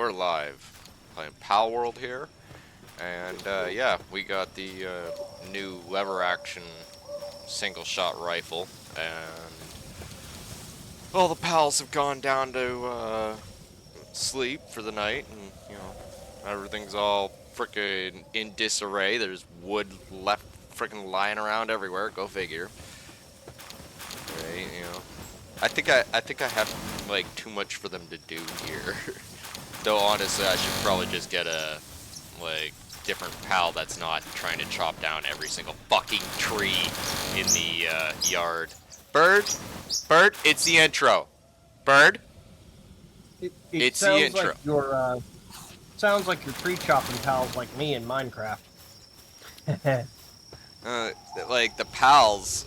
we're live. Playing Pal World here. And, yeah, we got the, new lever action single shot rifle. And all the pals have gone down to, sleep for the night. And, you know, everything's all frickin' in disarray. There's wood left frickin' lying around everywhere. Go figure. Right, you know. I think I have, like, too much for them to do here. Though, honestly, I should probably just get a, like, different pal that's not trying to chop down every single fucking tree in the, yard. Bird? Bird, it's the intro. Bird? It It's the sounds intro. like your sounds like your tree chopping pals like me in Minecraft. Like, the pals,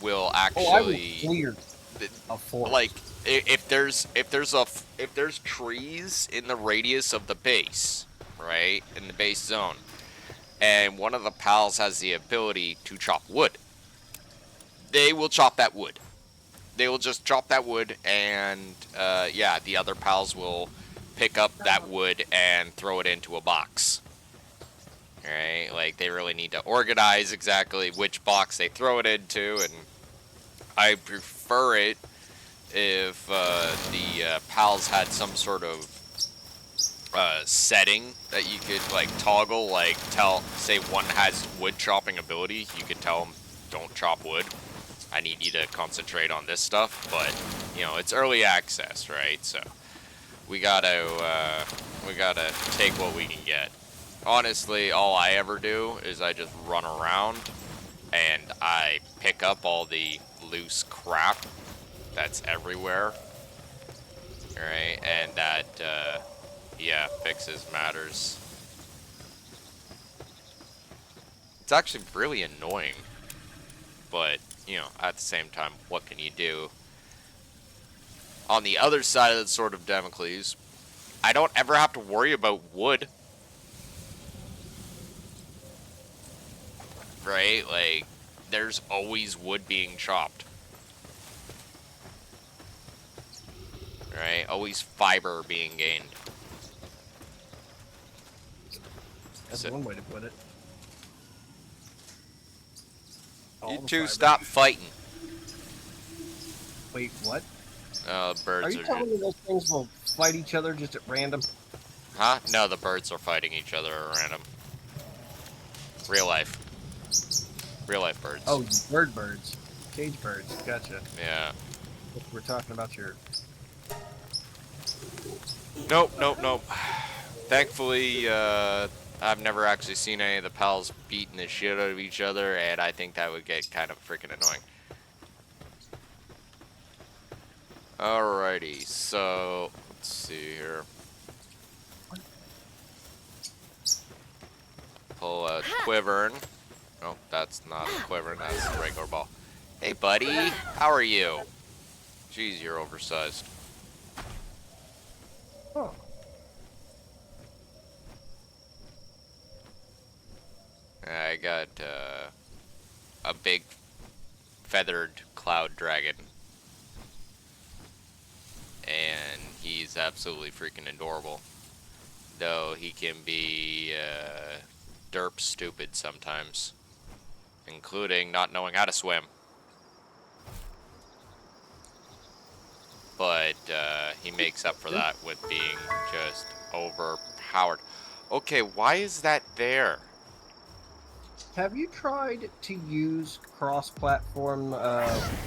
will Oh, I was actually... cleared a forest. Like, if there's trees in the radius of the base, right, in the base zone, and one of the pals has the ability to chop wood, they will chop that wood. They will just chop that wood, and yeah, the other pals will pick up that wood and throw it into a box. Right, like they really need to organize exactly which box they throw it into, and I prefer it if the pals had some sort of setting that you could like toggle, like say one has wood chopping ability, you could tell them don't chop wood. I need you to concentrate on this stuff, but you know it's early access, right? So we gotta take what we can get. Honestly, all I ever do is I just run around and I pick up all the loose crap that's everywhere, right? And that, yeah, fixes matters. It's actually really annoying, but, you know, at the same time, what can you do? On the other side of the Sword of Damocles, I don't ever have to worry about wood. Right? Like, there's always wood being chopped. Right? Always fiber being gained. That's one way to put it. You two stop fighting. Wait, what? Birds Are you telling me those things will fight each other just at random? Huh? No, the birds are fighting each other at random. Real life. Real life birds. Oh, birds. Cage birds. Gotcha. Yeah. We're talking about your... Nope. Thankfully, I've never actually seen any of the pals beating the shit out of each other, and I think that would get kind of freaking annoying. Alrighty, so let's see here. Pull out Quivern. Oh, that's not a Quivern, that's a regular ball. Hey, buddy, how are you? Jeez, you're oversized. Oh. I got a big feathered cloud dragon. And he's absolutely freaking adorable. Though he can be derp stupid sometimes. Including not knowing how to swim. But he makes up for that with being just overpowered. Okay, why is that there? Have you tried to use cross-platform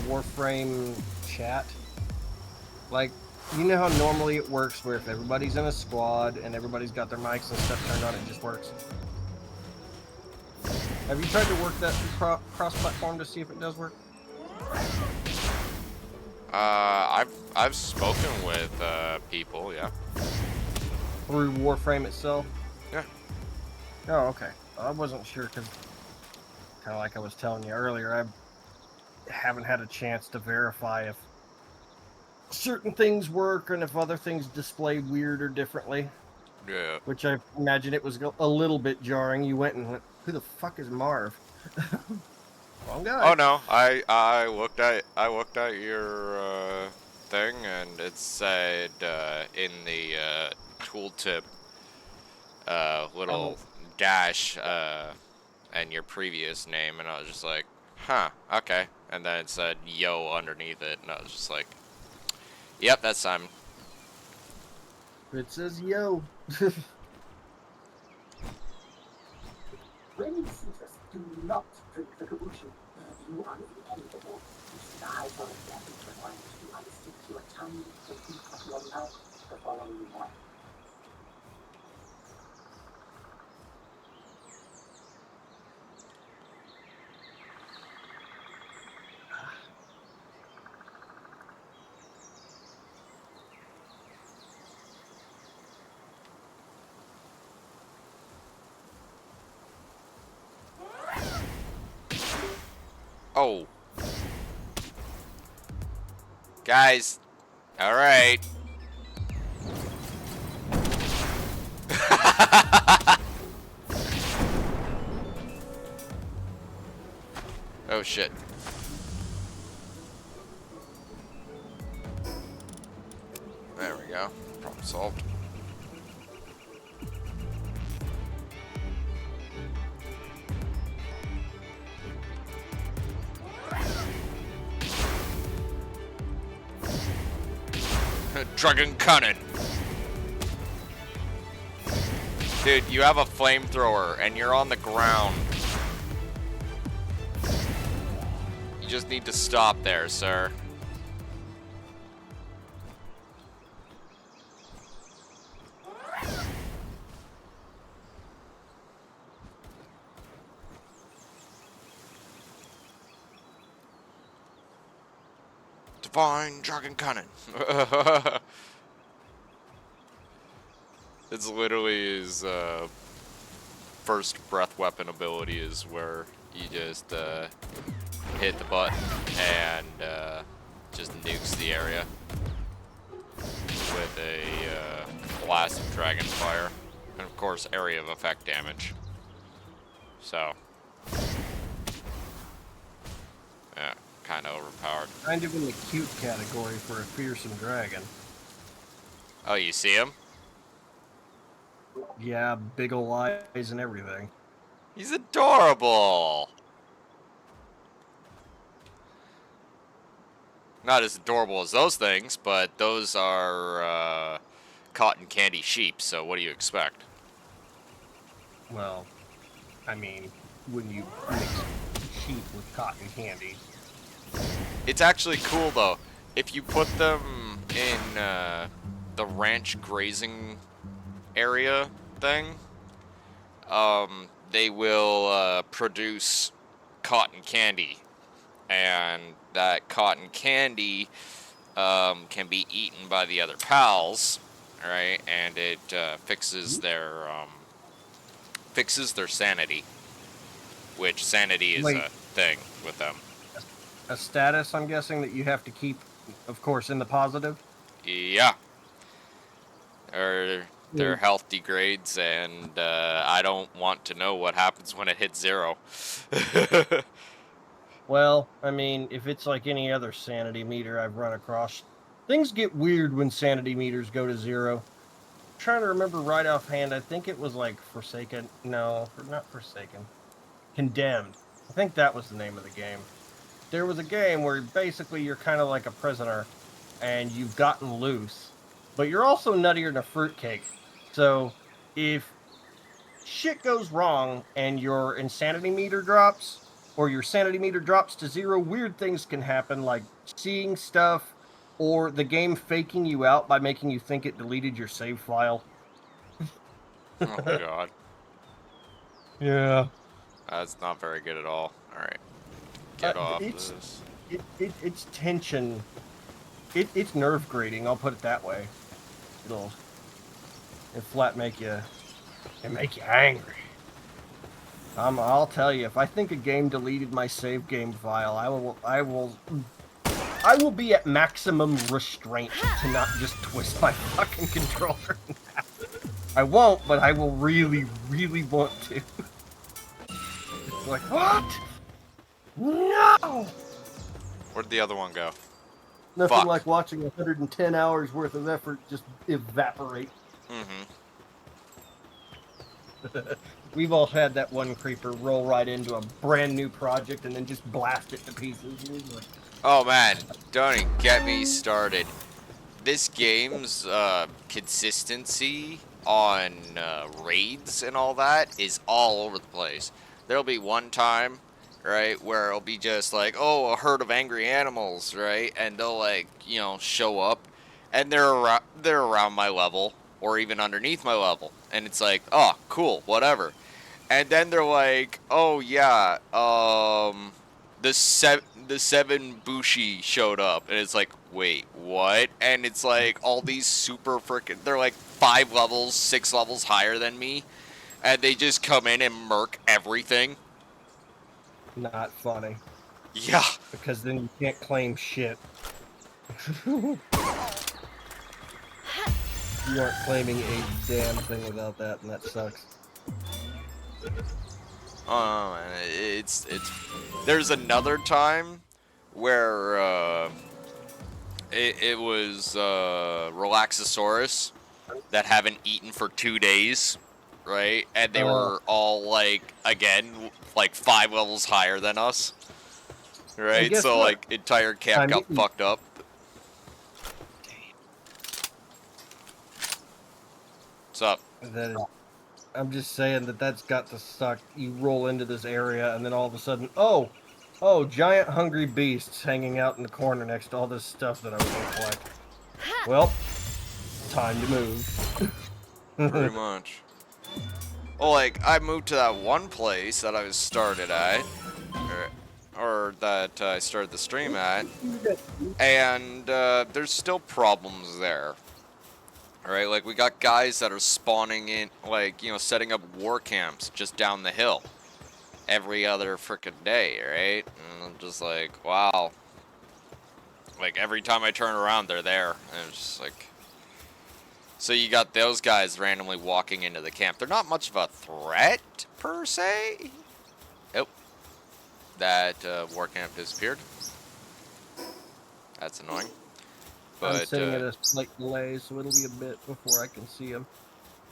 Warframe chat? Like, you know how normally it works where if everybody's in a squad and everybody's got their mics and stuff turned on, it just works? Have you tried to work that through cross-platform to see if it does work? I've spoken with people, yeah. Through Warframe itself? Yeah. Oh, okay. I wasn't sure because, kind of like I was telling you earlier, I haven't had a chance to verify if certain things work and if other things display weird or differently. Yeah. Which I imagine it was a little bit jarring. You went and went, who the fuck is Marv? Wrong guy. Oh no, I looked at your thing, and it said in the tooltip Oh, little dash and your previous name, and I was just like, huh, okay. And then it said yo underneath it, and I was just like, yep, that's Simon. it says yo. Rainy seasons do not drink the kombucha. You are incapable. You die for a second before you unstick your tongue to the roof of your mouth the following morning. Oh, guys, all right. Oh shit. There we go. Problem solved. Dragon Cunning. Dude, you have a flamethrower and you're on the ground. You just need to stop there, sir. Divine Dragon Cunning. It's literally his first breath weapon ability is where you just hit the button and just nukes the area with a blast of dragon fire, and of course area of effect damage. So yeah, kind of overpowered. Kind of in the cute category for a fearsome dragon. Oh, you see him? Yeah, big ol' eyes and everything. He's adorable. Not as adorable as those things, but those are cotton candy sheep, so what do you expect? Well, I mean, when you mix sheep with cotton candy. It's actually cool, though. If you put them in the ranch grazing area thing, they will produce cotton candy. And that cotton candy can be eaten by the other pals, right? And it fixes their sanity, which sanity is Wait, a thing with them. a status, I'm guessing, that you have to keep, of course, in the positive? Yeah, or their health degrades, and I don't want to know what happens when it hits 0. Well, I mean, if it's like any other sanity meter I've run across, things get weird when sanity meters go to 0. I'm trying to remember right offhand, I think it was like Forsaken. No, not Forsaken. Condemned. I think that was the name of the game. There was a game where basically you're kind of like a prisoner and you've gotten loose, but you're also nuttier than a fruitcake. So if shit goes wrong and your insanity meter drops, or your sanity meter drops to 0, weird things can happen, like seeing stuff, or the game faking you out by making you think it deleted your save file. Oh god, Yeah. that's not very good at all. All right, get off It's this. it's tension. It's nerve grating. I'll put it that way. It'll flat make you angry. I'll tell you, if I think a game deleted my save game file, I will be at maximum restraint to not just twist my fucking controller. I won't, but I will really, really want to. It's like, what? No! Where'd the other one go? Nothing Fuck. like watching 110 hours worth of effort just evaporate. Mm-hmm. We've all had that one creeper roll right into a brand new project and then just blast it to pieces. And you're like, Oh man, don't even get me started. This game's consistency on raids and all that is all over the place. There'll be one time, right, where it'll be just like, oh, a herd of angry animals, right, and they'll like, show up, and they're around my level or even underneath my level, and it's like, oh, cool, whatever. And then they're like, oh yeah, the seven Bushi showed up, and it's like, wait, what? And it's like all these super freaking, they're like 5 levels, 6 levels higher than me, and they just come in and murk everything. not funny. Yeah. Because then you can't claim shit. You aren't claiming a damn thing without that, and that sucks. Oh man, it's there's another time where it was Relaxosaurus that haven't eaten for 2 days, right? And they were all like, again, like 5 levels higher than us, And right? guess So what? like entire camp I'm got eating. fucked up. What's up? That is, I'm just saying that's got to suck. You roll into this area, and then all of a sudden, oh, giant hungry beasts hanging out in the corner next to all this stuff that I was going to collect. Well, time to move. Pretty much. Well, like I moved to that one place that I was started at, or that I started the stream at, and there's still problems there. Right, like we got guys that are spawning in, like, setting up war camps just down the hill every other freaking day, right? And I'm just like, wow. Like every time I turn around, they're there, and it's just like, so you got those guys randomly walking into the camp. They're not much of a threat per se. Oh, that war camp disappeared. That's annoying. I'm But sitting at a slight delay, so it'll be a bit before I can see him.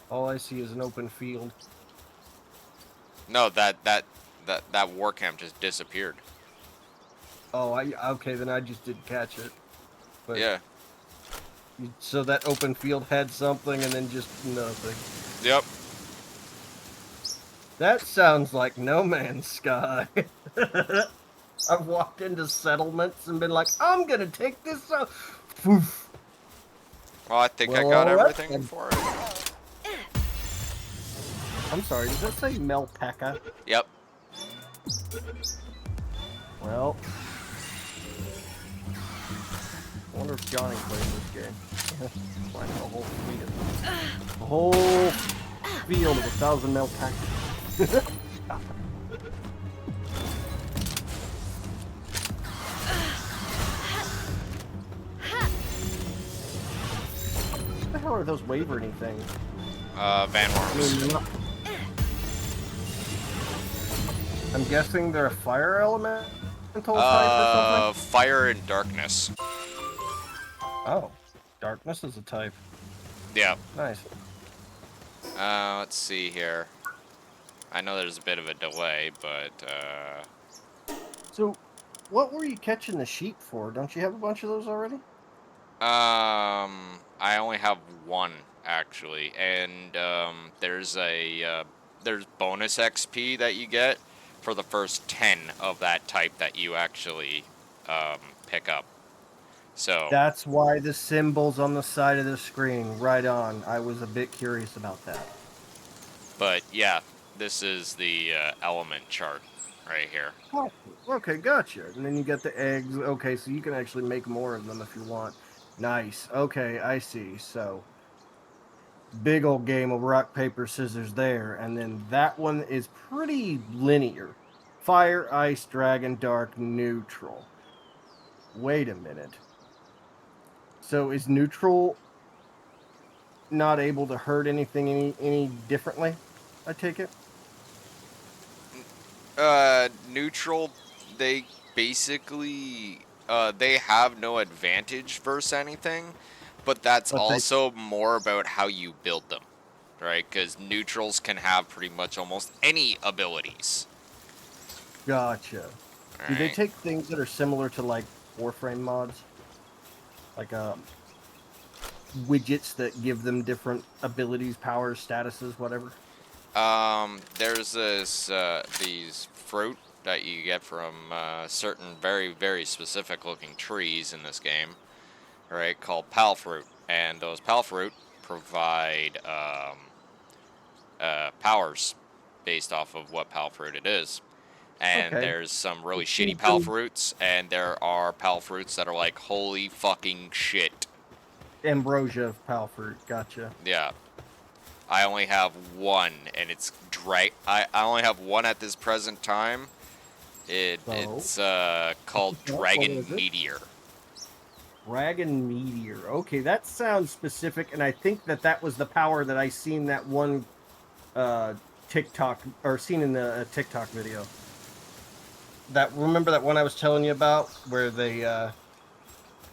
All I see is an open field. no, that war camp just disappeared. Oh, okay, then I just didn't catch it. But Yeah. so that open field had something, and then just nothing. Yep. That sounds like No Man's Sky. I've walked into settlements and been like, I'm gonna take this out. Poof. Well, I think I Well, got all right, everything then. for it. I'm sorry, does that say Melpeka? Yep. Well, I wonder if Johnny plays this game. Find a whole field of 1,000 Melpeka. What the hell are those waverny things? Van Worms. I'm guessing they're a fire elemental type or something? Fire and darkness. Oh, darkness is a type. Yeah. Nice. Let's see here. I know there's a bit of a delay, but, So, what were you catching the sheep for? Don't you have a bunch of those already? I only have one, actually, and, there's there's bonus XP that you get for the first 10 of that type that you actually, pick up. So, That's why the symbol's on the side of the screen. Right on. I was a bit curious about that. but yeah, this is the, element chart right here. Oh, okay, gotcha. And then you get the eggs. Okay, so you can actually make more of them if you want. Nice. Okay, I see. So, big old game of rock, paper, scissors there. And then that one is pretty linear. Fire, ice, dragon, dark, neutral. Wait a minute. So is neutral not able to hurt anything any differently? I take it. Neutral, they basically they have no advantage versus anything, but that's But they also more about how you build them, right? Because neutrals can have pretty much almost any abilities, gotcha. Do they right? take things that are similar to like Warframe mods, like widgets that give them different abilities, powers, statuses, whatever? There's these fruit that you get from certain very, very specific looking trees in this game, right? Called pal fruit, and those pal fruit provide powers based off of what pal fruit it is. And Okay. there's some really It shitty gives pal them fruits, and there are pal fruits that are like, holy fucking shit. ambrosia of pal fruit. Gotcha. Yeah. I only have one, and it's I only have one at this present time. So, It's called what Dragon is it? Meteor. Dragon Meteor. Okay, that sounds specific, and I think that that was the power that I seen that one TikTok or seen in the TikTok video. That remember that one I was telling you about where they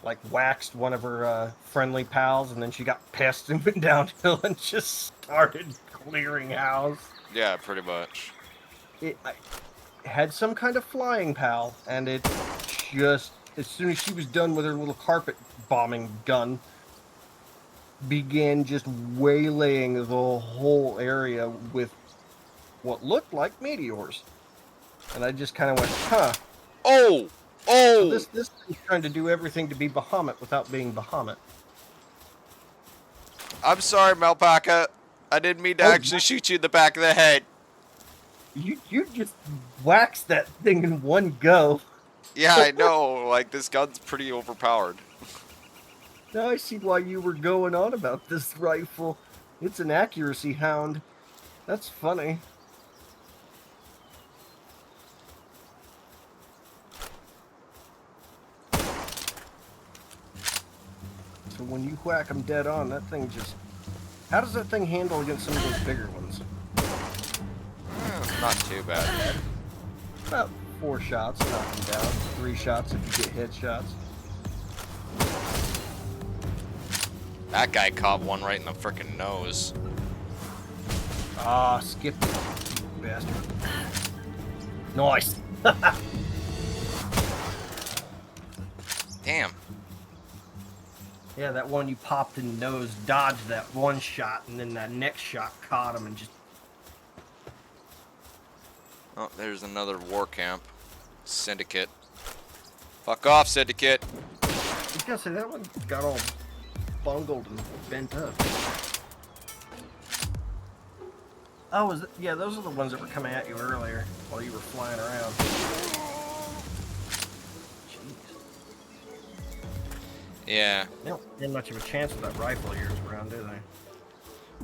like waxed one of her friendly pals, and then she got pissed and went downhill and just started clearing house. Yeah, pretty much. I had some kind of flying pal, and it just as soon as she was done with her little carpet bombing gun, began just waylaying the whole area with what looked like meteors. And I just kind of went, huh. Oh! So Oh! this thing's trying to do everything to be Bahamut without being Bahamut. I'm sorry, Malpaca. I didn't mean to Oh, actually shoot you in the back of the head. you just waxed that thing in one go. Yeah, I know. Like, this gun's pretty overpowered. Now I see why you were going on about this rifle. It's an accuracy hound. That's funny. So when you whack them dead on, that thing just... How does that thing handle against some of those bigger ones? Not too bad. About 4 shots, knock them down. 3 shots if you get headshots. That guy caught one right in the frickin' nose. Ah, skip it, you bastard. Nice. Damn. Yeah, that one you popped in the nose, dodged that one shot, and then that next shot caught him and just... Oh, there's another war camp. Syndicate. Fuck off, Syndicate. I was gonna say, that one got all bungled and bent up. Oh, yeah, those are the ones that were coming at you earlier while you were flying around. Jeez. Yeah. They don't stand much of a chance with that rifle of yours around, do they?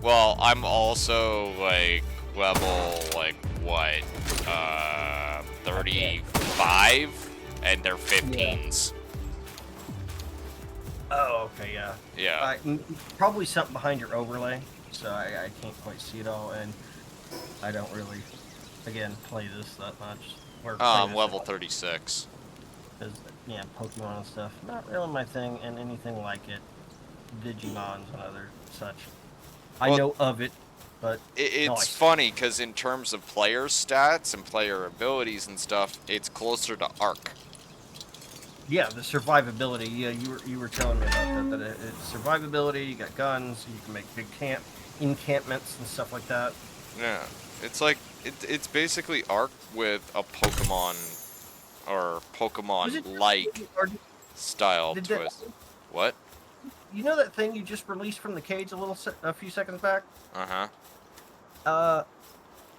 Well, I'm also, like, level, like, what? 35? And they're 15s. Oh, okay, yeah. Yeah. Probably something behind your overlay, so I can't quite see it all, and I don't really, again, play this that much. Or I'm level 36. Because, yeah, Pokemon and stuff, not really my thing, and anything like it. Digimons and other such. I Well, know of it, but It's nice. funny, because in terms of player stats and player abilities and stuff, it's closer to Arc. Yeah, the survivability. Yeah, you were telling me about that. That it's survivability. You got guns. You can make big encampments and stuff like that. Yeah. It's like, it's basically Arc with a Pokemon, or Pokemon-like style twist. What? You know that thing you just released from the cage a few seconds back? Uh-huh.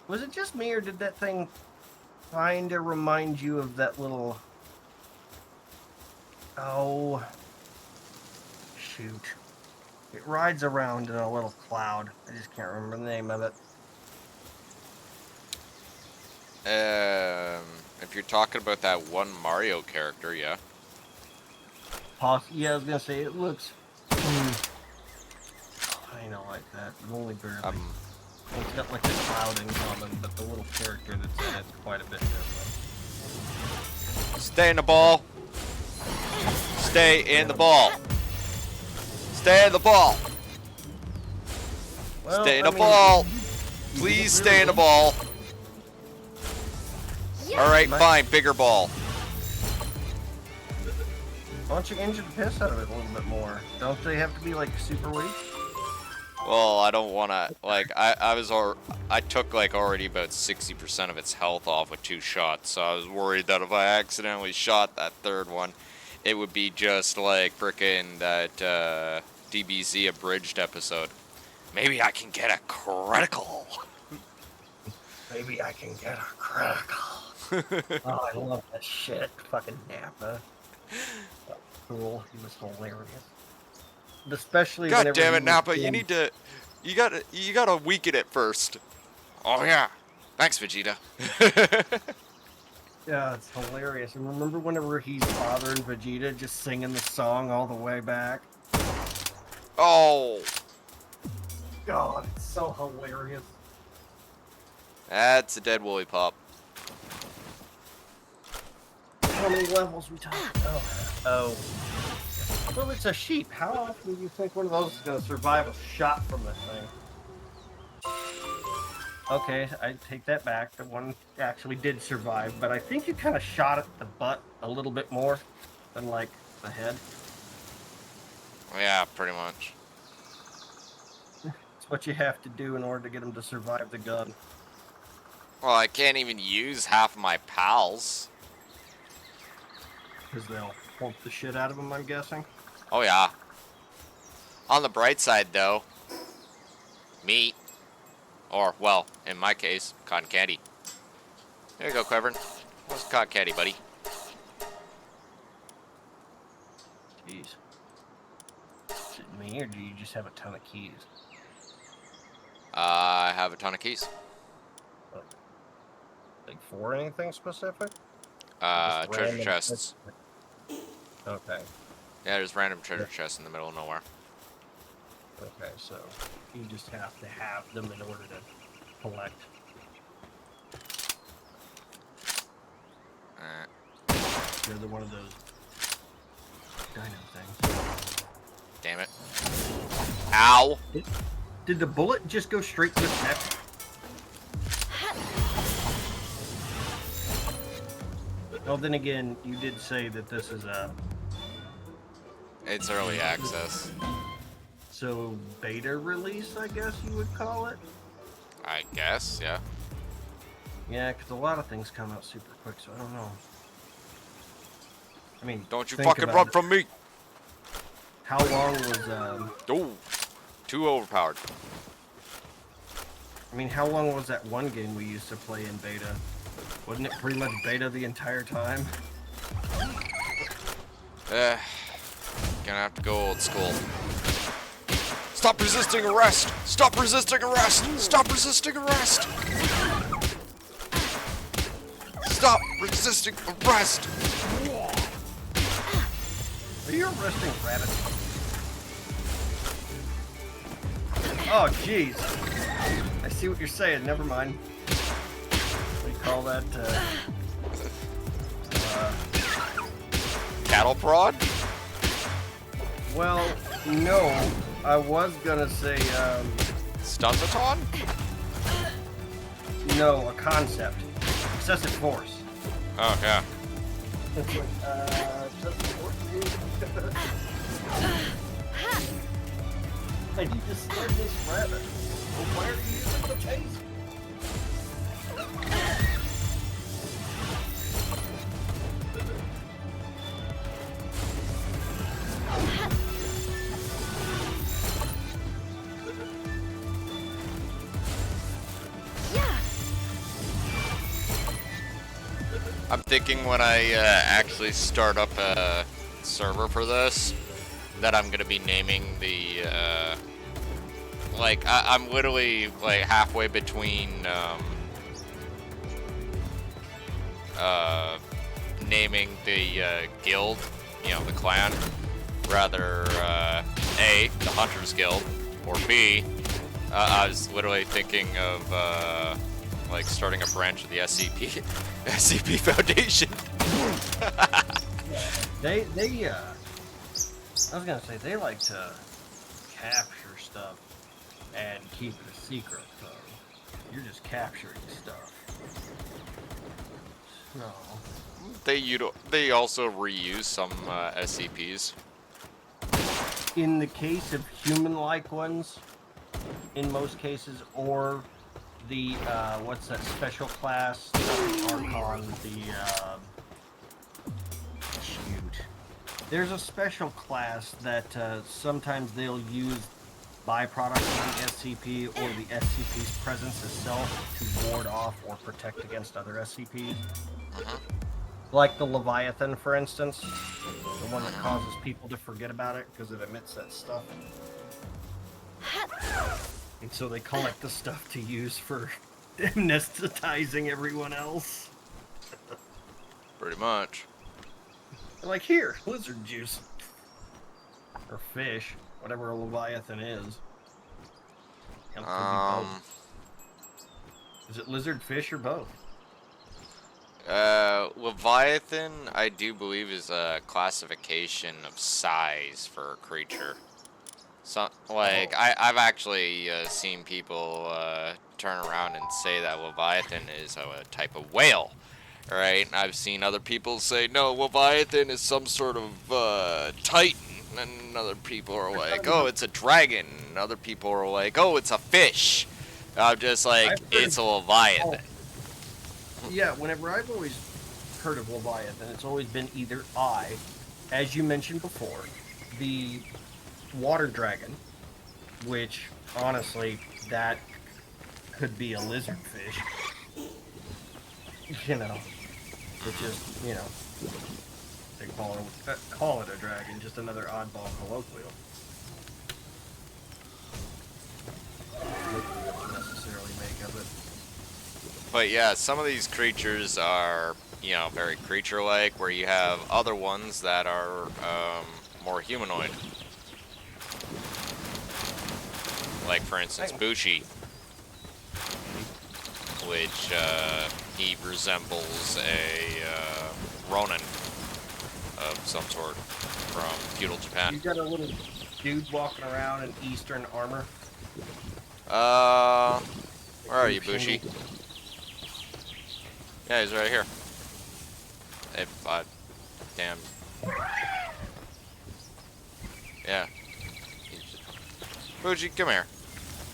Was it just me, or did that thing kind of remind you of that little... Oh... Shoot. It rides around in a little cloud. I just can't remember the name of it. If you're talking about that one Mario character, yeah. Yeah, I was gonna say, it looks... I know, like that. Only barely. It's got like a cloud in common, but the little character that's in it's quite a bit different. Stay in the ball. Stay in the ball. Stay in the ball. Well, Stay in I the mean, ball. you Please didn't stay in the really- ball. Alright, My- fine. Bigger ball. Why don't you injure the piss out of it a little bit more? Don't they have to be like super weak? Well, I don't want to, like, I took, like, already about 60% of its health off with 2 shots, so I was worried that if I accidentally shot that 3rd one, it would be just like frickin' that, DBZ abridged episode. Maybe I can get a critical. Maybe I can get a critical. Oh, I love that shit. Fucking Nappa. Cool. He was hilarious. Especially God whenever damn he it, was Nappa, doing- you gotta weaken it first. Oh yeah. Thanks, Vegeta. Yeah, it's hilarious. And remember whenever he's bothering Vegeta just singing the song all the way back? Oh, God, it's so hilarious. that's a dead woolly pop. How many levels we talking? Oh. Well, it's a sheep. How often do you think one of those is going to survive a shot from this thing? Okay, I take that back. The one actually did survive, but I think you kind of shot at the butt a little bit more than, like, the head. Yeah, pretty much. It's what you have to do in order to get them to survive the gun. Well, I can't even use half of my pals. Because they'll pump the shit out of them, I'm guessing. Oh yeah. On the bright side, though, meat, or, well, in my case, cotton candy. There you go, Quevern. What's cotton candy, buddy? Jeez. Is it me, or do you just have a ton of keys? I have a ton of keys. Like, for anything specific? Just Treasure random- chests. Okay. Yeah, there's random treasure chests in the middle of nowhere. Okay, so you just have to have them in order to collect. They're the one of those dino things. Damn it. Ow! Did the bullet just go straight to his neck? Well, then again, you did say that this is a It's early access. so beta release, I guess you would call it. I guess, yeah. Yeah, because a lot of things come out super quick, so I don't know. I mean, Don't you think fucking about run it. from me! How long was Oh, too overpowered. I mean, how long was that one game we used to play in beta? Wasn't it pretty much beta the entire time? Gonna have to go old school. Stop resisting arrest! Stop resisting arrest! Stop resisting arrest! Stop resisting arrest! Are you arresting rabbits? Oh, jeez. I see what you're saying. Never mind. What do you call that? Cattle prod? Well, no. I was gonna say, Stunbaton? no, a concept. Excessive force. Oh, yeah. It's like, excessive force? I need to sled this rabbit. Well, why are you using the taser? I'm thinking when I actually start up a server for this, that I'm gonna be naming the, like, I'm literally, like, halfway between, naming the, guild, you know, the clan, rather, A, the Hunters Guild, or B, I was literally thinking of, like, starting a branch of the SCP Foundation. They I was gonna say, they like to capture stuff and keep it a secret, so you're just capturing stuff. No. They also reuse some SCPs. In the case of human-like ones, in most cases, or the, what's that special class? Archon, shoot. There's a special class that sometimes they'll use byproducts of the SCP or the SCP's presence itself to ward off or protect against other SCPs. Like the Leviathan, for instance. The one that causes people to forget about it because it emits that stuff. And so they collect the stuff to use for amnestizing everyone else. Pretty much. They're like, here, lizard juice. Or fish, whatever a Leviathan is. Is it lizard, fish, or both? Leviathan, I do believe, is a classification of size for a creature. So, like, I've actually seen people turn around and say that Leviathan is a type of whale, right? And I've seen other people say, no, Leviathan is some sort of titan. And other people are like, oh, it's a dragon. And other people are like, oh, it's a fish. I'm just like, it's a Leviathan. Yeah, whenever I've always heard of Leviathan, it's always been either as you mentioned before, the water dragon, which, honestly, that could be a lizard fish. You know, it's just, you know, they call it a dragon, just another oddball colloquial. What necessarily make of it. But yeah, some of these creatures are, you know, very creature-like, where you have other ones that are more humanoid. Like, for instance, Bushi, which he resembles a Ronin of some sort from feudal Japan. You got a little dude walking around in Eastern armor. Where are you, Bushi? Yeah, he's right here. If damn. Yeah. Bushi, come here.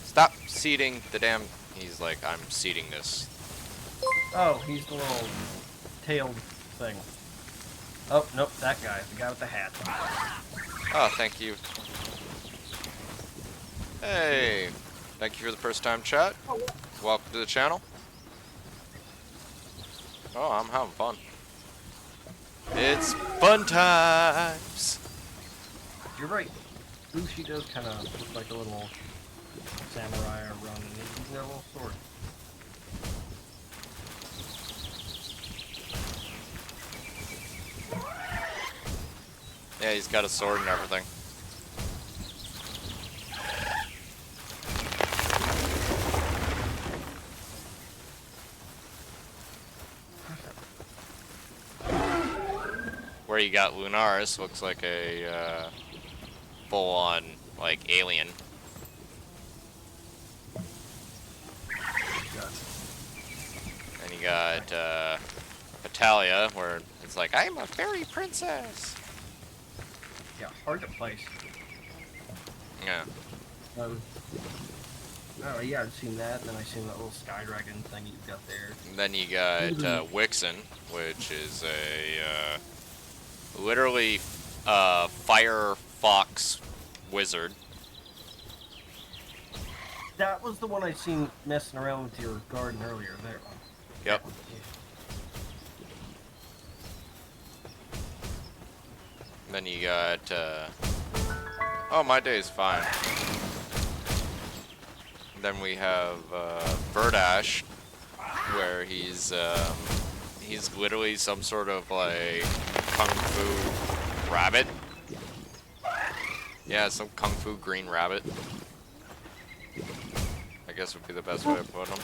Stop seeding the damn. He's like, I'm seeding this. Oh, he's the little tailed thing. Oh, nope, that guy. The guy with the hat. Oh, thank you. Hey. Thank you for the first time chat. Welcome to the channel. Oh, I'm having fun. It's fun times. You're right. Bushi does kind of look like a little samurai or Ronin. He's got a little sword. Yeah, he's got a sword and everything. Where you got Lunaris, looks like a full-on, like, alien. And you got Italia, where it's like, I'm a fairy princess. Yeah, hard to place. Yeah. Oh yeah, I've seen that, and then I've seen that little sky dragon thing you've got there. And then you got Wixen, which is a literally fire fox wizard. That was the one I seen messing around with your garden earlier there. Yep. Then you got oh, my day's fine. Then we have Verdash, where he's literally some sort of like kung fu rabbit. Yeah, some kung fu green rabbit. I guess would be the best way to put him.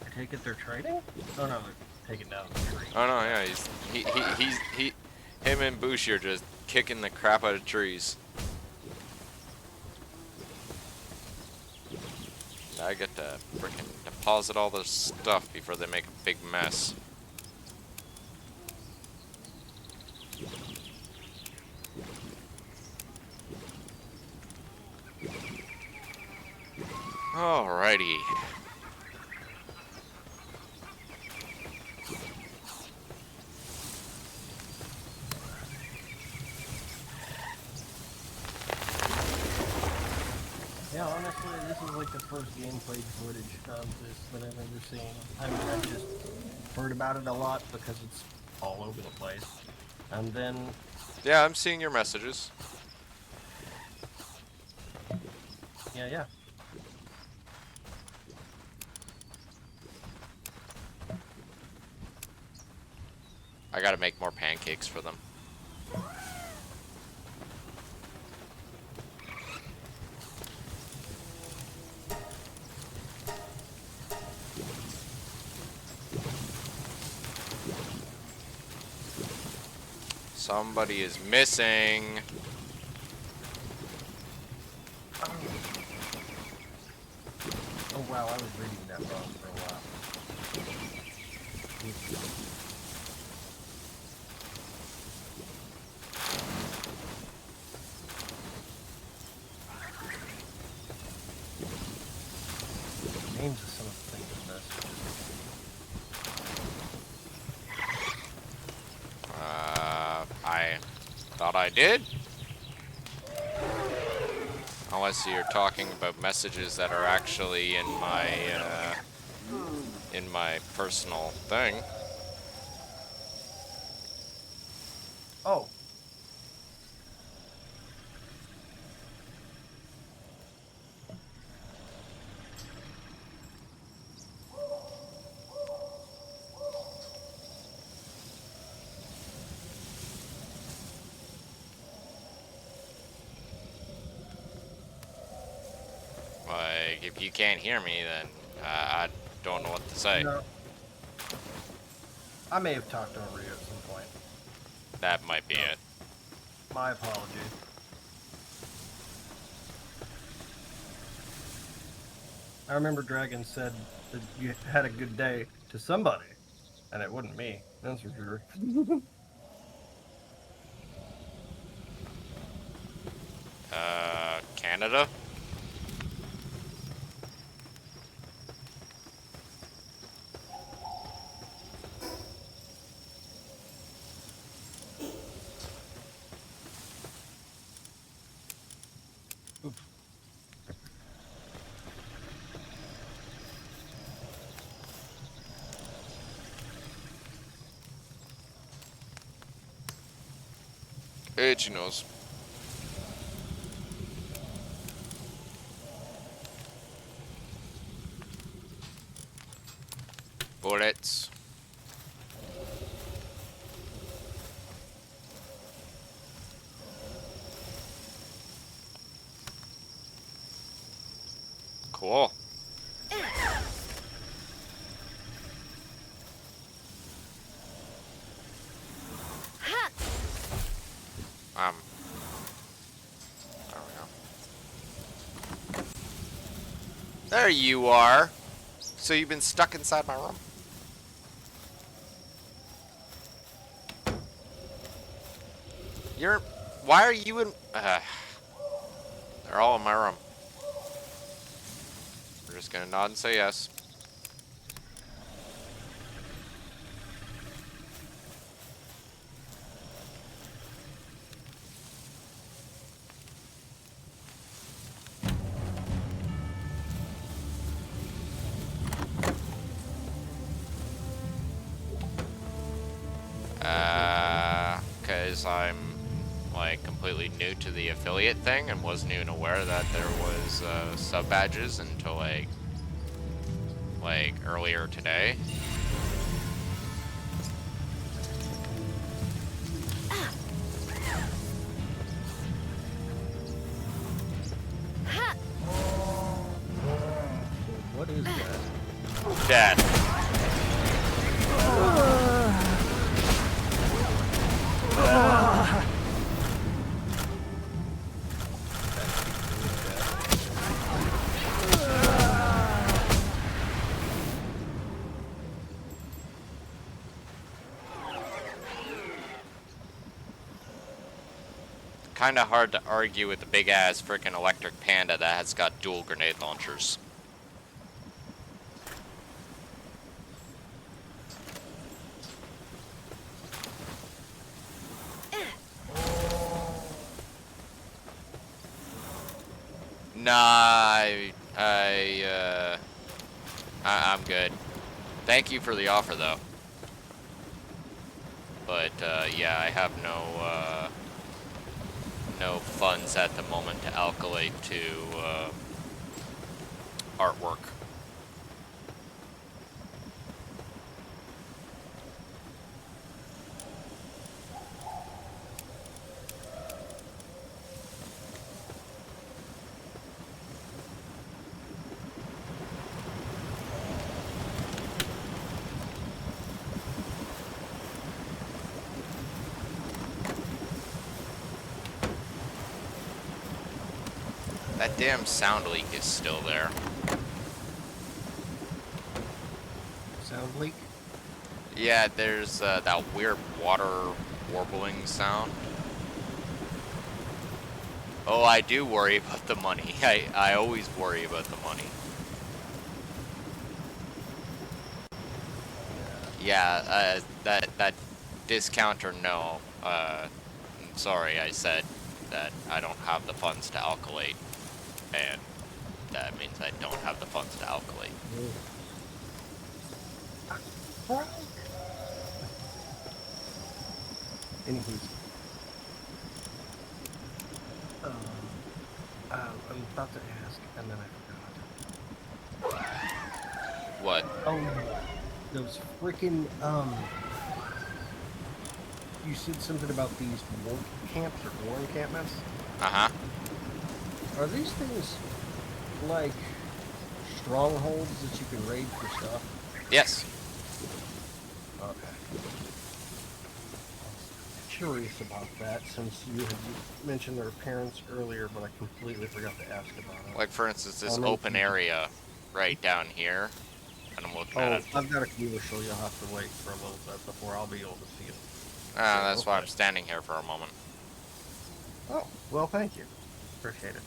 I take it they're trading? Oh no, they're taken down the tree. Oh no, yeah, him and Bushi are just kicking the crap out of trees. I get to frickin' deposit all this stuff before they make a big mess. Alrighty. Yeah, honestly, this is like the first gameplay footage of this that I've ever seen. I mean, I've just heard about it a lot because it's all over the place. And then... Yeah, I'm seeing your messages. Yeah. I gotta make more pancakes for them. Somebody is missing. Oh wow, I was reading that wrong for a while. Names of some of the things in this. I thought I did. Unless you're talking about messages that are actually in my personal thing. Oh. Like, if you can't hear me, then I don't know what to say. No. I may have talked over you at some point. That might be it. My apologies. I remember Dragon said that you had a good day to somebody, and it wasn't me. That's for sure. Canada? Oops. Itchy nose. Bullets. Cool. There we go. There you are. So you've been stuck inside my room. Why are you in? They're all in my room. We're just gonna nod and say yes. Because I'm like completely new to the affiliate thing and wasn't even aware that there was sub badges until like earlier today. What is that? Dead. kind of hard to argue with the big-ass freaking electric panda that has got dual grenade launchers. Nah, I'm good. Thank you for the offer, though. But, yeah, I have no funds at the moment to alkylate to, artwork. That damn sound leak is still there. Sound leak? Yeah, there's that weird water warbling sound. Oh, I do worry about the money. I always worry about the money. Yeah, that discount or no. I'm sorry, I said that I don't have the funds to alkylate, and that means I don't have the funds to alkylate. Anywho, I'm about to ask, and then I forgot. What? Oh, those freaking you said something about these war camps or war encampments. Uh-huh. Are these things like strongholds that you can raid for stuff? Yes. Okay. Curious about that since you had mentioned their appearance earlier, but I completely forgot to ask about it. Like, for instance, this open area right down here, and I'm looking at it. I've got a commercial. You'll have to wait for a little bit before I'll be able to see it. That's why I'm standing here for a moment. Oh, well, thank you. Appreciate it.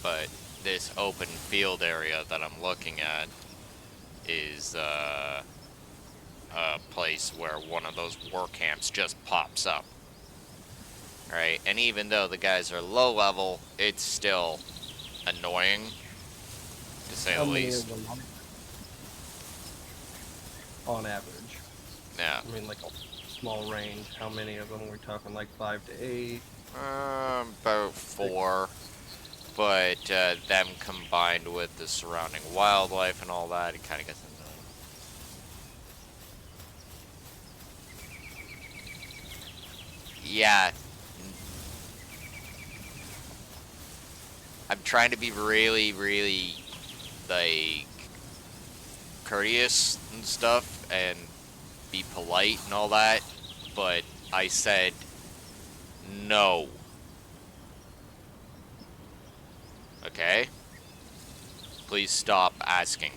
But this open field area that I'm looking at is a place where one of those war camps just pops up. Right? And even though the guys are low level, it's still annoying, to say the least. On average. Yeah. I mean, like a small range. How many of them? We're talking like 5 to 8? About 4. But them combined with the surrounding wildlife and all that, it kind of gets annoying. Yeah. I'm trying to be really, really, like, courteous and stuff, and be polite and all that, but I said no. Okay? Please stop asking.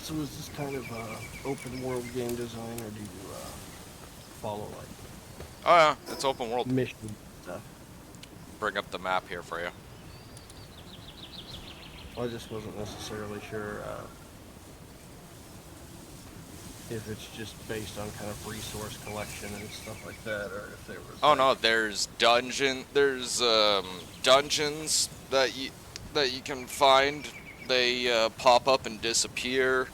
So is this kind of open world game design, or do you follow like? Oh yeah, it's open world. Mission stuff. Bring up the map here for you. Well, I just wasn't necessarily sure if it's just based on kind of resource collection and stuff like that, or if there was. Oh no, there's dungeons that you can find. They pop up and disappear.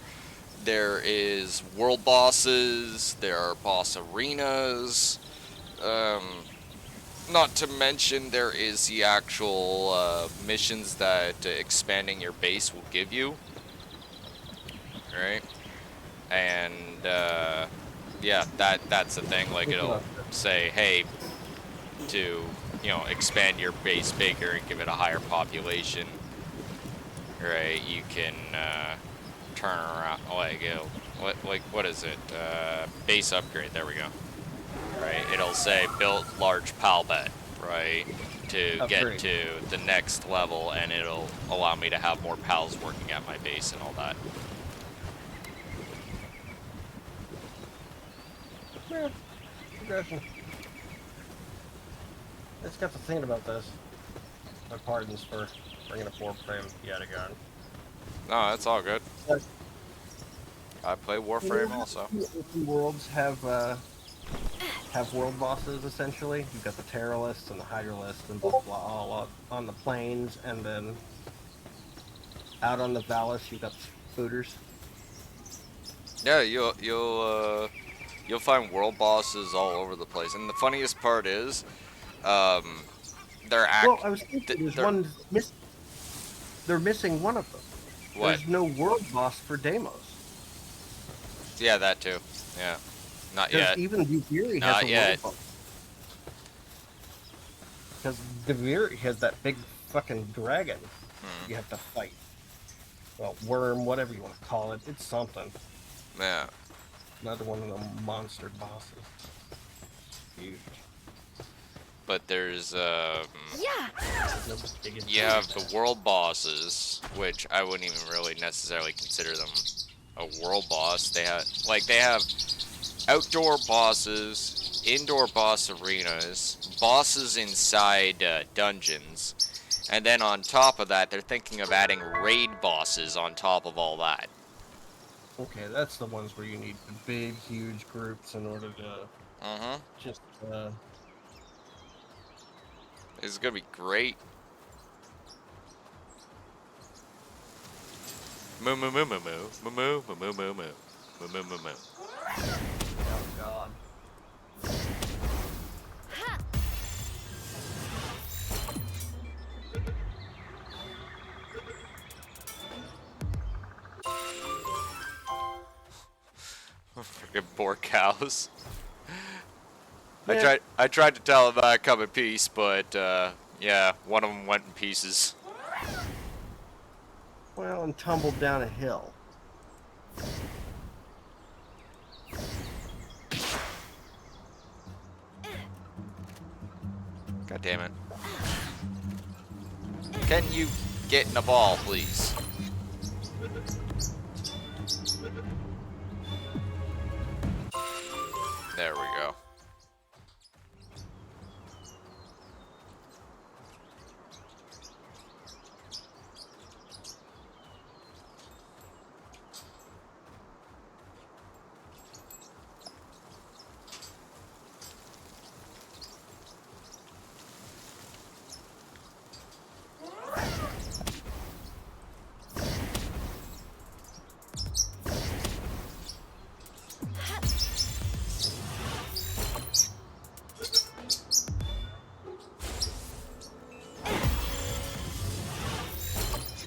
There is world bosses. There are boss arenas. Not to mention there is the actual missions that expanding your base will give you. Right? And yeah, that's the thing. Like, it'll say, hey, to expand your base bigger and give it a higher population. right, you can turn around, like, what is it? Base upgrade, there we go. Right, it'll say build large pal bed, right, to get Upgrade. to the next level, and it'll allow me to have more pals working at my base and all that. Yeah, progression. I just got to thinking about this. My pardons for bringing up Warframe yet again. No, that's all good. But, I play Warframe also. Open worlds have world bosses essentially. You've got the Terrorists and the Hydralists and blah blah blah all up on the plains, and then out on the Valis you've got the Fooders. Yeah, you'll find world bosses all over the place, and the funniest part is, they're Well, I was thinking there's they're, one they're missing one of them. what? There's no world boss for Deimos. Yeah, that too. Yeah, not Because yet. even Duviri has Not a yet. world boss. Because Duviri has that big fucking dragon you have to fight. Well, worm, whatever you want to call it. It's something. Yeah. Another one of the monster bosses. Huge. But there's Yeah. you have the world bosses, which I wouldn't even really necessarily consider them a world boss. They have outdoor bosses, indoor boss arenas, bosses inside dungeons, and then on top of that, they're thinking of adding raid bosses on top of all that. Okay, that's the ones where you need the big, huge groups in order to just. It's gonna be great. Moo moo moo moo moo moo moo moo moo moo moo moo moo moo. Oh God. Freaking poor cows. Yeah. I tried to tell them I'd come in peace, but yeah, one of them went in pieces. Well, and tumbled down a hill. God damn it. Can you get in the ball, please? There we go.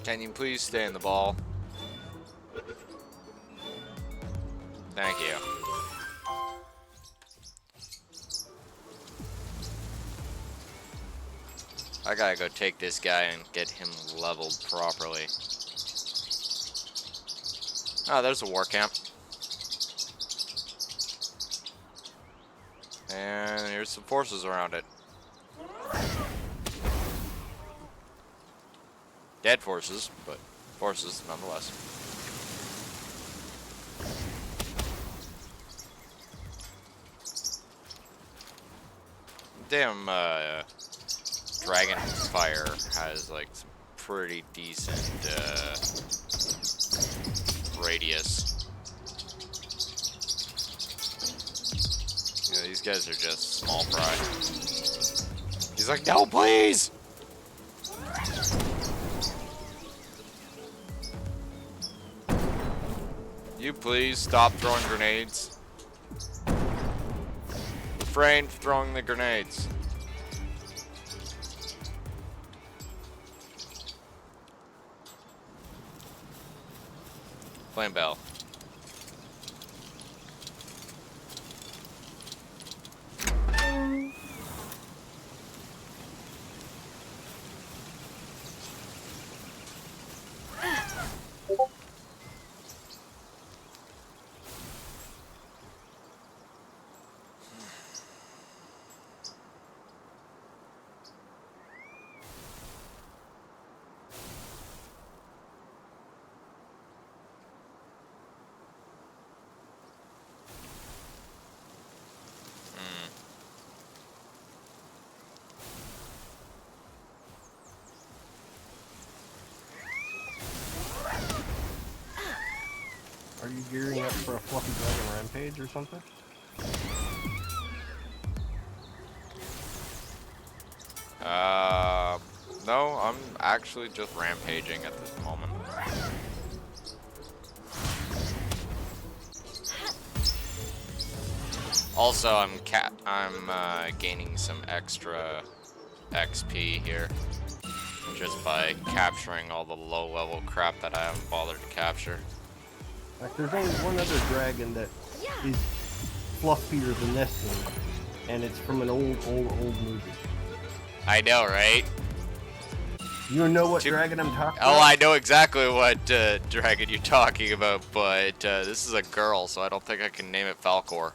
Can you please stay in the ball? Thank you. I gotta go take this guy and get him leveled properly. Oh, there's a war camp. And here's some forces around it. Dead forces, but forces nonetheless. Damn, Dragon Fire has like some pretty decent radius. Yeah, these guys are just small fry. He's like, no, please! You please stop throwing grenades. Refrain from throwing the grenades. Flame bell. For a fluffy dragon rampage or something? No, I'm actually just rampaging at this moment. Also, I'm gaining some extra XP here just by capturing all the low-level crap that I haven't bothered to capture. Like, there's only one other dragon that is fluffier than this one, and it's from an old movie. I know, right? You know what dragon I'm talking about? Oh, I know exactly what dragon you're talking about, but this is a girl, so I don't think I can name it Falcor.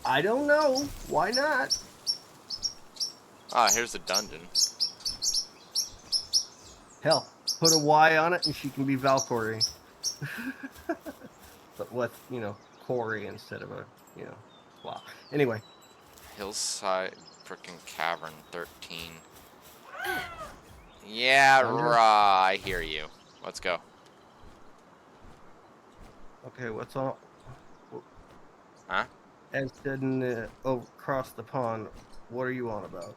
I don't know. Why not? Ah, here's the dungeon. Hell, put a Y on it and she can be Valkyrie. But with, you know, Corey instead of a, you know, wow. Anyway. Hillside frickin' Cavern 13. Yeah, right. I hear you. Let's go. Okay, what's on? Huh? As didn't across the pond. What are you on about?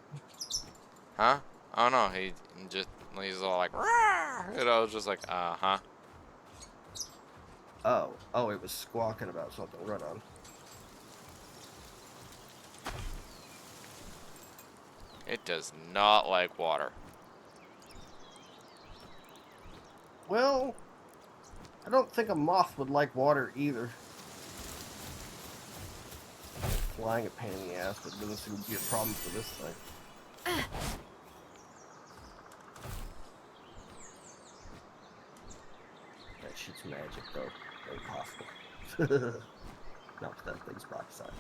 Huh? Oh no, he's all like, "Rah!" And I was just like, huh. Oh, it was squawking about something. Right on. It does not like water. Well, I don't think a moth would like water either. Flying a pain in the ass, but it doesn't seem to be a problem for this thing. That shit's magic, though. Impossible. Not that thing's rock size.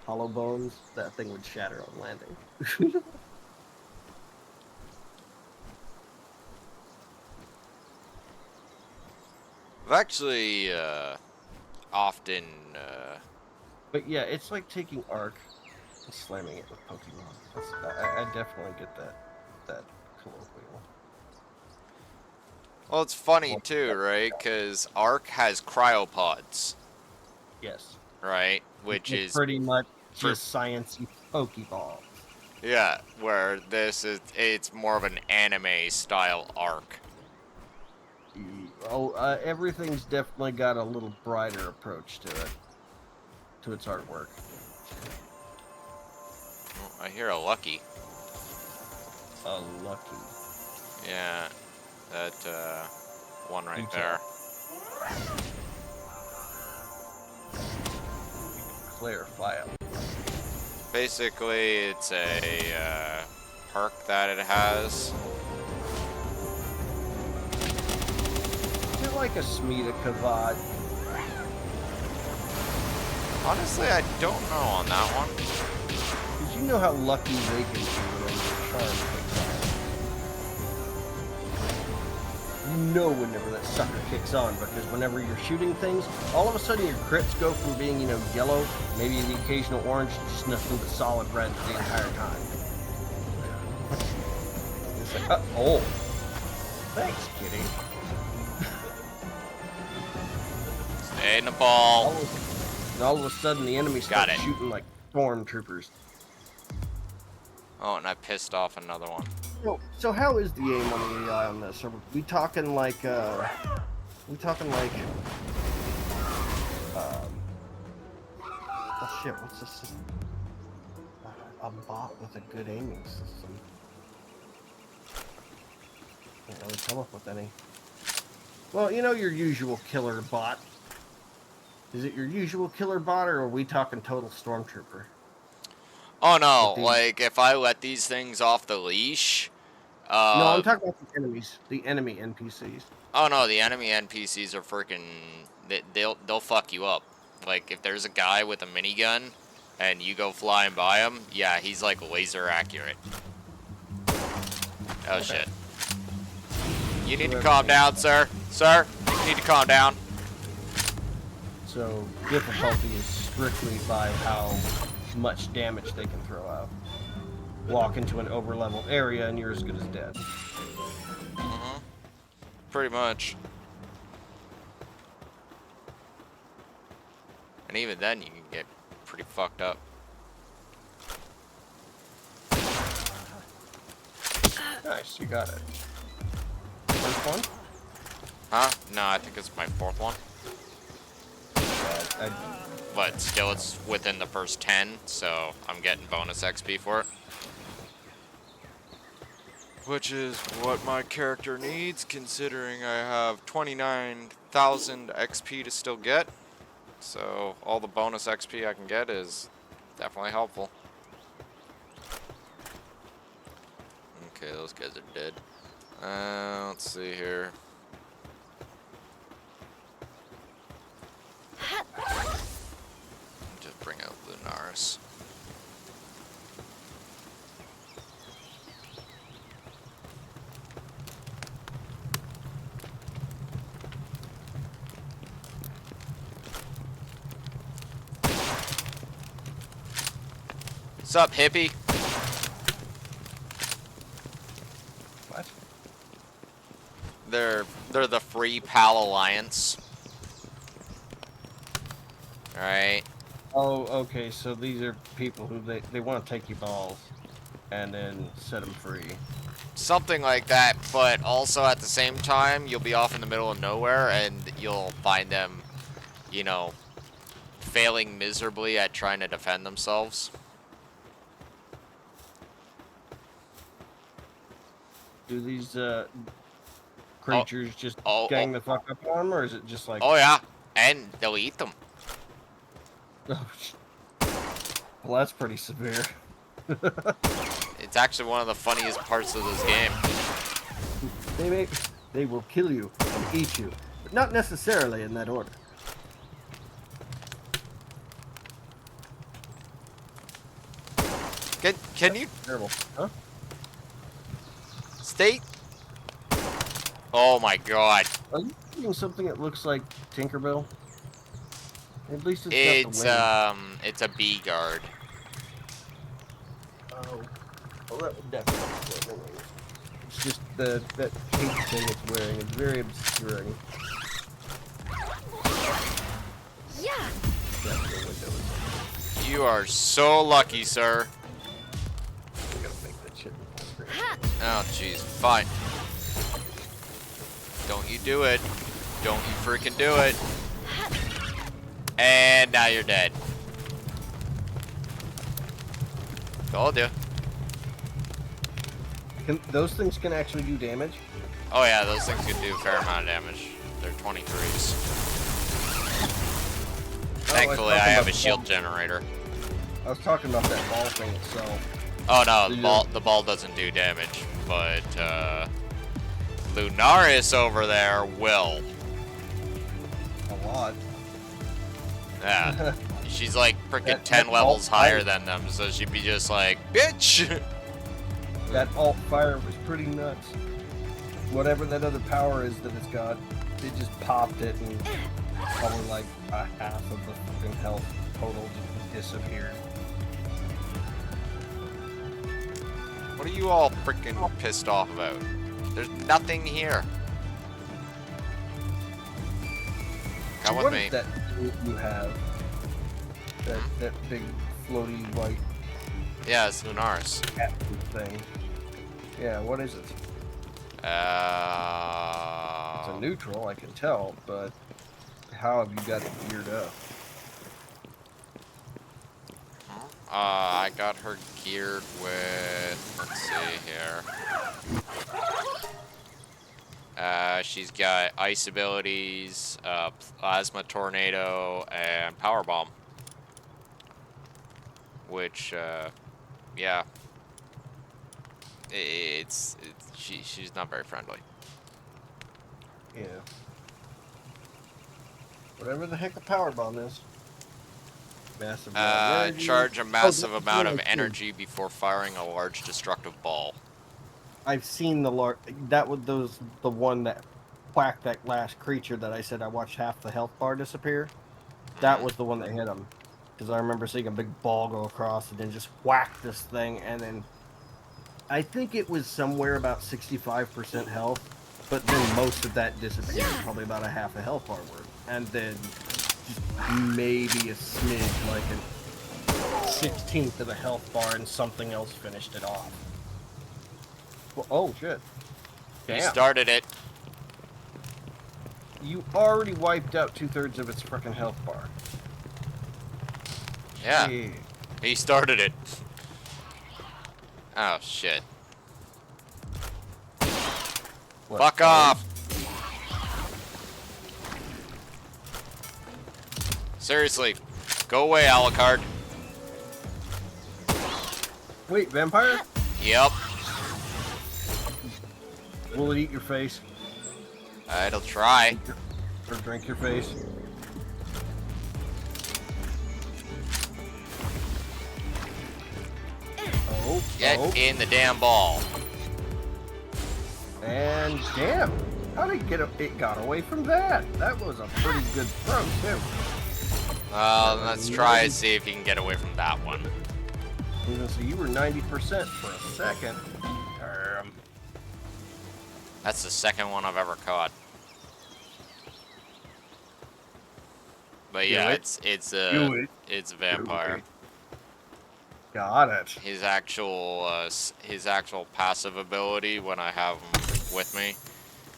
Hollow bones, that thing would shatter on landing. I've actually, often, But yeah, it's like taking Ark and slamming it with Pokemon. I definitely get that colloquial. Well, it's funny too, right? Because Ark has cryopods. Yes. Right? Which it's is pretty much just sciencey Pokeball. Yeah, where it's more of an anime style Ark. Oh, everything's definitely got a little brighter approach to it, to its artwork. Oh, I hear a Lucky. A Lucky. Yeah, that one right Detail. there. Clarify it. Basically, it's a perk that it has. Is it like a Smita Kavad? Honestly, I don't know on that one. Did you know how lucky they can be when your charm kicks on? You know whenever that sucker kicks on, because whenever you're shooting things, all of a sudden your crits go from being, you know, yellow, maybe the occasional orange, to just nothing but solid red the entire time. It's like, oh. Thanks, kitty. Stay in the ball. And all of a sudden the enemy starts shooting like stormtroopers. Oh, and I pissed off another one. So how is the aim on the AI on this? Are we talking like, oh shit, what's this system? A bot with a good aiming system. Can't really come up with any. Well, you know your usual killer bot. Is it your usual killer bot, or are we talking total stormtrooper? Oh no, like if I let these things off the leash. No, I'm talking about the enemies, the enemy NPCs. Oh no, the enemy NPCs are freaking. They'll fuck you up. Like if there's a guy with a minigun, and you go flying by him, yeah, he's like laser accurate. Oh shit. You need to calm down, sir. Sir, you need to calm down. So difficulty is strictly by how much damage they can throw out. Walk into an over-leveled area and you're as good as dead. Pretty much. And even then, you can get pretty fucked up. Nice, you got it. First one? Huh? No, I think it's my 4th one. I, But still, it's within the first 10, so I'm getting bonus XP for it. Which is what my character needs, considering I have 29,000 XP to still get. So all the bonus XP I can get is definitely helpful. Okay, those guys are dead. Let's see here. Just bring out Lunaris. What's up, hippie? what? They're the Free Pal Alliance. Alright. Oh, okay, so these are people who they want to take your balls and then set them free. Something like that, but also at the same time, you'll be off in the middle of nowhere and you'll find them, you know, failing miserably at trying to defend themselves. Do these creatures just gang the fuck up on them, or is it just like... Oh yeah, and they'll eat them. Well, that's pretty severe. It's actually one of the funniest parts of this game. They will kill you and eat you, but not necessarily in that order. Can you Terrible, huh? stay? Oh my god. Are you eating something that looks like Tinkerbell? At least got It's the it's a bee guard. Oh, well, that would definitely explain the wings. It's just that cape thing it's wearing is very obscuring. Yeah. Definitely windows. You are so lucky, sir. I'm gonna make that shit full screen. Oh jeez, fine. Don't you do it. Don't you freaking do it. And now you're dead. Told you. Those things can actually do damage? Oh yeah, those things can do a fair amount of damage. They're 23s. Thankfully, I have a shield generator. I was talking about that ball thing itself. Oh no, the ball doesn't do damage, but Lunaris over there will. A lot. Yeah. She's like freaking That 10 levels alt higher fire. than them, so she'd be just like, bitch! That alt fire was pretty nuts. Whatever that other power is that it's got, it just popped it and probably like a half of the fucking health total just disappeared. What are you all freaking pissed off about? There's nothing here. Come with What me. is that you have? That big floaty white Yeah, it's Lunaris. cat thing. Yeah, what is it? It's a neutral, I can tell, but how have you got it geared up? I got her geared with, let's see here. She's got ice abilities, plasma tornado, and power bomb. Which, yeah, she's not very friendly. Yeah. Whatever the heck a power bomb is. Massive amount of energy. Charge a massive that's amount what of I see. energy before firing a large destructive ball. I've seen the one that whacked that last creature that I said I watched half the health bar disappear. That was the one that hit him. Because I remember seeing a big ball go across and then just whack this thing, and then I think it was somewhere about 65% health, but then most of that disappeared, probably about a half a health bar worth. And then just maybe a smidge, like a 16th of a health bar, and something else finished it off. Well, oh shit! He Damn. started it. You already wiped out 2/3 of its frickin' health bar. Yeah. Shit. He started it. Oh, shit. What, Fuck sorry? off! Seriously. Go away, Alucard. Wait, vampire? Yep. Will it eat your face? It'll try. Or drink your face? Oh, Get oh. in the damn ball. And damn, how did it got away from that? That was a pretty good throw too. Let's try and see if you can get away from that one. So you were 90% for a second. That's the second one I've ever caught. But yeah, it's a vampire. Got it. His actual passive ability when I have him with me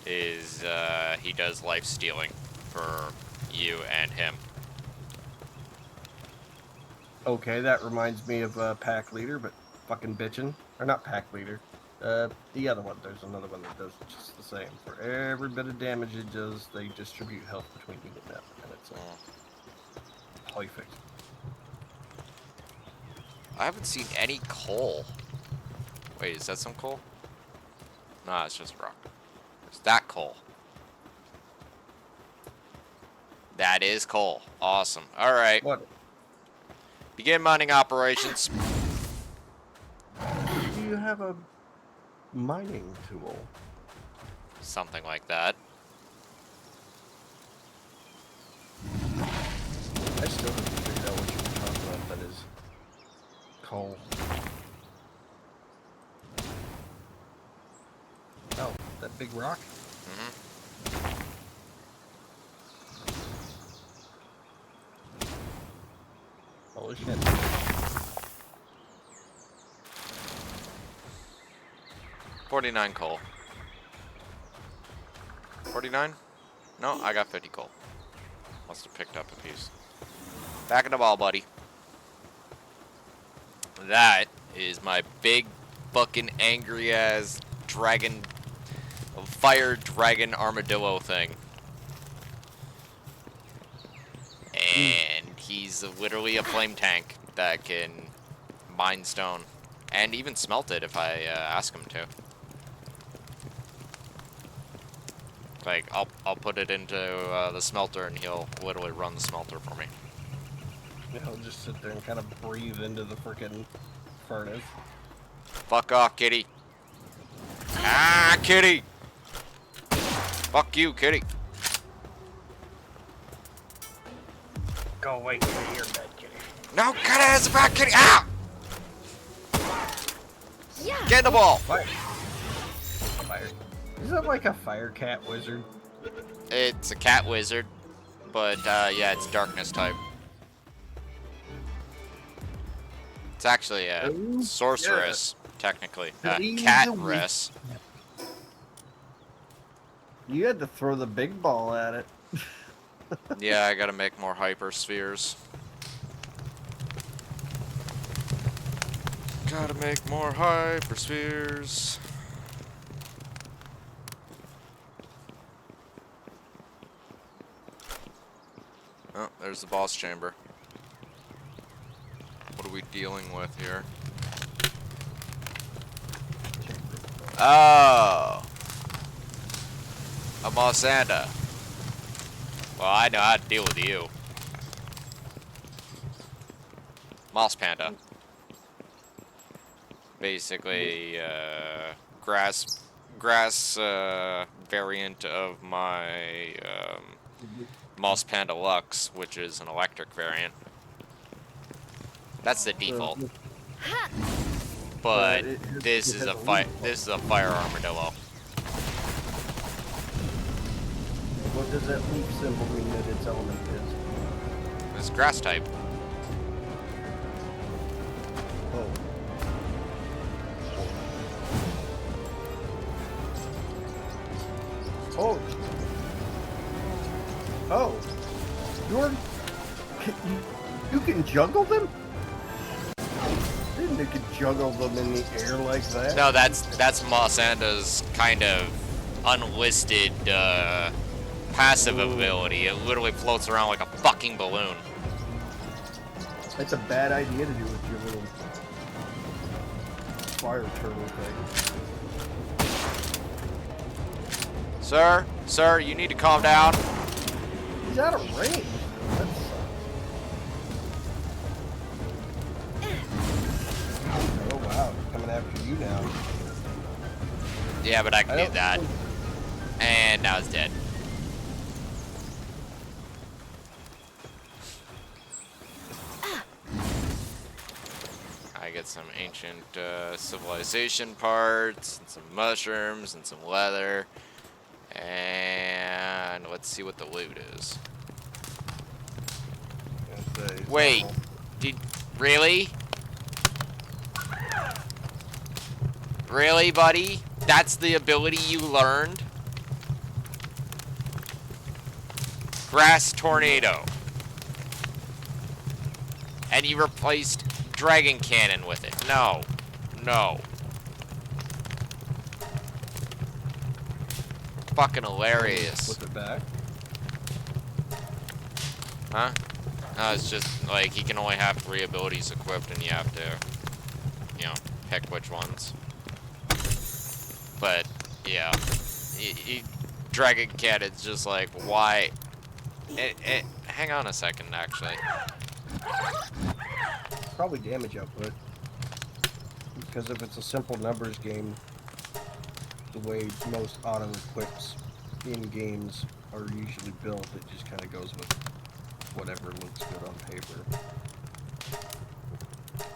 is he does life stealing for you and him. Okay, that reminds me of Pack Leader, but fucking bitchin'. Or not Pack Leader. The other one. There's another one that does just the same. For every bit of damage it does, they distribute health between you and them. And it's perfect. I haven't seen any coal. Wait, is that some coal? Nah, it's just rock. Is that coal? That is coal. Awesome. All right. What? Begin mining operations. Do you have a mining tool? Something like that. I still haven't figured out what you were talking about. That is coal. Oh, that big rock? Mm-hmm. Holy shit. $49 coal. 49? No, I got 50 coal. Must have picked up a piece. Back in the ball, buddy. That is my big fucking angry ass dragon, fire dragon armadillo thing. And he's literally a flame tank that can mine stone and even smelt it if I ask him to. Like, I'll put it into the smelter and he'll literally run the smelter for me. He'll just sit there and kind of breathe into the freaking furnace. Fuck off, kitty. Ah, kitty! Fuck you, kitty. Go away from your bed, kitty. No, cut it as a back, kitty! Ah! Yeah. Get in the ball! Fire. Fire. Is that like a fire cat wizard? It's a cat wizard, but yeah, it's darkness type. It's actually a sorceress, technically. Cat-ress. You had to throw the big ball at it. Yeah, I gotta make more hyperspheres. Gotta make more hyperspheres. Oh, there's the boss chamber. What are we dealing with here? Oh! A Mossanda. Well, I know how to deal with you. Moss Panda. Basically, grass variant of my Moss Panda Lux, which is an electric variant. That's the default. But this is a fire armadillo. What does that leaf symbol mean that its element is? It's grass type. Oh. Oh. Oh. You're... You can juggle them? Didn't you could juggle them in the air like that? No, that's Mosanda's kind of unlisted passive ability. It literally floats around like a fucking balloon. That's a bad idea to do with your little fire turtle thing. Sir, you need to calm down. He's out of range. Oh wow, he's coming after you now. Yeah, but I can do that. And now it's dead. I get some ancient civilization parts, and some mushrooms, and some leather. And let's see what the loot is. Wait, really? Really, buddy? That's the ability you learned? Grass Tornado. And you replaced Dragon Cannon with it. No. No. Fucking hilarious. Flip it back. Huh? No, it's just like he can only have 3 abilities equipped and you have to, you know, pick which ones. But, yeah. Dragon Cannon's just like, why? Hang on a second, actually. Probably damage output. Because if it's a simple numbers game, the way most auto-equips in games are usually built, it just kind of goes with whatever looks good on paper.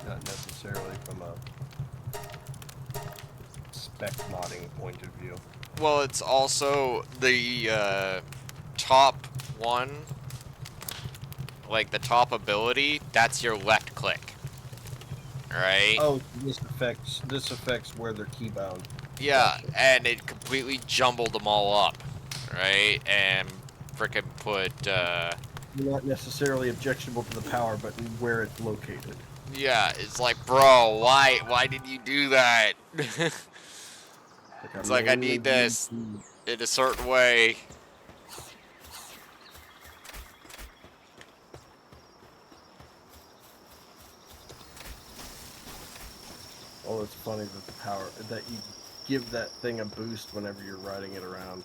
Not necessarily from a spec modding point of view. Well, it's also the top one, like the top ability, that's your left click. Right? Oh, this affects where they're keybound. Yeah, Gotcha. and it completely jumbled them all up, right? And frickin' put, Not necessarily objectionable to the power, but where it's located. yeah, it's like, bro, why did you do that? It's like, I need this in a certain way. Oh, it's funny that the power that you give that thing a boost whenever you're riding it around.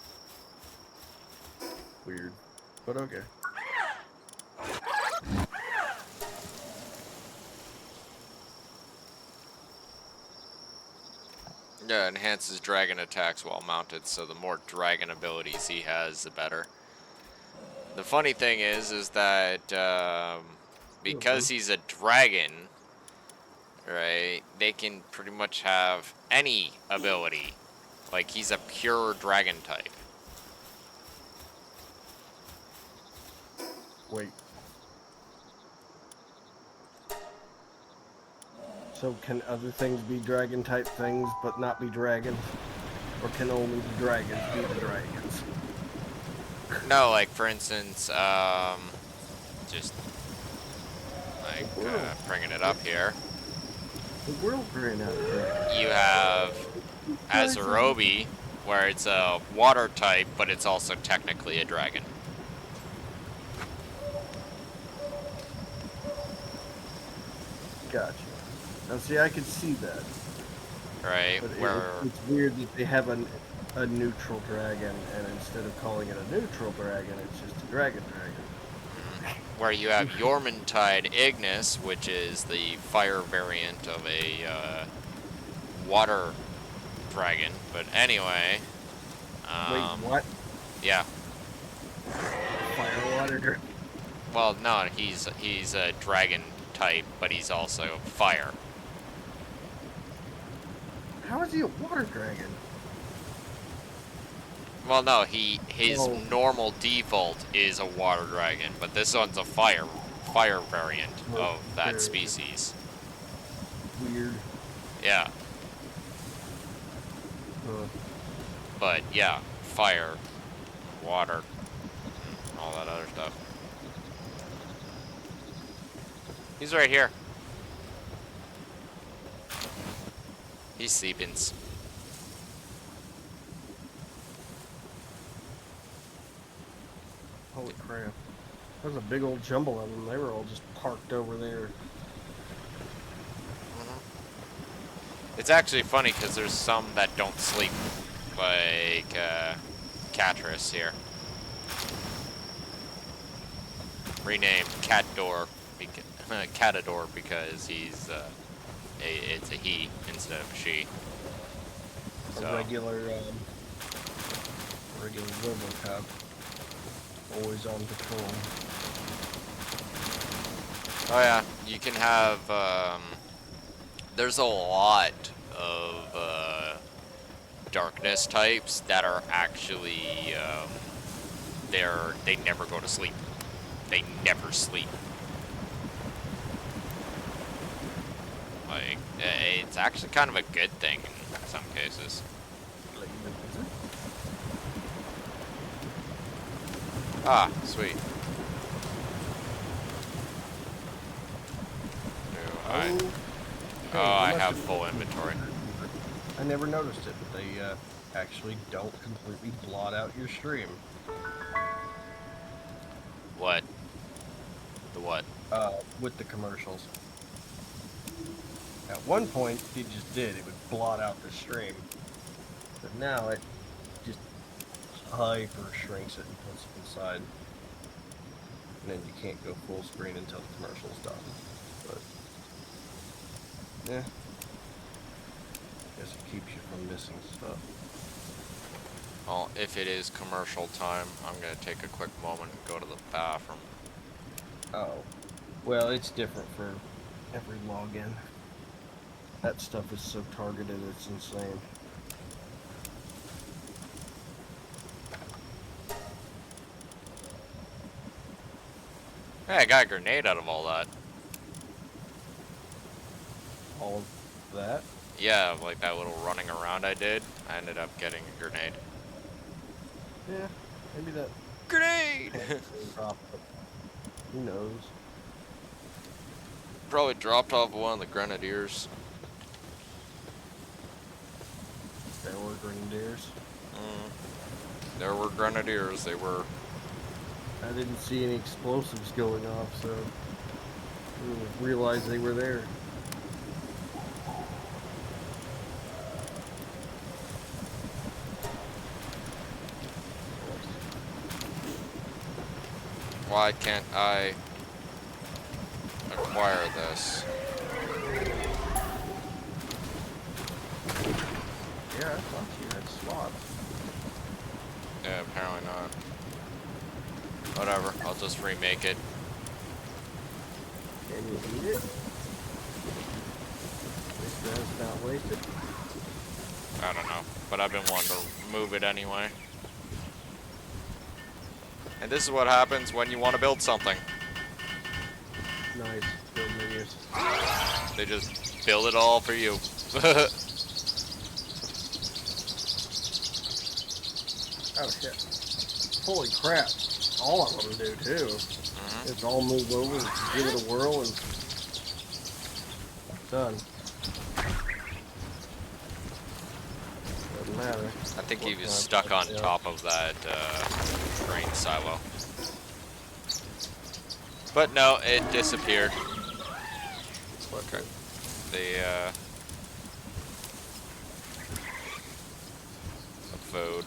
Weird, but okay. Yeah, enhances dragon attacks while mounted, so the more dragon abilities he has, the better. The funny thing is that because he's a dragon, right, they can pretty much have any ability. Like, he's a pure dragon type. Wait. So can other things be dragon type things but not be dragons? Or can only the dragons be the dragons? No, like, for instance, just, like, bringing it up here. The world ran out of dragons. You have Azarobi, where it's a water type, but it's also technically a dragon. Gotcha. Now see, I could see that. Right, But where... it's weird that they have a neutral dragon, and instead of calling it a neutral dragon, it's just a dragon. Where you have Yormantide Ignis, which is the fire variant of a water dragon. But anyway, Wait, what? Yeah. Fire water dragon? Well, no, he's a dragon type, but he's also fire. How is he a water dragon? Well, no, his normal default is a water dragon, but this one's a fire fire variant of that Very species. Weird. Yeah, but yeah, fire, water, and all that other stuff. He's right here. He's sleeping. Holy crap. There's a big old jumble of them. They were all just parked over there. It's actually funny because there's some that don't sleep, like Catris here. Renamed Catador, Catador because he's it's a he instead of a she. A So. regular RoboCop. Always on patrol. Oh yeah, you can have. There's a lot of darkness types that are actually they never go to sleep. They never sleep. Like it's actually kind of a good thing in some cases. Ah, sweet. I have full inventory. I never noticed it, but they actually don't completely blot out your stream. What? The what? With the commercials. At one point, it just did. It would blot out the stream. But now it just hyper shrinks it and puts it inside. And then you can't go full screen until the commercial's done. But, yeah. Guess it keeps you from missing stuff. Well, if it is commercial time, I'm gonna take a quick moment and go to the bathroom. Oh. Well, it's different for every login. That stuff is so targeted, it's insane. Hey, I got a grenade out of all that. All of that? Yeah, like that little running around I did. I ended up getting a grenade. Yeah, maybe that Grenade! dropped, but who knows? Probably dropped off one of the grenadiers. There were grenadiers. There were grenadiers, they were. I didn't see any explosives going off, so I didn't realize they were there. Why can't I acquire this? Yeah, I thought you had slots. Yeah, apparently not. Whatever, I'll just remake it. Can you eat it? This guy's not wasted. I don't know, but I've been wanting to move it anyway. And this is what happens when you want to build something. Nice. Build menus. They just build it all for you. Oh shit. Holy crap. All of them do too. Just all move over and give it a whirl and done. Doesn't matter. I think he was stuck on top of that train silo. But no, it disappeared. Okay. The food.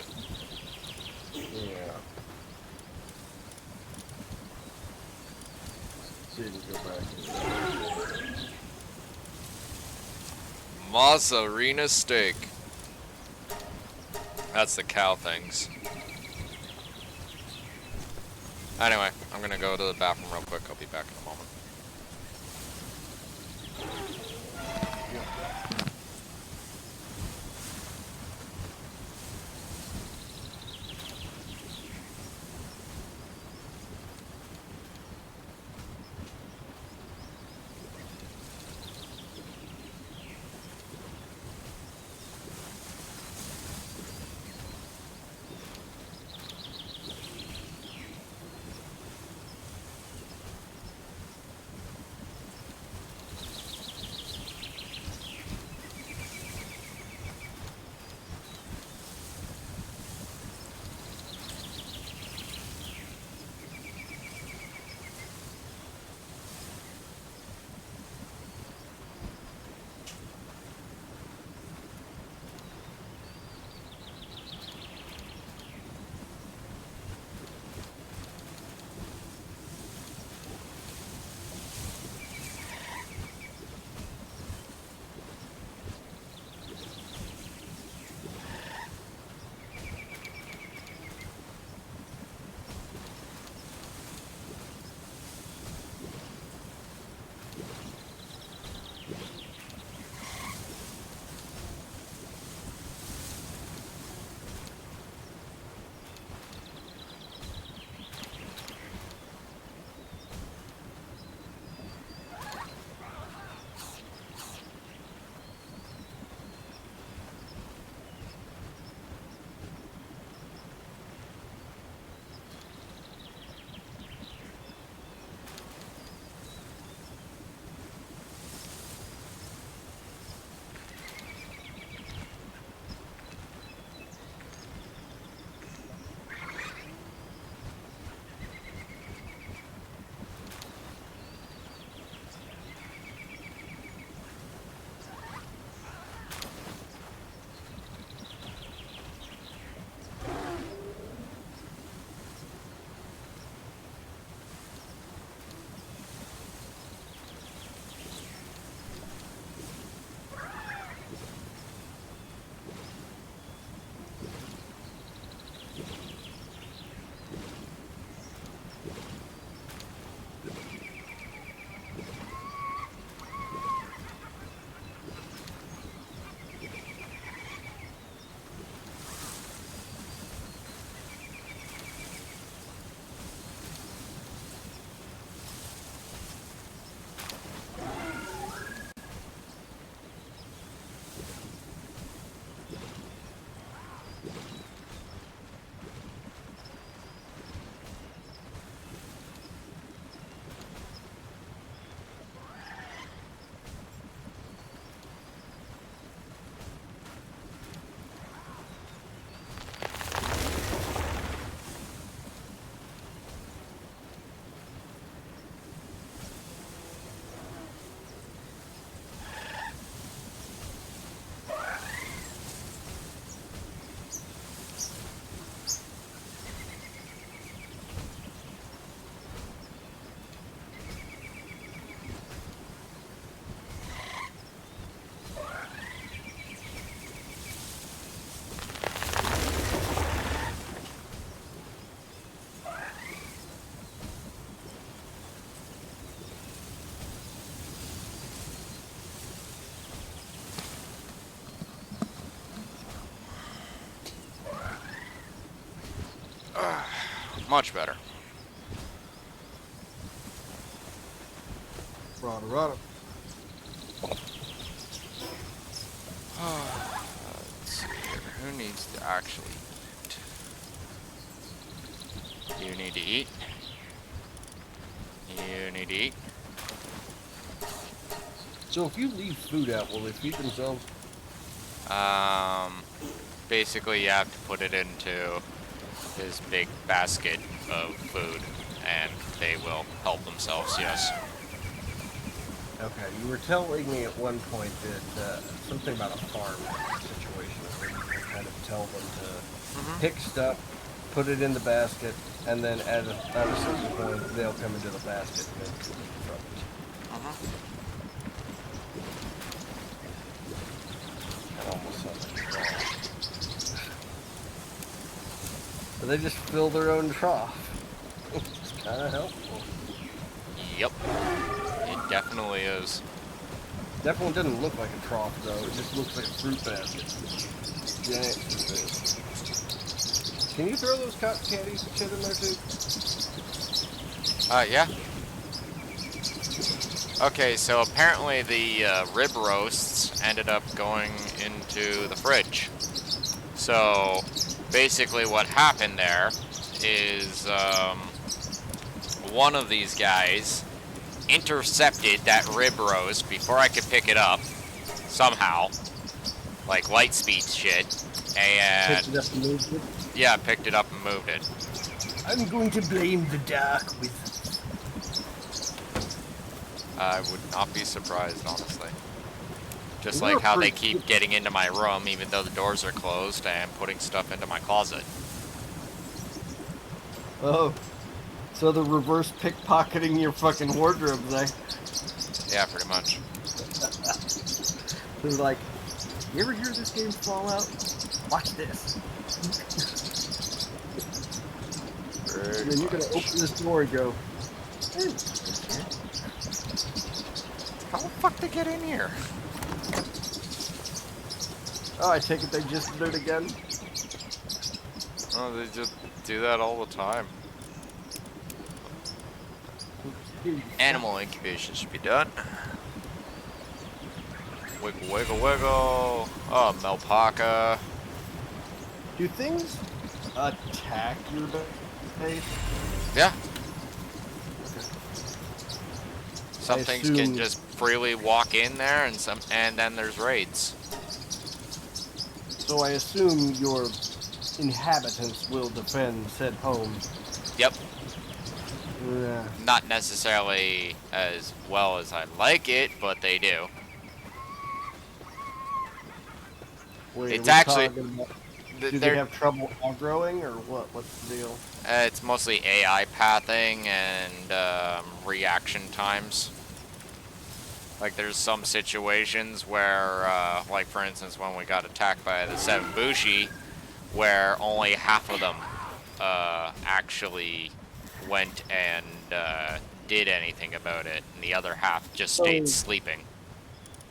Yeah. Didn't go back. Mozzarella steak. That's the cow things. Anyway, I'm gonna go to the bathroom real quick. I'll be back in a moment. Much better. Rada, rada. Let's see here. Who needs to actually eat? You need to eat. You need to eat. So if you leave food out, will they feed themselves? Basically you have to put it into this big basket of food, and they will help themselves, yes. Okay, you were telling me at one point that something about a farm situation where you can kind of tell them to pick stuff, put it in the basket, and then at a certain point they'll come into the basket and then feed from it. That almost sounds like a trough. But they just fill their own trough. It's kind of helpful. Yep. It definitely is. Definitely doesn't look like a trough though. It just looks like a fruit basket. Giant thing. Can you throw those cotton candy shit in there too? Yeah. Okay, so apparently the rib roasts ended up going into the fridge. So basically what happened there is one of these guys intercepted that rib roast before I could pick it up somehow, like light speed shit, and Picked it up and moved it. yeah, picked it up and moved it. I'm going to blame the dark wizard. I would not be surprised, honestly. Just You're like how they pretty- keep getting into my room even though the doors are closed and putting stuff into my closet. Oh, so they're reverse pickpocketing your fucking wardrobe, eh? Yeah, pretty much. They're like, you ever hear this game Fallout? Watch this. And then you're gonna open this door and go, hey, How the fuck they get in here? oh, I take it they just did it again? Oh, they just do that all the time. Animal incubation should be done. Wiggle, wiggle, wiggle. Oh, Melpaca. Do things attack your base? Yeah. Some things can assume- just freely walk in there, and then there's raids. So I assume your inhabitants will defend said home. Yep. Yeah. Not necessarily as well as I'd like it, but they do. Wait, It's are we actually- talking about- do they They're, have trouble outgrowing, or what? What's the deal? it's mostly AI pathing and reaction times. Like, there's some situations where, like, for instance, when we got attacked by the 7 Bushi, where only half of them actually went and did anything about it, and the other half just stayed So- sleeping.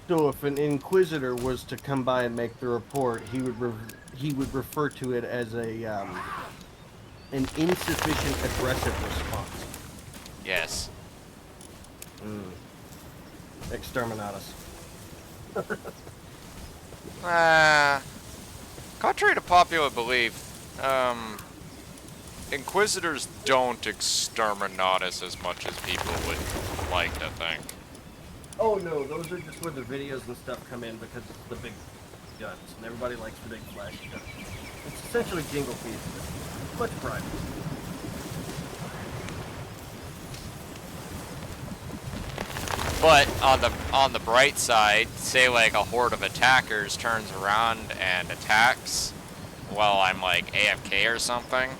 So if an inquisitor was to come by and make the report, he would refer to it as a an insufficient aggressive response. Yes. Exterminatus. Contrary to popular belief, Inquisitors don't exterminate us as much as people would like to think. Oh no, those are just where the videos and stuff come in because it's the big guns, and everybody likes the big flashy guns. It's essentially Jingle Feast. Much private. But on the bright side, say like a horde of attackers turns around and attacks while I'm like AFK or something,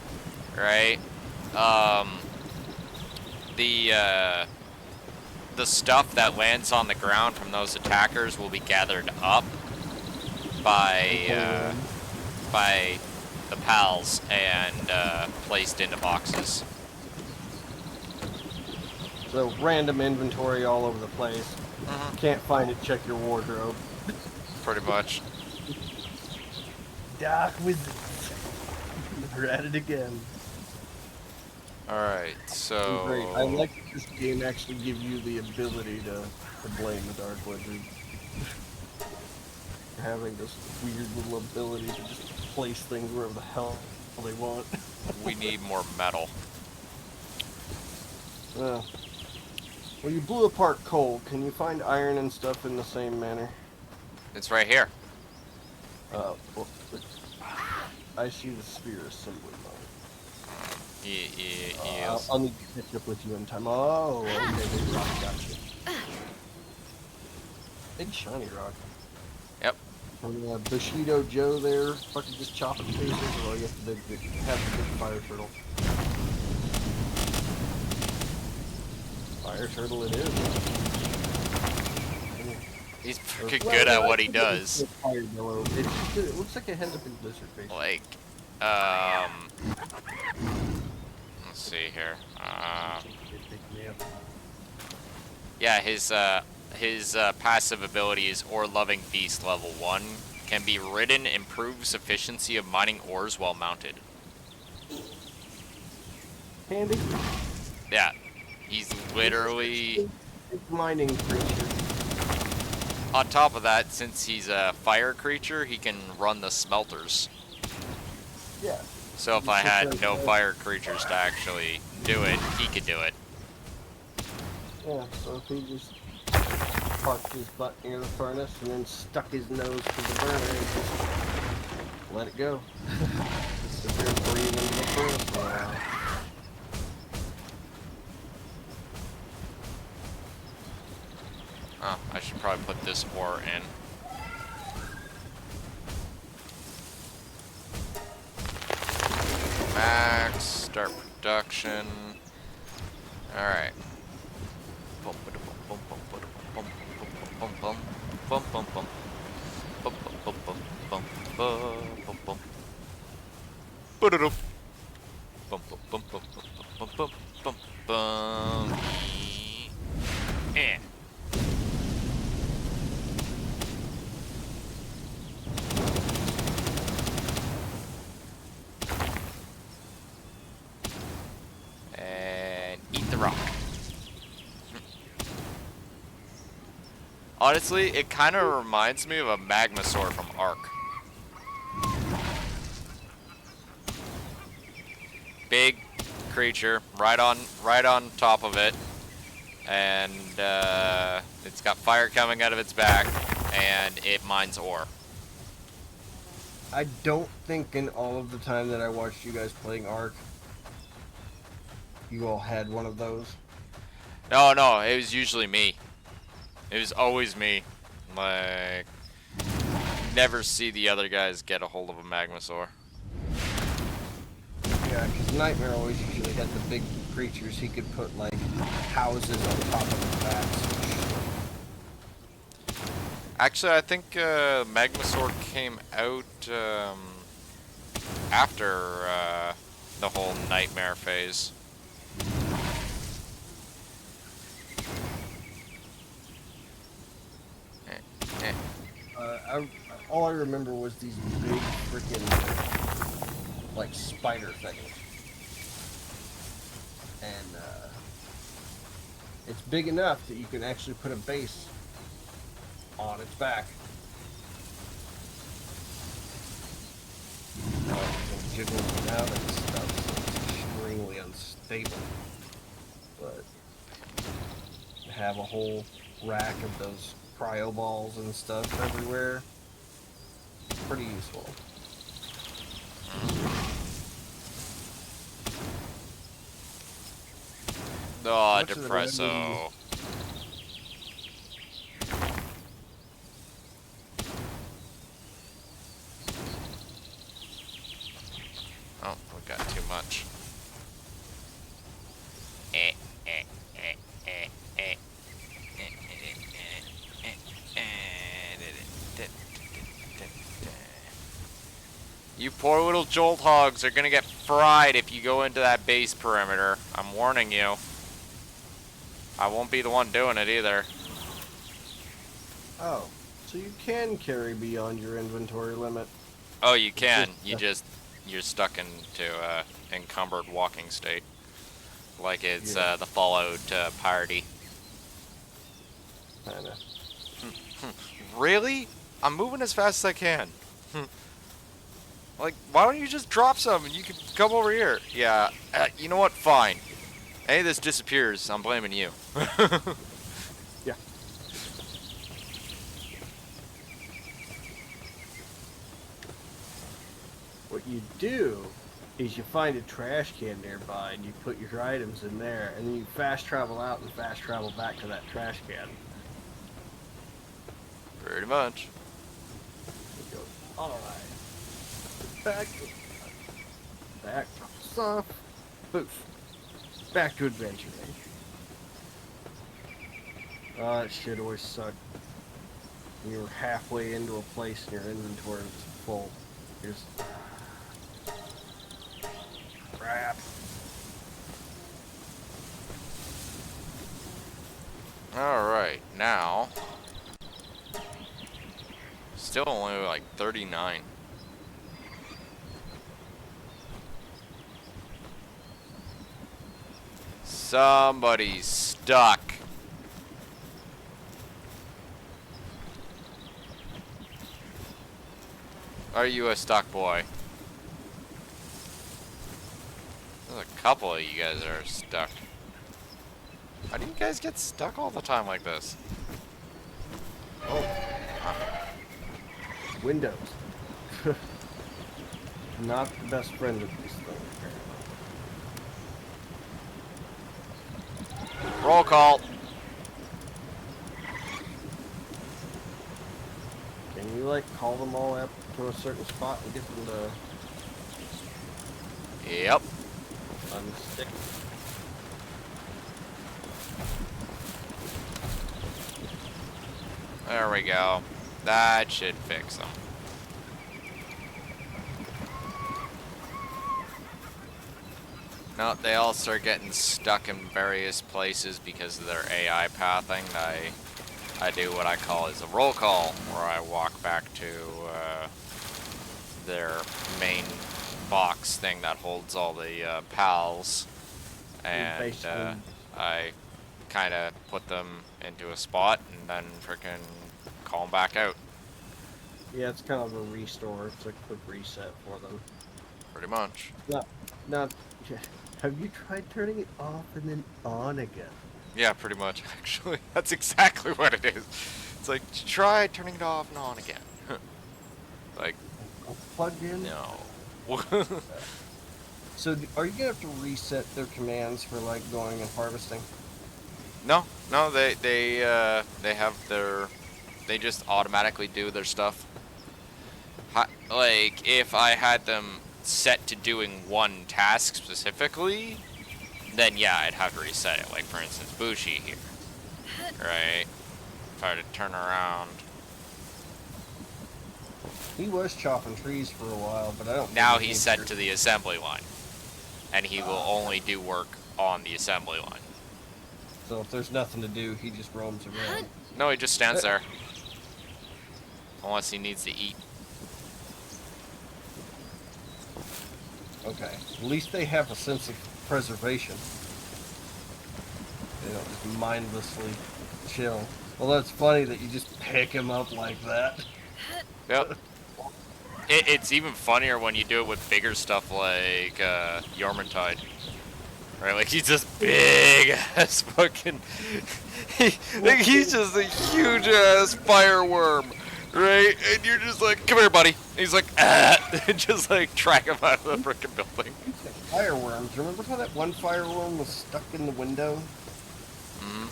right? The stuff that lands on the ground from those attackers will be gathered up by the pals and placed into boxes. So random inventory all over the place. Can't find it, check your wardrobe. Pretty much. Dark Wizards. We're at it again. Alright, Great. I so... like that this game actually give you the ability to blame the Dark Wizard. Having this weird little ability to just place things wherever the hell they want. we need more metal. Well, you blew apart coal. Can you find iron and stuff in the same manner? It's right here. Well, I see the sphere assembly line. Yes. I'll need to catch up with you in time. Oh, okay, big rock, gotcha. Big shiny rock. Yep. From Bushido Joe there, fucking just chopping faces, or you have to have the big fire turtle. Fire turtle it is. He's freaking good at what he does. It looks like it has a big lizard face. Like, let's see here. Yeah, his passive ability is Ore Loving Beast level 1. Can be ridden, improves efficiency of mining ores while mounted. Handy. Yeah, he's literally... mining creature. On top of that, since he's a fire creature, he can run the smelters. Yeah. So if I had no fire creatures to actually do it, he could do it. Yeah, so if he just parked his butt near the furnace and then stuck his nose to the burner and just let it go. Just sit there and breathe into the furnace for a while. Oh, I should probably put this ore in. Max, start production. Alright. Eh. And eat the rock. Honestly, it kind of reminds me of a Magmasaur from Ark. Big creature, right on top of it, and it's got fire coming out of its back, and it mines ore. I don't think in all of the time that I watched you guys playing Ark, you all had one of those. No, it was usually me. It was always me. Like, never see the other guys get a hold of a Magmasaur. Yeah, because Nightmare always usually had the big creatures. He could put, like, houses on top of the backs. Actually, I think Magmasaur came out after the whole Nightmare phase. All I remember was these big freaking, like, spider things. And, it's big enough that you can actually put a base on its back. And jiggling it out and stuff, so it's extremely unstable. But have a whole rack of those cryo balls and stuff everywhere. Pretty useful. Oh, Depresso. Oh, we got too much. You poor little jolt hogs are gonna get fried if you go into that base perimeter. I'm warning you. I won't be the one doing it either. Oh, so you can carry beyond your inventory limit. Oh, you can. You're stuck into encumbered walking state. Like it's Yeah. the Fallout party. Kinda. Really? I'm moving as fast as I can. Like, why don't you just drop some and you can come over here? Yeah, you know what? Fine. Any of this disappears, I'm blaming you. Yeah. What you do is you find a trash can nearby and you put your items in there, and then you fast travel out and fast travel back to that trash can. Pretty much. You go, alright. Back stuff. Poof. Back to adventuring. Oh, that shit always sucked. You're halfway into a place and your inventory is full. Here's crap. Alright, now. Still only like 39. Somebody's stuck. Are you a stuck boy? There's a couple of you guys that are stuck. How do you guys get stuck all the time like this? Oh. Windows. Not the best friend of this thing, apparently. Roll call. Can you, like, call them all up to a certain spot and get them to Yep. unstick? There we go. That should fix them. No, they all start getting stuck in various places because of their AI pathing. I do what I call is a roll call, where I walk back to their main box thing that holds all the pals, and basically- I kind of put them into a spot and then freaking call them back out. Yeah, it's kind of a restore. It's a quick reset for them. Pretty much. Not. Have you tried turning it off and then on again? Yeah, pretty much, actually. That's exactly what it is. It's like, try turning it off and on again. Like, Plugged in? no. So, are you gonna have to reset their commands for, like, going and harvesting? No, they have their, they just automatically do their stuff. Like, if I had them set to doing one task specifically, then yeah, I'd have to reset it. Like, for instance, Bushi here, right? If I were to turn around. He was chopping trees for a while, but I don't. Now think he's set to the assembly line, and he will only do work on the assembly line. So if there's nothing to do, he just roams around. No, he just stands there. Unless he needs to eat. Okay. At least they have a sense of preservation. They don't just mindlessly chill. Well, that's funny that you just pick him up like that. Yep. It's even funnier when you do it with bigger stuff like Yormantide. Right, like he's just big ass fucking. Like he's just a huge ass fireworm, right? And you're just like, come here, buddy. And he's like, ah, and just like track him out of the freaking building. Fireworms. Remember how that one fireworm was stuck in the window? Mm-hmm.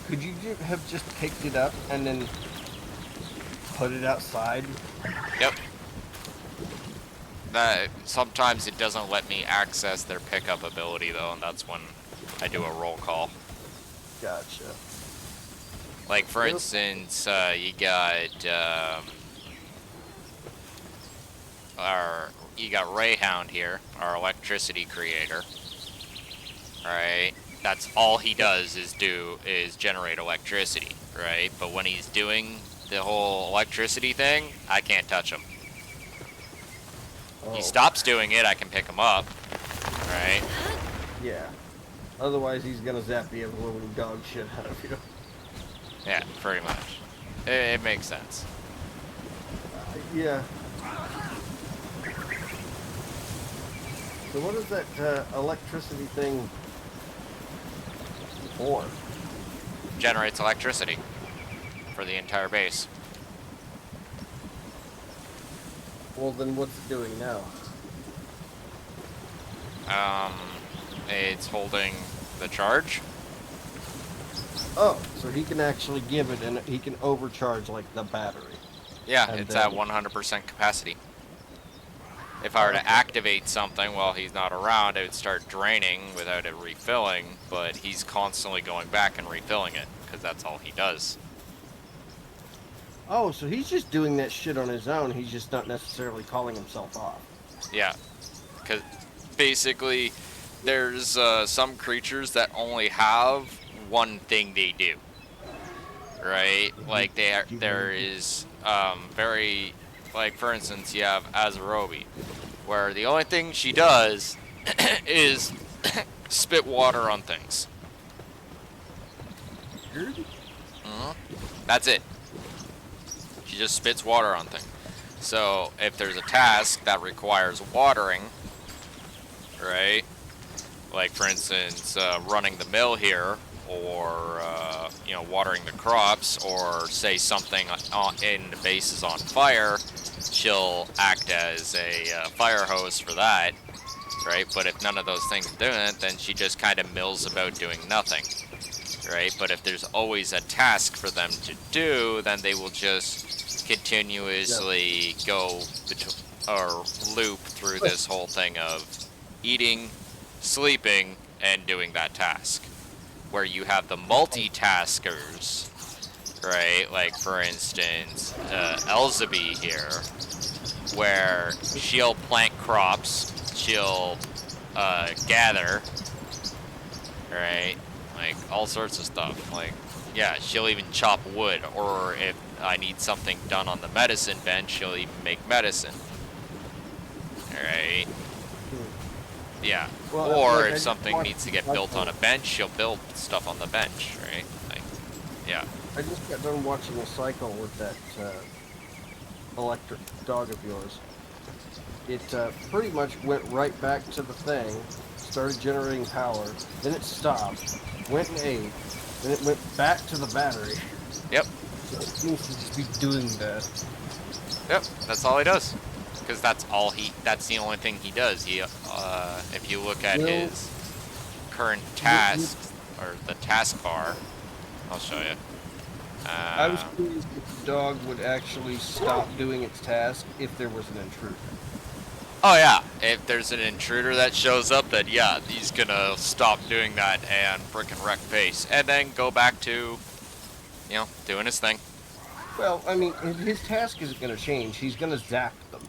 Could you have just picked it up and then put it outside? Yep. That sometimes it doesn't let me access their pickup ability though, and that's when I do a roll call. Gotcha. Like for Yep. instance, you got you got Rayhound here, our electricity creator. Right? That's all he does is generate electricity, right? But when he's doing the whole electricity thing, I can't touch him. Oh. He stops doing it, I can pick him up, right? Yeah. Otherwise, he's gonna zap the ever-living dog shit out of you. Yeah, pretty much. It makes sense. Yeah. So what is that electricity thing for? Generates electricity for the entire base. Well, then what's it doing now? It's holding the charge. Oh, so he can actually give it, and he can overcharge like the battery. Yeah, And it's then- at 100% capacity. If I were to activate something while he's not around, it would start draining without it refilling, but he's constantly going back and refilling it, because that's all he does. Oh, so he's just doing that shit on his own. He's just not necessarily calling himself off. Yeah, because basically, there's some creatures that only have one thing they do. Right? Like there is very, like for instance, you have Azarobi, where the only thing she does is spit water on things. That's it. She just spits water on things. So if there's a task that requires watering, right? Like for instance, running the mill here, or you know, watering the crops, or say something in the base is on fire, she'll act as a fire hose for that, right? But if none of those things are doing it, then she just kind of mills about doing nothing, right? But if there's always a task for them to do, then they will just continuously go or loop through this whole thing of eating, sleeping, and doing that task. Where you have the multitaskers, right? Like for instance, Elzabe here, where she'll plant crops, she'll gather, right? Like all sorts of stuff. Like, yeah, she'll even chop wood, or if I need something done on the medicine bench, she'll even make medicine. Alright? Yeah. Well, Or like, I if just something watched needs to the get built on cycle. a bench, she'll build stuff on the bench, right? Like, yeah. I just got done watching a cycle with that electric dog of yours. It pretty much went right back to the thing, started generating power, then it stopped, went and ate, then it went back to the battery. Yep. So it seems to just be doing that. Yep. That's all he does. Because that's the only thing he does. He, if you look at Well, his current tasks, or the task bar, I'll show you. I was curious if the dog would actually stop doing its task if there was an intruder. Oh yeah, if there's an intruder that shows up, then yeah, he's gonna stop doing that and frickin' wreck face, and then go back to, you know, doing his thing. Well, I mean, his task isn't going to change. He's going to zap them.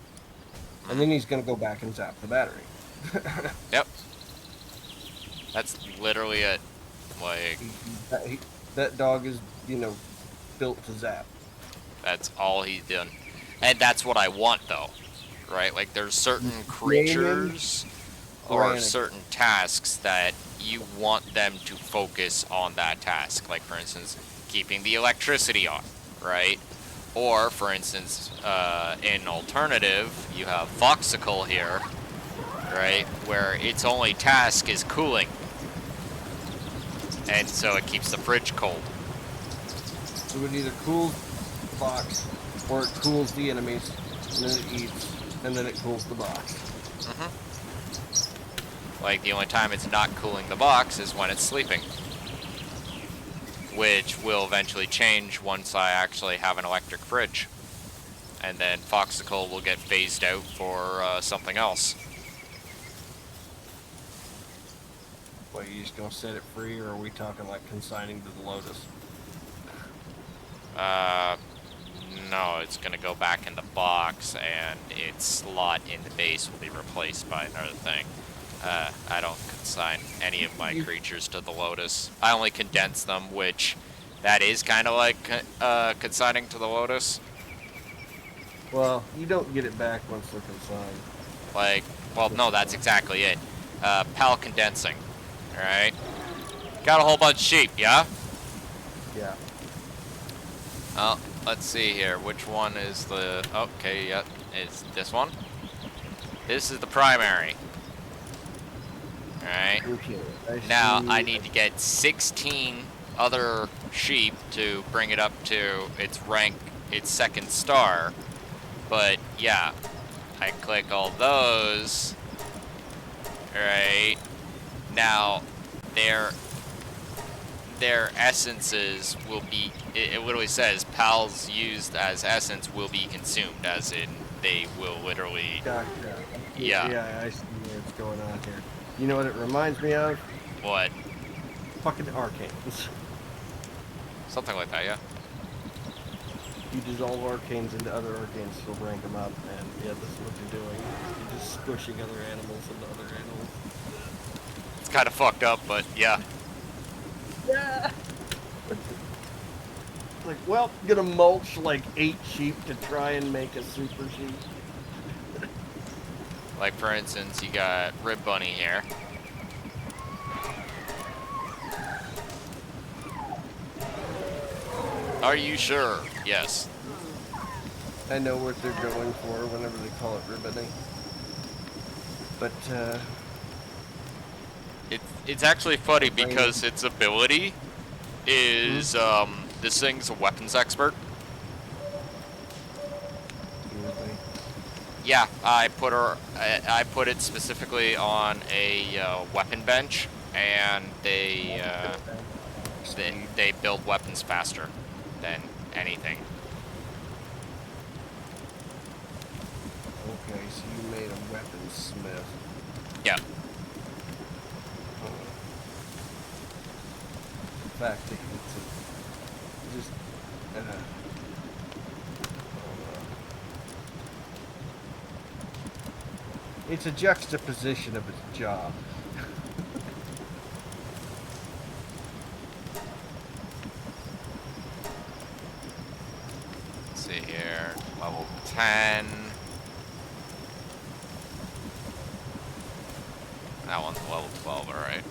And then he's going to go back and zap the battery. Yep. That's literally it. Like, That dog is, you know, built to zap. that's all he's done. And that's what I want, though. Right? Like, there's certain creatures or Brandon. certain tasks that you want them to focus on that task. Like, for instance, keeping the electricity on, right? Or, for instance, in alternative, you have Foxicle here, right? Where its only task is cooling. And so it keeps the fridge cold. So it either cools the box, or it cools the enemies, and then it eats, and then it cools the box. Like, the only time it's not cooling the box is when it's sleeping. Which will eventually change once I actually have an electric fridge. And then Foxicle will get phased out for something else. What, you just gonna set it free, or are we talking like consigning to the Lotus? No, it's gonna go back in the box, and its slot in the base will be replaced by another thing. I don't consign any of my creatures to the Lotus. I only condense them, which that is kind of like consigning to the Lotus. Well, you don't get it back once they're consigned. Like, well, no, that's exactly it. PAL condensing. Alright. Got a whole bunch of sheep, yeah? Yeah. Oh, let's see here. Which one is the... Okay, yeah. It's this one. This is the primary. Alright. Okay. Now, I see. need to get 16 other sheep to bring it up to its rank, its second star. But, yeah. I click all those. Alright. Now, their essences will be, it literally says pals used as essence will be consumed, as in they will literally, Gotcha. yeah. Yeah, I see what's going on here. You know what it reminds me of? What? Fucking arcanes. Something like that, yeah. You dissolve arcanes into other arcanes to rank them up, and yeah, this is what you're doing. You're just squishing other animals into other animals. It's kind of fucked up, but yeah. Yeah. Like, well, gonna mulch like 8 sheep to try and make a super sheep. Like, for instance, you got Rib Bunny here. Are you sure? Yes. I know what they're going for whenever they call it ribbony. But, It's actually funny because its ability is, this thing's a weapons expert. Yeah, I put it specifically on a weapon bench, and they build weapons faster than anything. Okay, so you made a weaponsmith. Yeah. The fact that it's just, it's a juxtaposition of its job. Let's see here, level 10. That one's level 12, alright.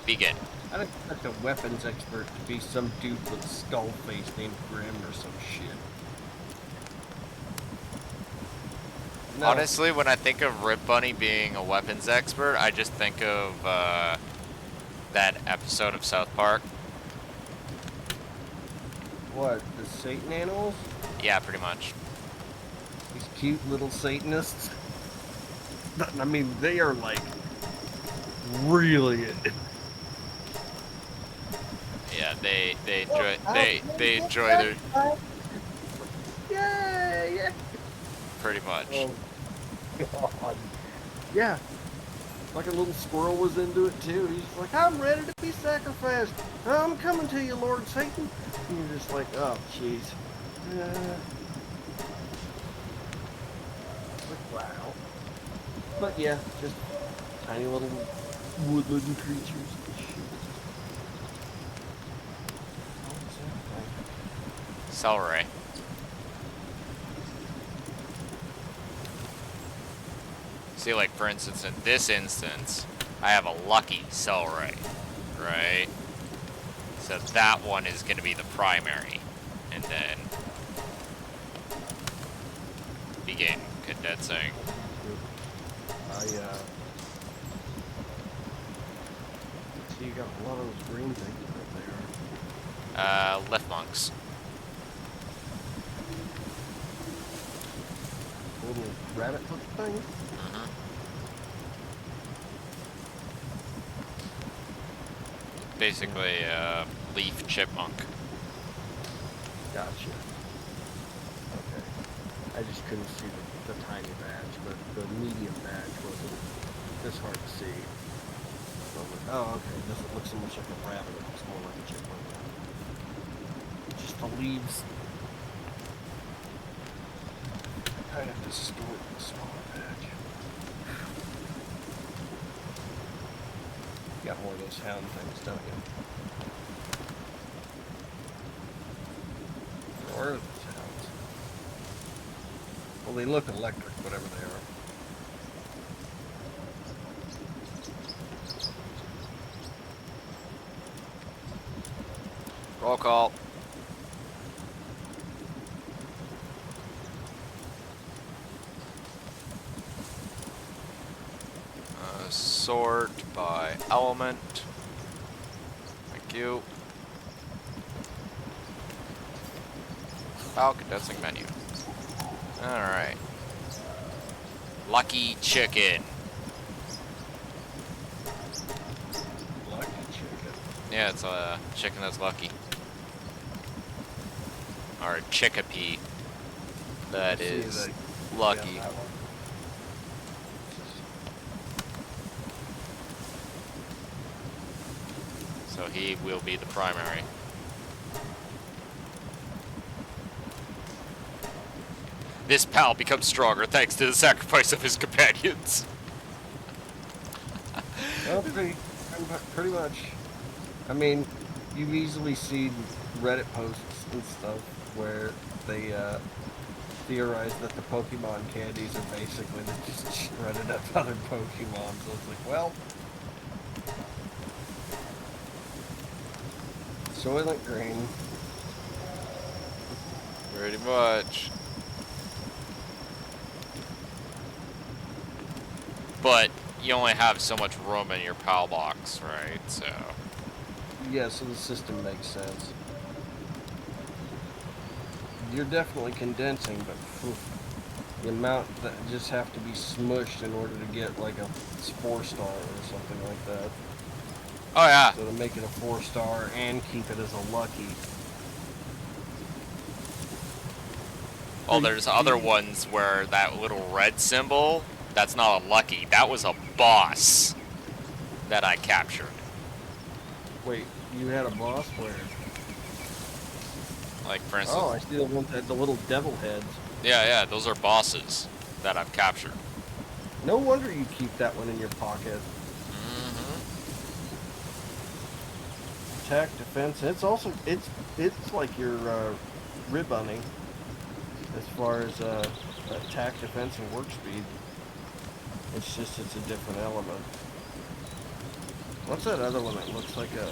Begin. I'd expect a weapons expert to be some dude with a skull face named Grim or some shit. No. Honestly, when I think of Rib Bunny being a weapons expert, I just think of that episode of South Park. What, the Satan animals? Yeah, pretty much. These cute little Satanists? I mean, they are like really. Yeah, they enjoy their Yeah. pretty much. Oh, God. Yeah. Like a little squirrel was into it too. He's like, I'm ready to be sacrificed. I'm coming to you, Lord Satan. And you're just like, oh, jeez. Wow. But yeah, just tiny little woodland creatures. Celery. See, like, for instance, in this instance, I have a lucky celery, right? So that one is going to be the primary. And then begin condensing. See, you got a lot of those green things right there. Lift monks. Little rabbit hook thing. Basically, leaf chipmunk. Gotcha. Okay. I just couldn't see the tiny badge, but the medium badge wasn't this hard to see. So I'm like, oh, okay. It doesn't look so much like a rabbit. It looks more like a chipmunk. Just the leaves. I'd have to store it in a smaller badge. You got more of those hound things, don't you? Or are those hounds? Well, they look electric, whatever they are. Roll call. Sort by element. Thank you. File condensing menu. Alright. Lucky chicken. Lucky chicken. Yeah, it's a chicken that's lucky. Or a chickapea that See is the- lucky. yeah, that one. So he will be the primary. This pal becomes stronger thanks to the sacrifice of his companions. Well, pretty much. I mean, you've easily seen Reddit posts and stuff where they theorize that the Pokemon candies are basically just shredded up other Pokemon. So it's like, well, Soylent Green. Pretty much. But you only have so much room in your PAL box, right? So. Yeah, so the system makes sense. You're definitely condensing, but phew, the amount that just have to be smushed in order to get like a 4-star or something like that. Oh yeah. So to make it a 4-star and keep it as a lucky. Oh, there's other ones where that little red symbol, that's not a lucky. That was a boss that I captured. Wait, you had a boss where? Like, for instance. Oh, I see the ones that had the little devil heads. Yeah, those are bosses that I've captured. No wonder you keep that one in your pocket. Attack, defense. It's also it's like your rib bunny as far as attack, defense, and work speed. It's just it's a different element. What's that other one that looks like a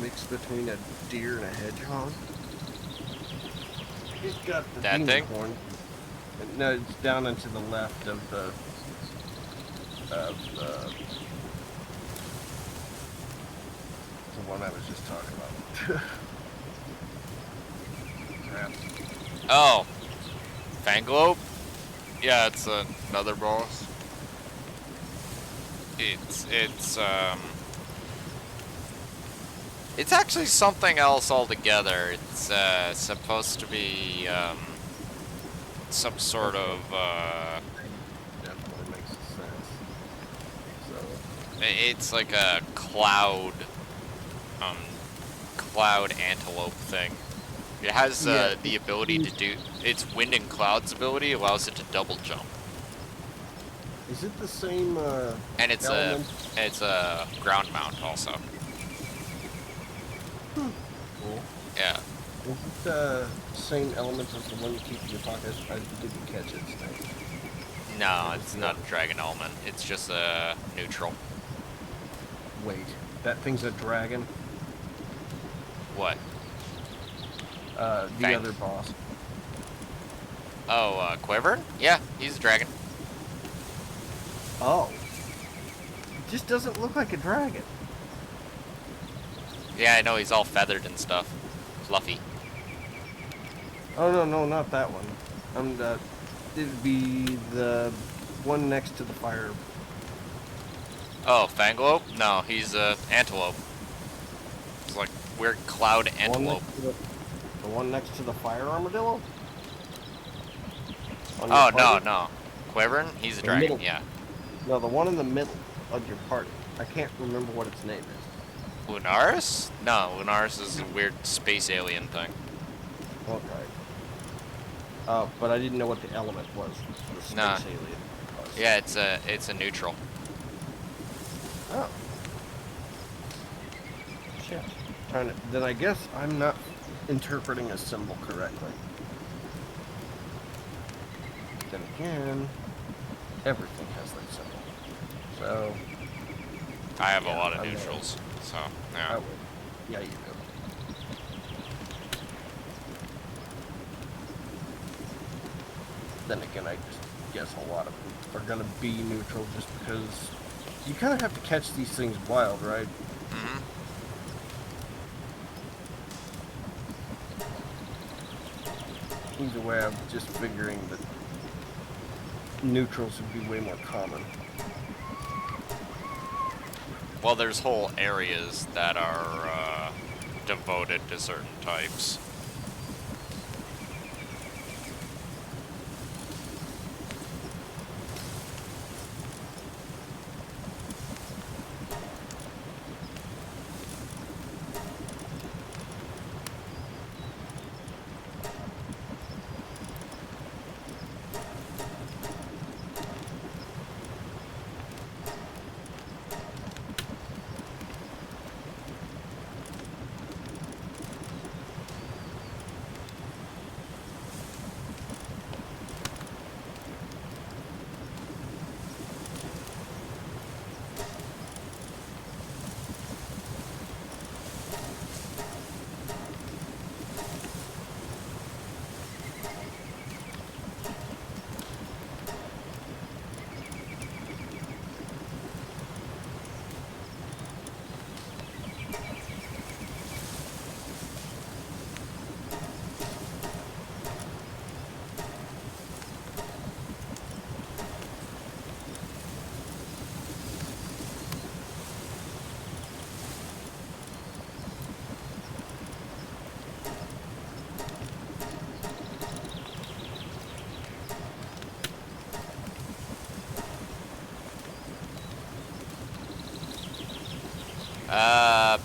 mix between a deer and a hedgehog? It's got the That demon thing? horn. No, it's down and to the left of the one I was just talking about. Crap. Oh. Fanglobe? Yeah, it's another boss. It's actually something else altogether. It's supposed to be some sort of Definitely makes sense. So it's like a cloud antelope thing. It has the ability to do its wind and clouds ability allows it to double jump. is it the same And it's element? a ground mount also. Cool. Yeah. Is it the same element as the one you keep in your pocket? I didn't catch its name. No, it's not a dragon element. It's just a neutral. Wait, that thing's a dragon? What? The Fang. other boss. Oh, Quiver? Yeah, he's a dragon. Oh. It just doesn't look like a dragon. Yeah, I know, he's all feathered and stuff. Fluffy. Oh, no, not that one. It'd be the one next to the fire. Oh, Fanglobe? No, he's a antelope. It's like weird cloud antelope. The one next to the fire armadillo? On Oh, your party? no. Quivern? He's a The dragon, middle. yeah. No, the one in the middle of your party. I can't remember what its name is. Lunaris? No, Lunaris is a weird space alien thing. Okay. But I didn't know what the element was. The space Nah. alien was. Yeah, it's a neutral. Oh. Shit. Then I guess I'm not interpreting a symbol correctly. Then again, everything has that symbol. So, I have a Yeah, lot of I know. neutrals, so I yeah. would. Yeah, you do. Then again, I just guess a lot of them are gonna be neutral just because you kind of have to catch these things wild, right? Mm-hmm. Either way, I'm just figuring that neutrals would be way more common. Well, there's whole areas that are devoted to certain types.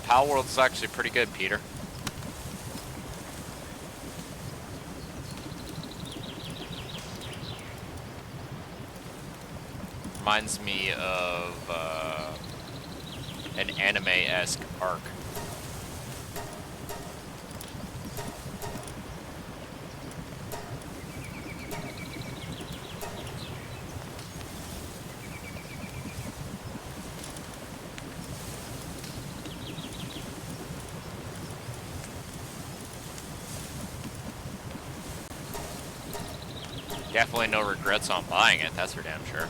Pal World's actually pretty good, Peter. Reminds me of an anime-esque arc. Definitely no regrets on buying it, that's for damn sure.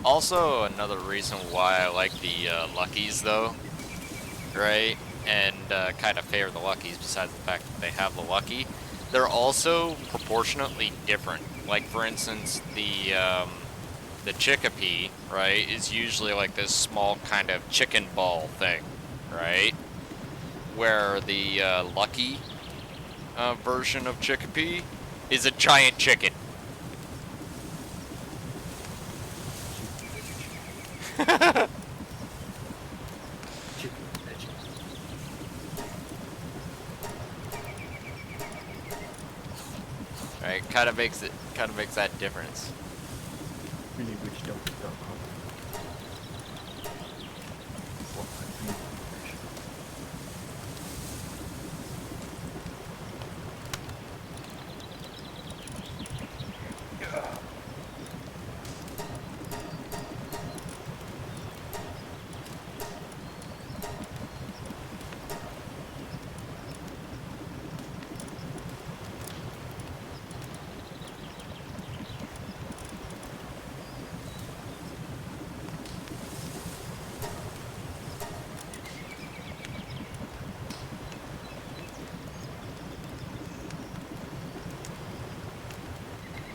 Also, another reason why I like the Luckies, though, right? And kind of favor the Luckies, besides the fact that they have the Lucky, they're also proportionately different. Like, for instance, the Chickapee, right, is usually like this small kind of chicken ball thing, right? Where the Lucky version of Chickapee is a giant chicken. Chicken bitches. Right, kind of makes that difference. Really rich don't go home. Well, I mean,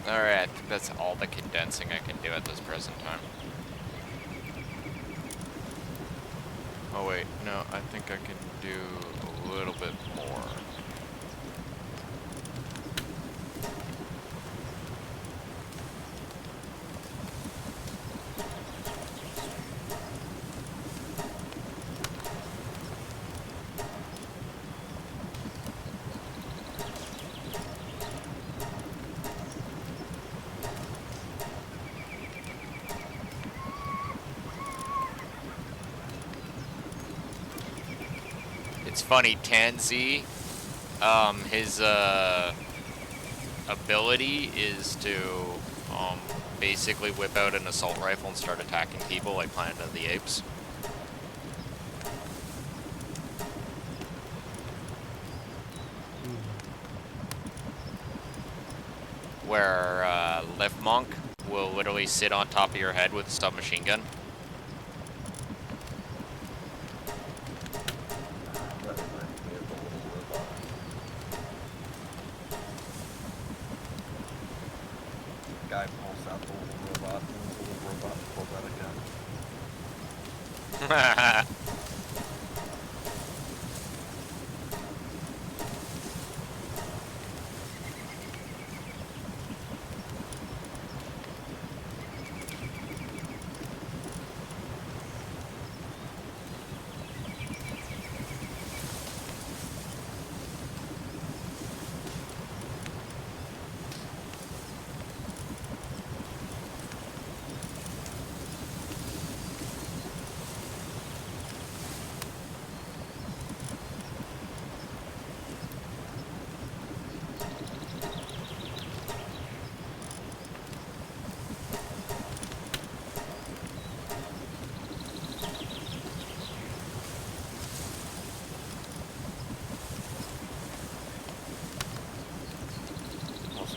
Alright, I think that's all the condensing I can do at this present time. Oh wait, no, I think I can do a little bit more. it's funny, Tansy, his ability is to basically whip out an assault rifle and start attacking people like Planet of the Apes. Where Lift Monk will literally sit on top of your head with a submachine gun. Guy pulls out the little robot, and the little robot pulls out a gun.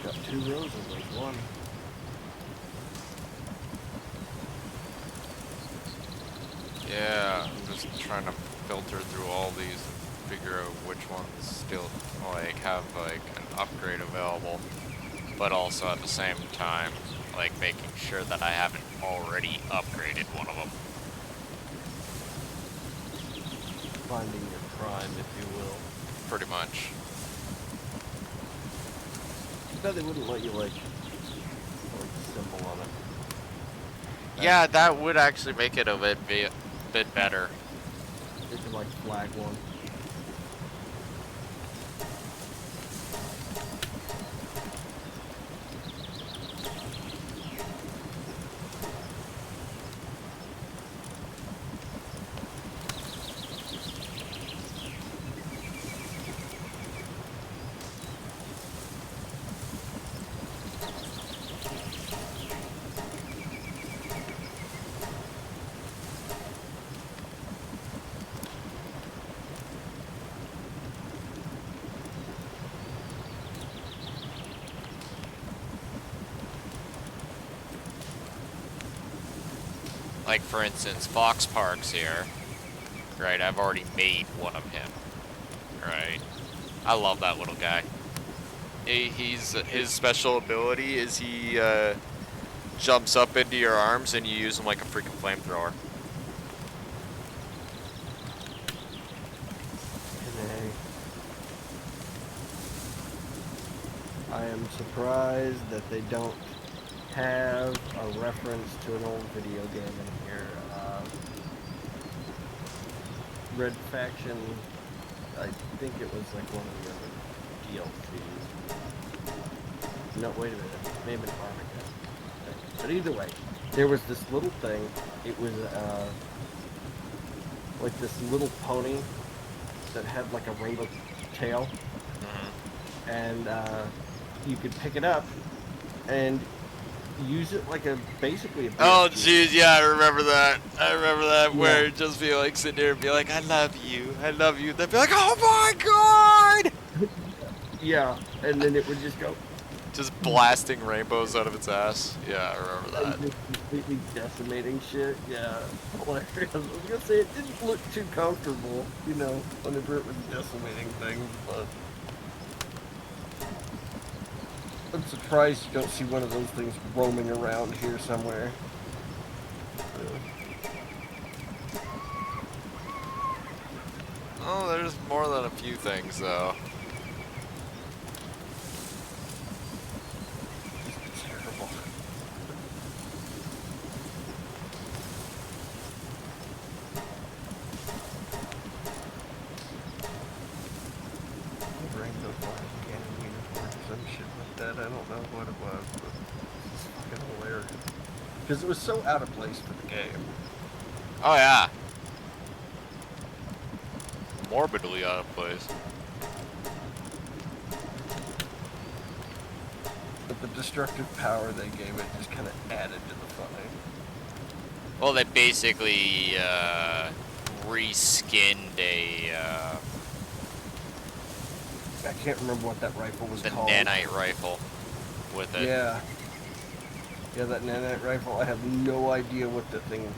Got 2 rows of those. One. Yeah, I'm just trying to filter through all these and figure out which ones still like have like an upgrade available, but also at the same time like making sure that I haven't already upgraded one of them. Finding your prime, if you will. Pretty much. No, they wouldn't let you like symbol on it. Yeah, that would actually make it a bit better. You could like flag one. Like for instance, Fox Parks here, right? I've already made one of him, right? I love that little guy. His special ability is he jumps up into your arms and you use him like a freaking flamethrower. I am surprised that they don't have a reference to an old video game in here. Red Faction, I think it was like one of the other DLCs. No, wait a minute, it may have been Armageddon. But either way, there was this little thing. It was like this little pony that had like a rainbow tail. Mm-hmm. And you could pick it up and use it like basically a oh jeez, yeah, I remember that. Yeah. Where it'd just be like sitting there and be like, I love you. They'd be like, oh my god! Yeah, and then it would just go just blasting rainbows out of its ass. Yeah, I remember that. Just completely decimating shit. Yeah, hilarious. I was gonna say it didn't look too comfortable, you know, whenever it was decimating things, but I'm surprised you don't see one of those things roaming around here somewhere. Oh, there's more than a few things, though. It's terrible. Rainbow flying cannon unicorn, some shit like that. I don't know what it was, but it's fucking hilarious. Because it was so out of place for the game. Oh, yeah. morbidly out of place. But the destructive power they gave it just kind of added to the funny. Well, they basically reskinned I can't remember what that rifle was the called. nanite rifle with it. Yeah. Yeah, that nanite rifle. I have no idea what the thing.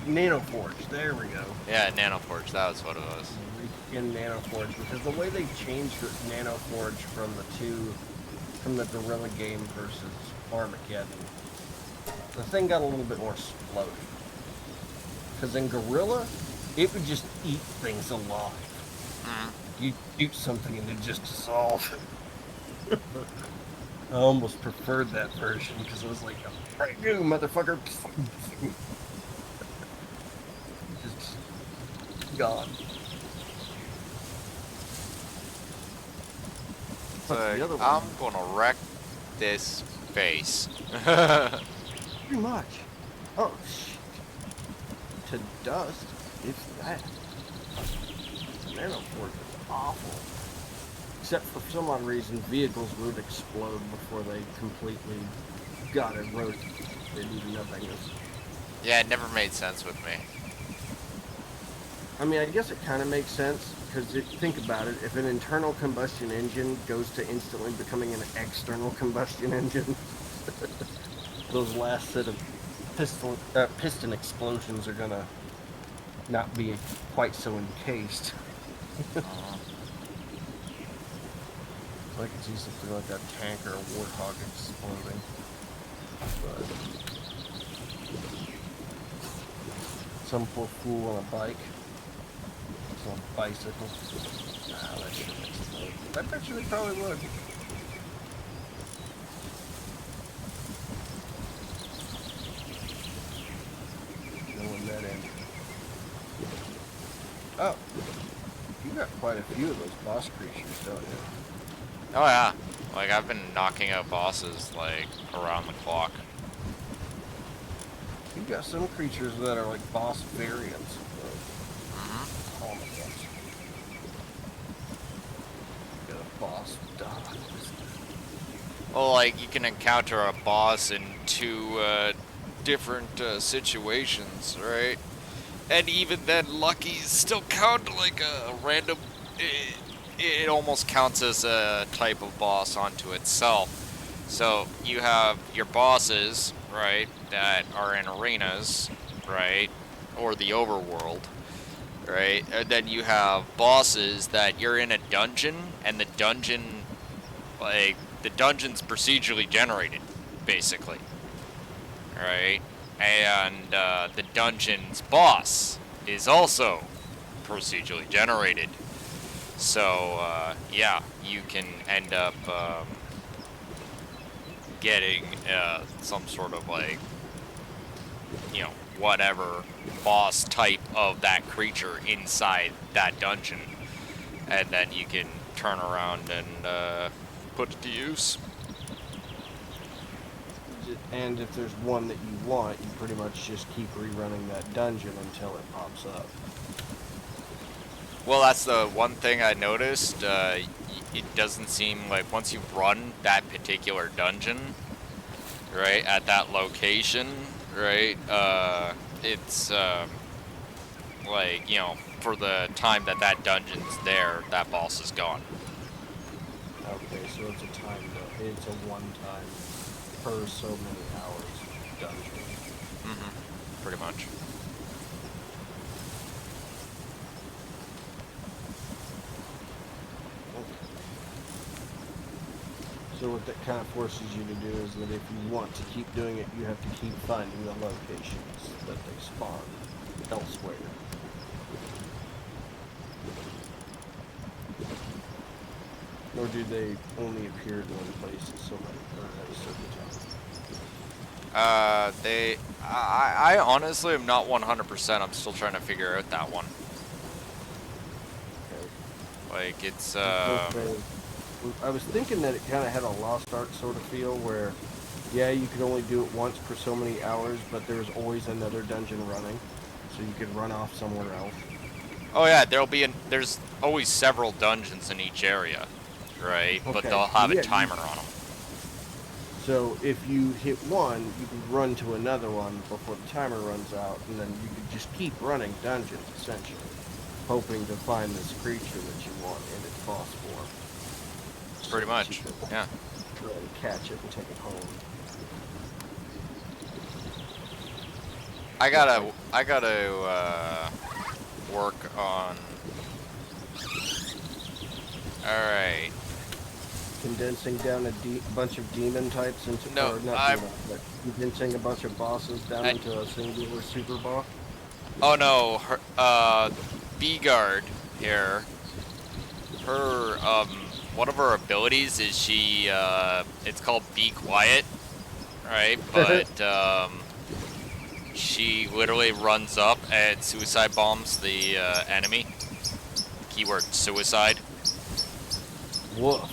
Nanoforge. There we go. Yeah, Nanoforge. That was what it was. In Nanoforge, because the way they changed Nanoforge from the Guerrilla game versus Armageddon, the thing got a little bit more explosive. Because in Guerrilla, it would just eat things alive. You shoot something and it just dissolve. I almost preferred that version because it was like, right, you motherfucker. Just gone. So What's the other one? I'm gonna wreck this face. Pretty much. Oh, shit. To dust, it's that. Nanoforge is awful. Except for some odd reason, vehicles would explode before they completely got eroded. They do nothingness. Yeah, it never made sense with me. I mean, I guess it kind of makes sense, because think about it, if an internal combustion engine goes to instantly becoming an external combustion engine, those last set of piston explosions are gonna not be quite so encased. So I could see something like a tank or a warthog exploding. But some poor fool on a bike. It's on a bicycle. Ah, that shouldn't explode. I bet you they probably would. Knowing that end. Oh. You got quite a few of those boss creatures, don't you? Oh yeah, like I've been knocking out bosses like around the clock. You got some creatures that are like boss variants. Oh my gosh. You got a boss dog. Well, like you can encounter a boss in two different situations, right? And even then, Lucky's still count like a random. It almost counts as a type of boss onto itself. So you have your bosses, right, that are in arenas, right, or the overworld, right, and then you have bosses that you're in a dungeon, and the dungeon, like, the dungeon's procedurally generated, basically, right, and the dungeon's boss is also procedurally generated. So, yeah, you can end up getting some sort of, like, you know, whatever boss type of that creature inside that dungeon. And then you can turn around and put it to use. And if there's one that you want, you pretty much just keep rerunning that dungeon until it pops up. Well, that's the one thing I noticed. It doesn't seem like once you run that particular dungeon, right, at that location, right, it's like, you know, for the time that that dungeon's there, that boss is gone. Okay, so it's a time though. It's a one-time per so many hours dungeon. Pretty much. So what that kind of forces you to do is that if you want to keep doing it, you have to keep finding the locations that they spawn elsewhere. Or do they only appear in one place at so many at a certain time? I honestly am not 100%. I'm still trying to figure out that one. Okay. Like, it's, I was thinking that it kind of had a Lost Ark sort of feel where, yeah, you could only do it once per so many hours, but there was always another dungeon running, so you could run off somewhere else. Oh yeah, there's always several dungeons in each area, right? But Okay, they'll have a yeah, timer on them. so if you hit one, you can run to another one before the timer runs out, and then you can just keep running dungeons, essentially, hoping to find this creature that you want in its boss form. So Pretty that you much, can yeah. try and catch it and take it home. I But gotta work on. All right. condensing down a bunch of demon types into, No, or not demon, but condensing a bunch of bosses down I into a singular super boss. oh no, B guard here. Her one of her abilities is it's called Be Quiet, right? But she literally runs up and suicide bombs the enemy. Keyword suicide. Woof.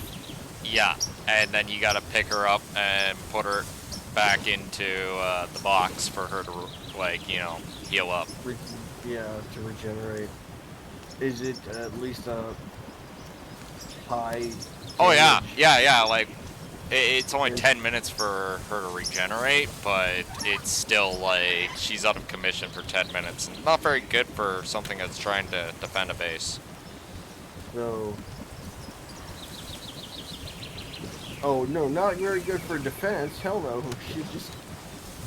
Yeah, and then you gotta pick her up and put her back into the box for her to, like, you know, heal up. Yeah, to regenerate. Is it at least a high Oh yeah, damage? yeah, like, it's only And- 10 minutes for her to regenerate, but it's still, like, she's out of commission for 10 minutes. And not very good for something that's trying to defend a base. So. Oh no, not very good for defense. Hell no. She just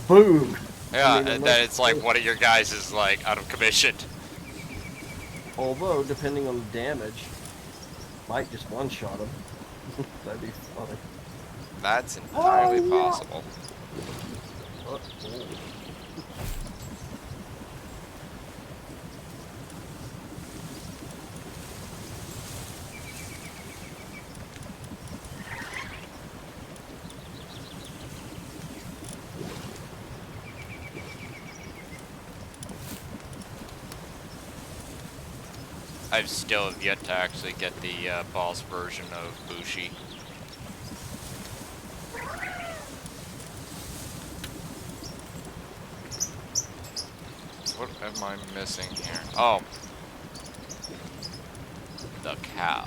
boom. Yeah, and unless, then it's like one of your guys is, like, out of commission. although depending on the damage, might just one shot him. That'd be funny. That's entirely possible. Oh. I've still yet to actually get the boss version of Bushi. What am I missing here? Oh. The cow.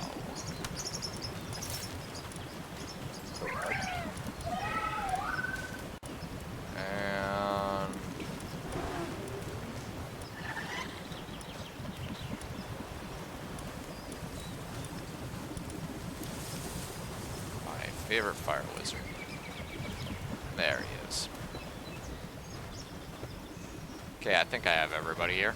And my favorite fire wizard. There he is. Okay, I think I have everybody here.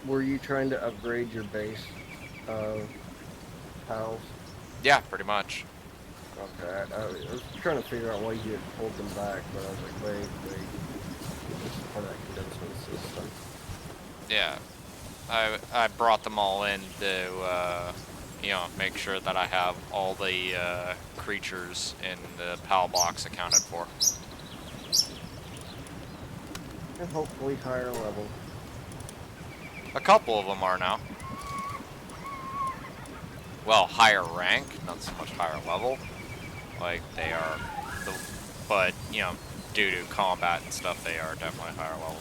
Were you trying to upgrade your base, pals? Yeah, pretty much. Okay, I was trying to figure out why you had pulled them back, but I was like, wait. This is part of that condensing system. Yeah. I brought them all in to, you know, make sure that I have all the creatures in the PAL box accounted for. And hopefully higher level. A couple of them are now. Well, higher rank, not so much higher level. Like, they are, but, you know, due to combat and stuff, they are definitely higher level.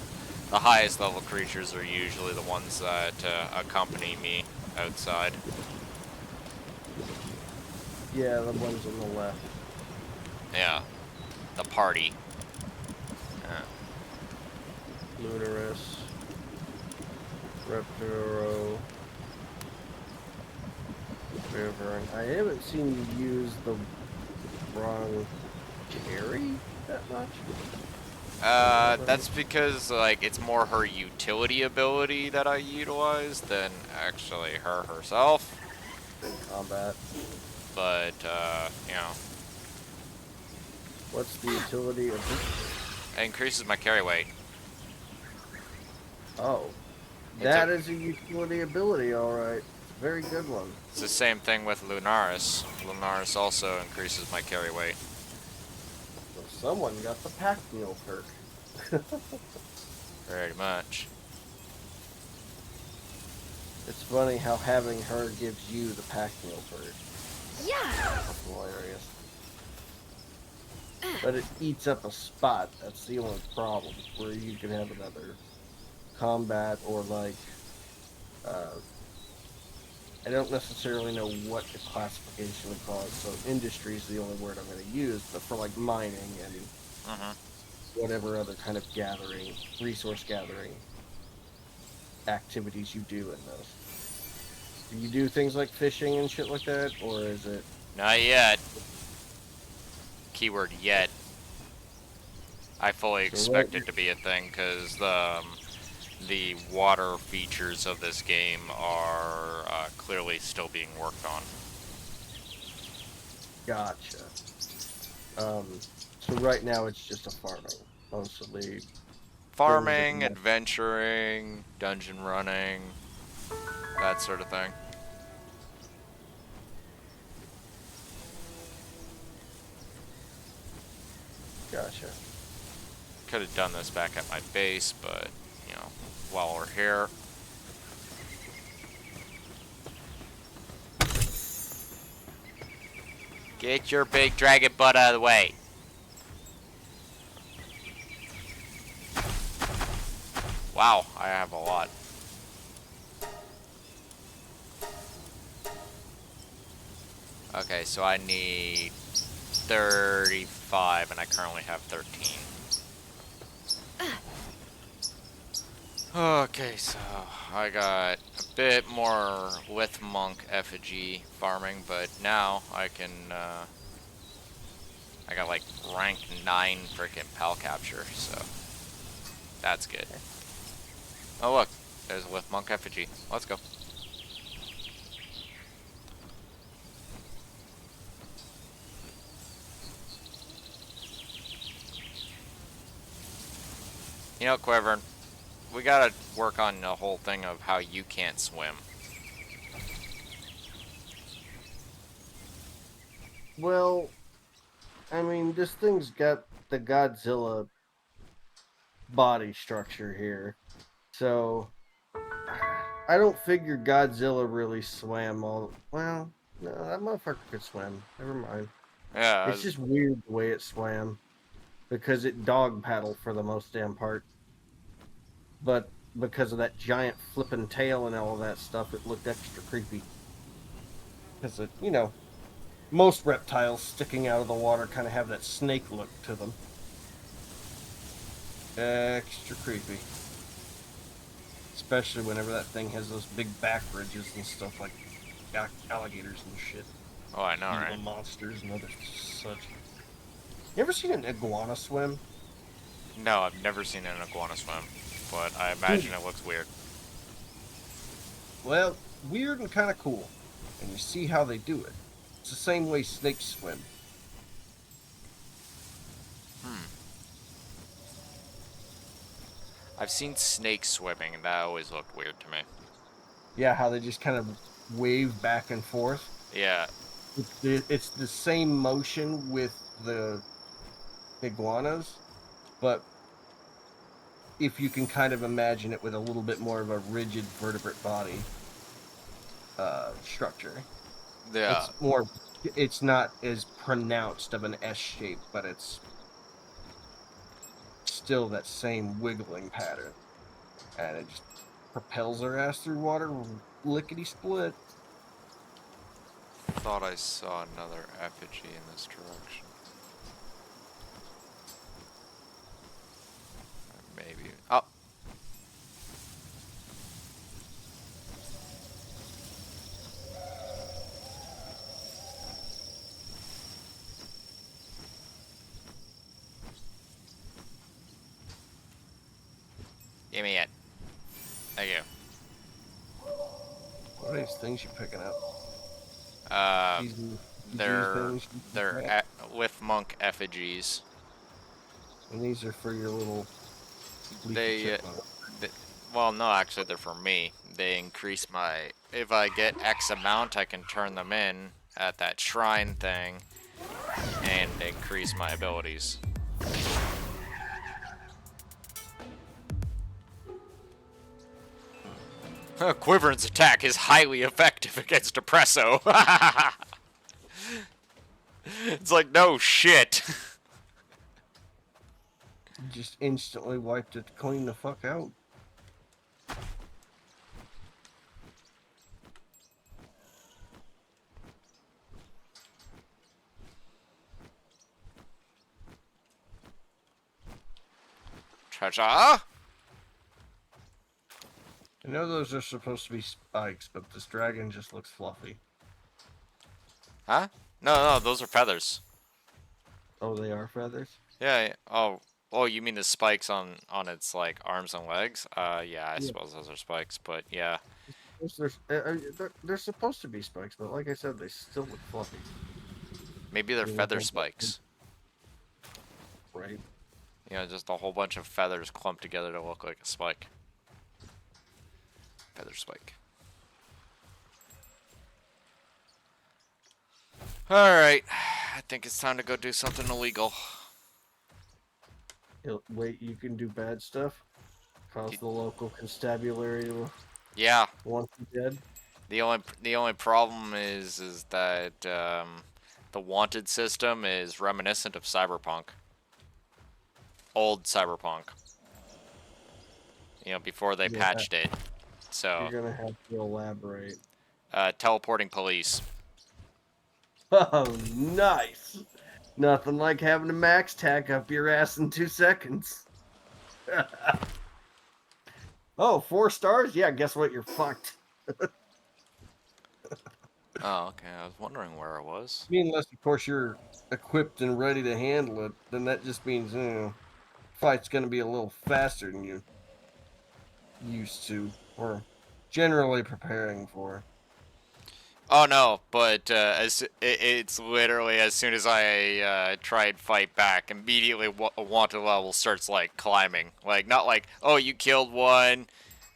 The highest level creatures are usually the ones that accompany me outside. Yeah, the ones on the left. Yeah, the party. Lunaris. Repturo. River. I haven't seen you use the wrong Jerry that much. That's because, like, it's more her utility ability that I utilize than actually her herself. In combat. But, you know, What's the utility of this? it increases my carry weight. Oh. That is a utility ability, alright. Very good one. It's the same thing with Lunaris. Lunaris also increases my carry weight. So someone got the pack mule perk. Very much. It's funny how having her gives you the pack mule perk. Yeah. That's hilarious. But it eats up a spot. That's the only problem. Where you can have another combat or like I don't necessarily know what the classification would call it, so industry is the only word I'm going to use, but for like mining and Mm-hmm. whatever other kind of gathering, resource gathering activities you do in those. Do you do things like fishing and shit like that, or is it? Not yet. Keyword yet. I fully So right, expect it to be a thing because the water features of this game are clearly still being worked on. gotcha. So right now it's just a farming, mostly things that Farming, adventuring, dungeon running, that sort of thing. gotcha. Could have done this back at my base, but, you know, while we're here. Get your big dragon butt out of the way. Wow, I have a lot. Okay, so I need 35, and I currently have 13. Okay, so I got a bit more with monk effigy farming, but now I can, I got like rank 9 freaking pal capture, so that's good. Oh look, there's a with monk effigy. Let's go. You know, Quivern, we gotta work on the whole thing of how you can't swim. Well, I mean, this thing's got the Godzilla body structure here, so I don't figure Godzilla really swam all. Well, no, that motherfucker could swim. Never mind. Yeah, It's just weird the way it swam because it dog paddled for the most damn part. But because of that giant flipping tail and all of that stuff, it looked extra creepy. Because it, most reptiles sticking out of the water kind of have that snake look to them. Extra creepy. Especially whenever that thing has those big back ridges and stuff like alligators and shit. oh, I know, Gila right? monsters and other such. You ever seen an iguana swim? No, I've never seen an iguana swim, but I Dude, imagine it looks weird. well, weird and kind of cool. And you see how they do it. It's the same way snakes swim. Hmm. I've seen snakes swimming, and that always looked weird to me. Yeah, how they just kind of wave back and forth. Yeah. It's the same motion with the iguanas, but if you can kind of imagine it with a little bit more of a rigid vertebrate body structure. Yeah. It's not as pronounced of an S shape, but it's still that same wiggling pattern. And it just propels their ass through water lickety split. Thought I saw another effigy in this direction. Maybe. Oh. Give me it. Thank you. What are these things you're picking up? Uh, These they're things? with monk effigies. And these are for your little leafy They, chipmunk. th well, no, actually, they're for me. They increase my. If I get X amount, I can turn them in at that shrine thing and increase my abilities. Quiver's attack is highly effective against Depresso. It's like, no shit. Just instantly wiped it clean the fuck out. Cha-cha! I know those are supposed to be spikes, but this dragon just looks fluffy. Huh? No, those are feathers. Oh, they are feathers? Yeah, oh, you mean the spikes on its, like, arms and legs? Yeah, I Yeah. suppose those are spikes, but yeah. They're supposed to be spikes, but like I said, they still look fluffy. Maybe they're They look feather like- spikes. Right? You know, just a whole bunch of feathers clumped together to look like a spike. Feather spike. Alright, I think it's time to go do something illegal. Wait, you can do bad stuff? Cause the local constabulary to Yeah, want you dead? the only problem is that the wanted system is reminiscent of Cyberpunk. Old Cyberpunk. You know, before they Yeah, patched it. So, you're gonna have to elaborate. teleporting police. Oh, nice! Nothing like having a max tack up your ass in 2 seconds. Oh, 4 stars? Yeah, guess what? You're fucked. Oh, okay. I was wondering where it was. I mean, unless, of course, you're equipped and ready to handle it, then that just means, fight's gonna be a little faster than you used to, or generally preparing for. Oh no, but it's literally as soon as I try and fight back, immediately a wanted level starts like climbing. Like not like, oh, you killed one.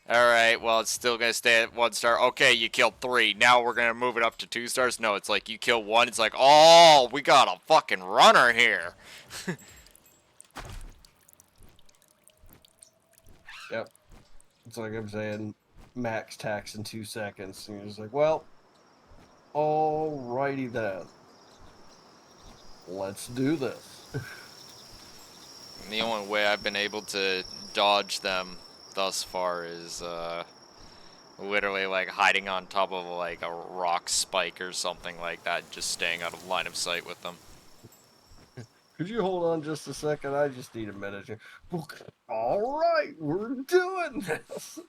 All right, well it's still gonna stay at 1 star. Okay, you killed 3. Now we're gonna move it up to 2 stars. No, it's like you kill 1. It's like, oh, we got a fucking runner here. Yep. It's like I'm saying, max tax in 2 seconds. And you're just like, well, alrighty then. Let's do this. The only way I've been able to dodge them thus far is literally like hiding on top of like a rock spike or something like that, just staying out of line of sight with them. Could you hold on just a second? I just need a minute here. Alright, we're doing this.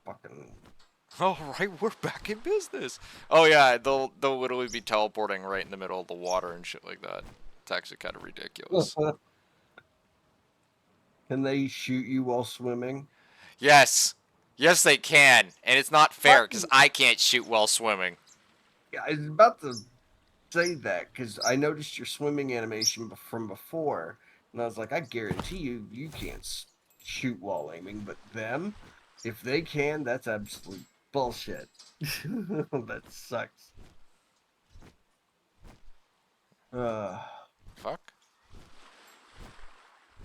Fucking. All right, we're back in business. Oh yeah, they'll literally be teleporting right in the middle of the water and shit like that. It's actually kind of ridiculous. Can they shoot you while swimming? Yes, yes they can, and it's not fair because I can't shoot while swimming. Yeah, I was about to say that because I noticed your swimming animation from before, and I was like, I guarantee you can't shoot while aiming, but them, if they can, that's absolute bullshit. That sucks. Fuck.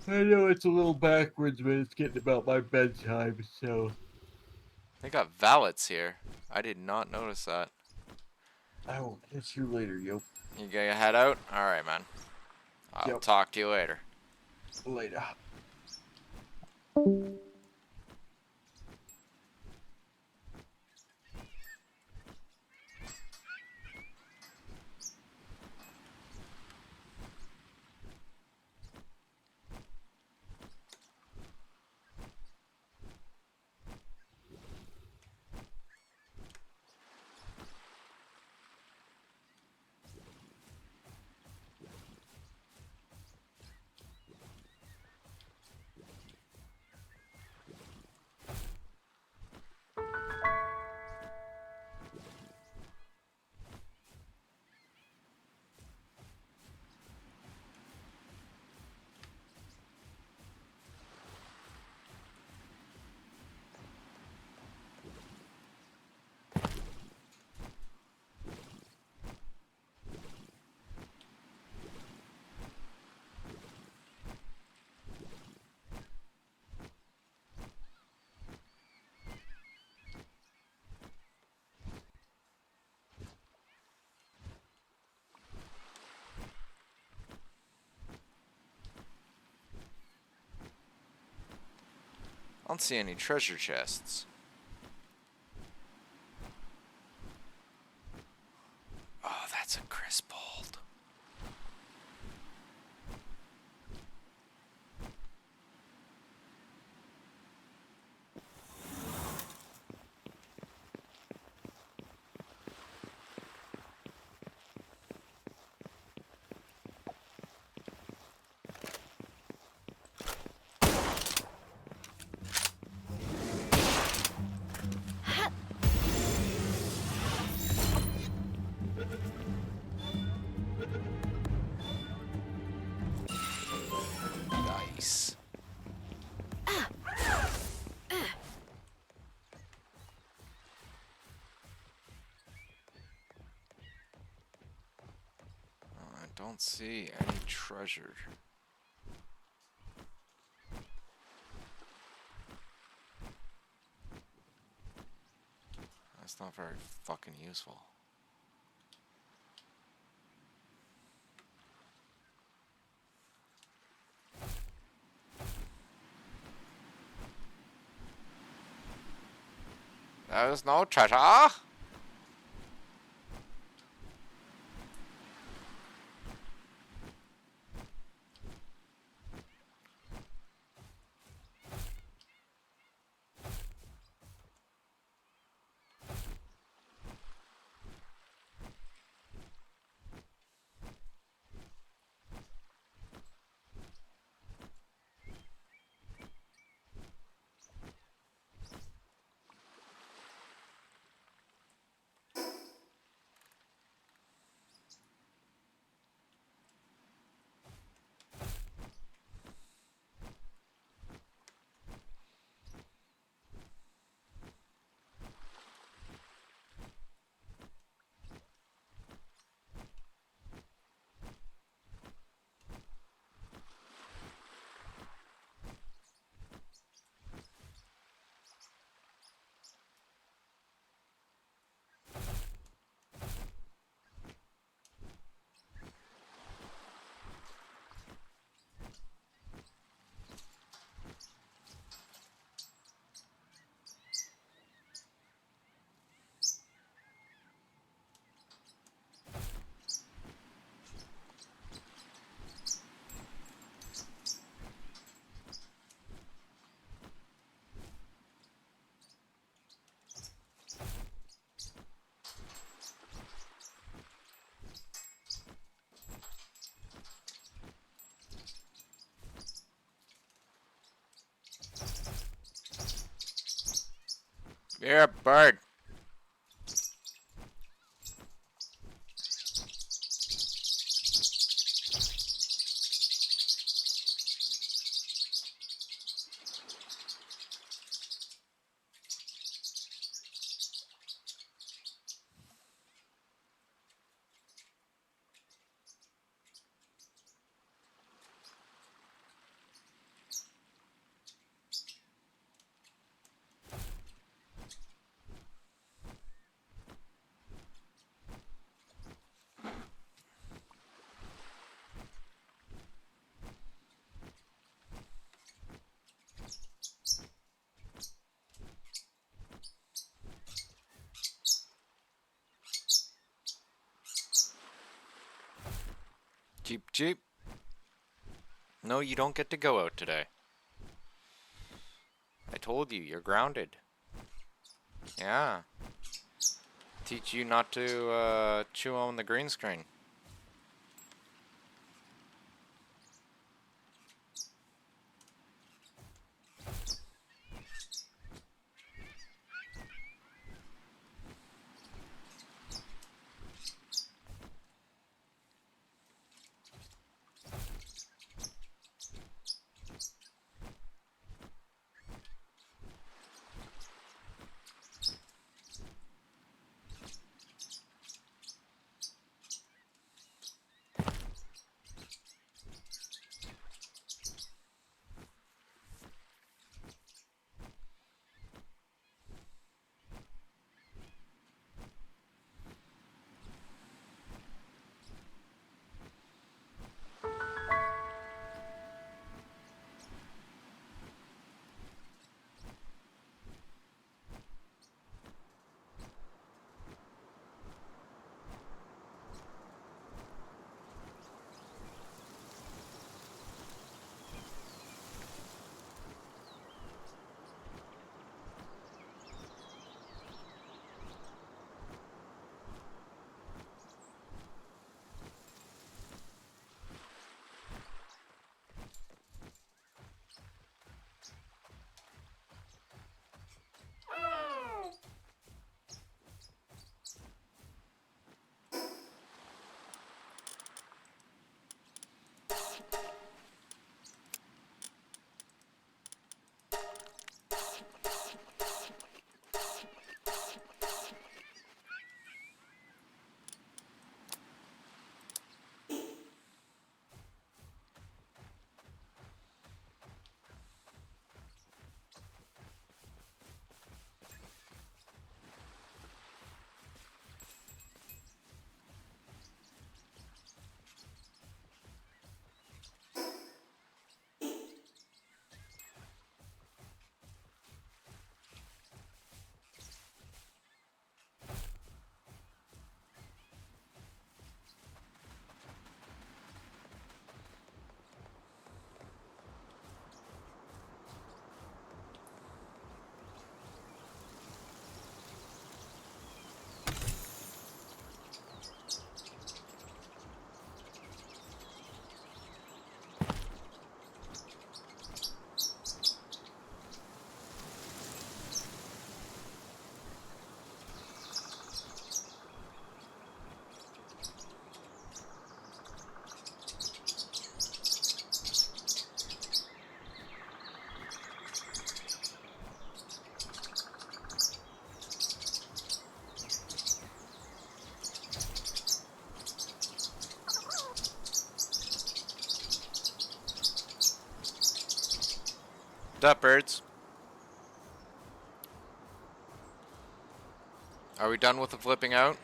I know it's a little backwards, but it's getting about my bedtime, so They got valets here. I did not notice that. I will catch you later, yo. You gonna head out? All right, man. I'll Yep. talk to you later. Later. I don't see any treasure chests. Oh, that's a crisp hold. Don't see any treasure. That's not very fucking useful. There's no treasure. You're a bird. Jeep, jeep. No, you don't get to go out today. I told you, you're grounded. Yeah. Teach you not to chew on the green screen. up, birds? Are we done with the flipping out?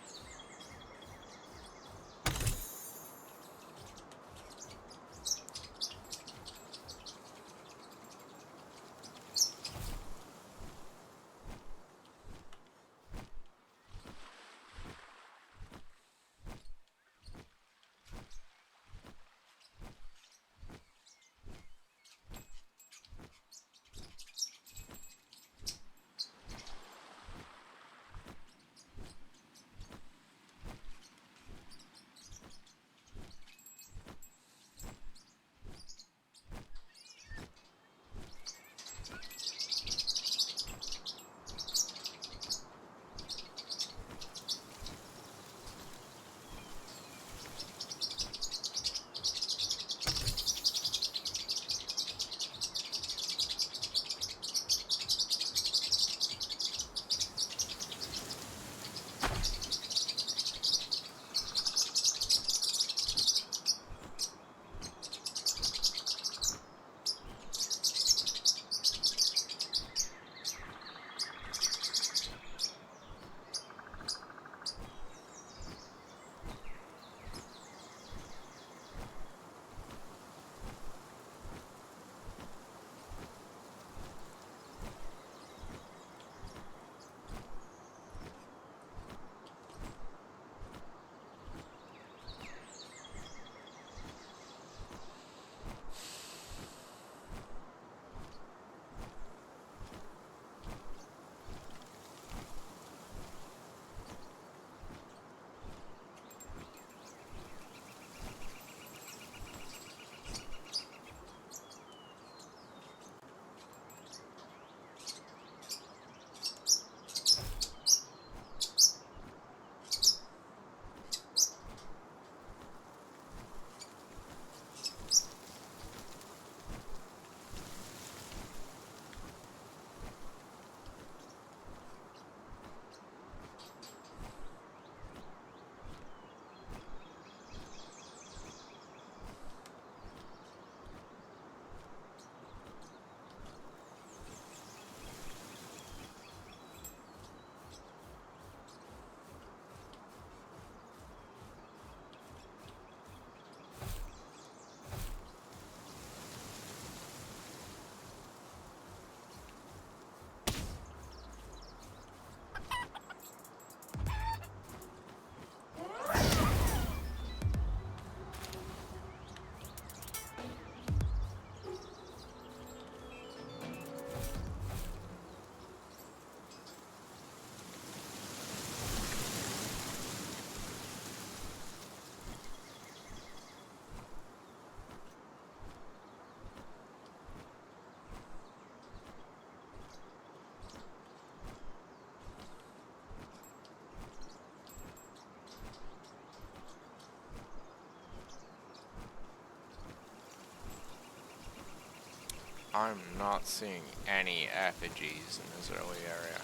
I'm not seeing any effigies in this early area.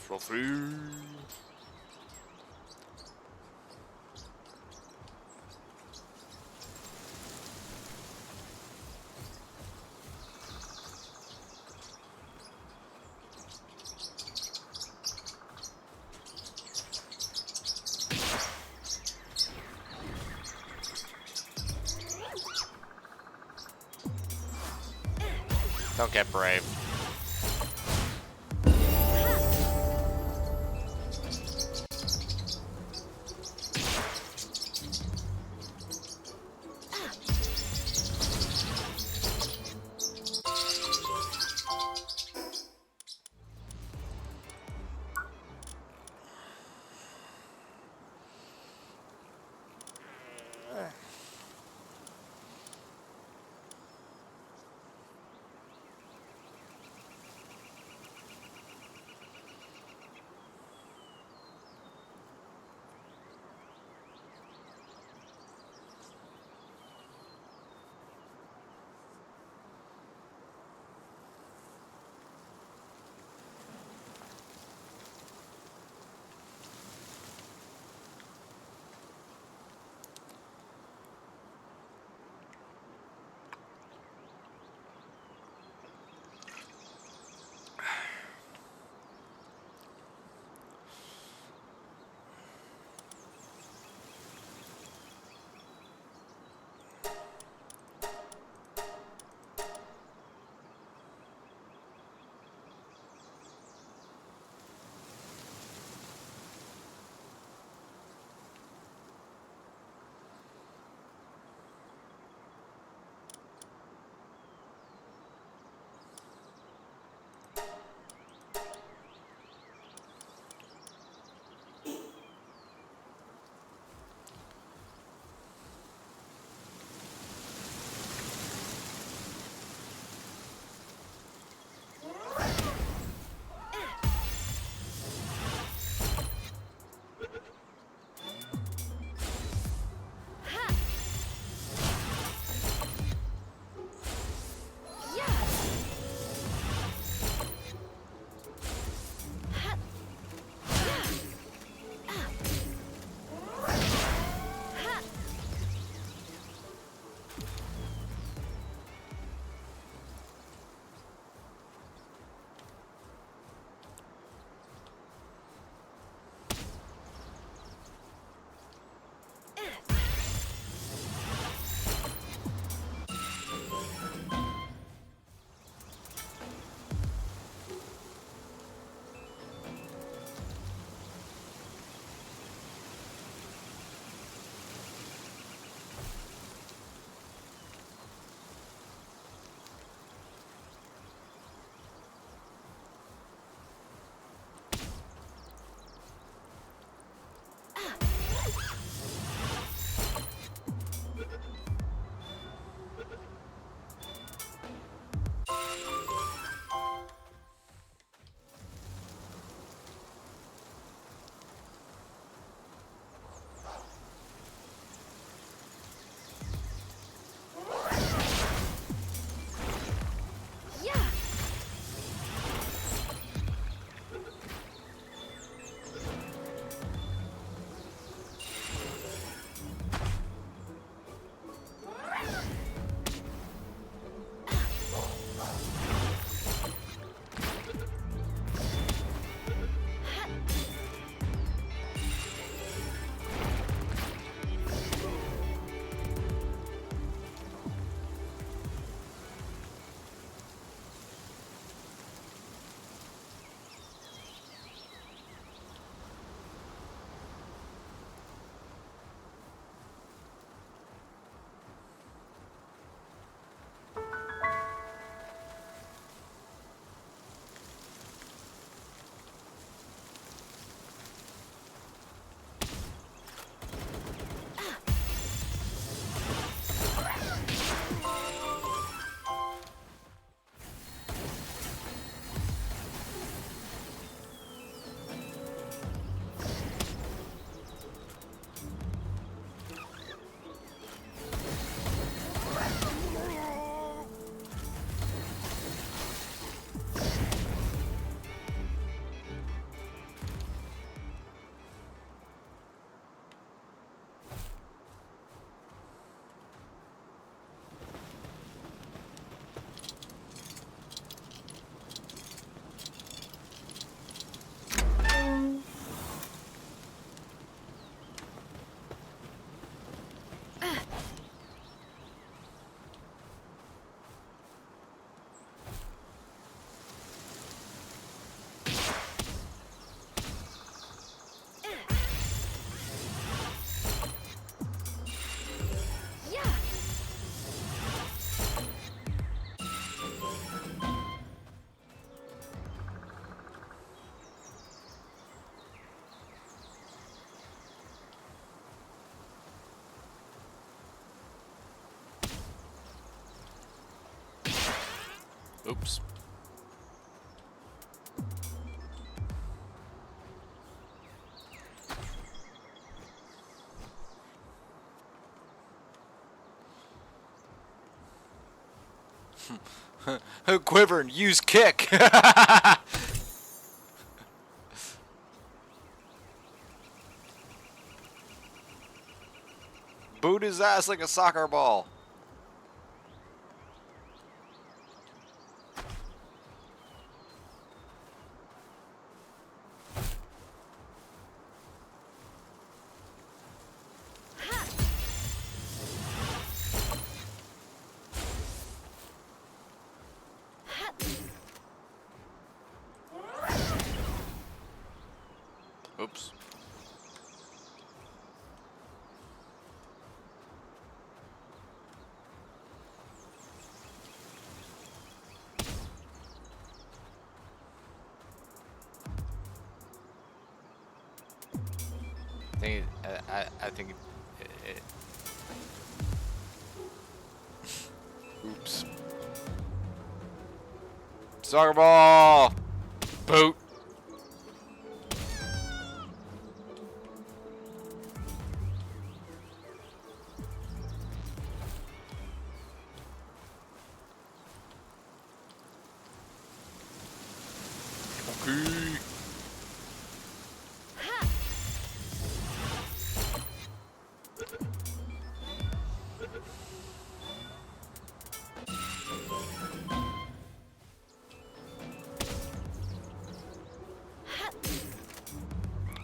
Fluffy. Don't get brave. Oops. Quiver and use kick. Boot his ass like a soccer ball. Oops. I think it oops. Soccer ball. Boot. Okay.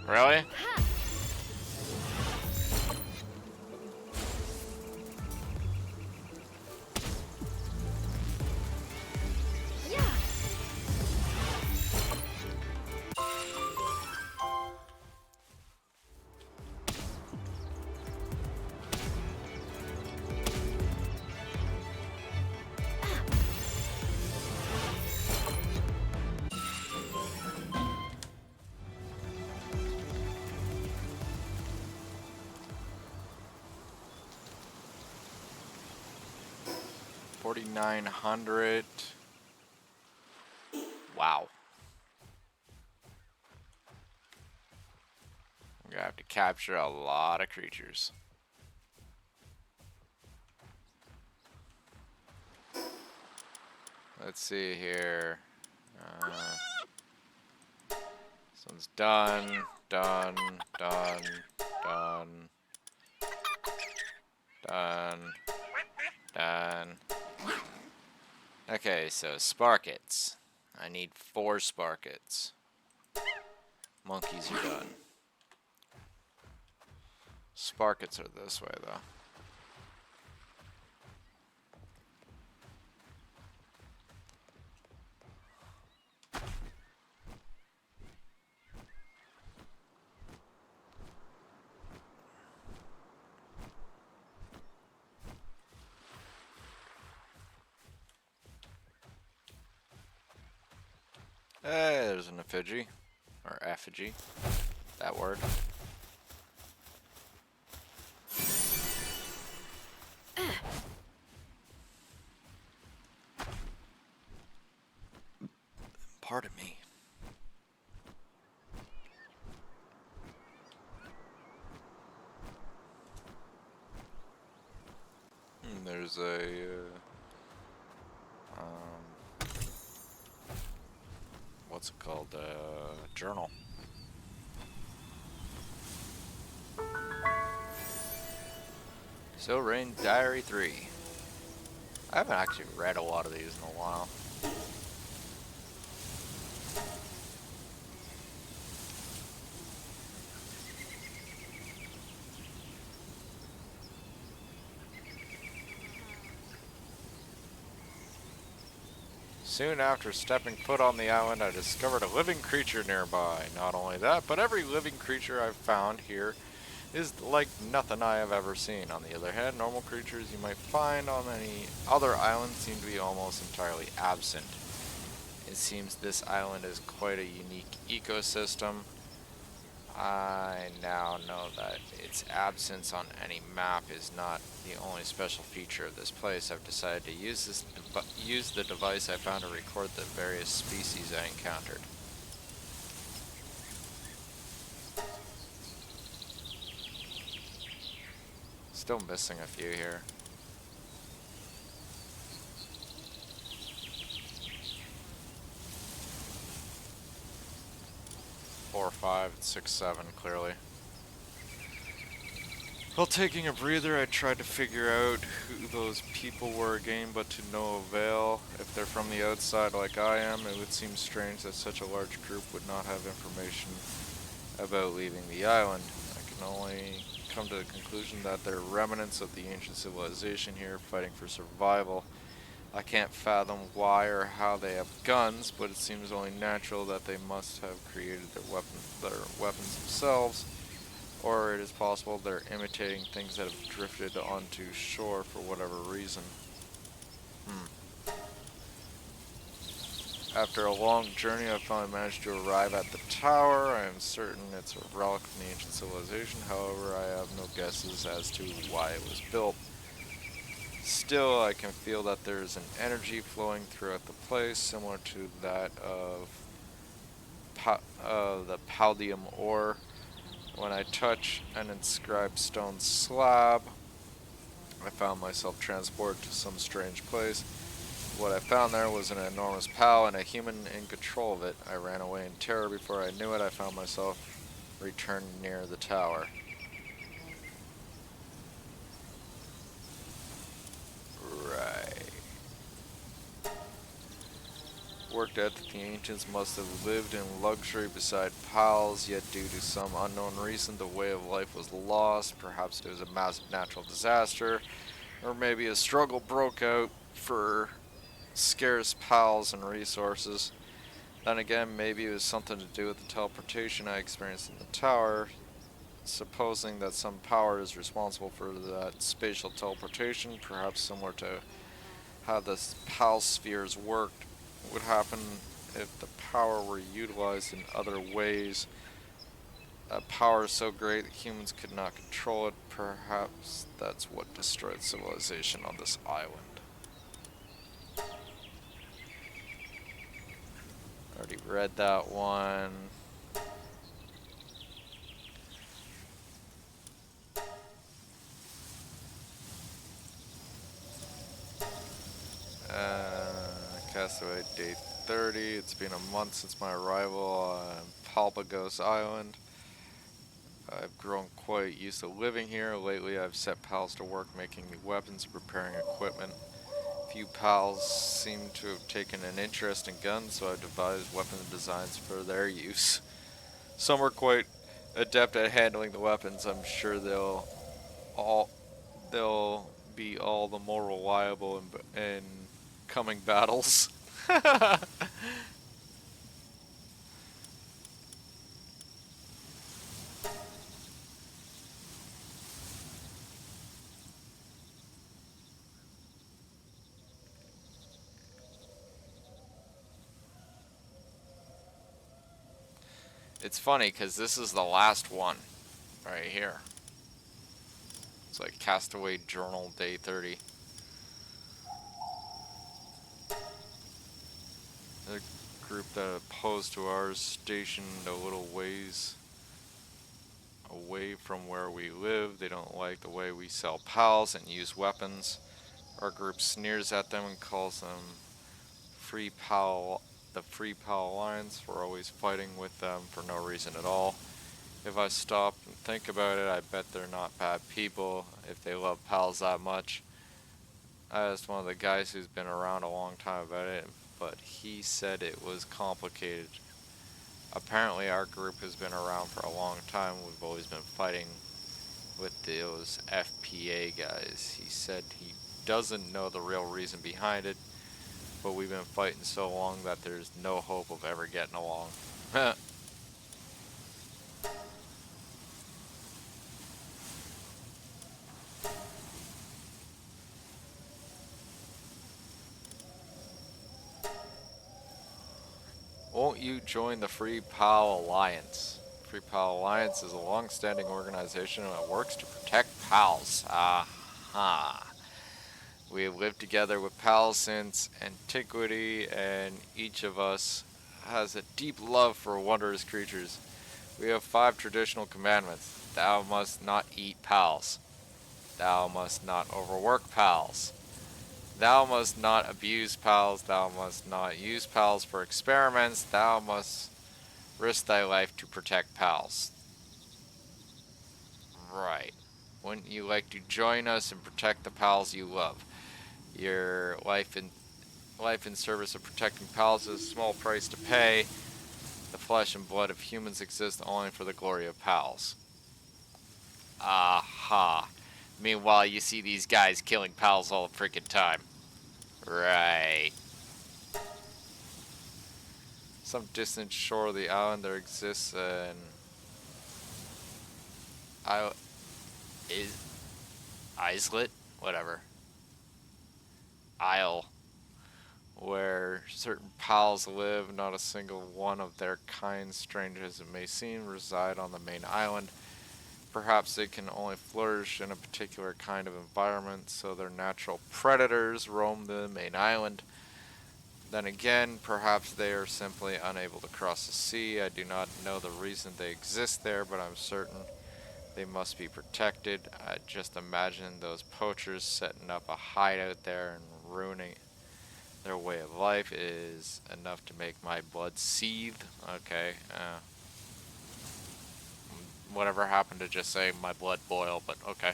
Really? Yeah. $4,900. Wow. I'm gonna have to capture a lot of creatures. Let's see here. This one's done, done, done, done, done, done. Okay, so Sparkets. I need 4 Sparkets. Monkeys are done. Sparkets are this way, though. Hey, there's an effigy. Or effigy. That word. Pardon me. There's a what's it called? Journal. So Rain Diary 3. I haven't actually read a lot of these in a while. Soon after stepping foot on the island, I discovered a living creature nearby. Not only that, but every living creature I've found here is like nothing I have ever seen. On the other hand, normal creatures you might find on any other island seem to be almost entirely absent. It seems this island is quite a unique ecosystem. I now now know that its absence on any map is not the only special feature of this place. I've decided to use the device I found to record the various species I encountered. Still missing a few here. 4, 5, 6, 7, clearly. While taking a breather, I tried to figure out who those people were again, but to no avail. If they're from the outside like I am, it would seem strange that such a large group would not have information about leaving the island. I can only come to the conclusion that they're remnants of the ancient civilization here, fighting for survival. I can't fathom why or how they have guns, but it seems only natural that they must have created their weapons themselves, or it is possible they're imitating things that have drifted onto shore for whatever reason. After a long journey, I finally managed to arrive at the tower. I am certain it's a relic from the ancient civilization, however, I have no guesses as to why it was built. Still, I can feel that there is an energy flowing throughout the place, similar to that of the paldium ore. When I touch an inscribed stone slab, I found myself transported to some strange place. What I found there was an enormous pal and a human in control of it. I ran away in terror. Before I knew it, I found myself returned near the tower. Right. Worked out that the ancients must have lived in luxury beside pals, yet due to some unknown reason the way of life was lost. Perhaps it was a massive natural disaster, or maybe a struggle broke out for scarce pals and resources. Then again, maybe it was something to do with the teleportation I experienced in the tower. Supposing that some power is responsible for that spatial teleportation, perhaps similar to how the PAL spheres worked, would happen if the power were utilized in other ways. A power so great that humans could not control it. Perhaps that's what destroyed civilization on this island. Already read that one. Castaway Day 30. It's been a month since my arrival on Palpagos Island. I've grown quite used to living here. Lately I've set pals to work making me weapons, preparing equipment. Few pals seem to have taken an interest in guns, so I've devised weapon designs for their use. Some are quite adept at handling the weapons. I'm sure they'll be all the more reliable in coming battles. It's funny because this is the last one right here. It's like Castaway Journal Day 30. The group that opposed to ours stationed a little ways away from where we live. They don't like the way we sell pals and use weapons. Our group sneers at them and calls them the Free Pal Alliance. We're always fighting with them for no reason at all. If I stop and think about it, I bet they're not bad people if they love pals that much. I asked one of the guys who's been around a long time about it, but he said it was complicated. Apparently our group has been around for a long time. We've always been fighting with those FPA guys. He said he doesn't know the real reason behind it, but we've been fighting so long that there's no hope of ever getting along. Won't you join the Free Pal Alliance? Free Pal Alliance is a long-standing organization that works to protect pals. Aha. We have lived together with pals since antiquity, and each of us has a deep love for wondrous creatures. We have 5 traditional commandments. Thou must not eat pals. Thou must not overwork pals. Thou must not abuse pals. Thou must not use pals for experiments. Thou must risk thy life to protect pals. Right. Wouldn't you like to join us and protect the pals you love? Your life in service of protecting pals is a small price to pay. The flesh and blood of humans exist only for the glory of pals. Aha. Meanwhile, you see these guys killing pals all the freaking time. Right. Some distant shore of the island there exists an islet? Whatever. Isle. Where certain pals live, not a single one of their kind, strange as it may seem, reside on the main island. Perhaps they can only flourish in a particular kind of environment, so their natural predators roam the main island. Then again, perhaps they are simply unable to cross the sea. I do not know the reason they exist there, but I'm certain they must be protected. I just imagine those poachers setting up a hideout there and ruining their way of life is enough to make my blood seethe. Okay, whatever happened to just saying my blood boil, but okay.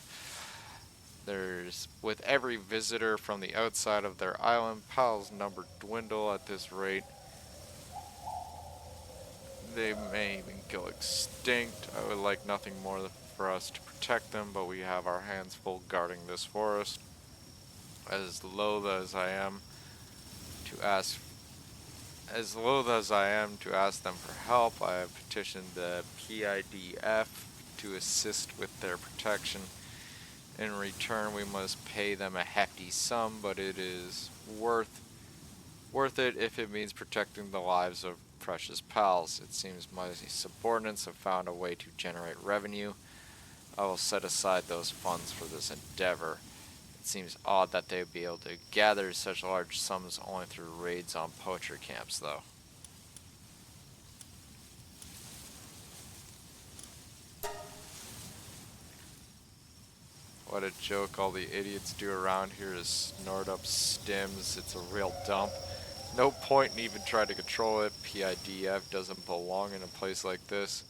With every visitor from the outside of their island, pals' number dwindle at this rate. They may even go extinct. I would like nothing more for us to protect them, but we have our hands full guarding this forest. As loath as I am to ask them for help, I have petitioned the PIDF to assist with their protection. In return, we must pay them a hefty sum, but it is worth it if it means protecting the lives of precious pals. It seems my subordinates have found a way to generate revenue. I will set aside those funds for this endeavor. It seems odd that they would be able to gather such large sums only through raids on poacher camps, though. What a joke all the idiots do around here is snort up stims. It's a real dump. No point in even trying to control it. PIDF doesn't belong in a place like this.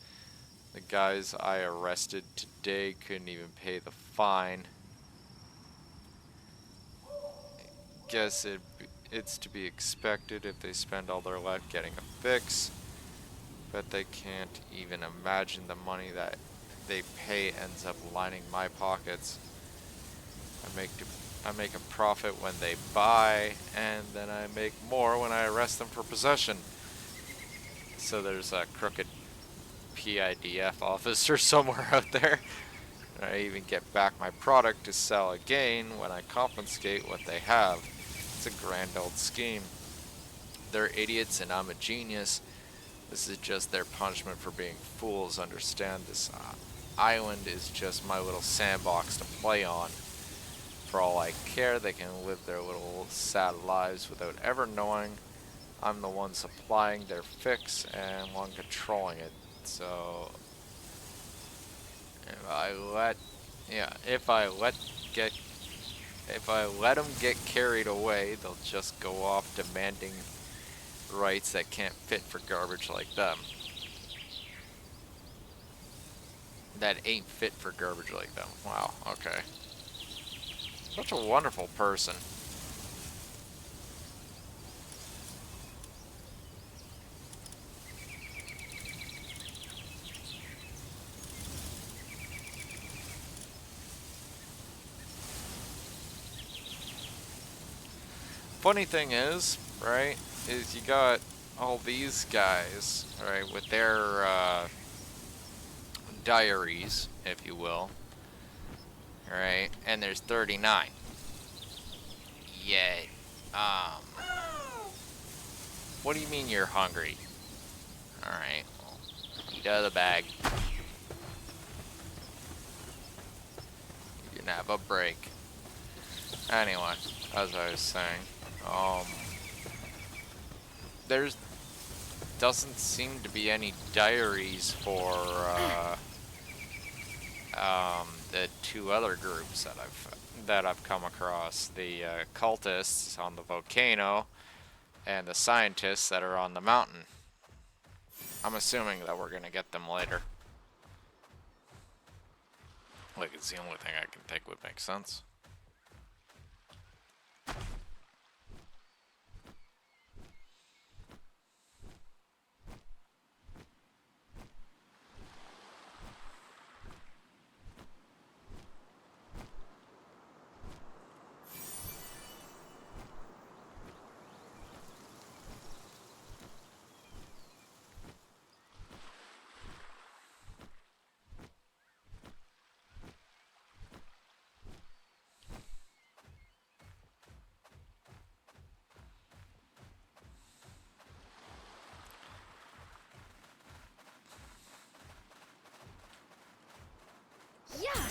The guys I arrested today couldn't even pay the fine. Guess it's to be expected if they spend all their life getting a fix. Bet they can't even imagine the money that they pay ends up lining my pockets. I make a profit when they buy, and then I make more when I arrest them for possession. So there's a crooked PIDF officer somewhere out there. And I even get back my product to sell again when I confiscate what they have. It's a grand old scheme. They're idiots and I'm a genius. This is just their punishment for being fools. Understand, this island is just my little sandbox to play on. For all I care, they can live their little sad lives without ever knowing I'm the one supplying their fix and one controlling it. So if I let them get carried away, they'll just go off demanding rights that can't fit for garbage like them. That ain't fit for garbage like them. Wow, okay. Such a wonderful person. Funny thing is, right, is you got all these guys, right, with their diaries, if you will, right, and there's 39. Yay. What do you mean you're hungry? Alright, well, Eat out of the bag. You can have a break. Anyway, as I was saying, there's doesn't seem to be any diaries for the two other groups that I've come across: the cultists on the volcano and the scientists that are on the mountain. I'm assuming that we're gonna get them later. Like, it's the only thing I can think would make sense. Yeah.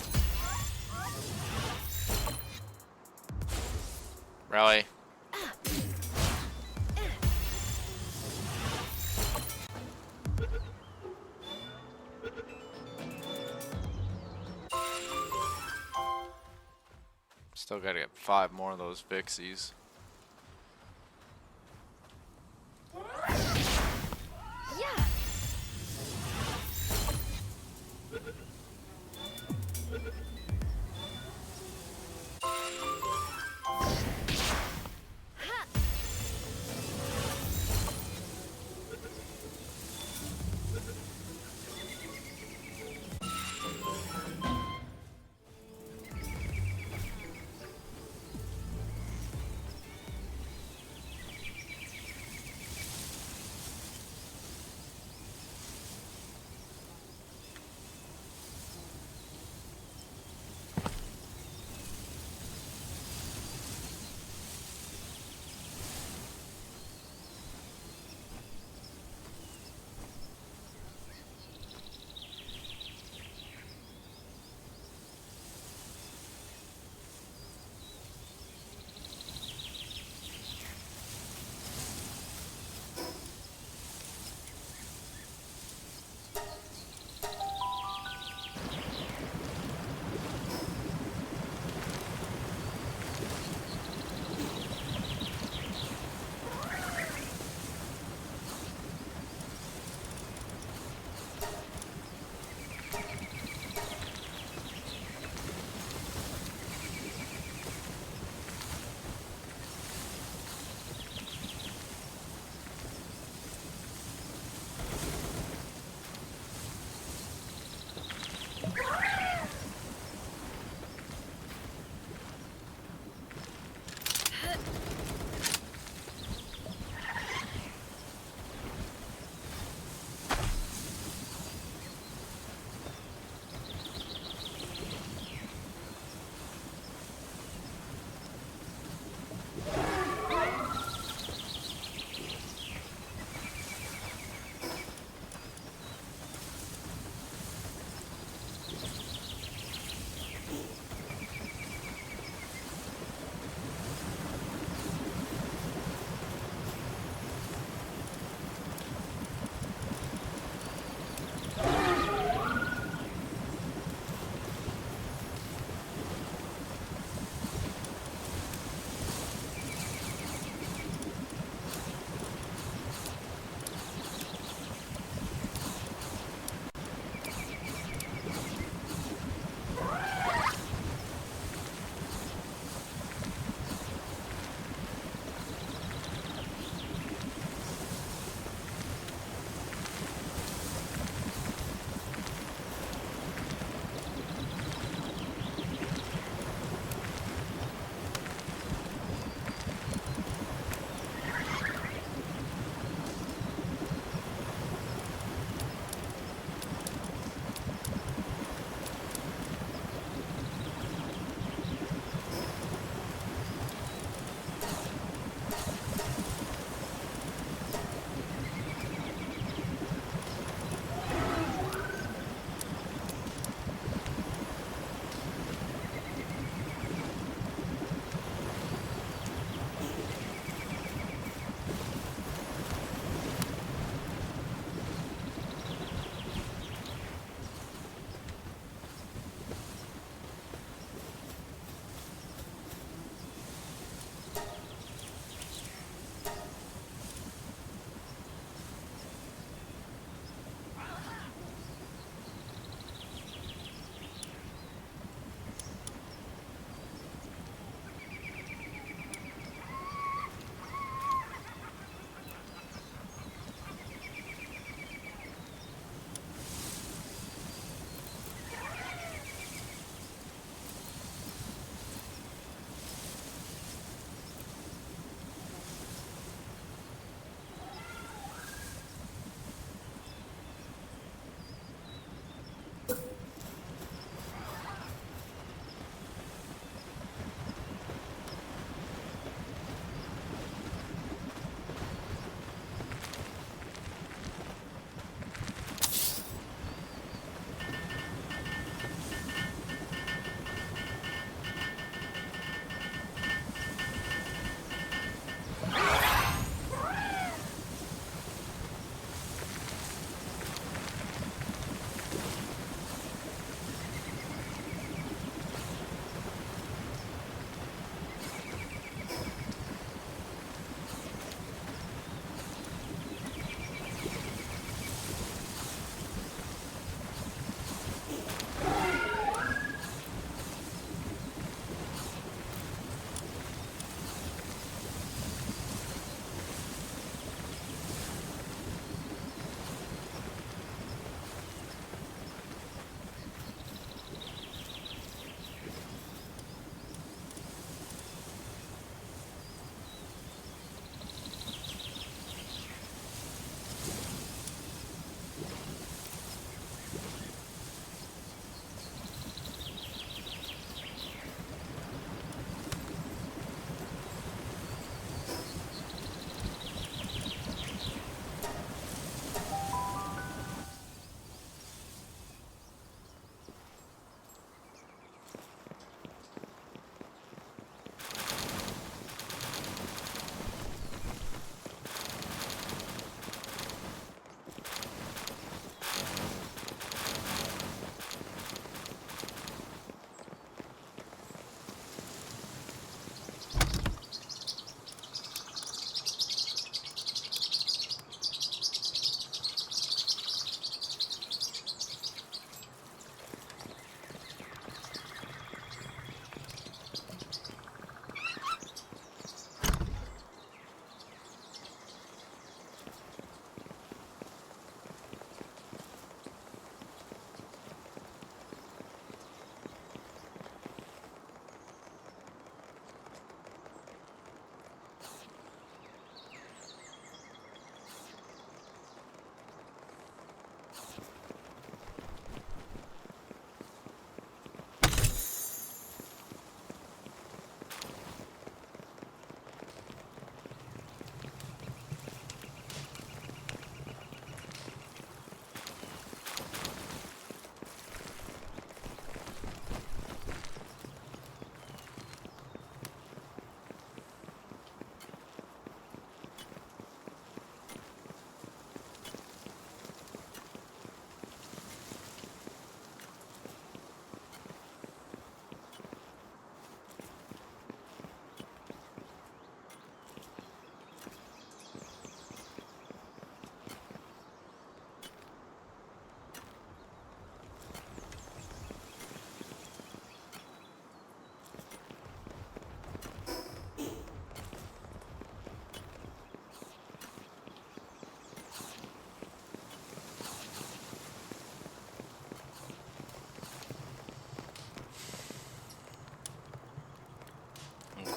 Really? Still gotta get 5 more of those Vixies. Yeah.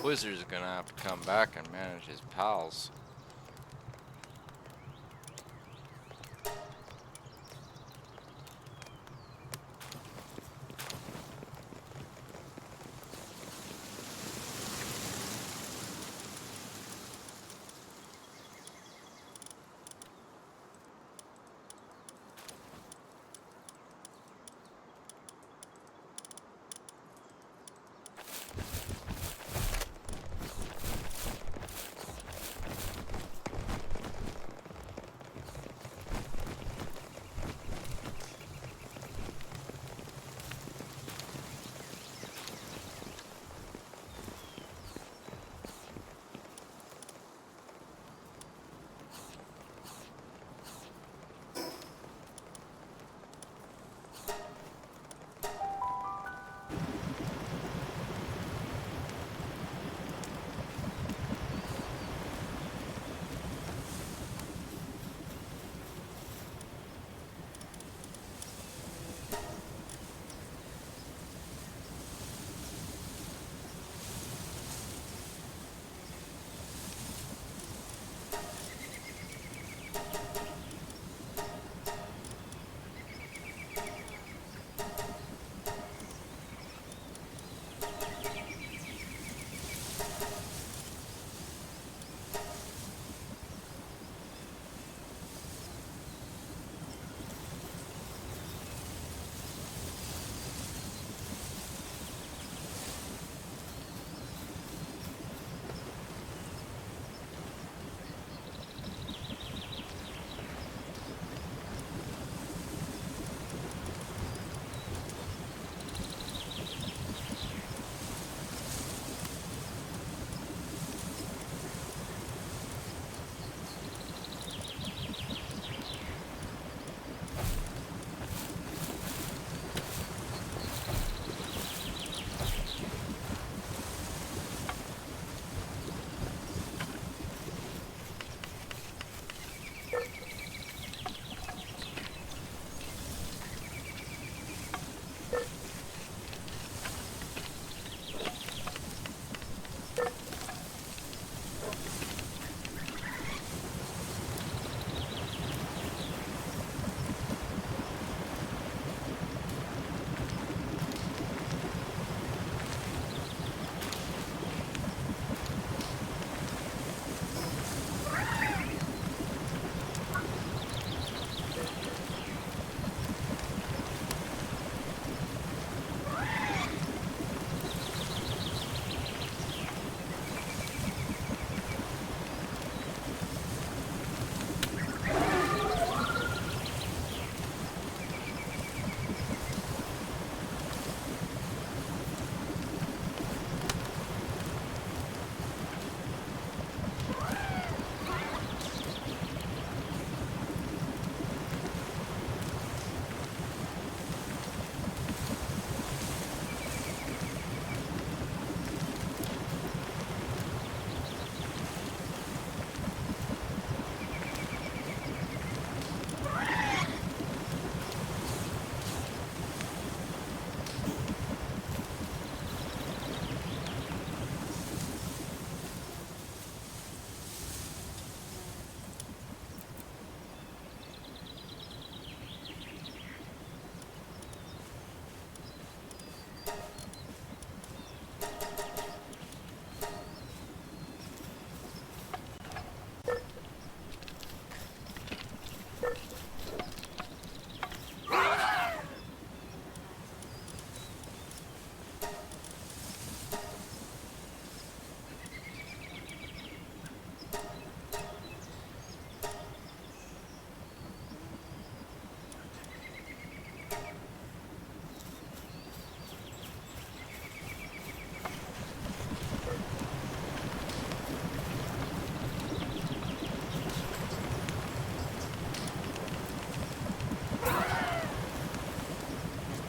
Wizard's gonna have to come back and manage his pals.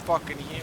Fucking huge.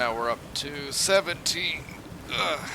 Now we're up to 17. Ugh.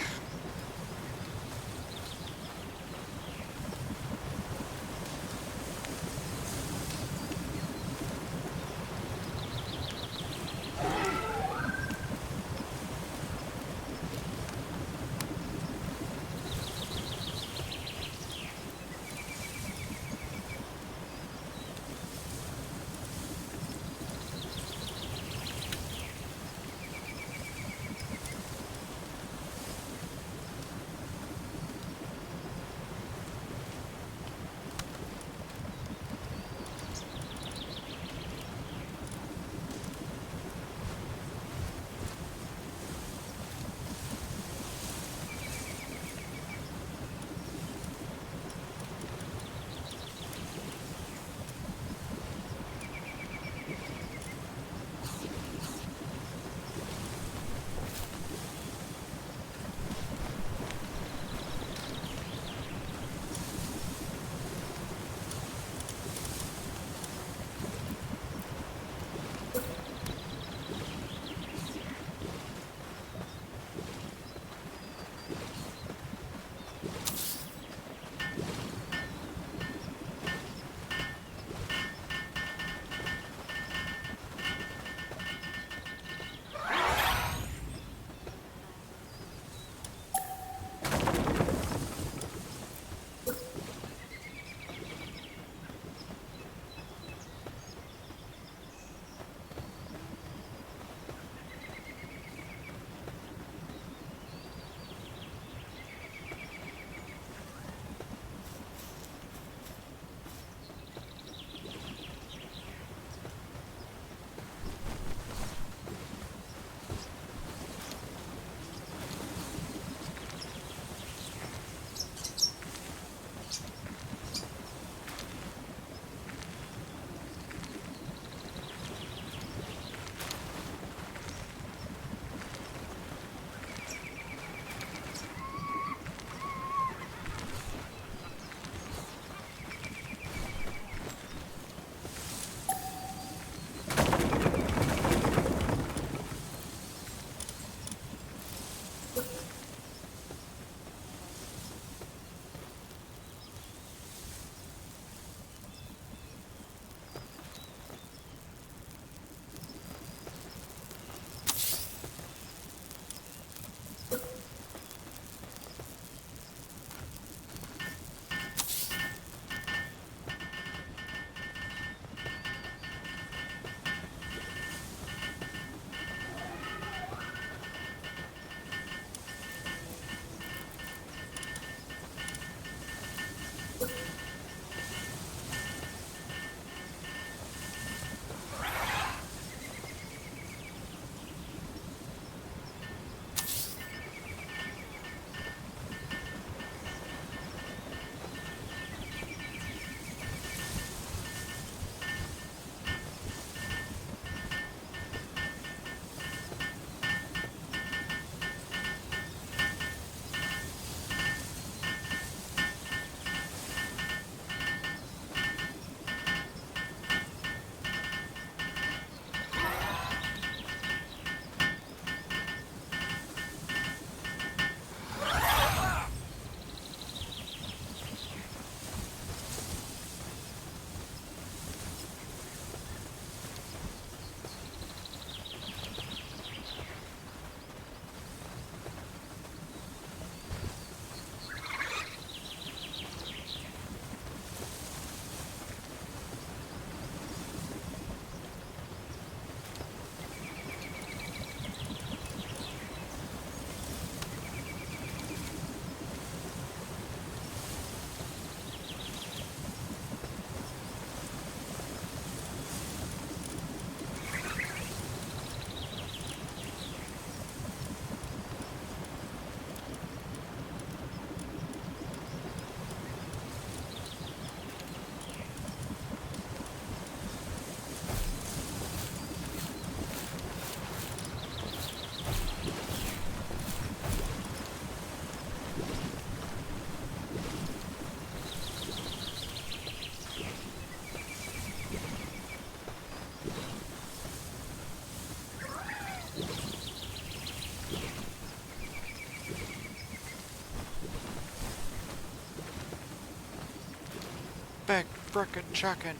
frickin' checking.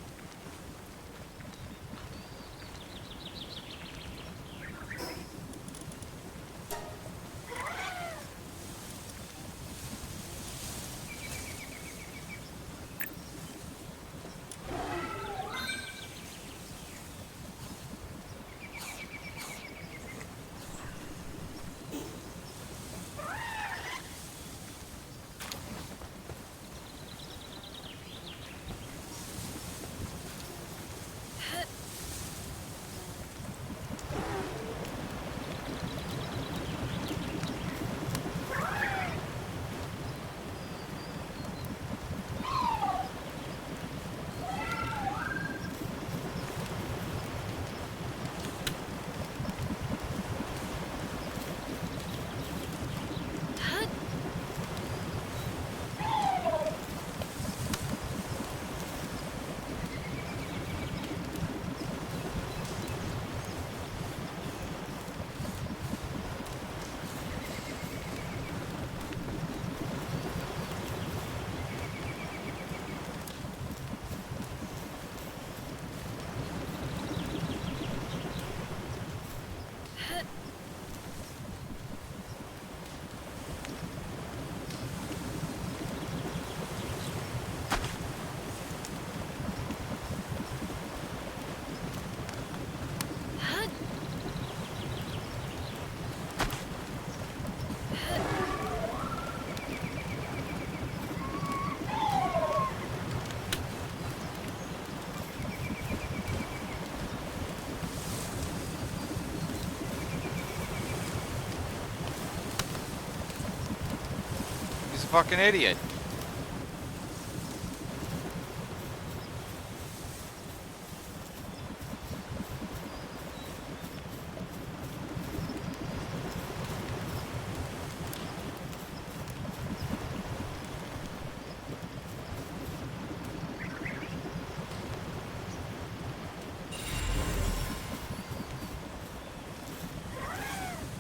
He's a fucking idiot.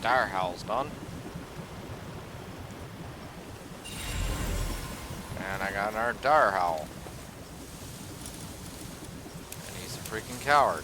Dire Howl's done. And I got another Dire Howl. And he's a freaking coward.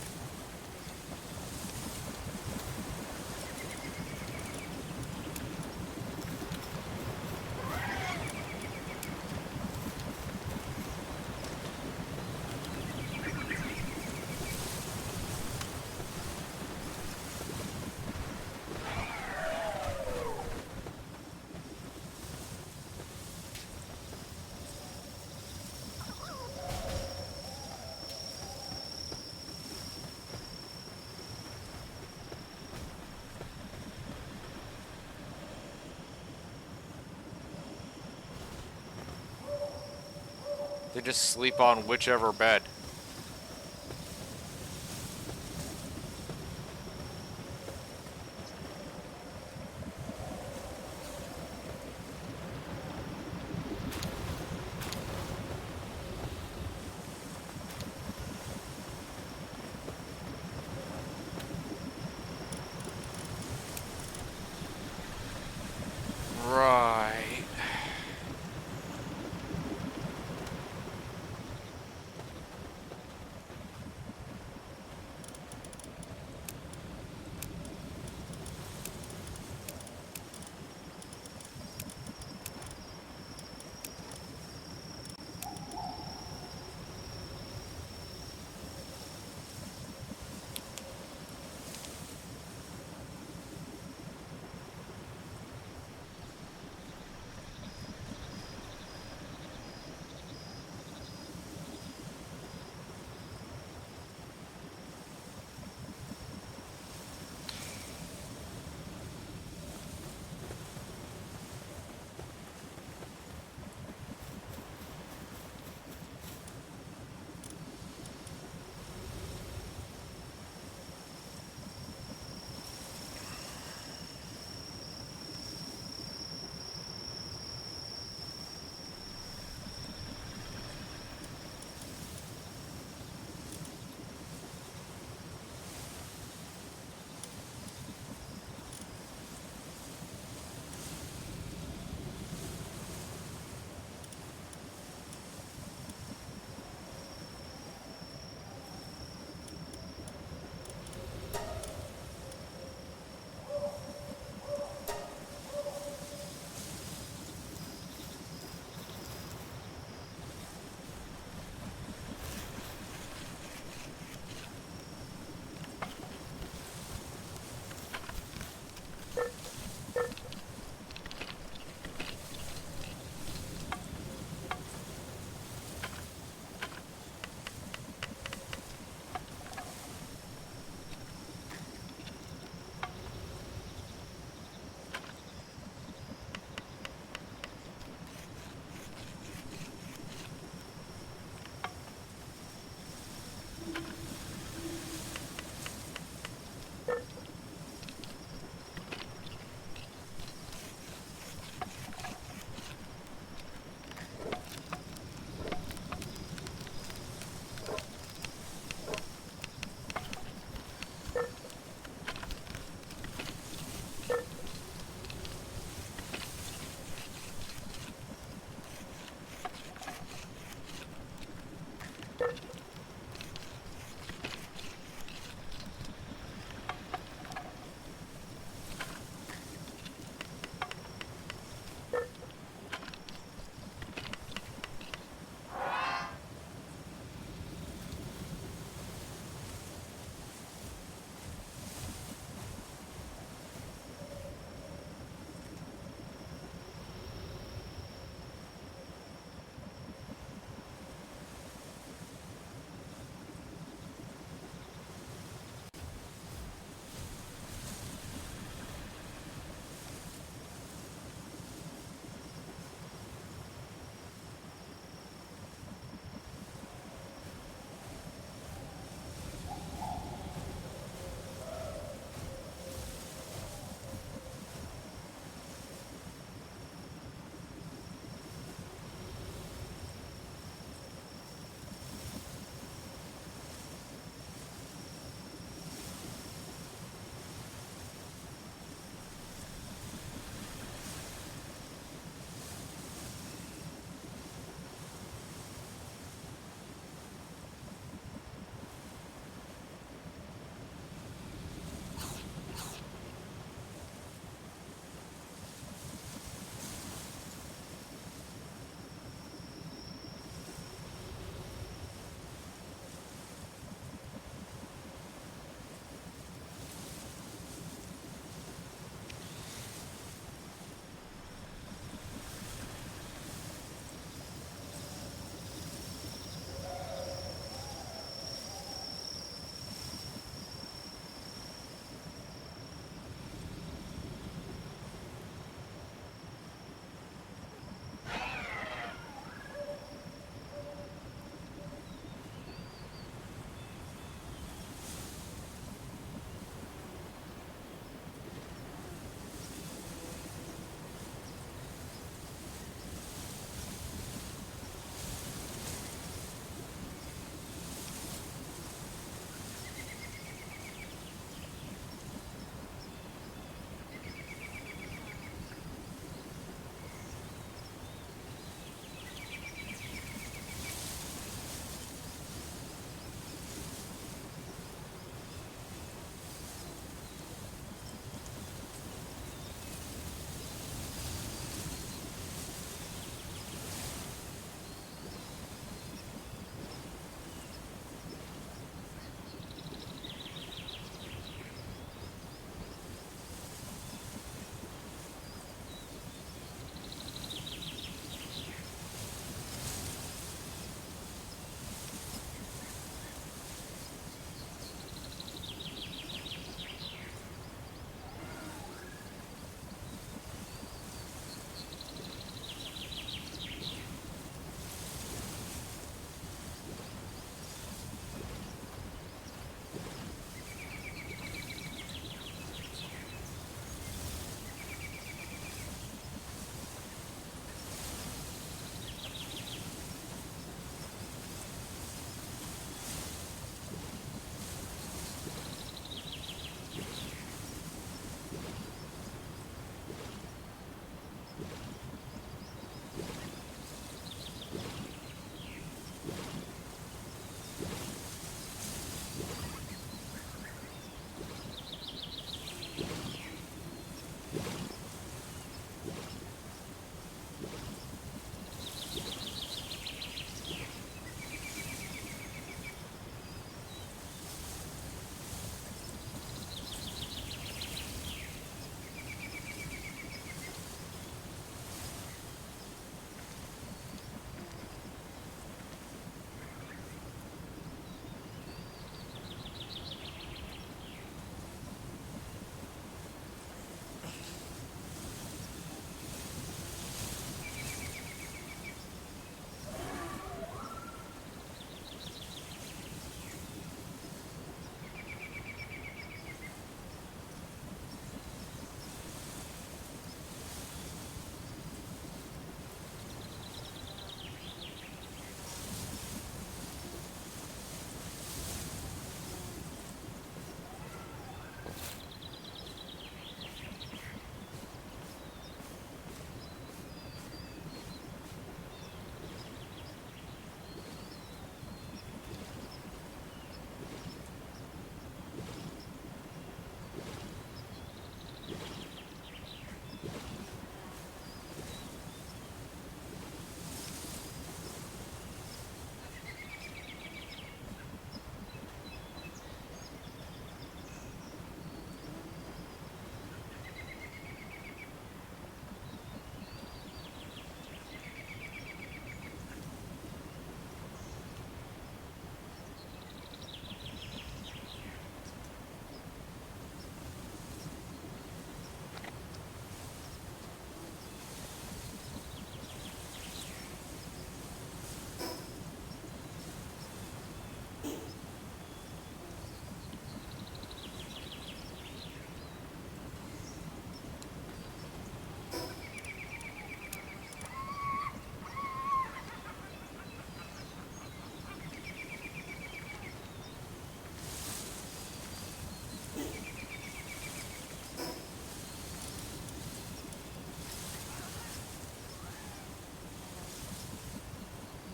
They just sleep on whichever bed. Right.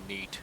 Neat.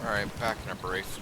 Alright, packing up Rafe.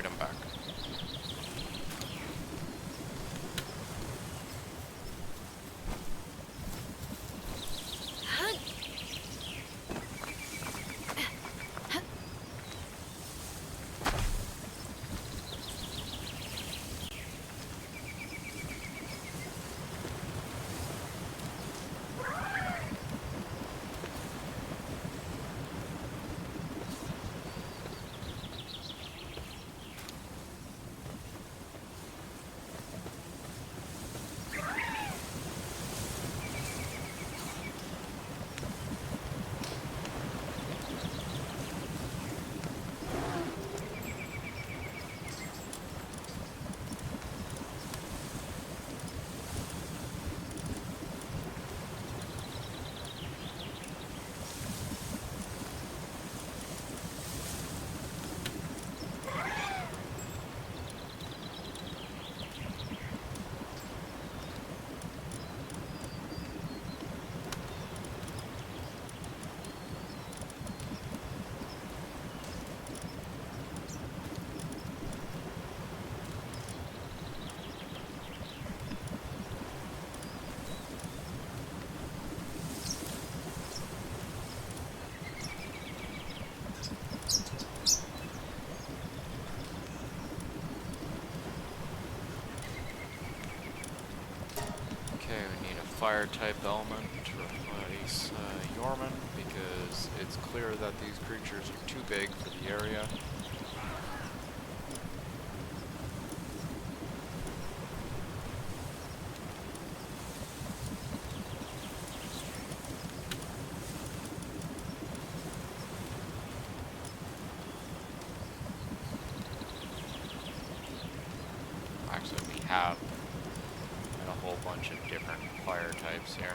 Alright, I'm back. Okay, we need a fire type element to replace Yorman because it's clear that these creatures are too big for the area. Actually, we have a whole bunch of different fire types here.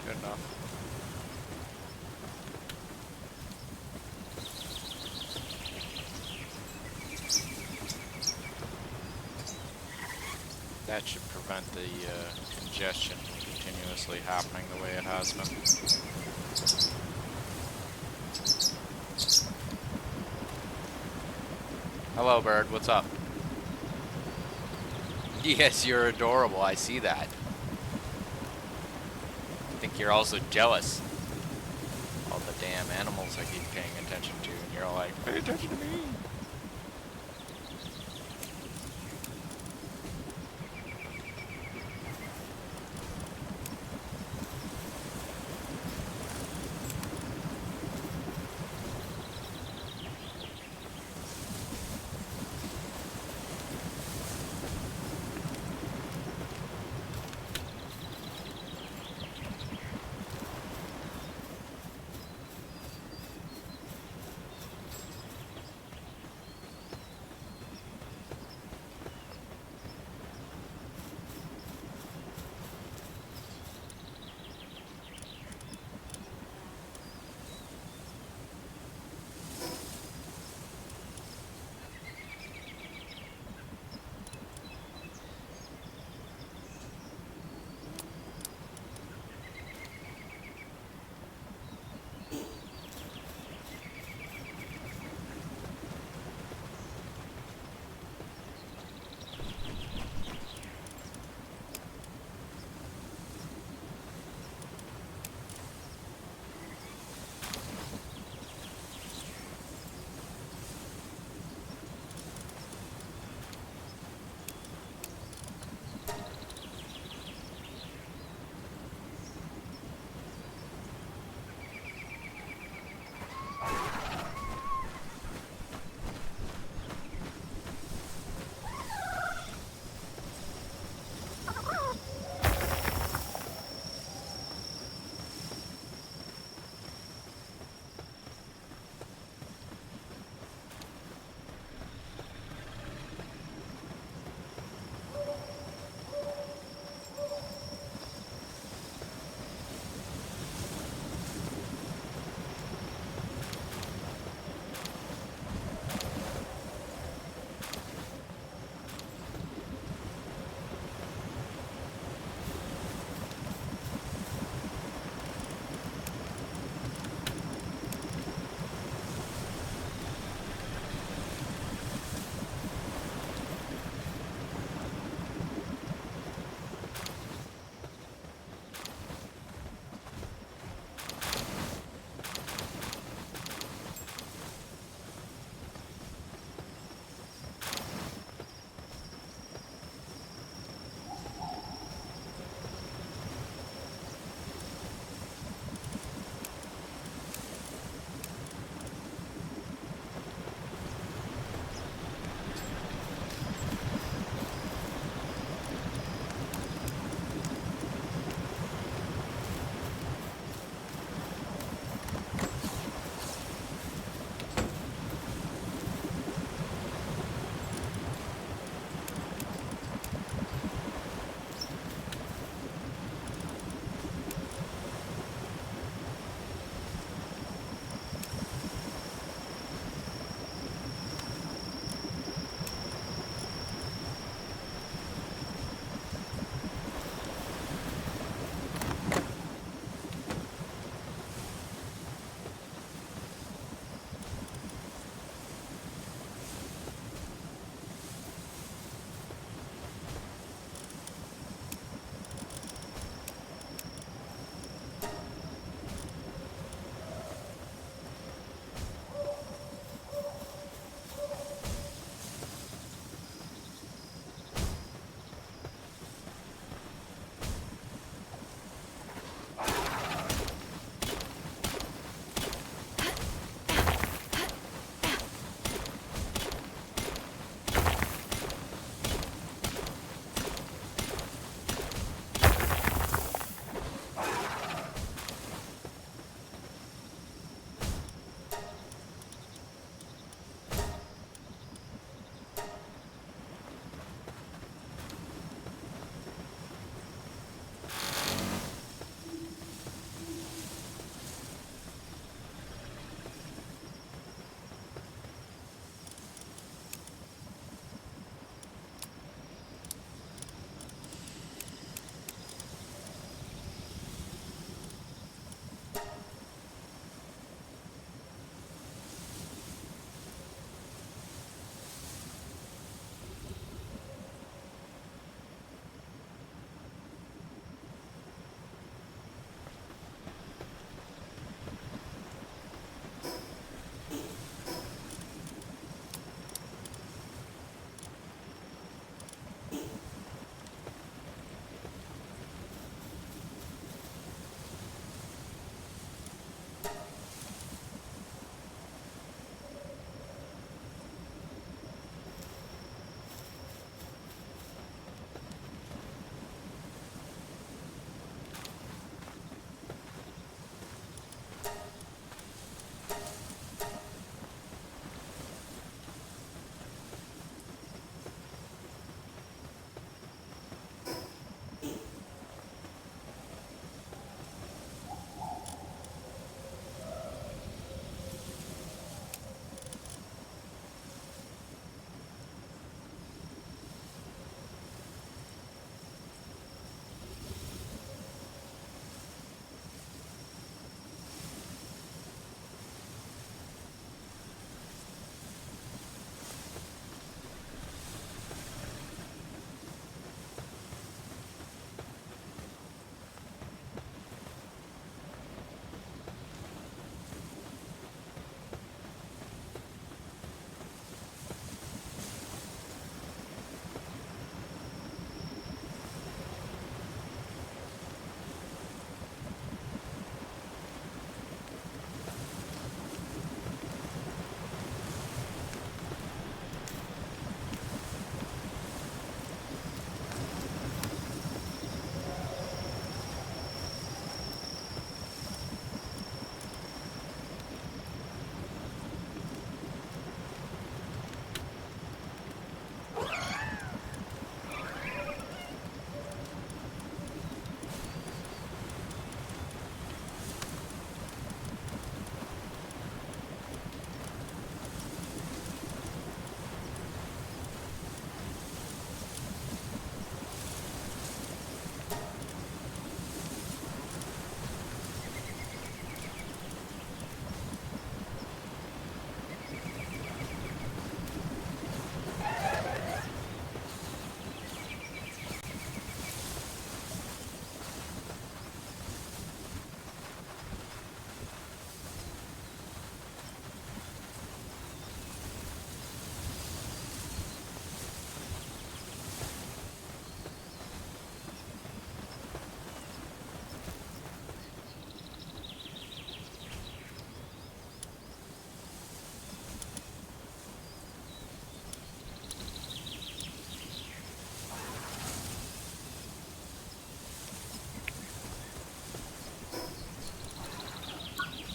Good enough. That should prevent the congestion continuously happening the way it has been. Hello, bird. What's up? Yes, you're adorable. I see that. I think you're also jealous. All the damn animals I keep paying attention to, and you're like, pay attention to me.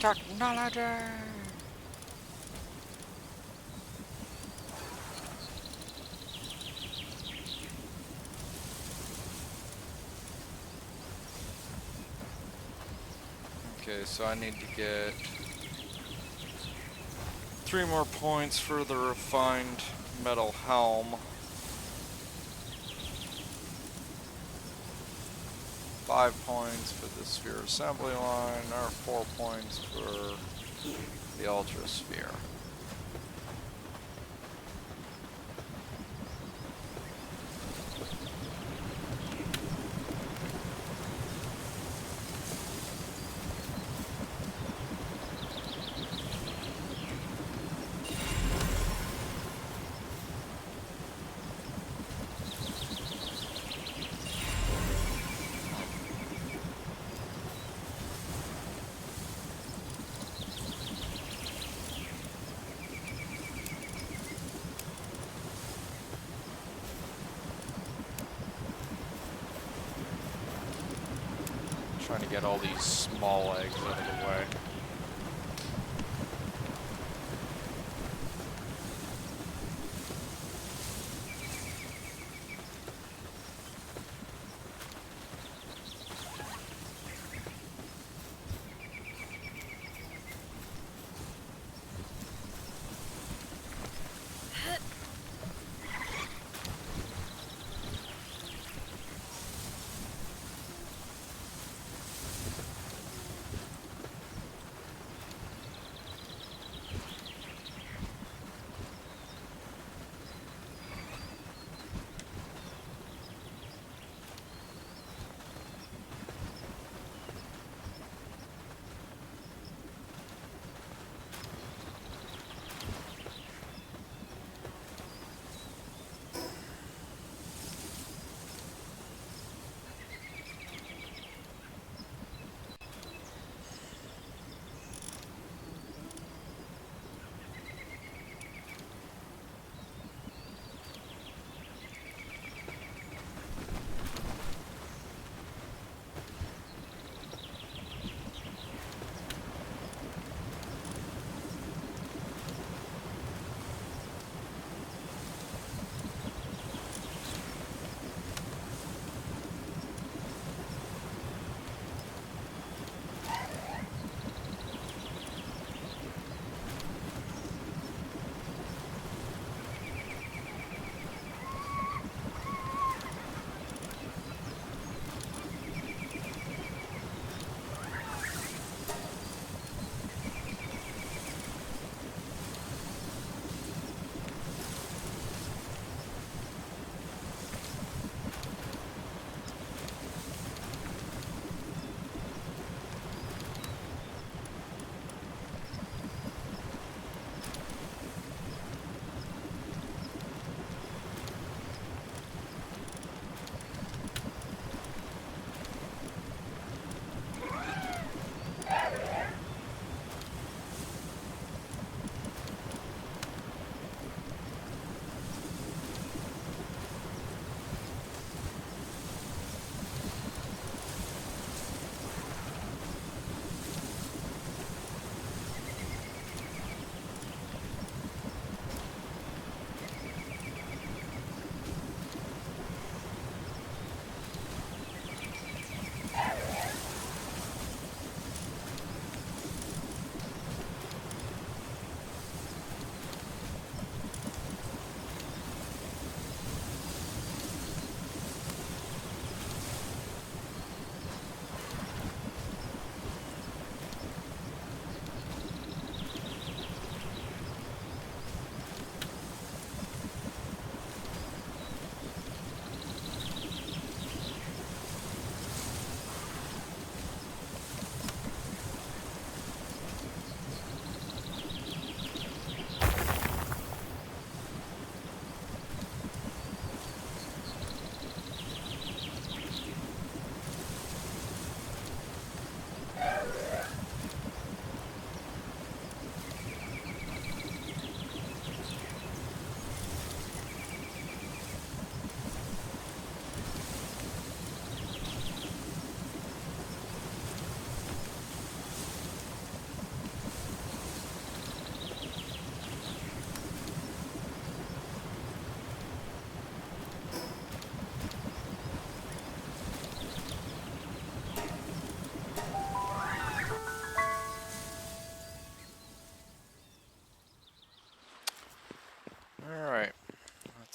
Technology! Okay, so I need to get 3 more points for the refined metal helm. 5 points for the sphere assembly line, or 4 points for the ultra sphere. Trying to get all these small eggs out of the way.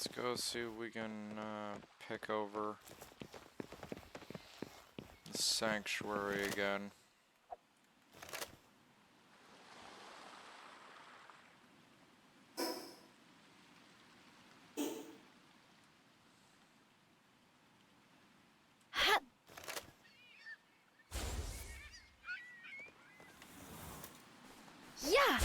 Let's go see if we can pick over the sanctuary again. Yeah.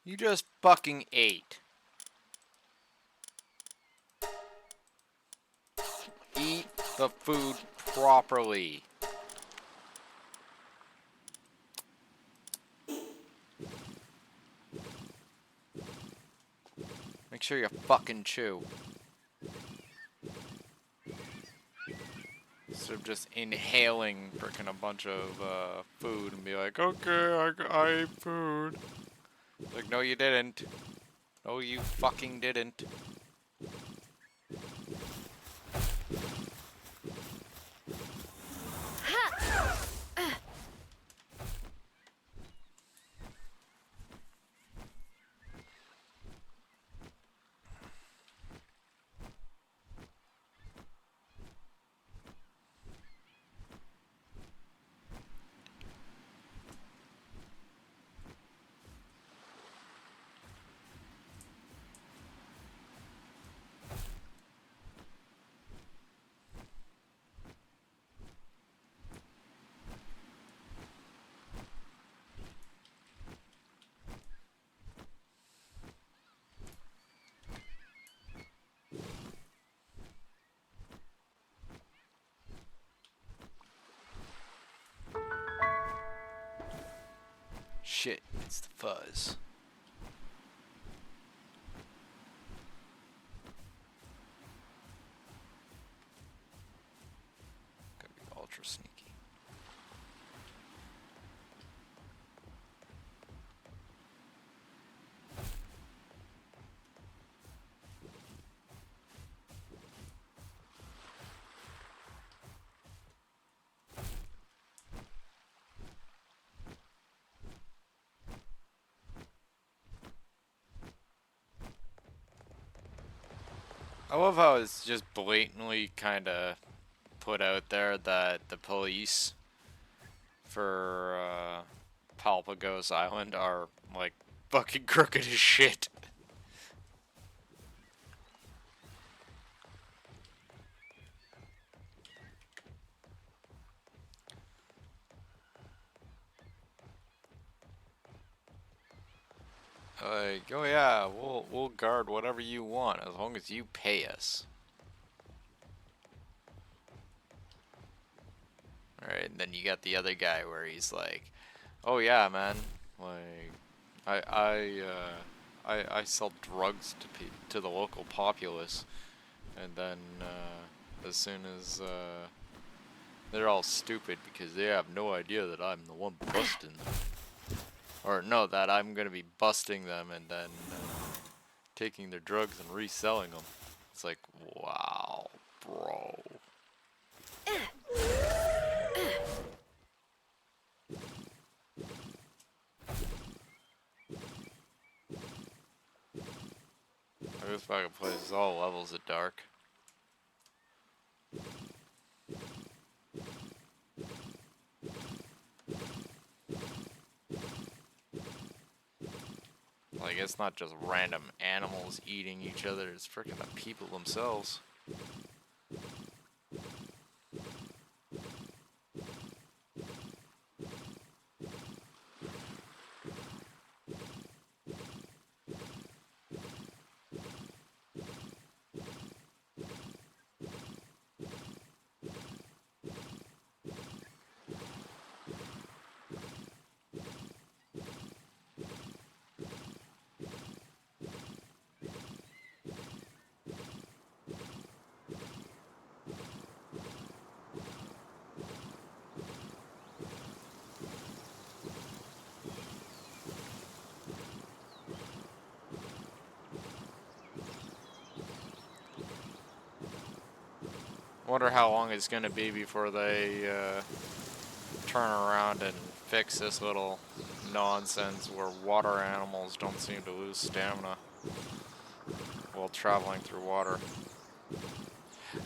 You just fucking ate. Eat the food properly. Make sure you fucking chew. Instead of just inhaling frickin' a bunch of food and be like, okay, I ate food. Like, no you didn't. No you fucking didn't. Shit, it's the fuzz. Gotta be ultra sneaky. I love how it's just blatantly kind of put out there that the police for Palpagos Island are like fucking crooked as shit. Like, oh yeah, we'll guard whatever you want as long as you pay us. Alright, and then you got the other guy where he's like, oh yeah, man, like, I sell drugs to the local populace, and then as soon as they're all stupid because they have no idea that I'm the one busting them, or no, that I'm gonna be busting them and then taking their drugs and reselling them. It's like, wow, bro. This fucking place is all levels of dark. Like, it's not just random animals eating each other, it's freaking the people themselves. Wonder how long it's gonna be before they turn around and fix this little nonsense where water animals don't seem to lose stamina while traveling through water.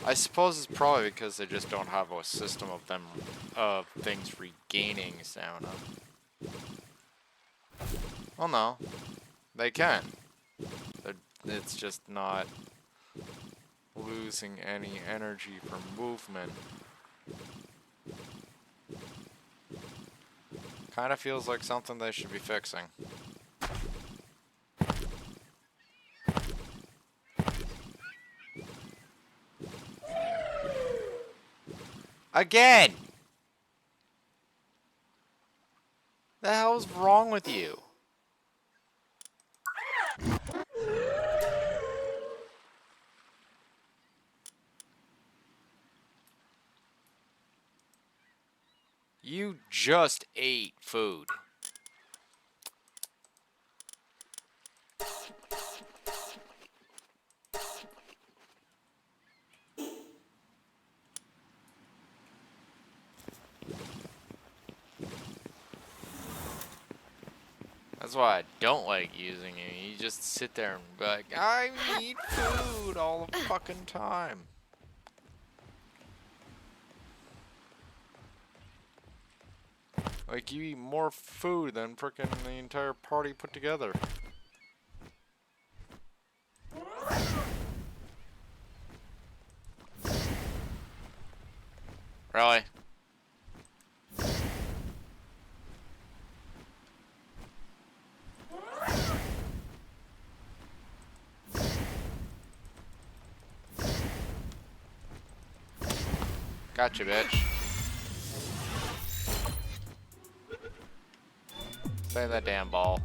I suppose it's probably because they just don't have a system of them, of things regaining stamina. Well, no, they can. It's just not losing any energy from movement. Kind of feels like something they should be fixing. Again! The hell's wrong with you? You just ate food. That's why I don't like using you. You just sit there and be like, I need food all the fucking time. Like, you eat more food than frickin' the entire party put together. Really? Gotcha, bitch. Save that damn ball.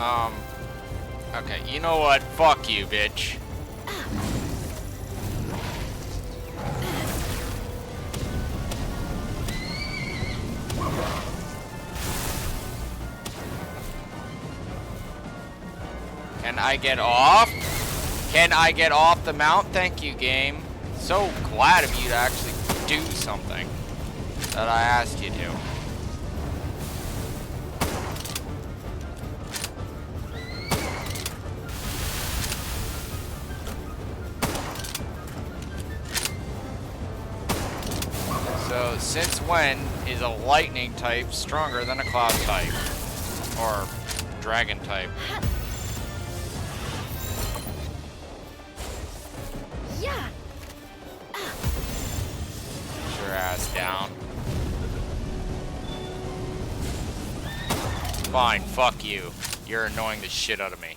Okay, you know what? Fuck you, bitch. Can I get off? Can I get off the mount? Thank you, game. So glad of you to actually do something that I asked you to. So, since when is a lightning type stronger than a cloud type? Or dragon type? Yeah. Get your ass down. Fine, fuck you. You're annoying the shit out of me.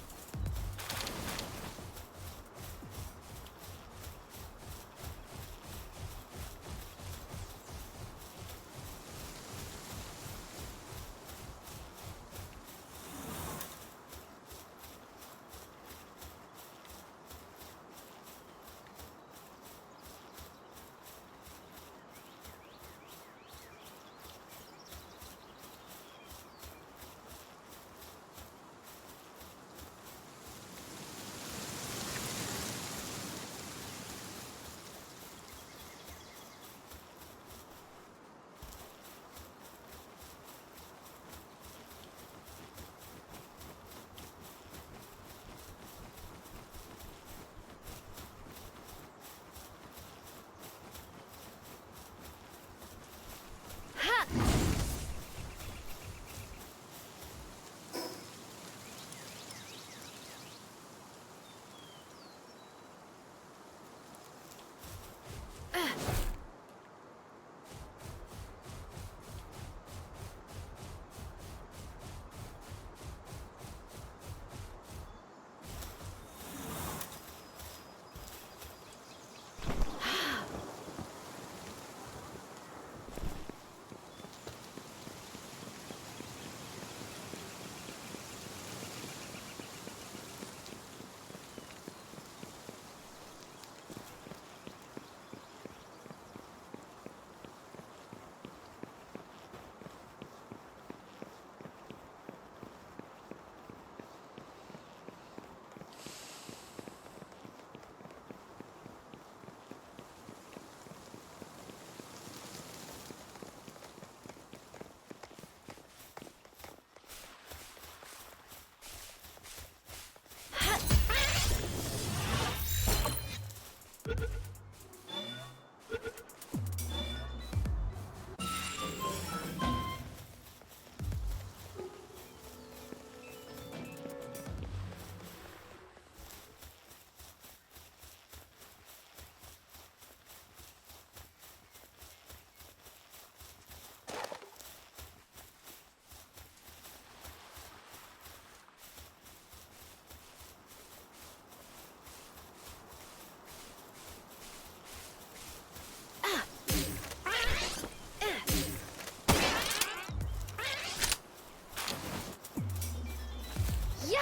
Yeah.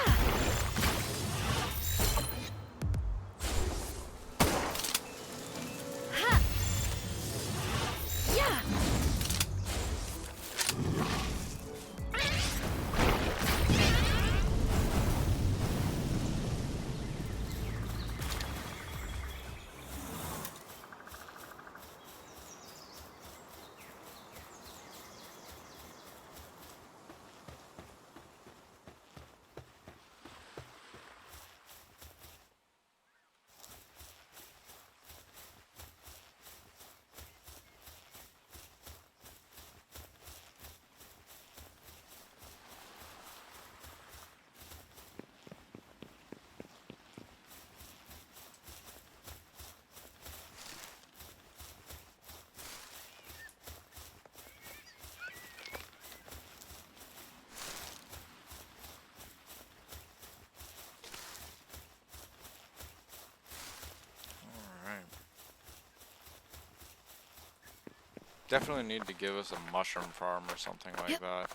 Ha. Yeah. Alright. Definitely need to give us a mushroom farm or something like that.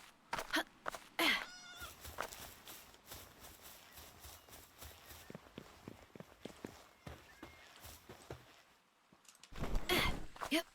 Yep.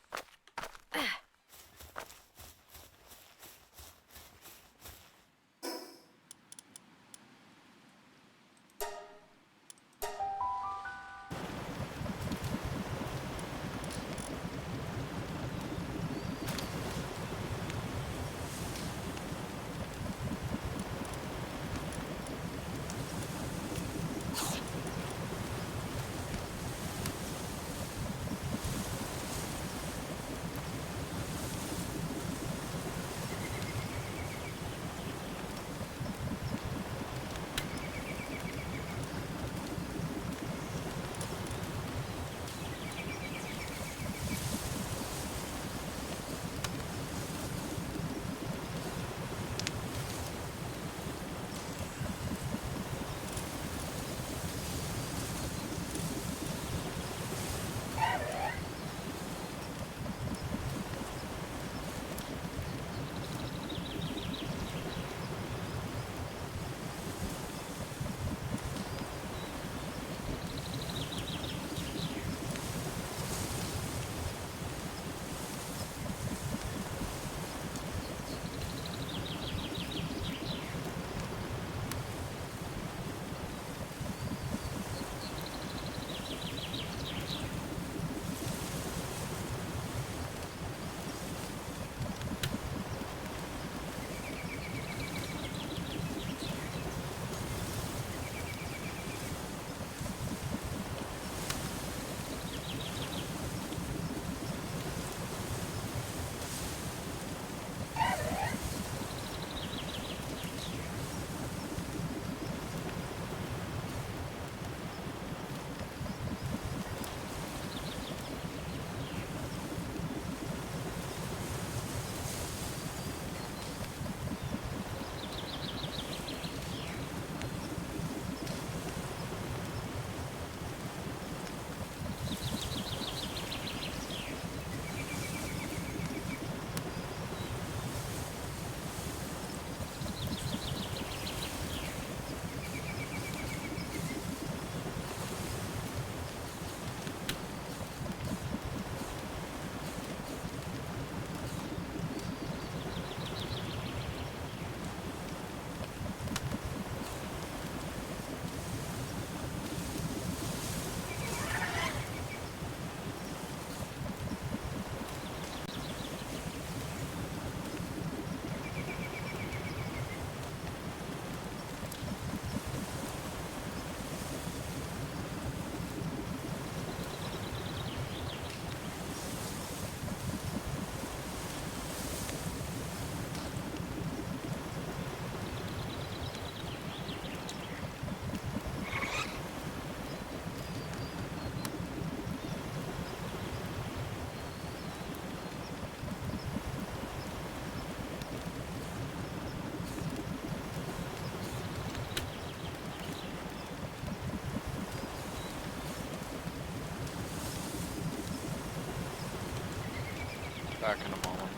Back in a moment.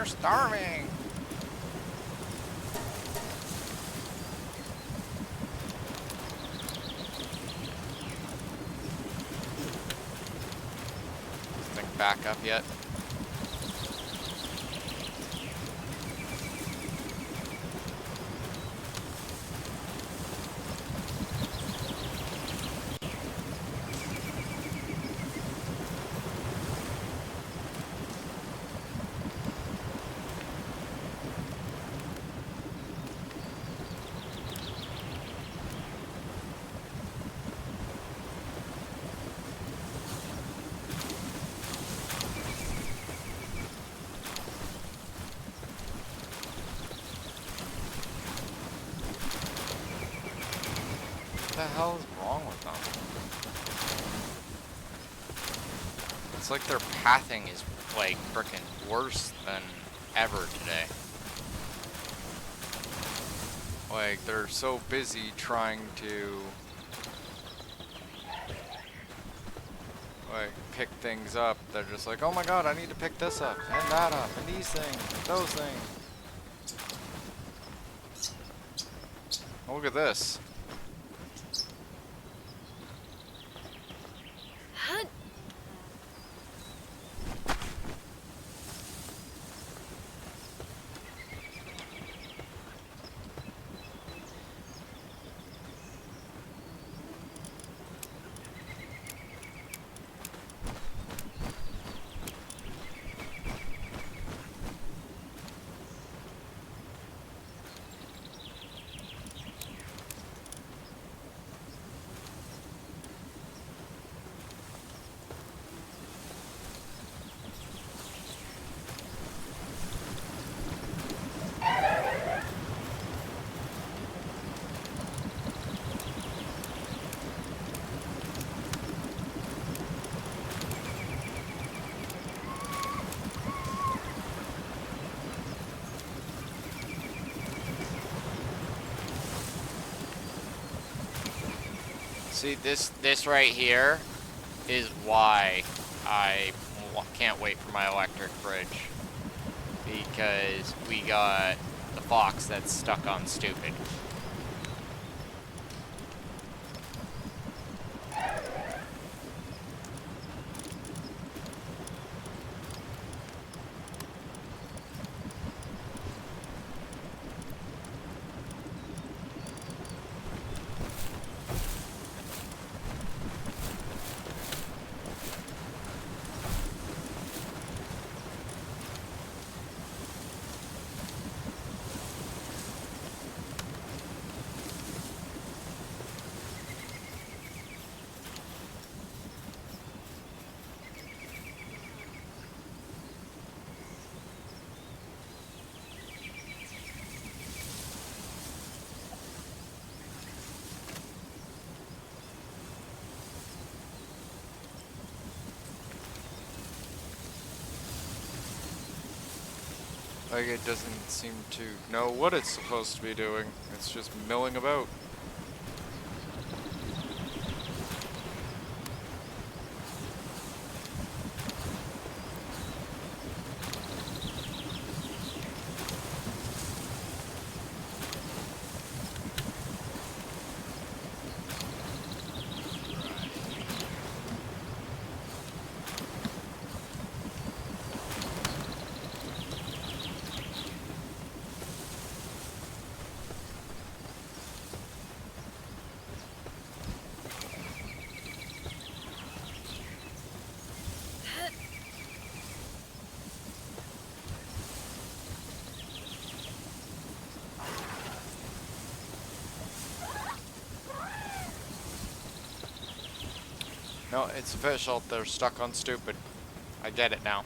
They're starving. Thing back up yet? What the hell is wrong with them? It's like their pathing is like frickin' worse than ever today. Like they're so busy trying to like pick things up. They're just like, oh my god, I need to pick this up and that up and these things, those things. Oh, look at this. Huh? See, this right here is why I can't wait for my electric fridge. Because we got the fox that's stuck on stupid. Like, it doesn't seem to know what it's supposed to be doing. It's just milling about. No, it's official. They're stuck on stupid. I get it now.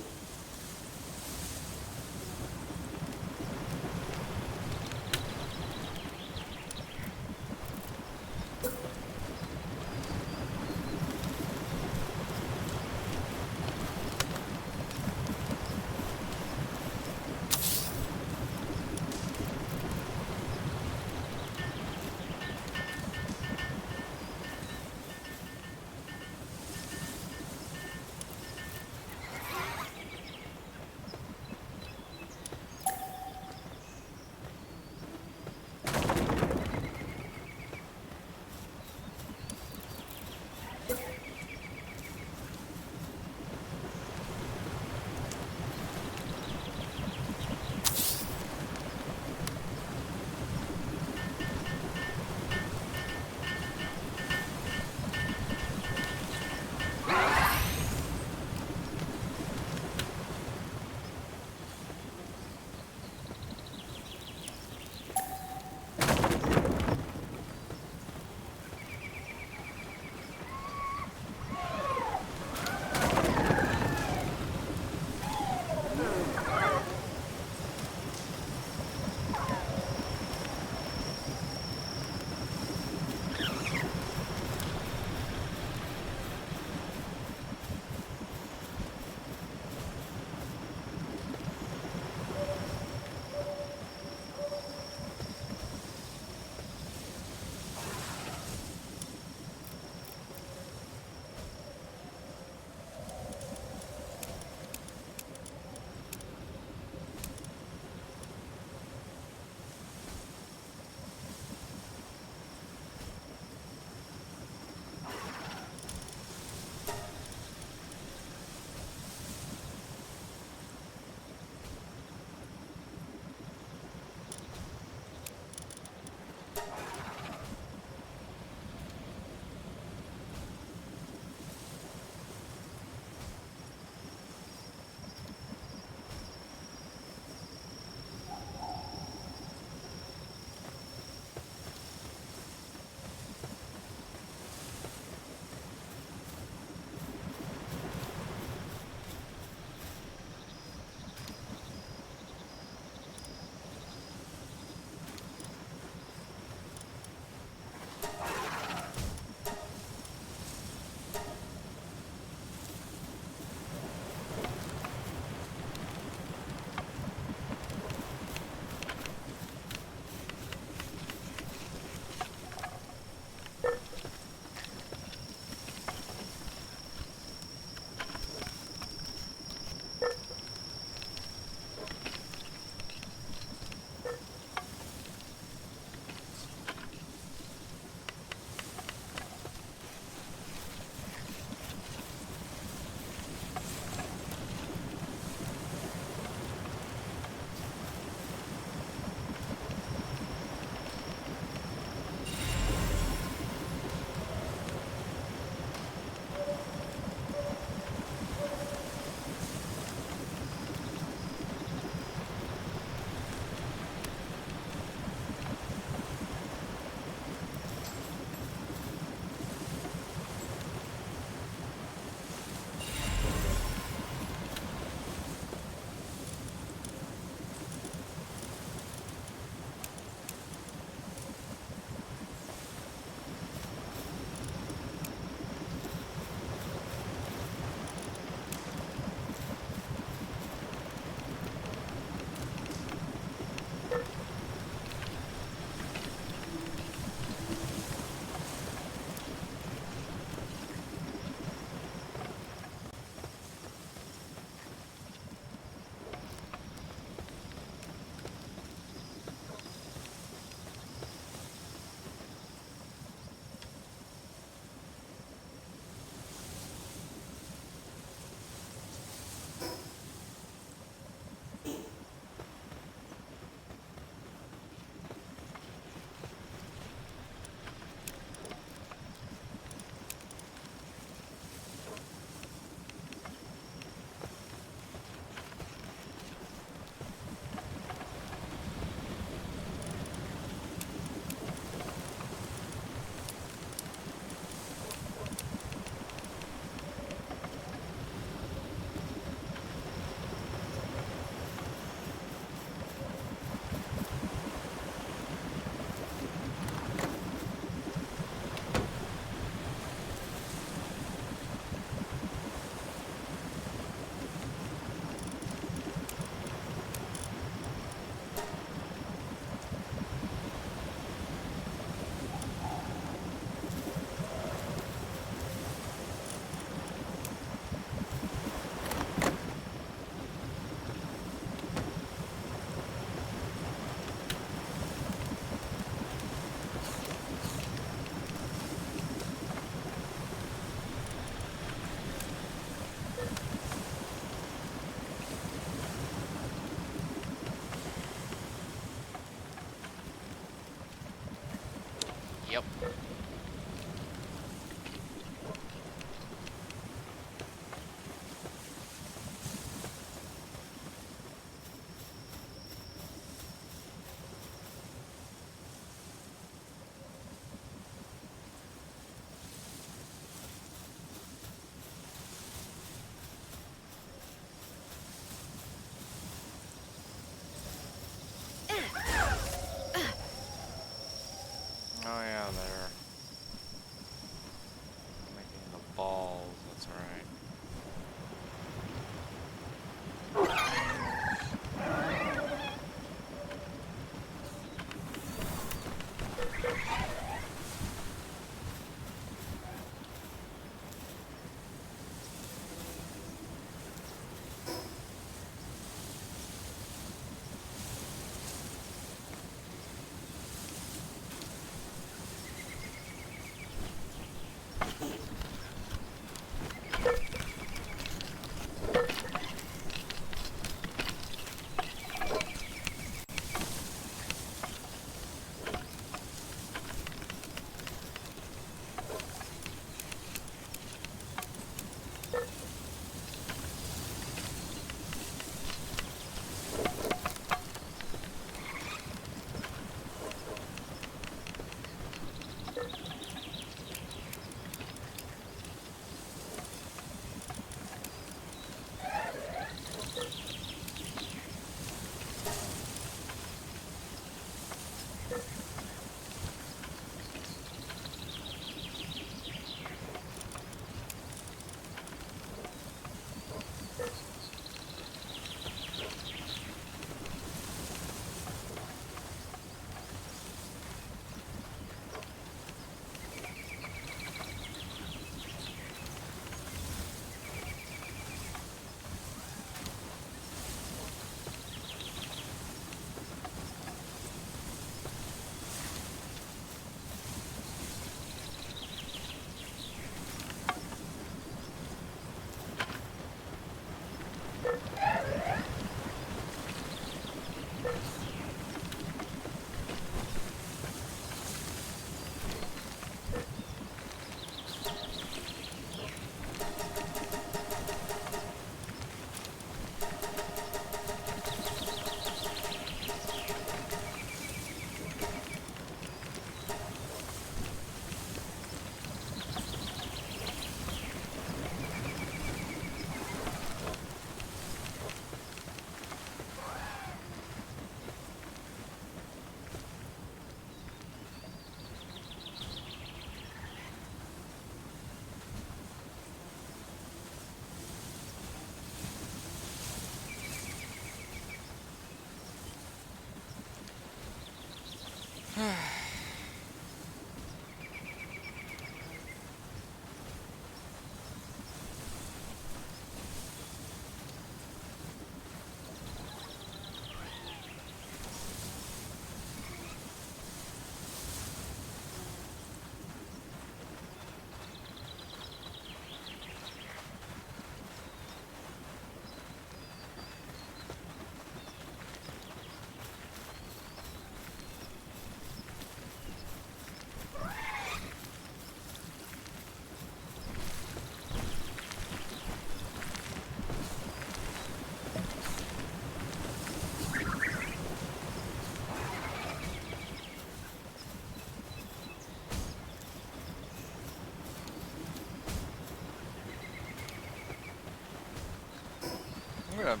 gonna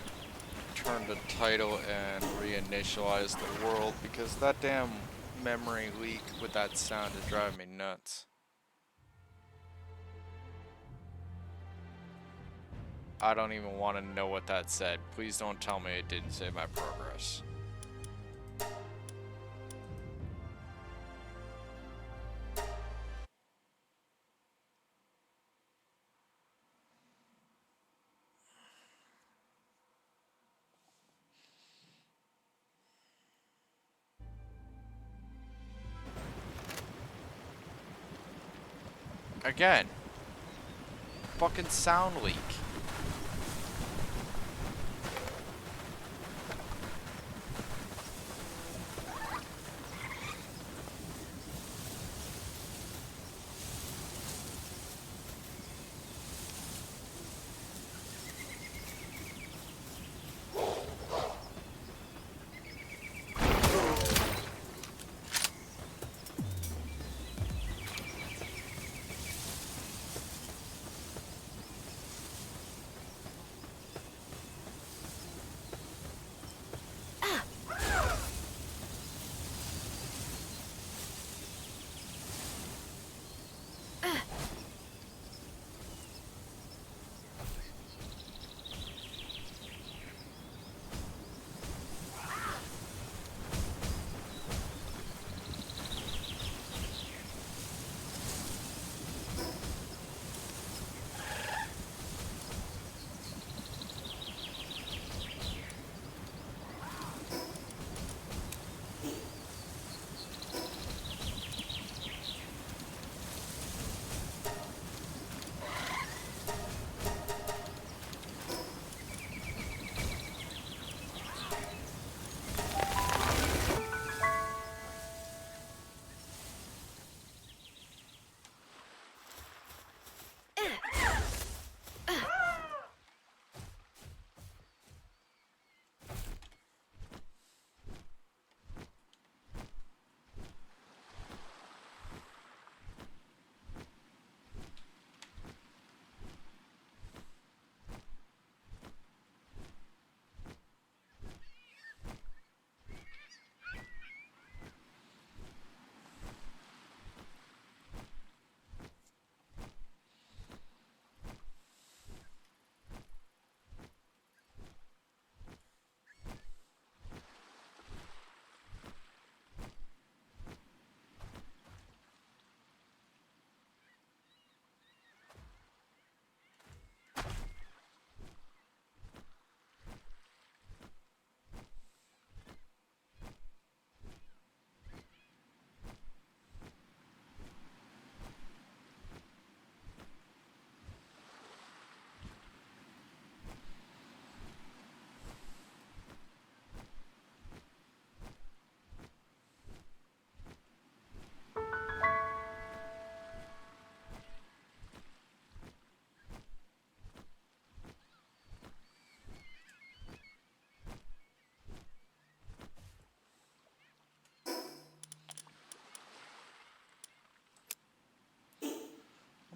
turn the title and reinitialize the world because that damn memory leak with that sound is driving me nuts. I don't even want to know what that said. Please don't tell me it didn't save my progress. Again. Fucking sound leak.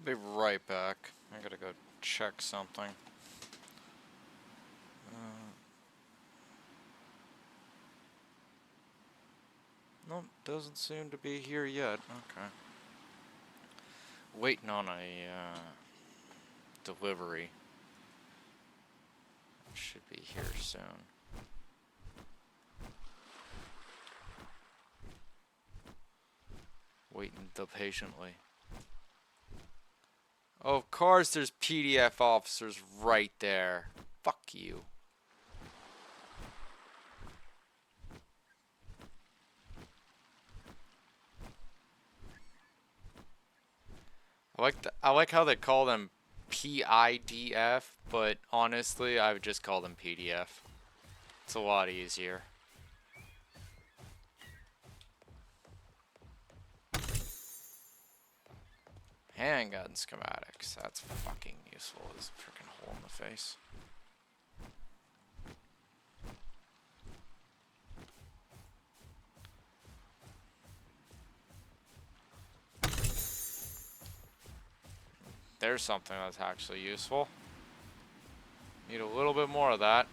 I'll be right back. I gotta go check something. Nope, doesn't seem to be here yet. Okay. Waiting on a delivery. Should be here soon. Waiting patiently. Oh, of course there's PDF officers right there. Fuck you. I like how they call them PIDF, but honestly, I would just call them PDF. It's a lot easier. Handgun schematics. That's fucking useful as a freaking hole in the face. There's something that's actually useful. Need a little bit more of that.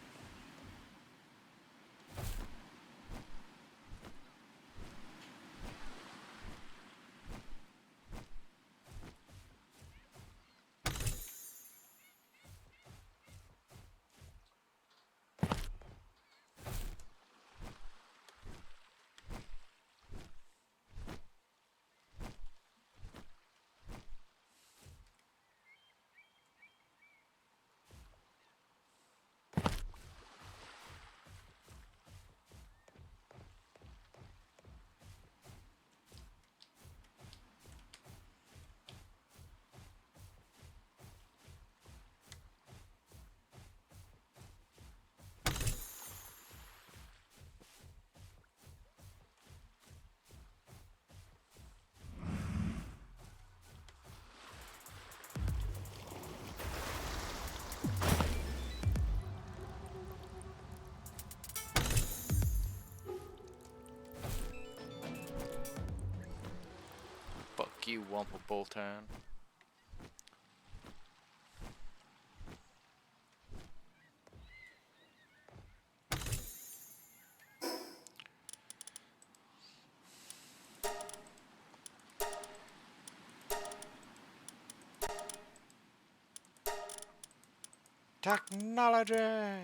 Fuck you, Wumpa Boltan. Technology!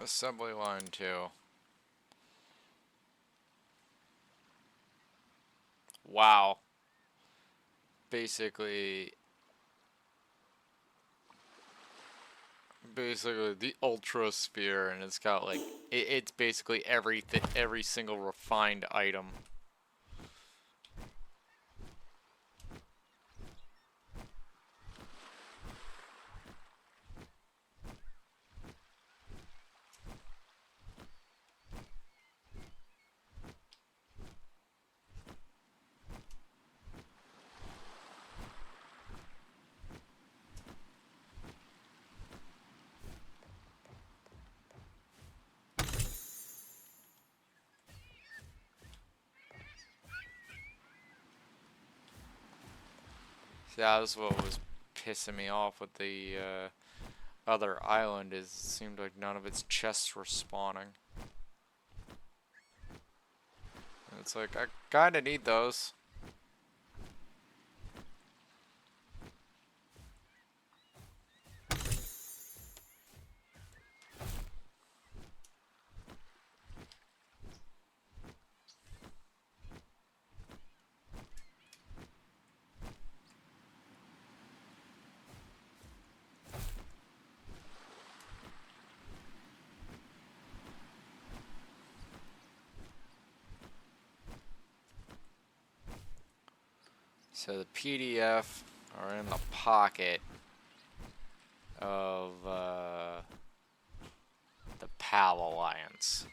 Assembly line 2. Wow. Basically the ultra sphere, and it's got like it's basically every single refined item. So yeah, that's what was pissing me off with the other island, is it seemed like none of its chests were spawning. And it's like, I kinda need those. So the PDF are in the pocket of the PAL Alliance.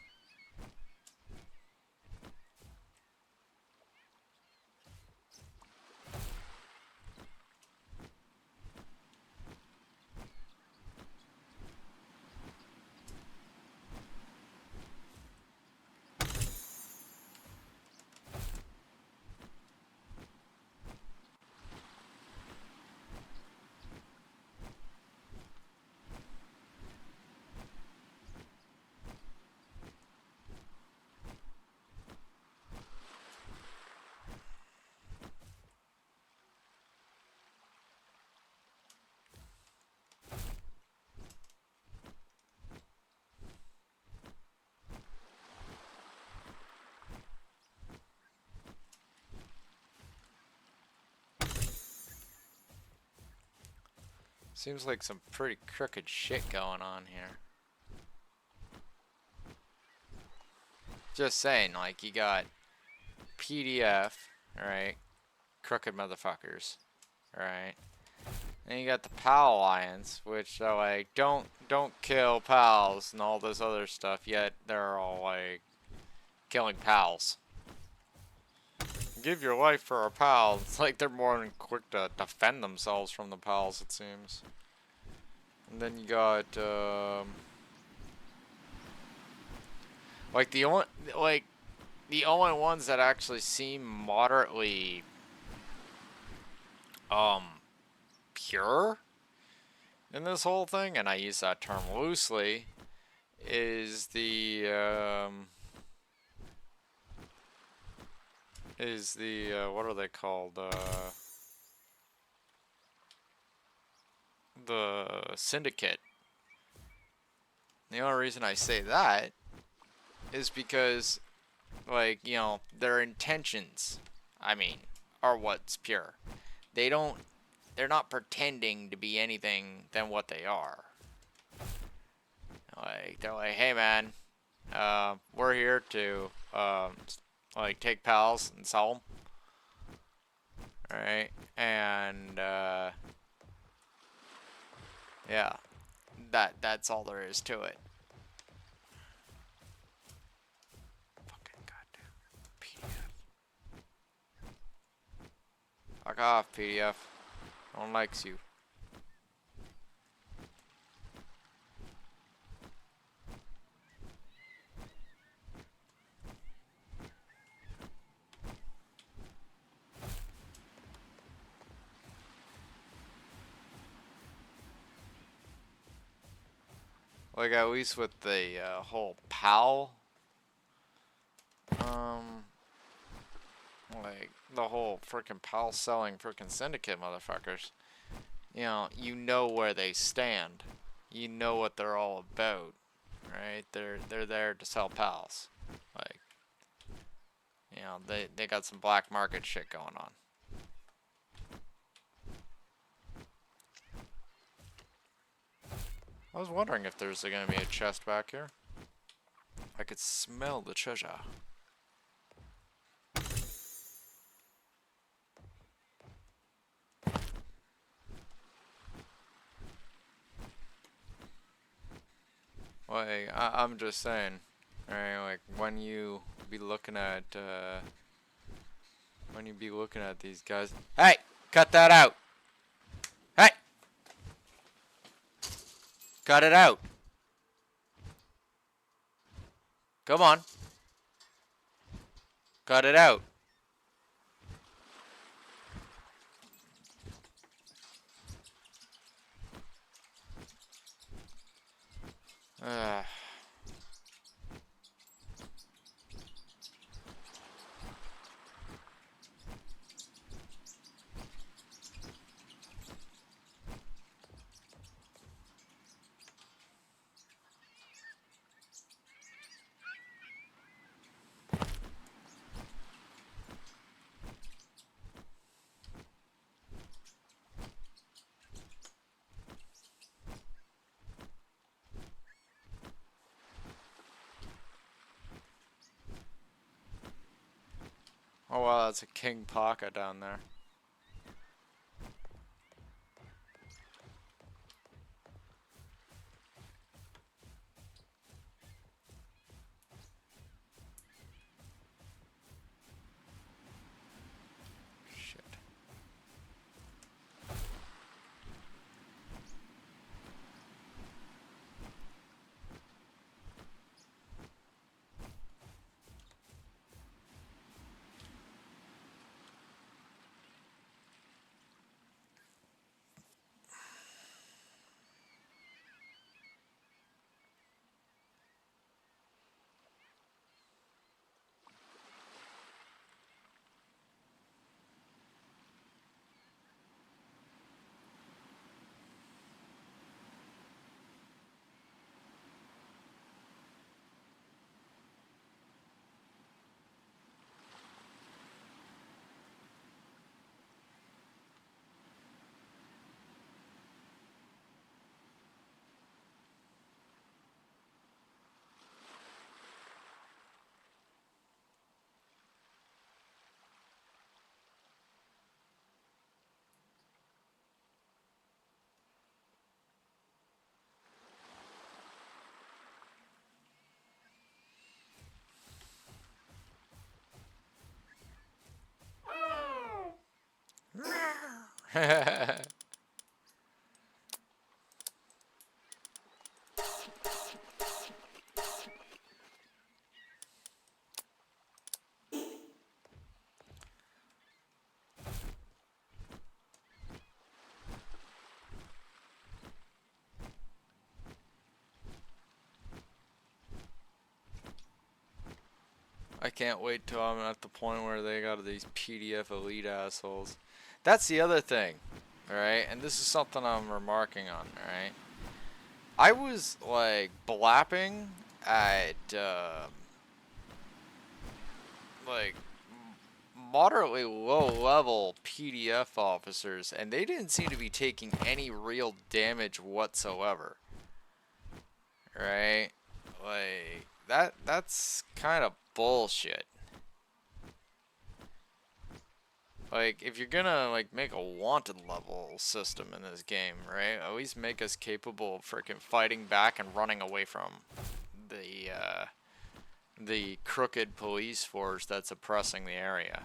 Seems like some pretty crooked shit going on here. Just saying, like, you got PDF, right? Crooked motherfuckers, right? And you got the PAL Alliance, which are like, don't kill pals and all this other stuff, yet they're all like killing pals. Give your life for a pal. It's like they're more than quick to defend themselves from the pals, it seems. And then you got like the only ones that actually seem moderately um pure in this whole thing, and I use that term loosely, is the what are they called? The Syndicate. The only reason I say that is because, like, you know, their intentions, I mean, are what's pure. They're not pretending to be anything than what they are. Like, they're like, hey man, we're here to, like, take pals and sell them. Alright, and, yeah, that's all there is to it. Fucking goddamn PDF. Fuck off, PDF. No one likes you. Like, at least with the whole PAL, like, the whole frickin' PAL selling frickin' Syndicate motherfuckers, you know where they stand. You know what they're all about, right? They're there to sell pals. Like, they got some black market shit going on. I was wondering if there's gonna be a chest back here. I could smell the treasure. Like, I'm just saying, alright, like, when you be looking at these guys. Hey! Cut that out! Hey! Cut it out! Come on. Cut it out. Ugh. Oh wow, that's a king pocket down there. Shit. I can't wait till I'm at the point where they got these PDF elite assholes. That's the other thing, alright? And this is something I'm remarking on, alright? I was, like, blapping at, like, moderately low-level PDF officers, and they didn't seem to be taking any real damage whatsoever. Right? Like, that's kind of bullshit. Like, if you're gonna, like, make a wanted level system in this game, right? At least make us capable of freaking fighting back and running away from the crooked police force that's oppressing the area.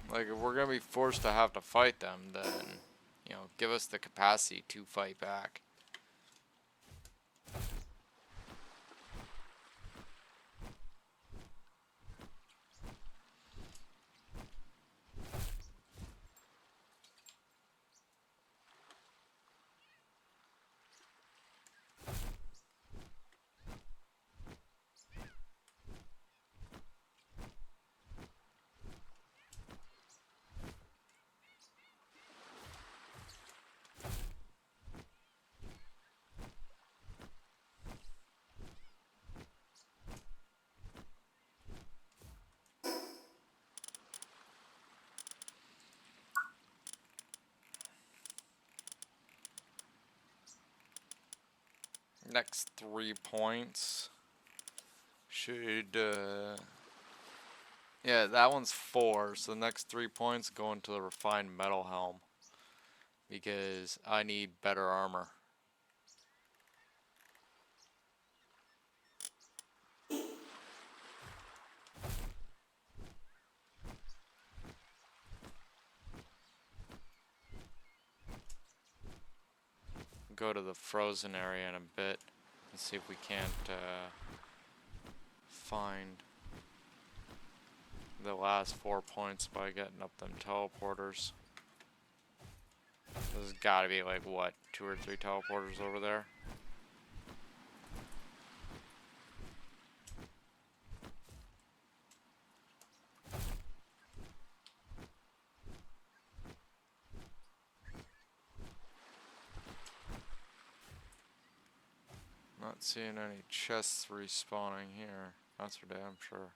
Like, if we're gonna be forced to have to fight them, then, you know, give us the capacity to fight back. Next 3 points should, yeah, that one's 4, so the next 3 points go into the refined metal helm. Because I need better armor. Go to the frozen area in a bit and see if we can't find the last 4 points by getting up them teleporters. There's gotta be like, what, 2 or 3 teleporters over there? Not seeing any chests respawning here, that's for damn sure.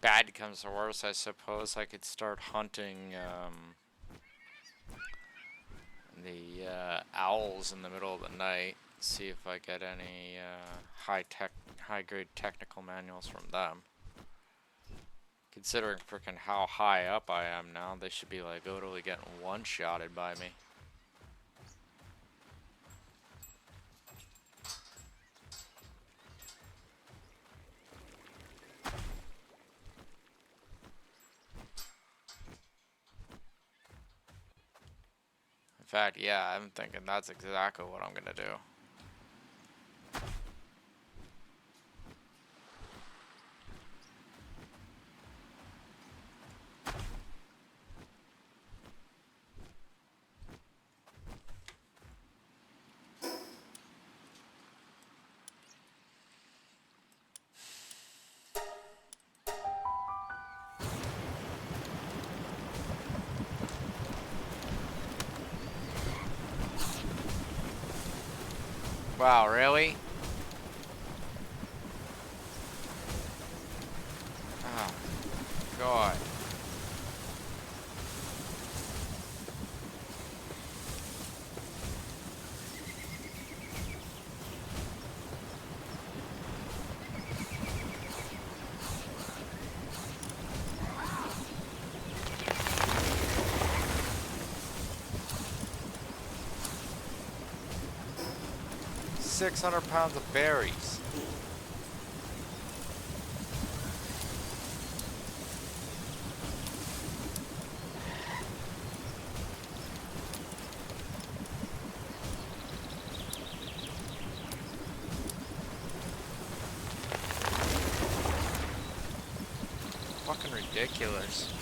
bad comes to worse, I suppose I could start hunting the owls in the middle of the night. See if I get any high-grade technical manuals from them. Considering frickin' how high up I am now, they should be like literally getting one-shotted by me. In fact, yeah, I'm thinking that's exactly what I'm gonna do. Wow, really? Oh, God. £600 of berries. Fucking ridiculous.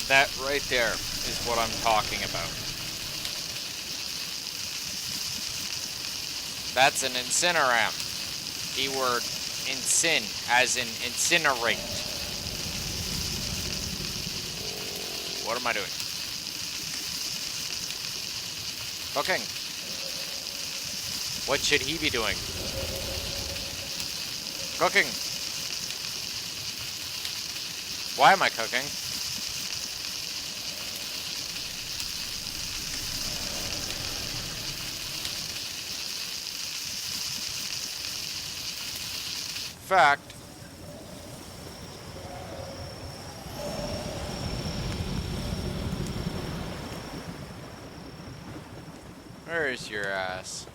That right there is what I'm talking about. That's an incineram. Keyword incin, as in incinerate. What am I doing? Cooking. What should he be doing? Cooking. Why am I cooking? Fact. Where is your ass?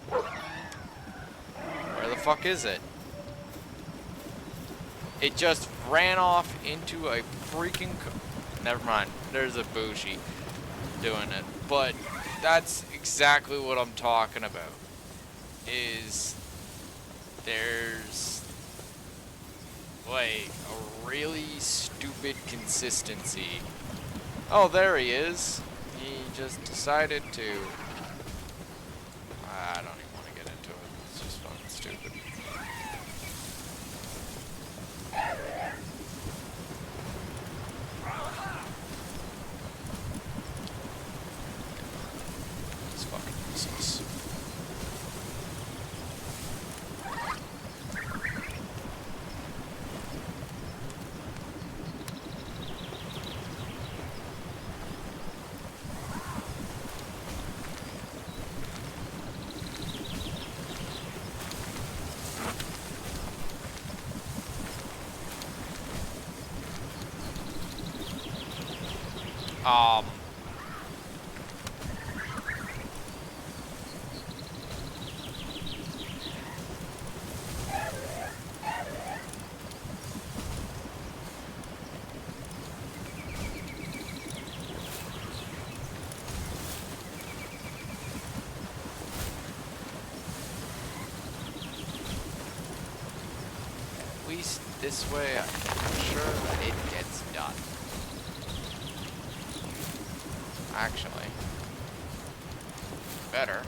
Where the fuck is it? It just ran off into a freaking... Never mind. There's a Bushi doing it. But that's exactly what I'm talking about. Is there's like a really stupid consistency. Oh, there he is. He just decided to... I don't even want to get into it. It's just fucking stupid. It's fucking useless. Um... At least this way, I'm sure that it gets done. Actually, better.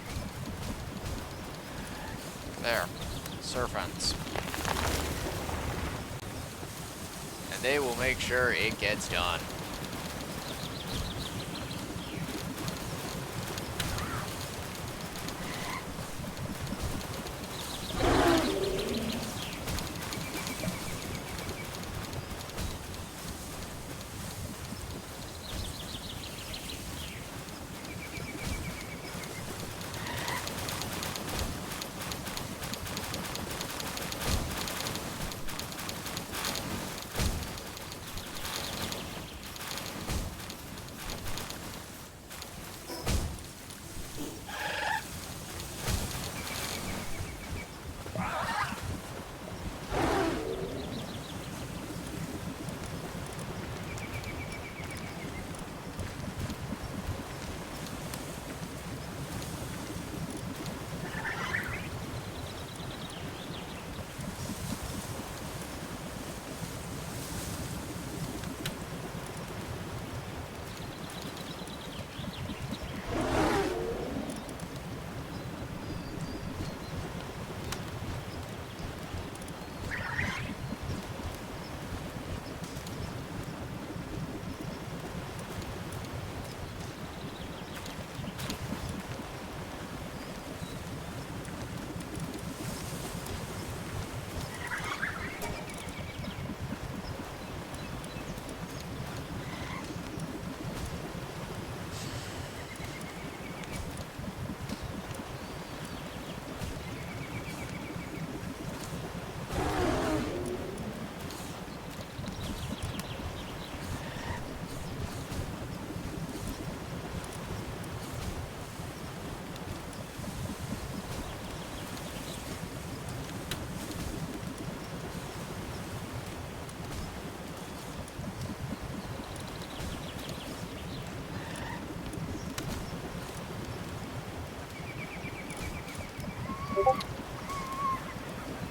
There, servants. And they will make sure it gets done.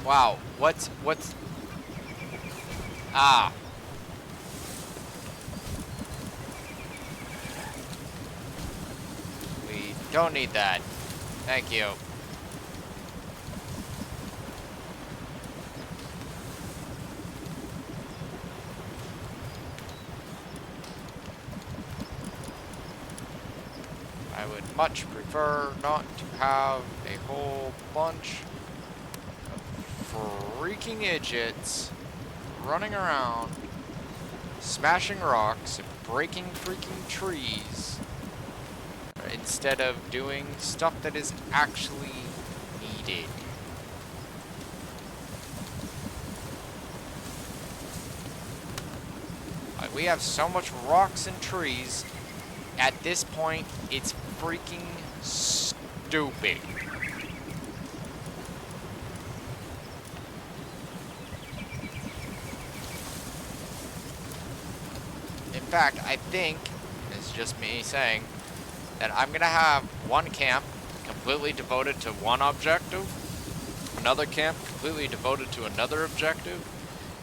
Wow, what's... Ah. Don't need that. Thank you. I would much prefer not to have a whole bunch of freaking idiots running around, smashing rocks and breaking freaking trees, instead of doing stuff that is actually needed. Like, we have so much rocks and trees. At this point, it's freaking stupid. In fact, I think, it's just me saying, that I'm gonna have one camp completely devoted to one objective, another camp completely devoted to another objective,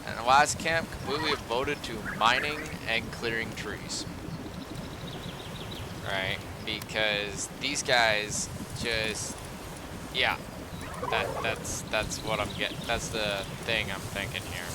and the last camp completely devoted to mining and clearing trees. Right? Because these guys just, yeah, that's what I'm getting. That's the thing I'm thinking here.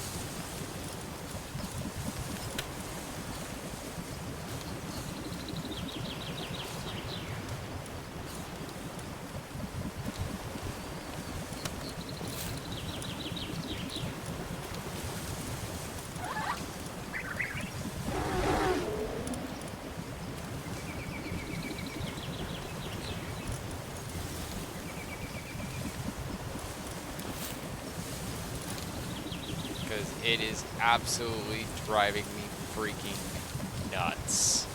Because it is absolutely driving me freaking nuts.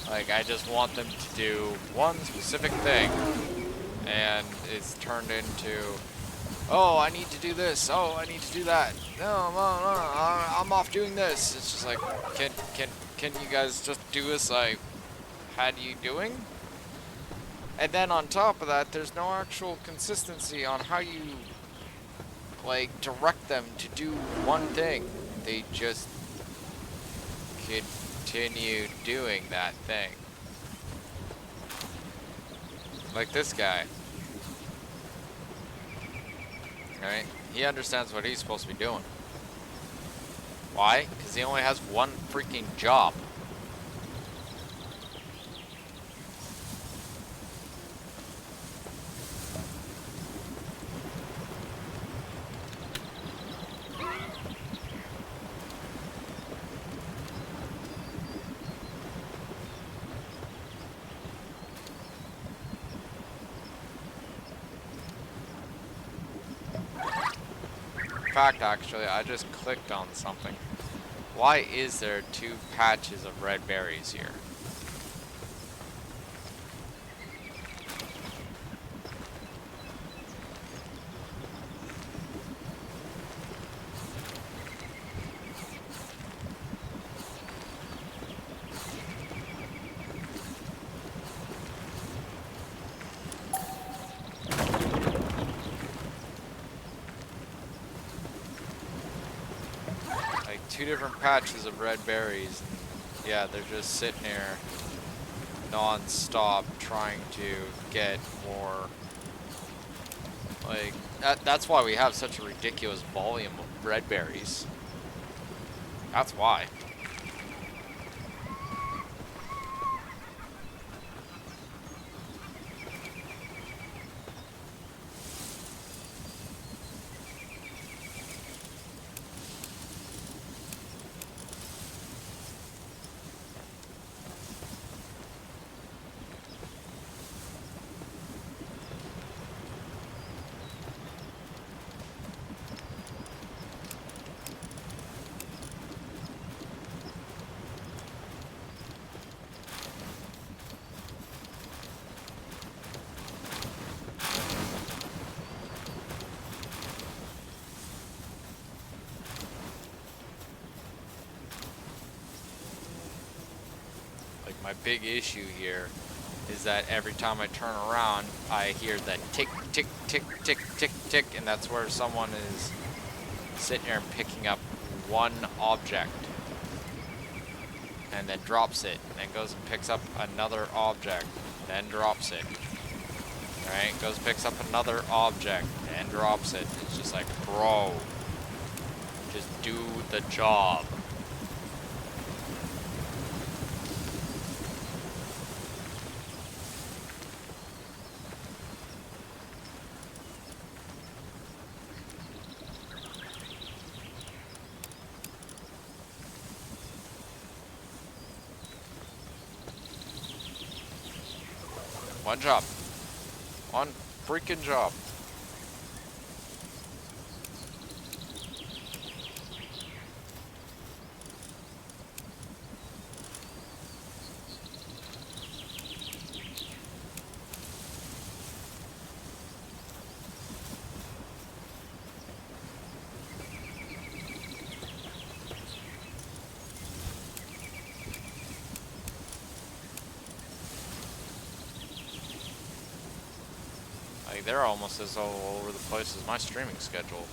Like, I just want them to do one specific thing, and it's turned into, oh, I need to do this, oh, I need to do that, no, I'm off doing this. It's just like, can you guys just do as I had you doing? And then on top of that, there's no actual consistency on how you, like, direct them to do one thing. They just continue doing that thing. Like this guy. Right? He understands what he's supposed to be doing. Why? Because he only has one freaking job. In fact, actually, I just clicked on something. Why is there 2 patches of red berries here? Like 2 different patches of red berries. And yeah, they're just sitting here non-stop trying to get more. Like, that's why we have such a ridiculous volume of red berries. That's why. my big issue here is that every time I turn around, I hear that tick, tick, tick, tick, tick, tick, and that's where someone is sitting there and picking up one object and then drops it, and then goes and picks up another object, then drops it. Alright, goes picks up another object and drops it. It's just like, bro, just do the job. One job. One freaking job. Like, they're almost as all over the place as my streaming schedule.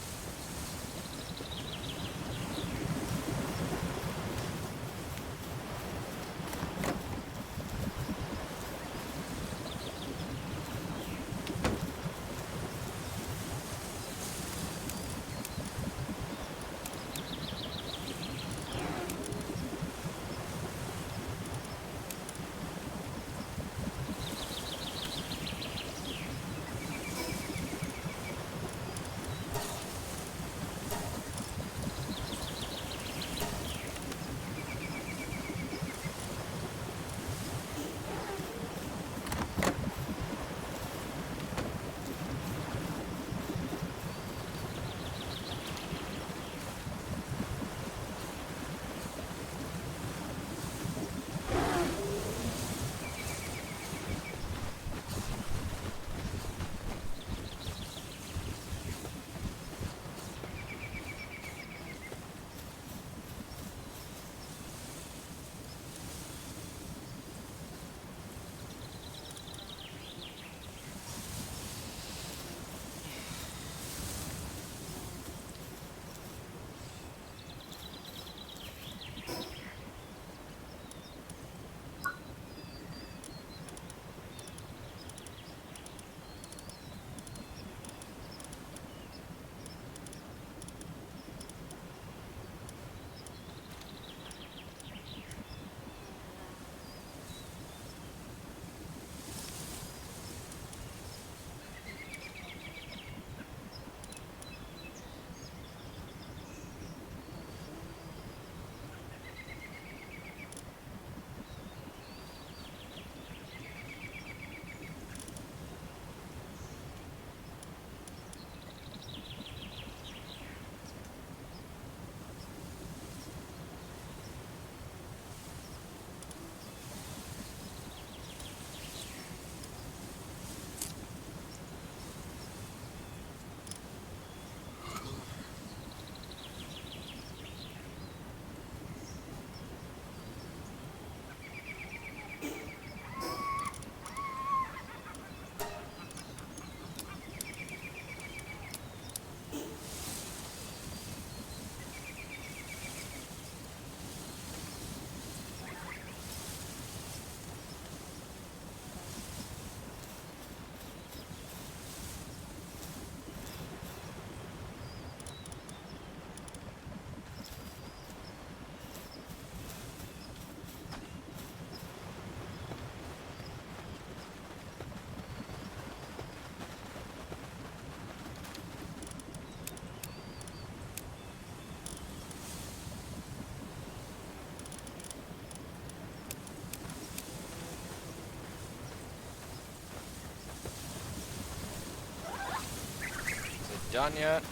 Done yet?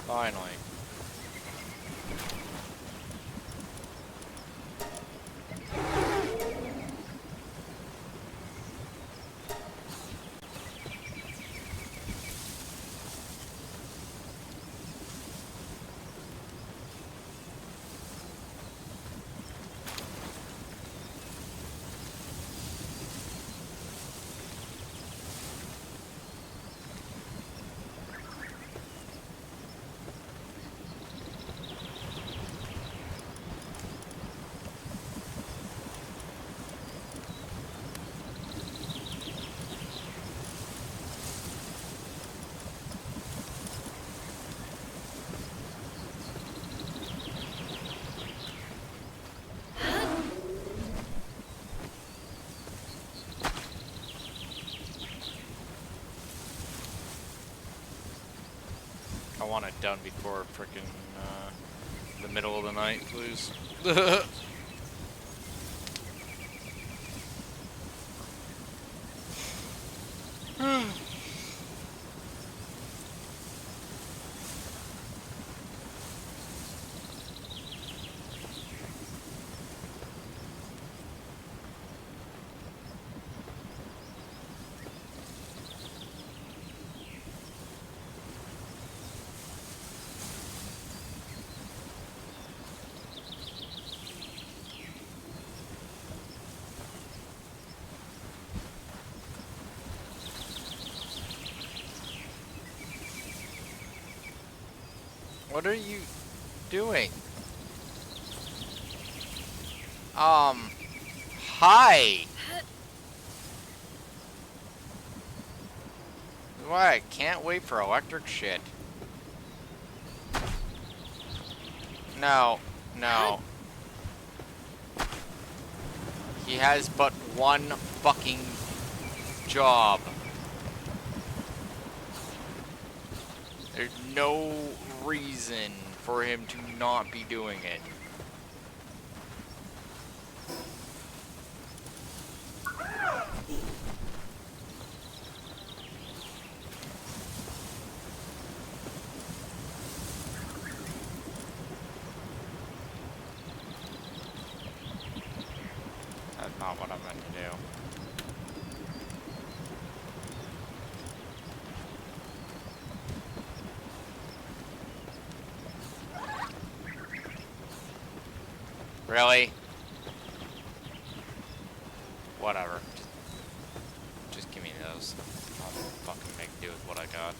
Finally. I want it done before frickin' the middle of the night, please. What are you doing? Hi! Why, I can't wait for electric shit. No, no. He has but one fucking job. There's no reason for him to not be doing it. That's not what I meant to do. Really? Whatever. Just give me those. I'll fucking make do with what I got.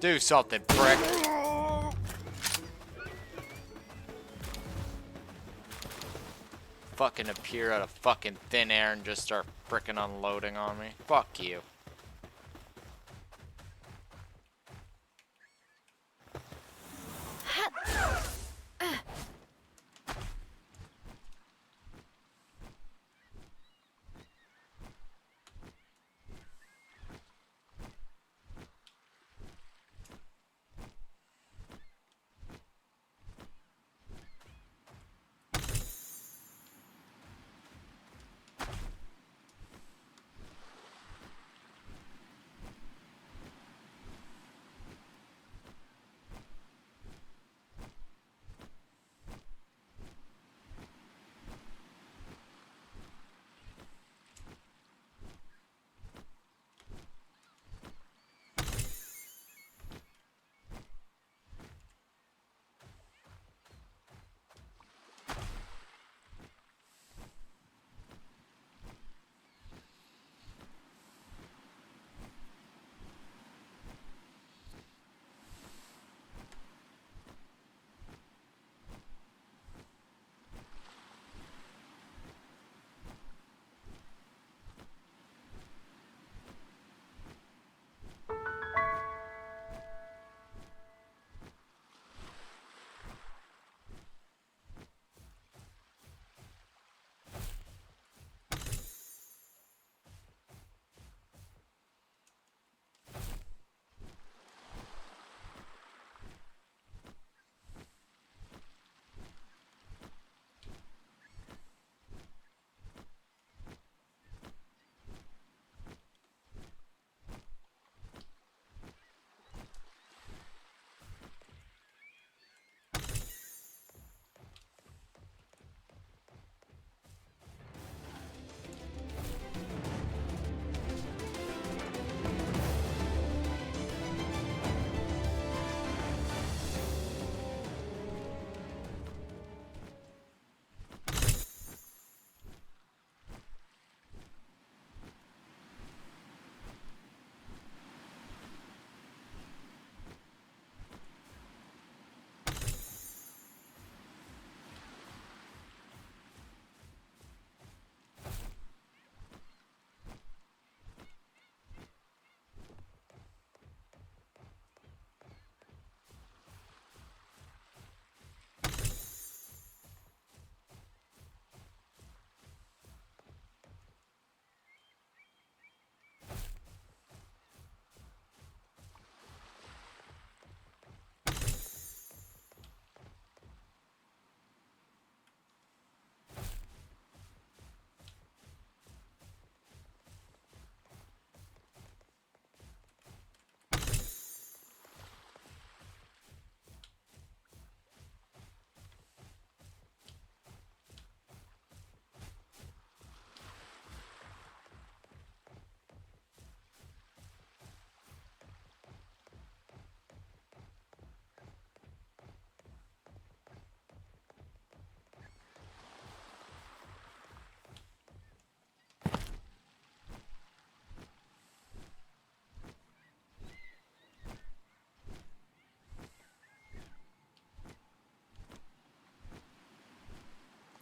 Do something, prick. Fucking appear out of fucking thin air and just start frickin' unloading on me. Fuck you.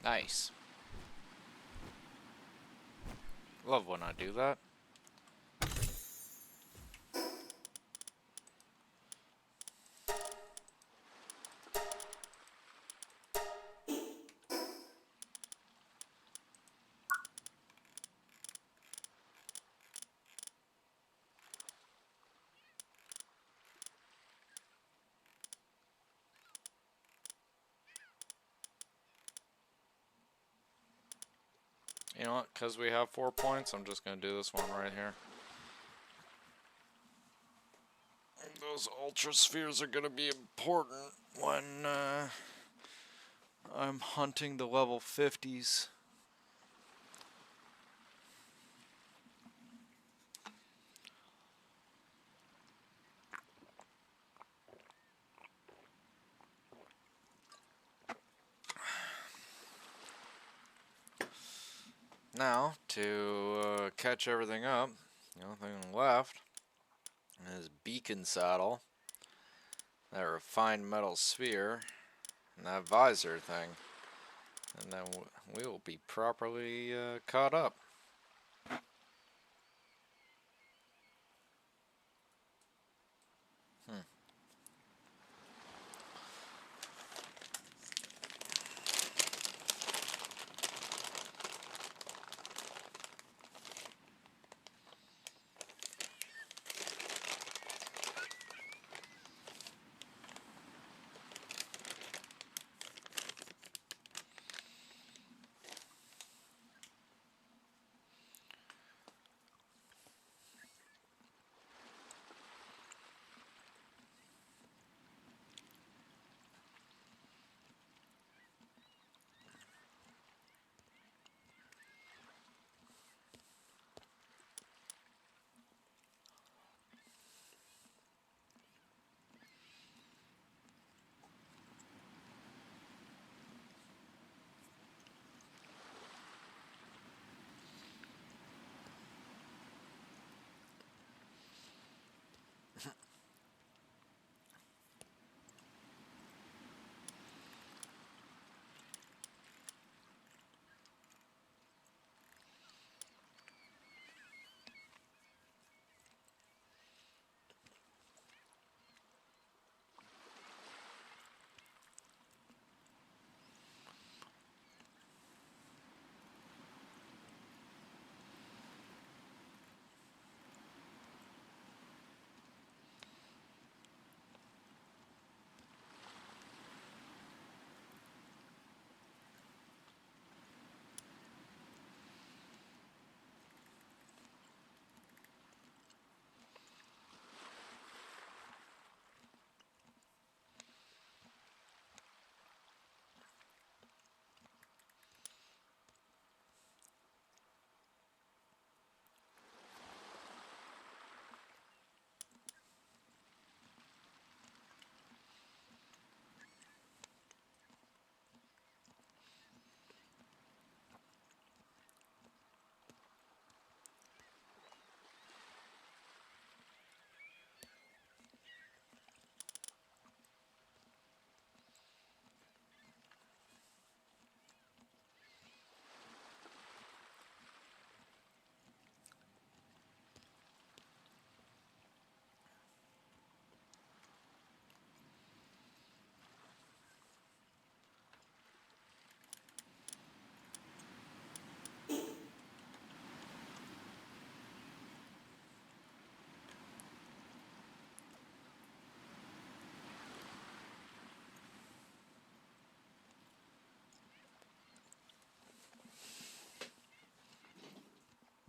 Nice. Love when I do that. You know what? Because we have 4 points, I'm just going to do this one right here. Those ultra spheres are going to be important when I'm hunting the level 50s. Now, to catch everything up, the only thing left is beacon saddle, that refined metal sphere, and that visor thing. And then we will be properly caught up.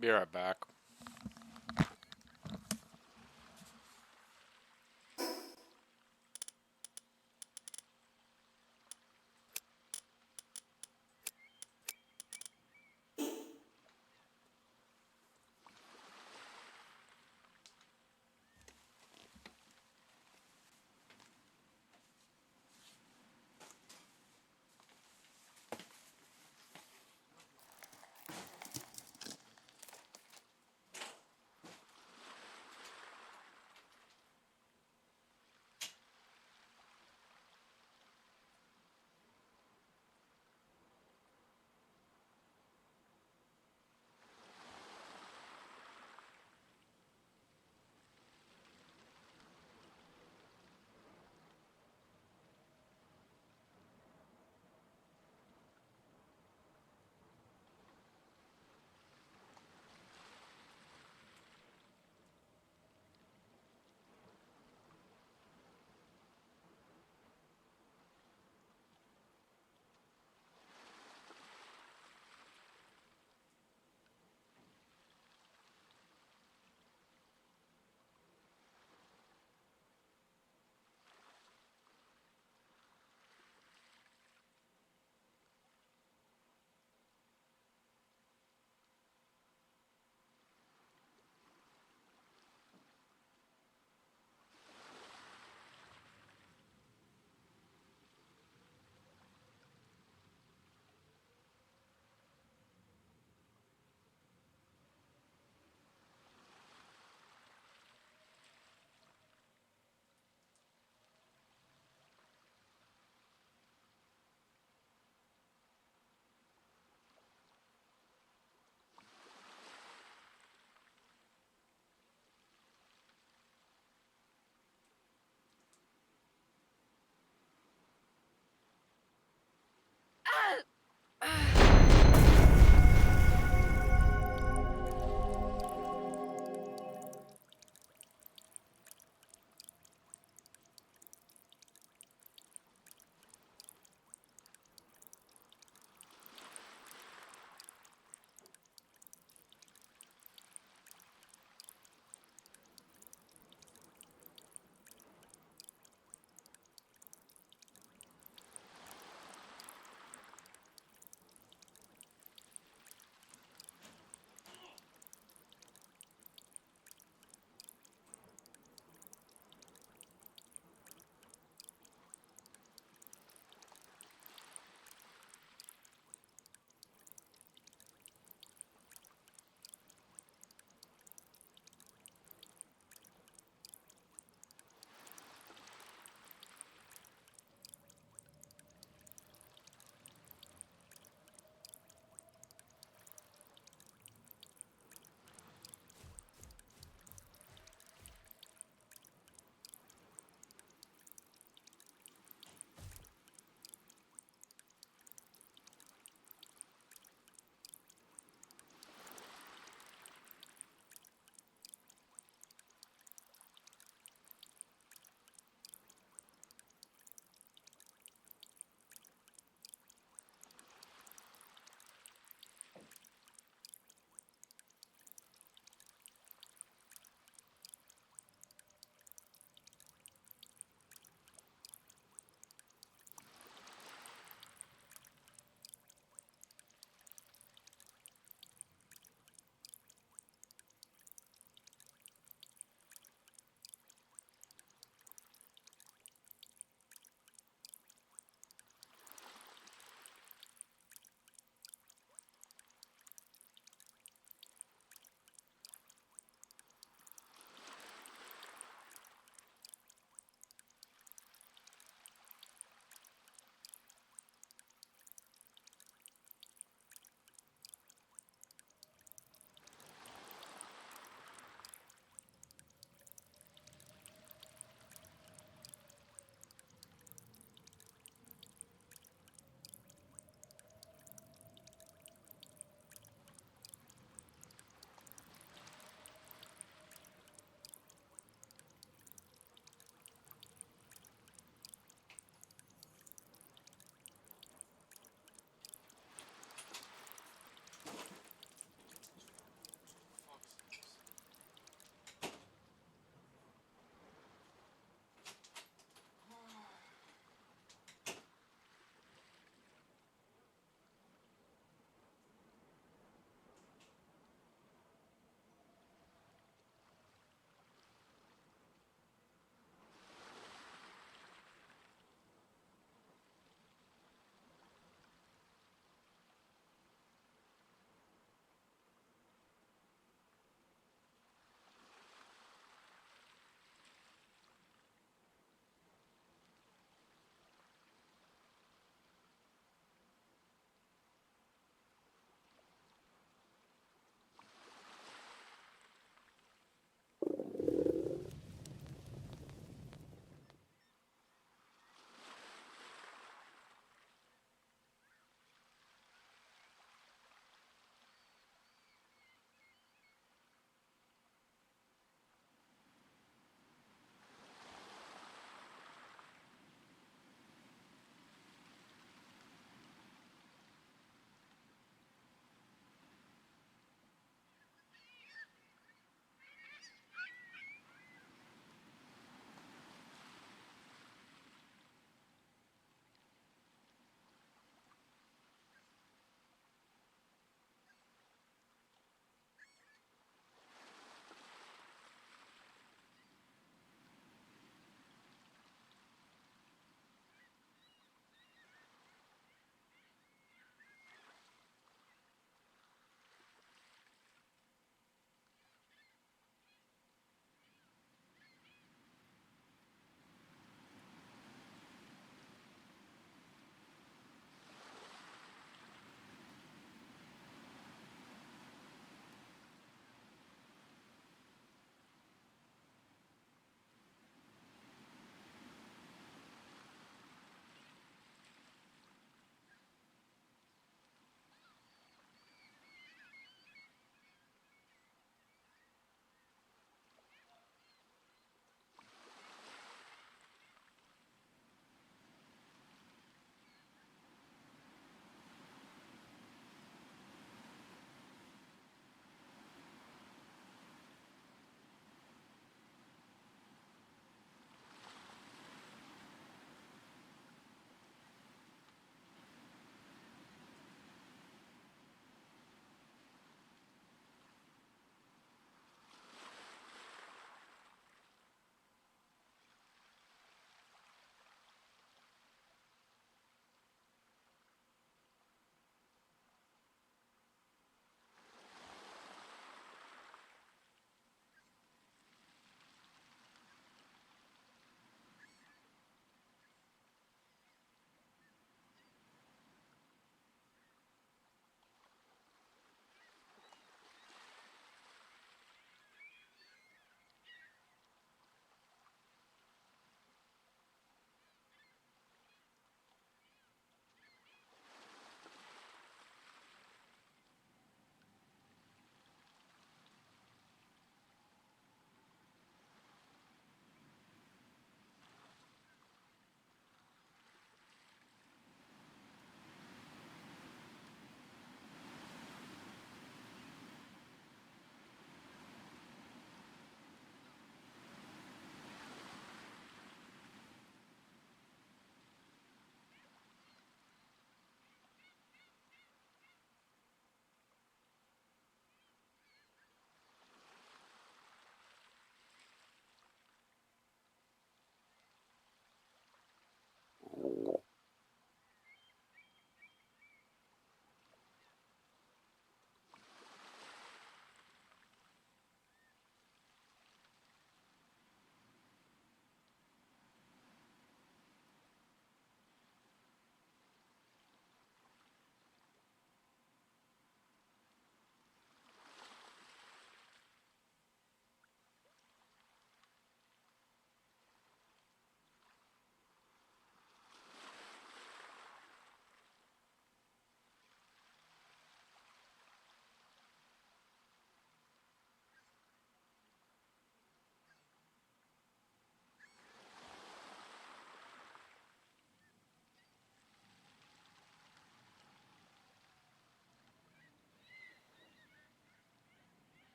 Be right back.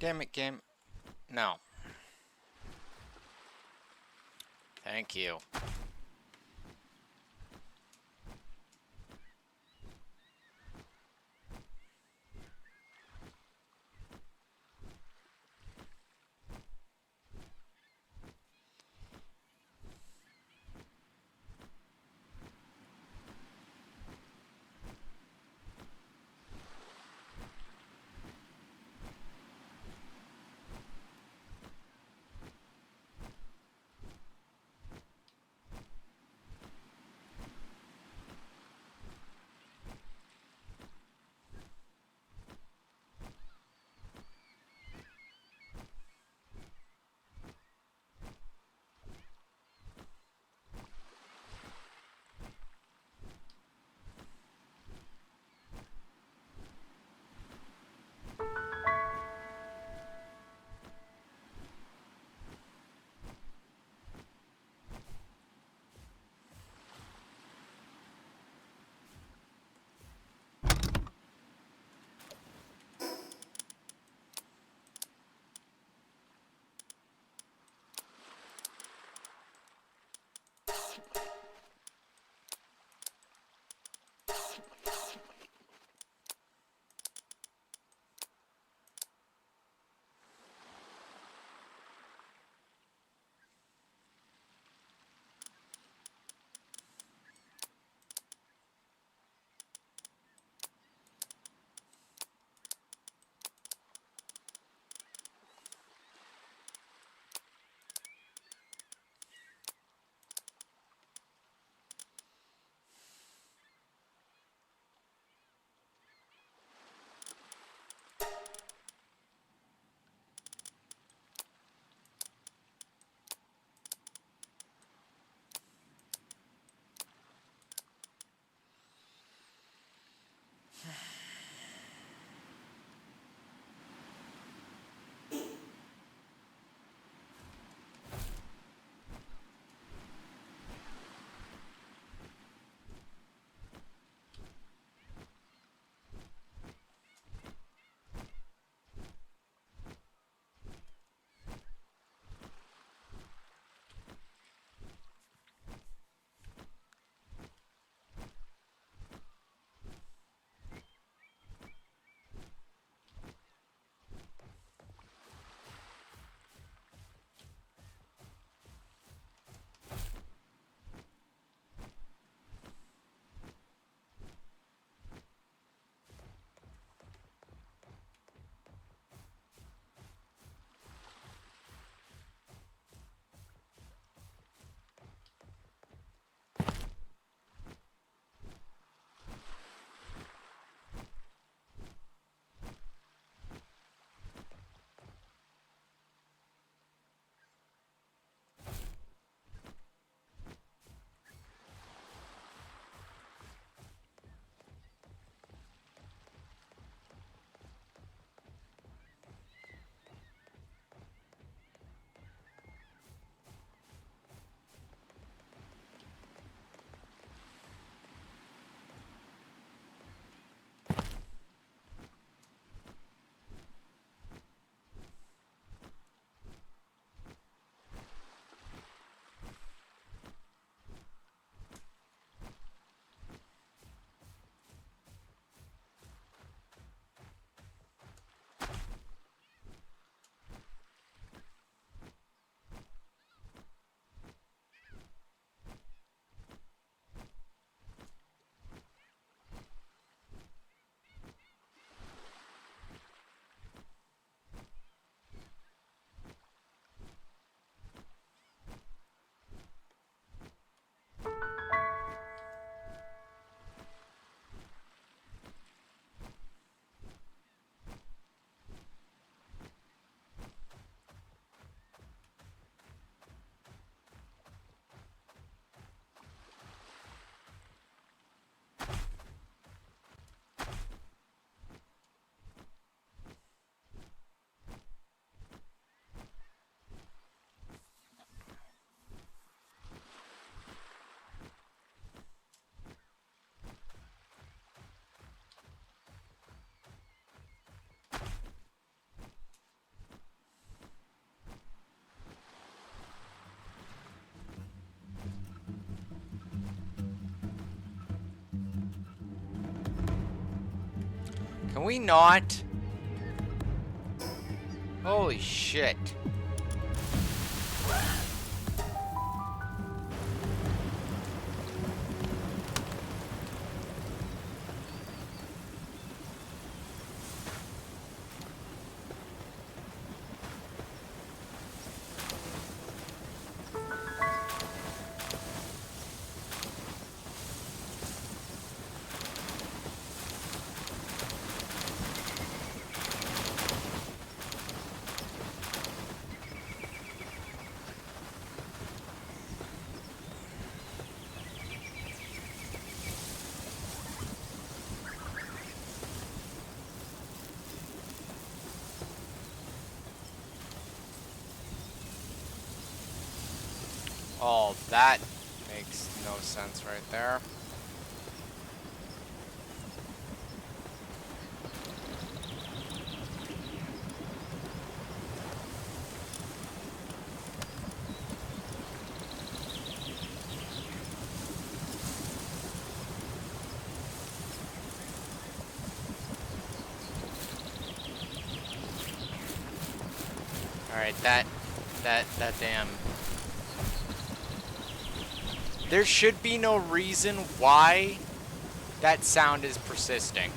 Damn it, game. No. Thank you. Can we not? Holy shit. Oh, that makes no sense right there. Alright, that damn... There should be no reason why that sound is persisting.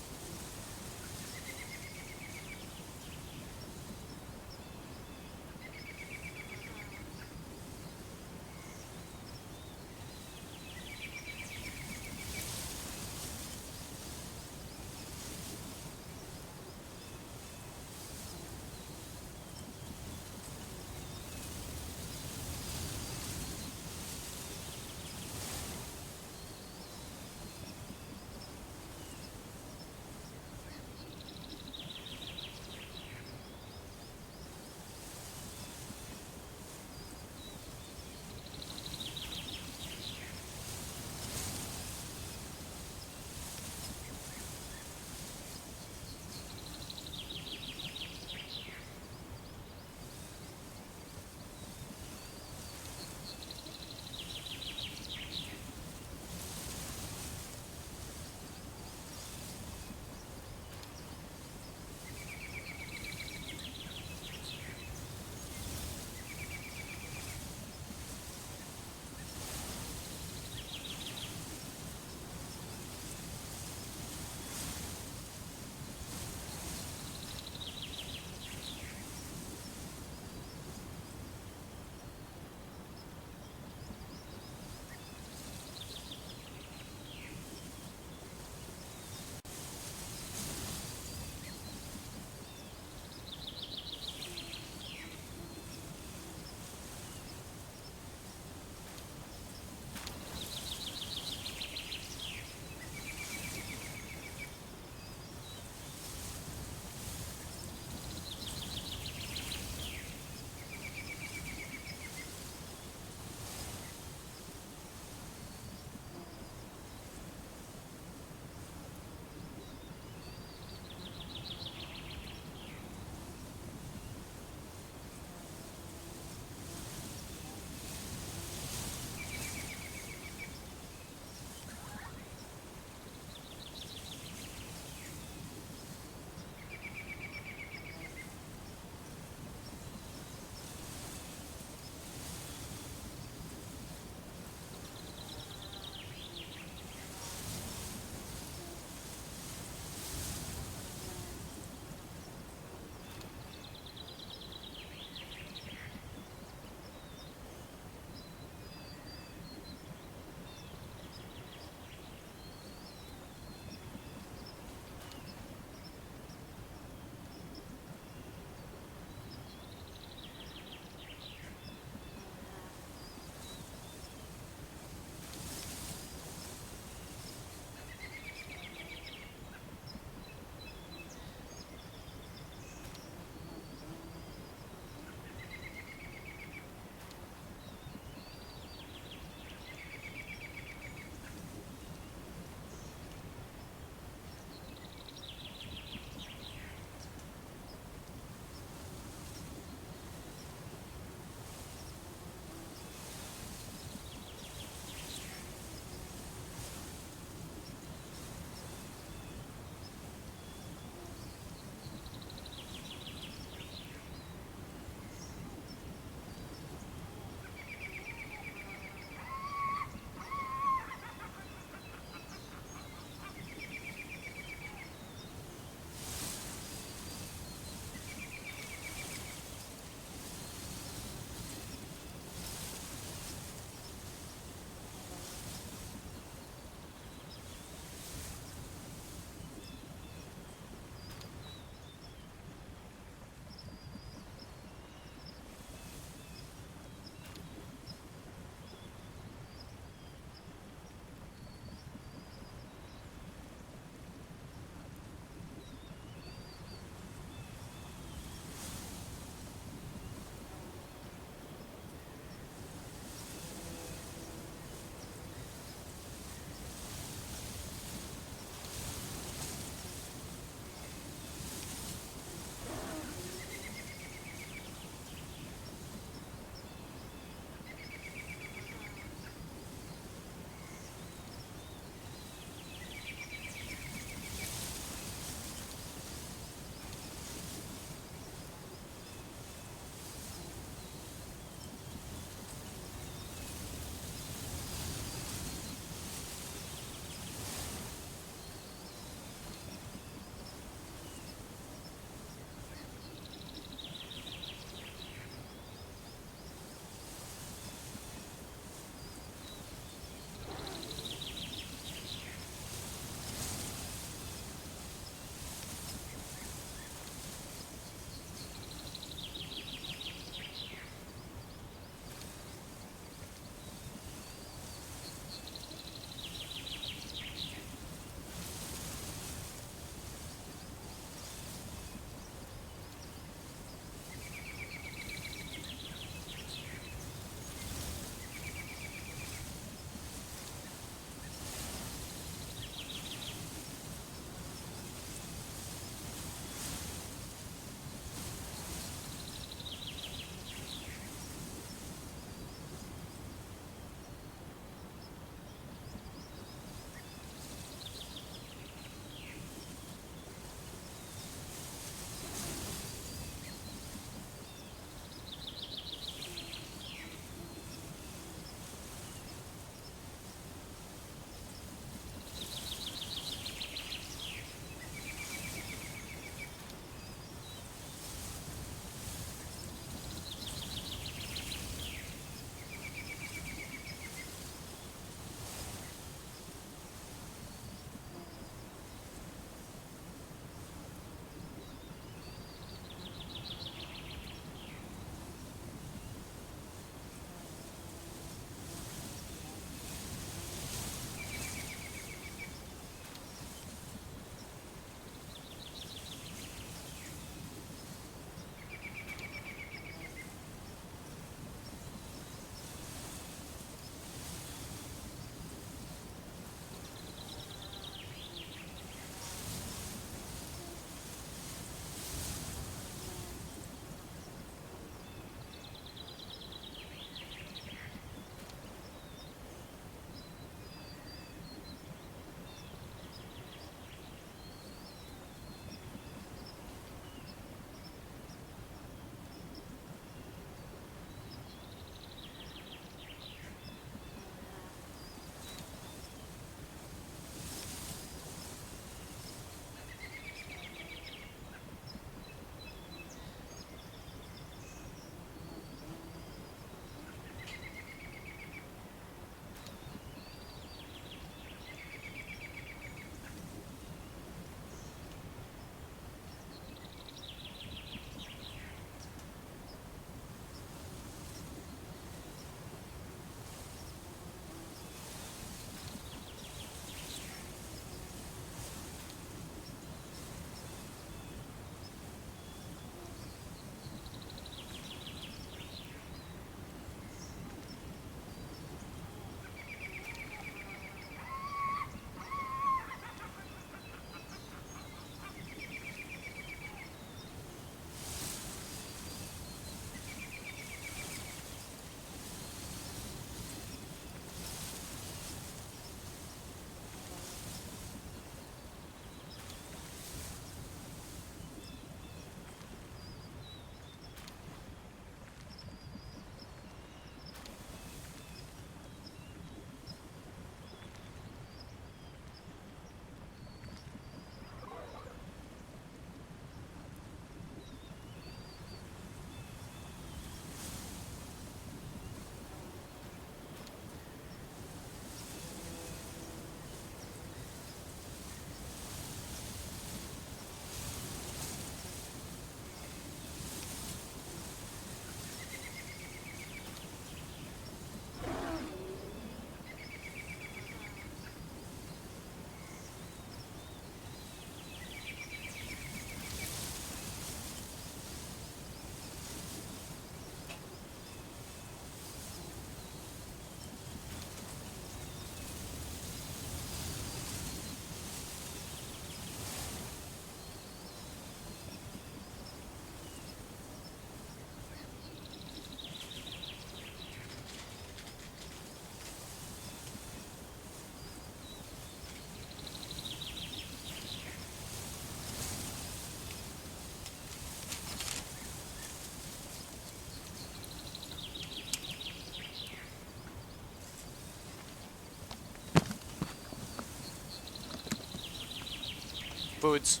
Foods.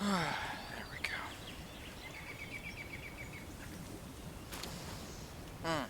There we go. Hmm.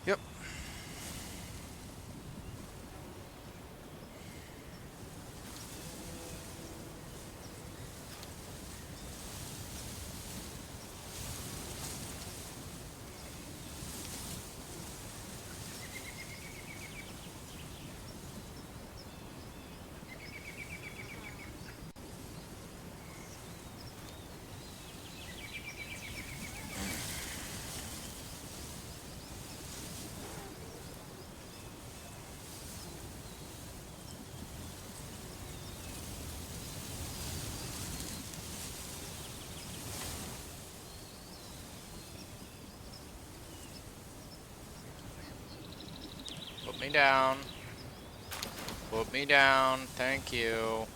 Yep. Put me down. Put me down. Thank you.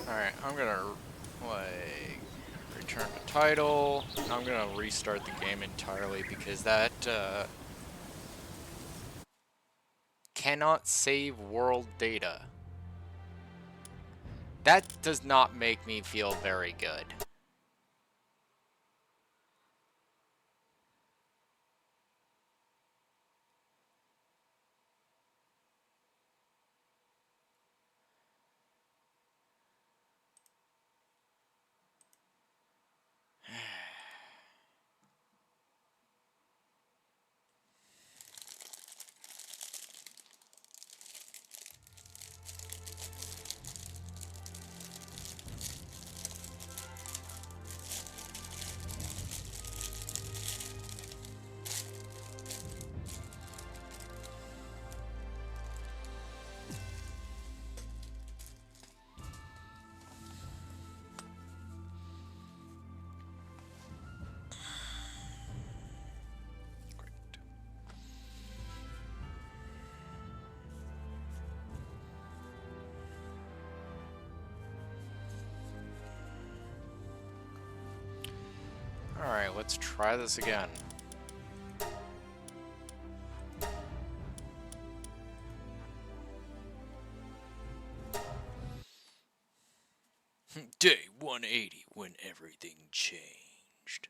Alright, I'm gonna, like, return to title. I'm gonna restart the game entirely because that, cannot save world data. That does not make me feel very good. Alright, let's try this again. Day 180 when everything changed.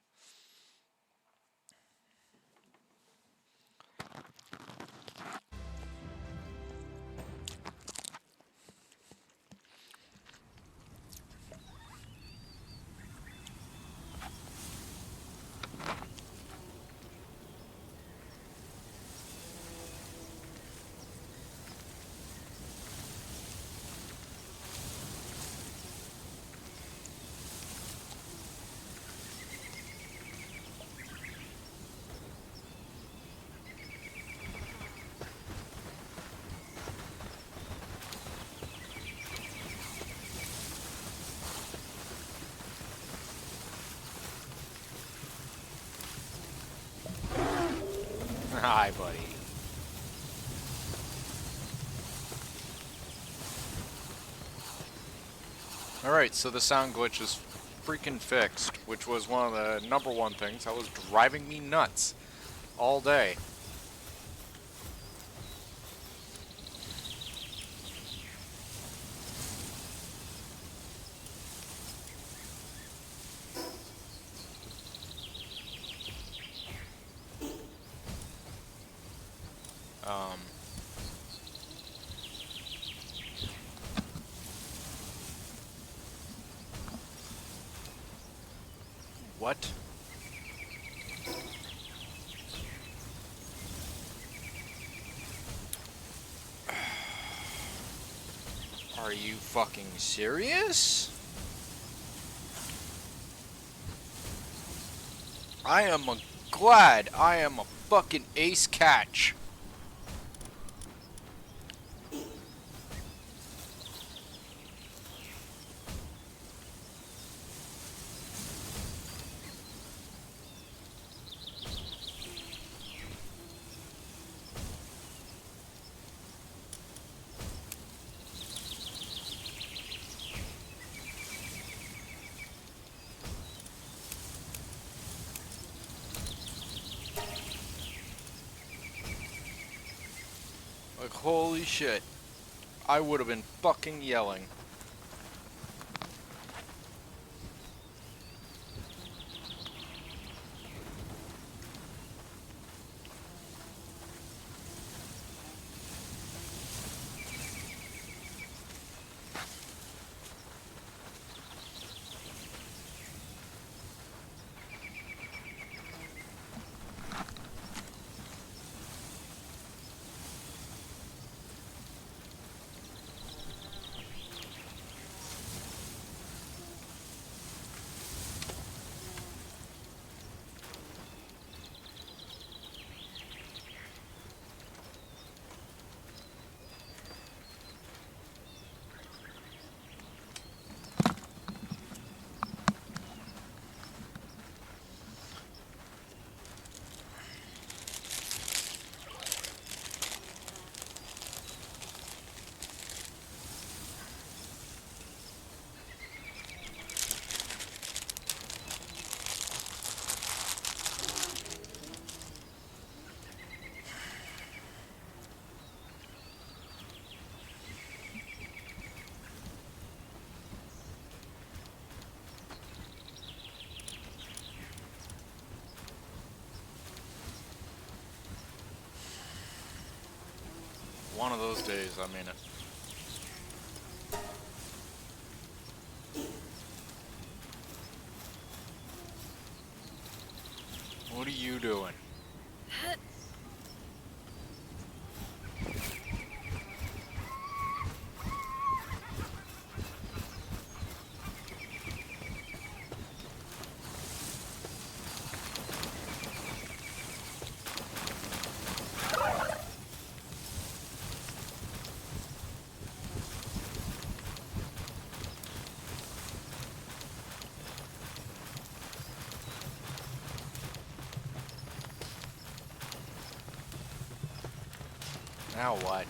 Hi, buddy. Alright, so the sound glitch is freaking fixed, which was one of the #1 things that was driving me nuts all day. What? Are you fucking serious? I am glad I am a fucking ace catch. Like, holy shit. I would have been fucking yelling. those days, I mean it. What are you doing? Now what?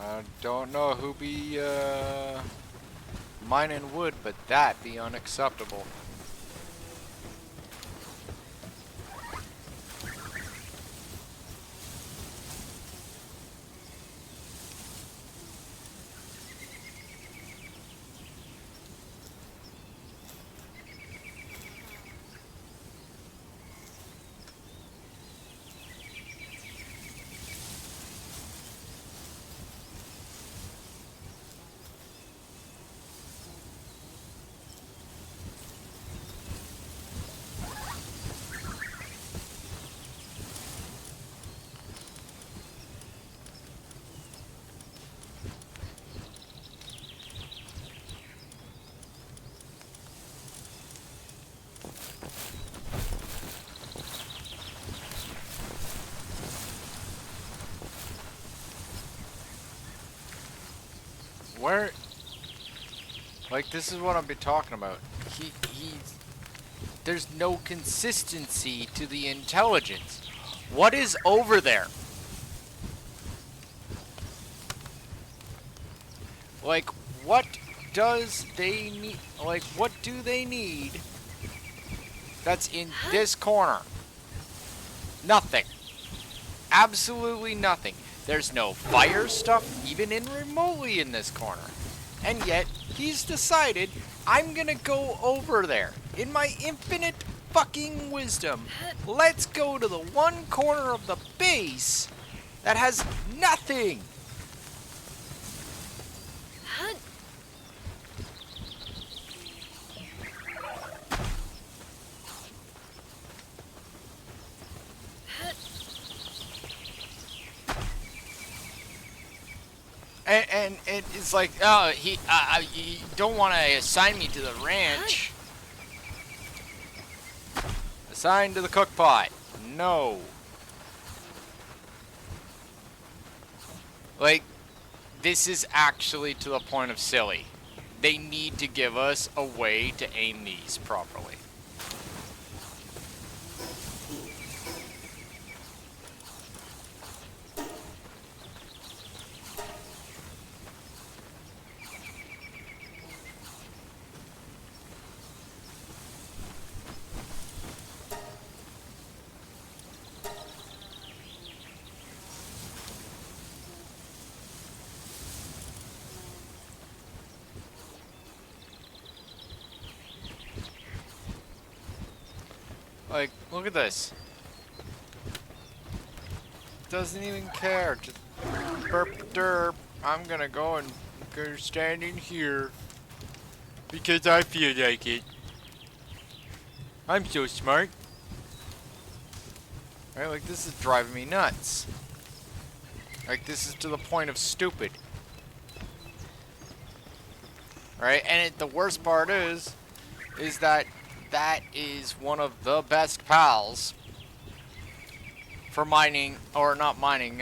I don't know who be mining wood, but that be unacceptable. Where, like, this is what I've been talking about. There's no consistency to the intelligence. What is over there? Like, what does they need? Like, what do they need that's in this corner? Nothing. Absolutely nothing. There's no fire stuff even in remotely in this corner. And yet, he's decided, I'm gonna go over there. In my infinite fucking wisdom, let's go to the one corner of the base that has nothing. And it's like, oh, you don't want to assign me to the ranch. Assign to the cook pot. No. Like, this is actually to the point of silly. They need to give us a way to aim these properly. Like, look at this. Doesn't even care. Just burp derp. I'm gonna go and go standing here because I feel like it. I'm so smart. Right, like this is driving me nuts. Like this is to the point of stupid. Right, and the worst part is that that is one of the best pals for mining, or not mining,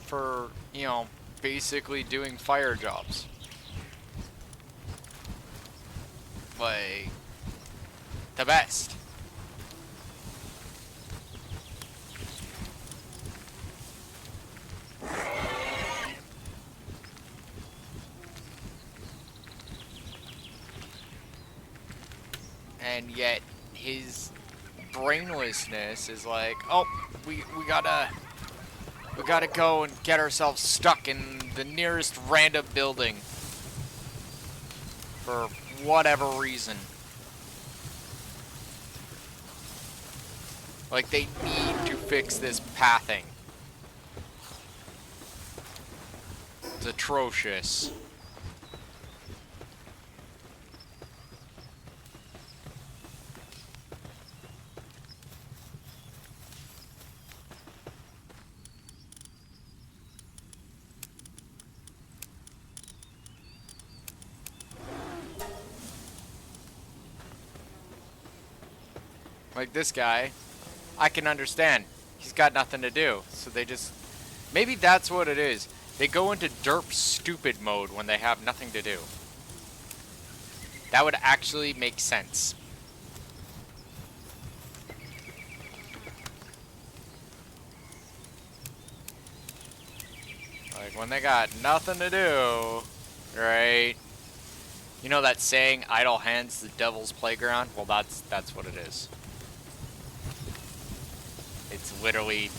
for, you know, basically doing fire jobs. Like, the best. And yet his brainlessness is like, oh, we gotta go and get ourselves stuck in the nearest random building for whatever reason. Like, they need to fix this pathing. It's atrocious. Like this guy, I can understand. He's got nothing to do, so they just... Maybe that's what it is. They go into derp stupid mode when they have nothing to do. That would actually make sense. Like when they got nothing to do, right? You know that saying, idle hands the devil's playground? Well, that's what it is. It's literally,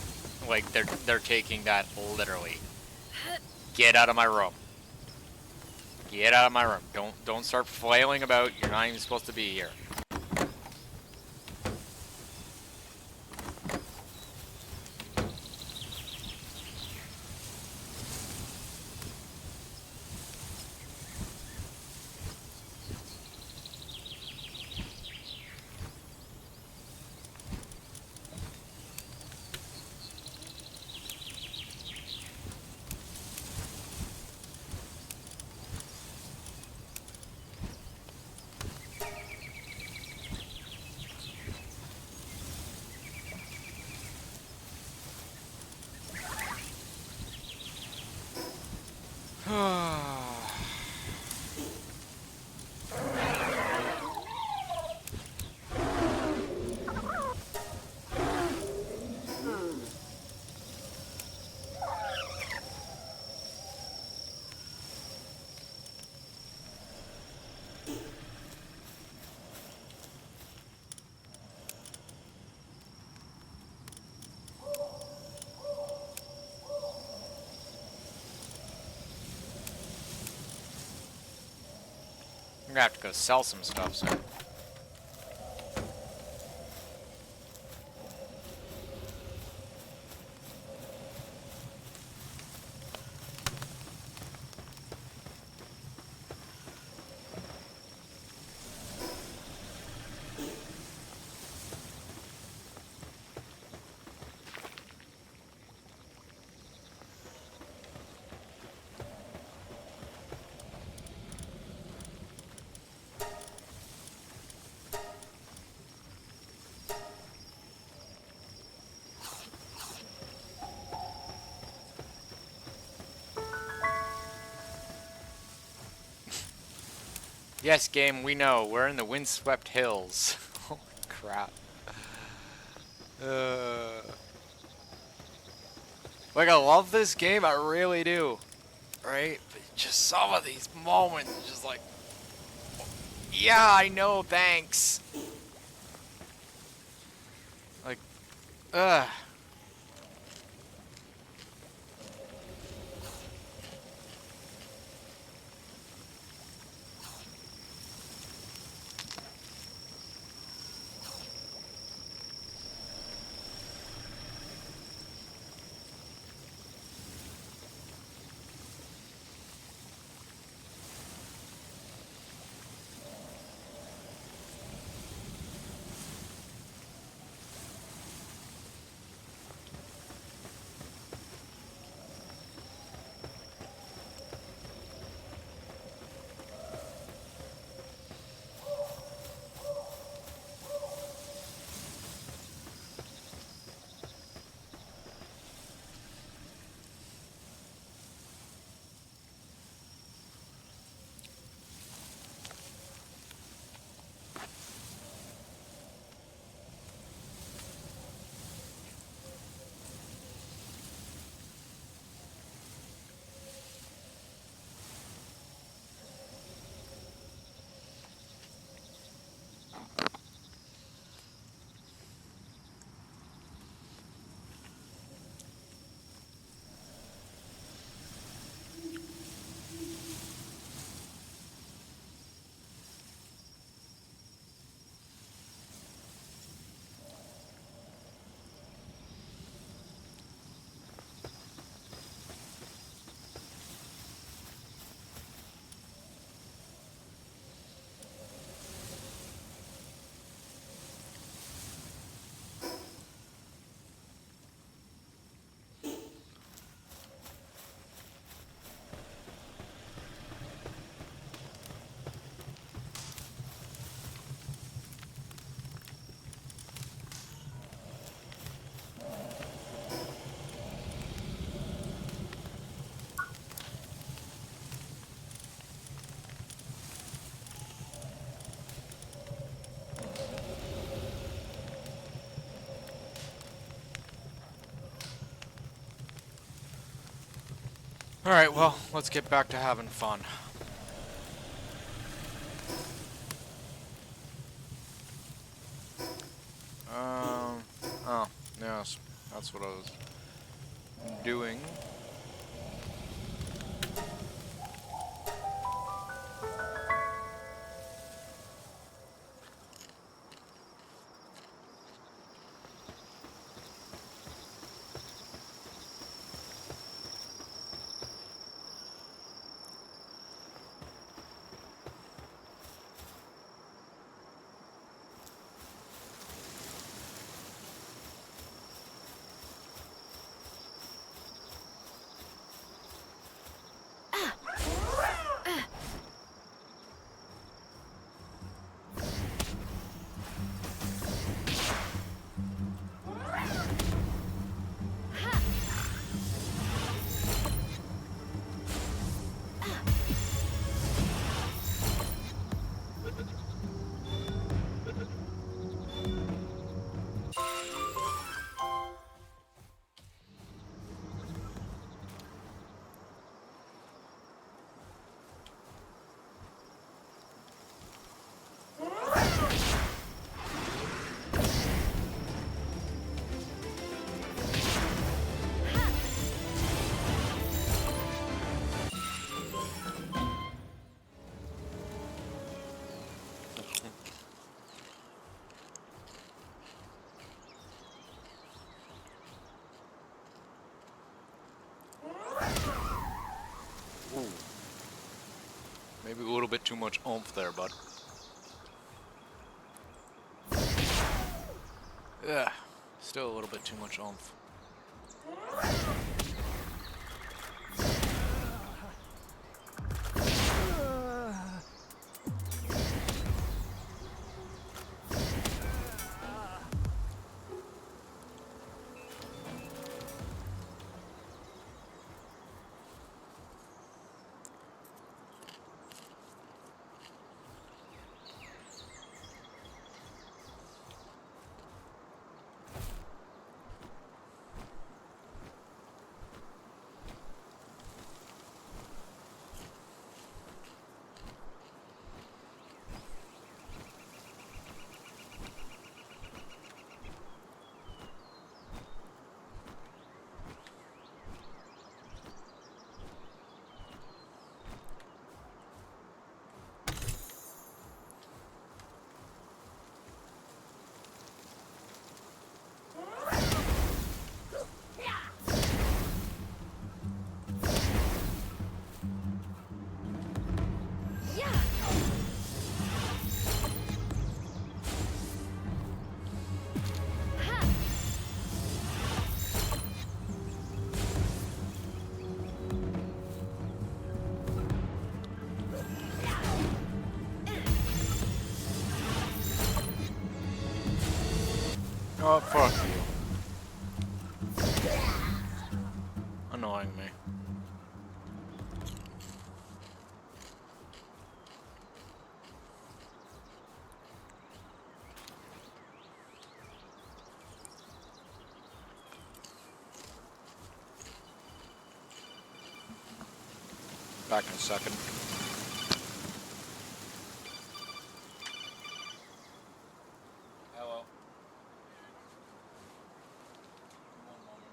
like, they're taking that literally. Get out of my room. Get out of my room. Don't start flailing about. You're not even supposed to be here. I'm gonna have to go sell some stuff soon. Yes, game, we know. We're in the windswept hills. Holy crap. Like, I love this game, I really do. Right? But just some of these moments, just like... Yeah, I know, thanks. Like, ugh. Alright, well, let's get back to having fun. Oh, yes, that's what I was doing. Ooh. Maybe a little bit too much oomph there, bud. Ugh. Still a little bit too much oomph. Oh, fuck you. Annoying me. Back in a second. Hello. One moment.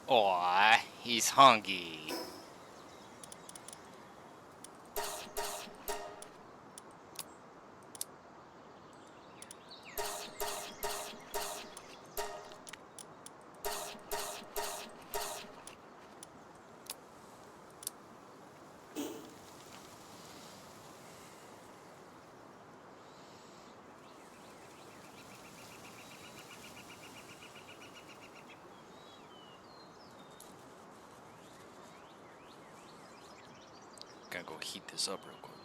Aw, he's hungry. Gotta go heat this up real quick.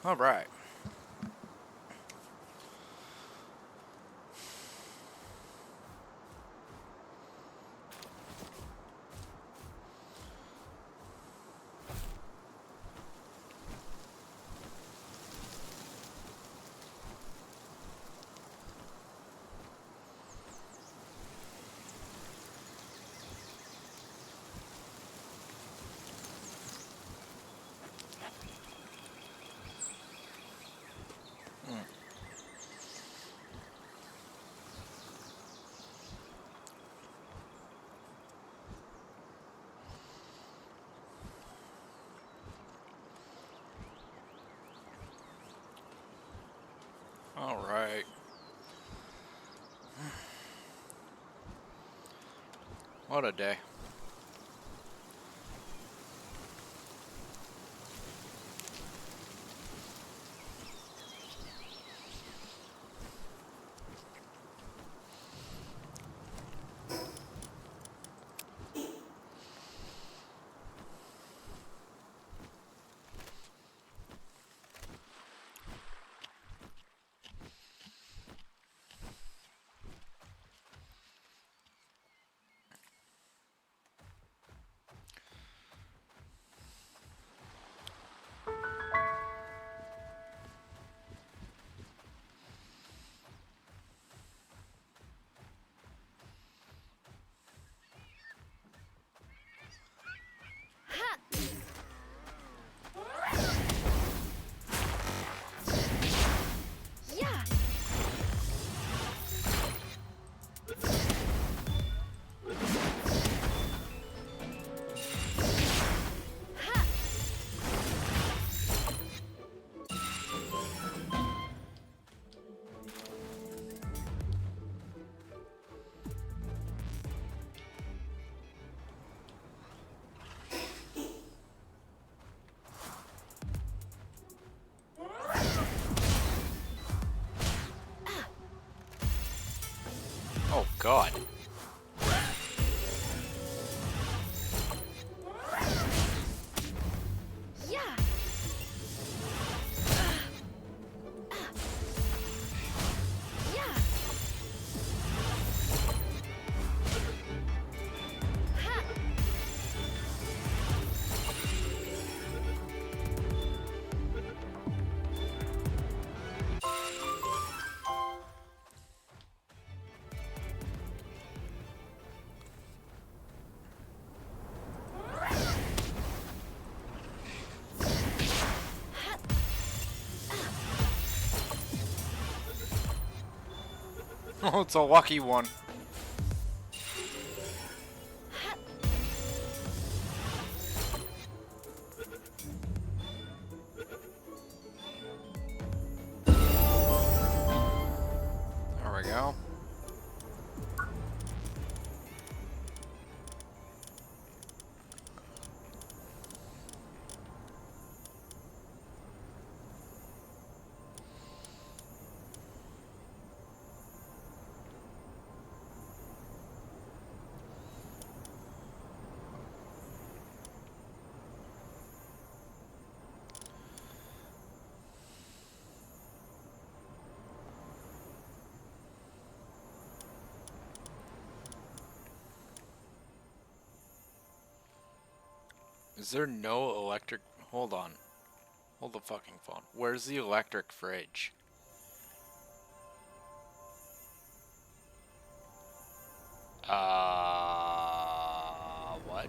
All right. All right. What a day. Oh god. Yeah. Yeah. Ha. Oh, it's a lucky one. There we go. Is there no electric? Hold on. Hold the fucking phone. Where's the electric fridge? What?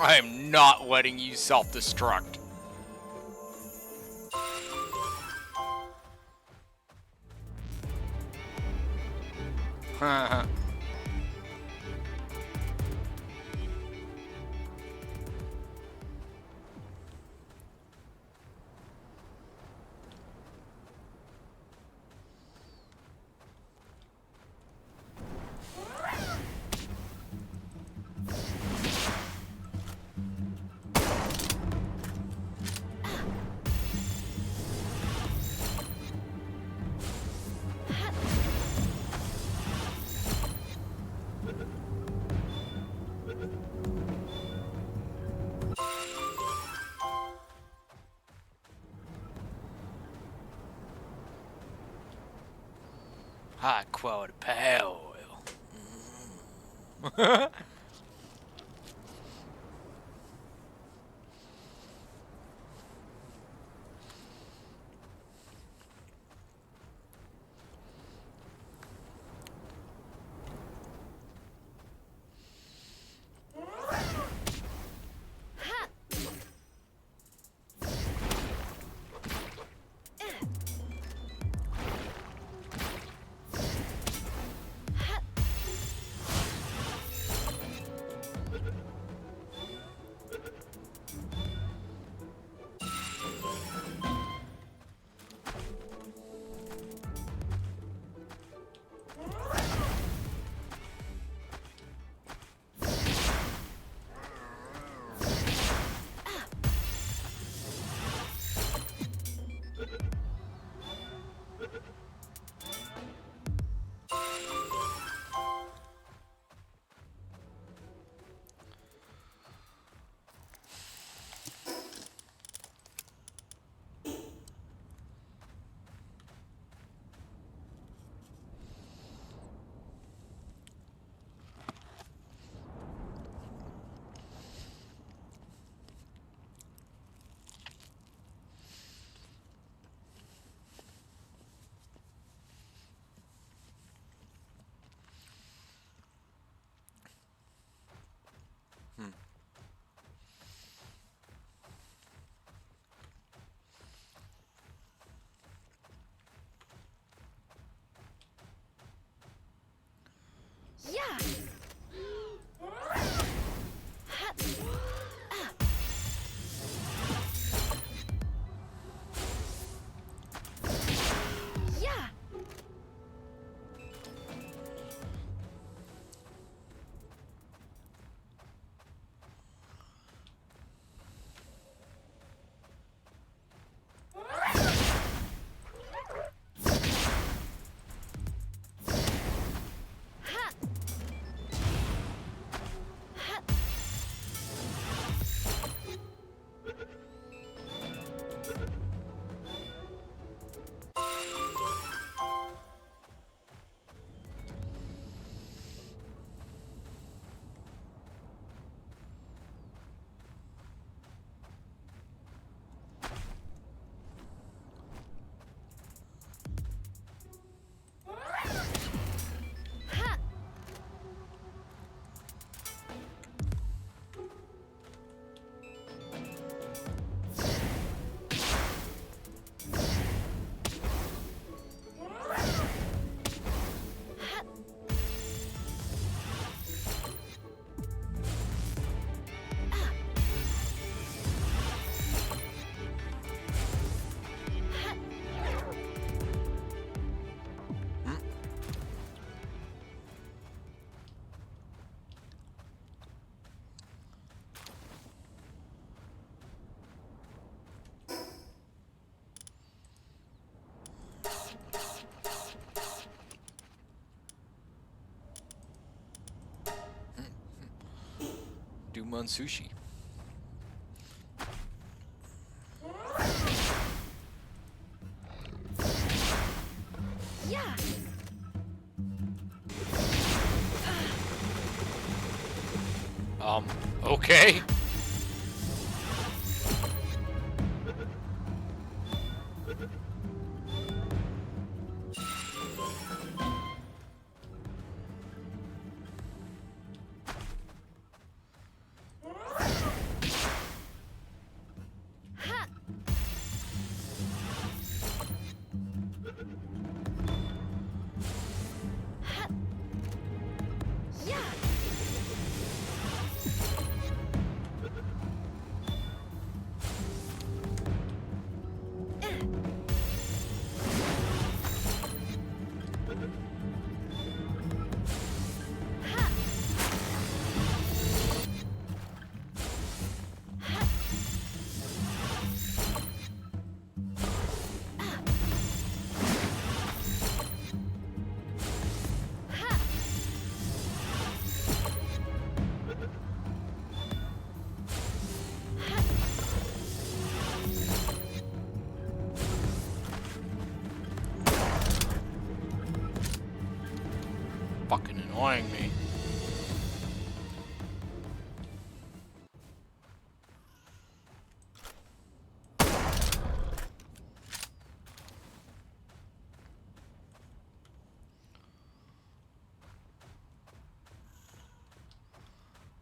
I am not letting you self-destruct. Haha. High quality power oil. Yeah. Ha. Ah. Yeah. Ha. Ha. Ha. Ha. Ah. Ha. Dumon sushi. Yeah. Okay. Ha. Ha. Yeah. Ha. Ha. Ah. Ha. Ha. Fucking annoying me.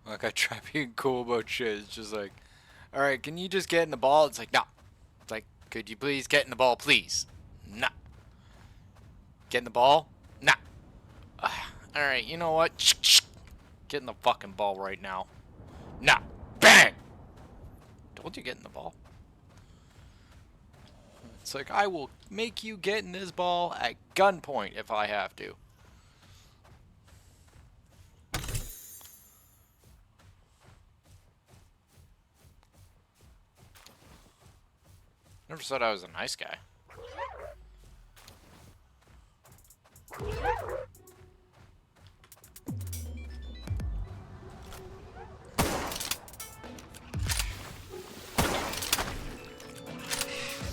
Like, I try being cool about shit. It's just like, alright, can you just get in the ball? It's like, no. It's like, could you please get in the ball, please? Nah. Get in the ball? Nah. Alright, you know what? Get in the fucking ball right now. Nah. Bang! Told you get in the ball. It's like, I will make you get in this ball at gunpoint if I have to. Never said I was a nice guy.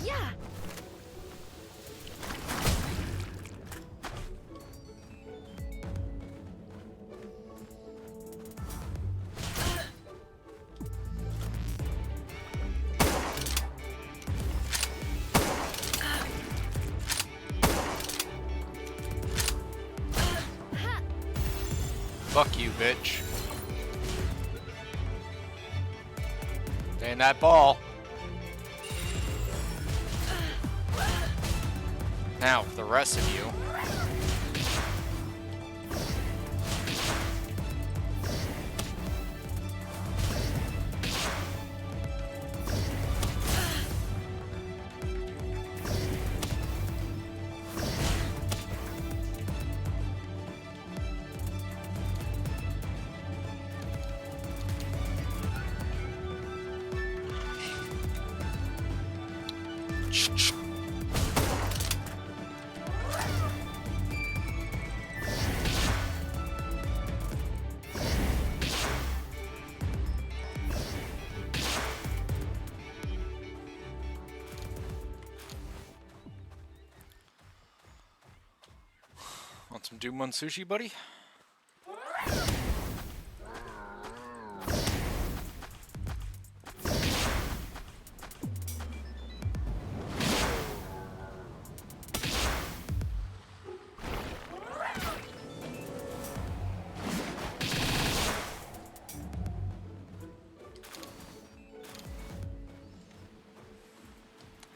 Yeah. Ha. Fuck you, bitch. Stay in that ball. Now, for the rest of you. Want some Doomon sushi, buddy?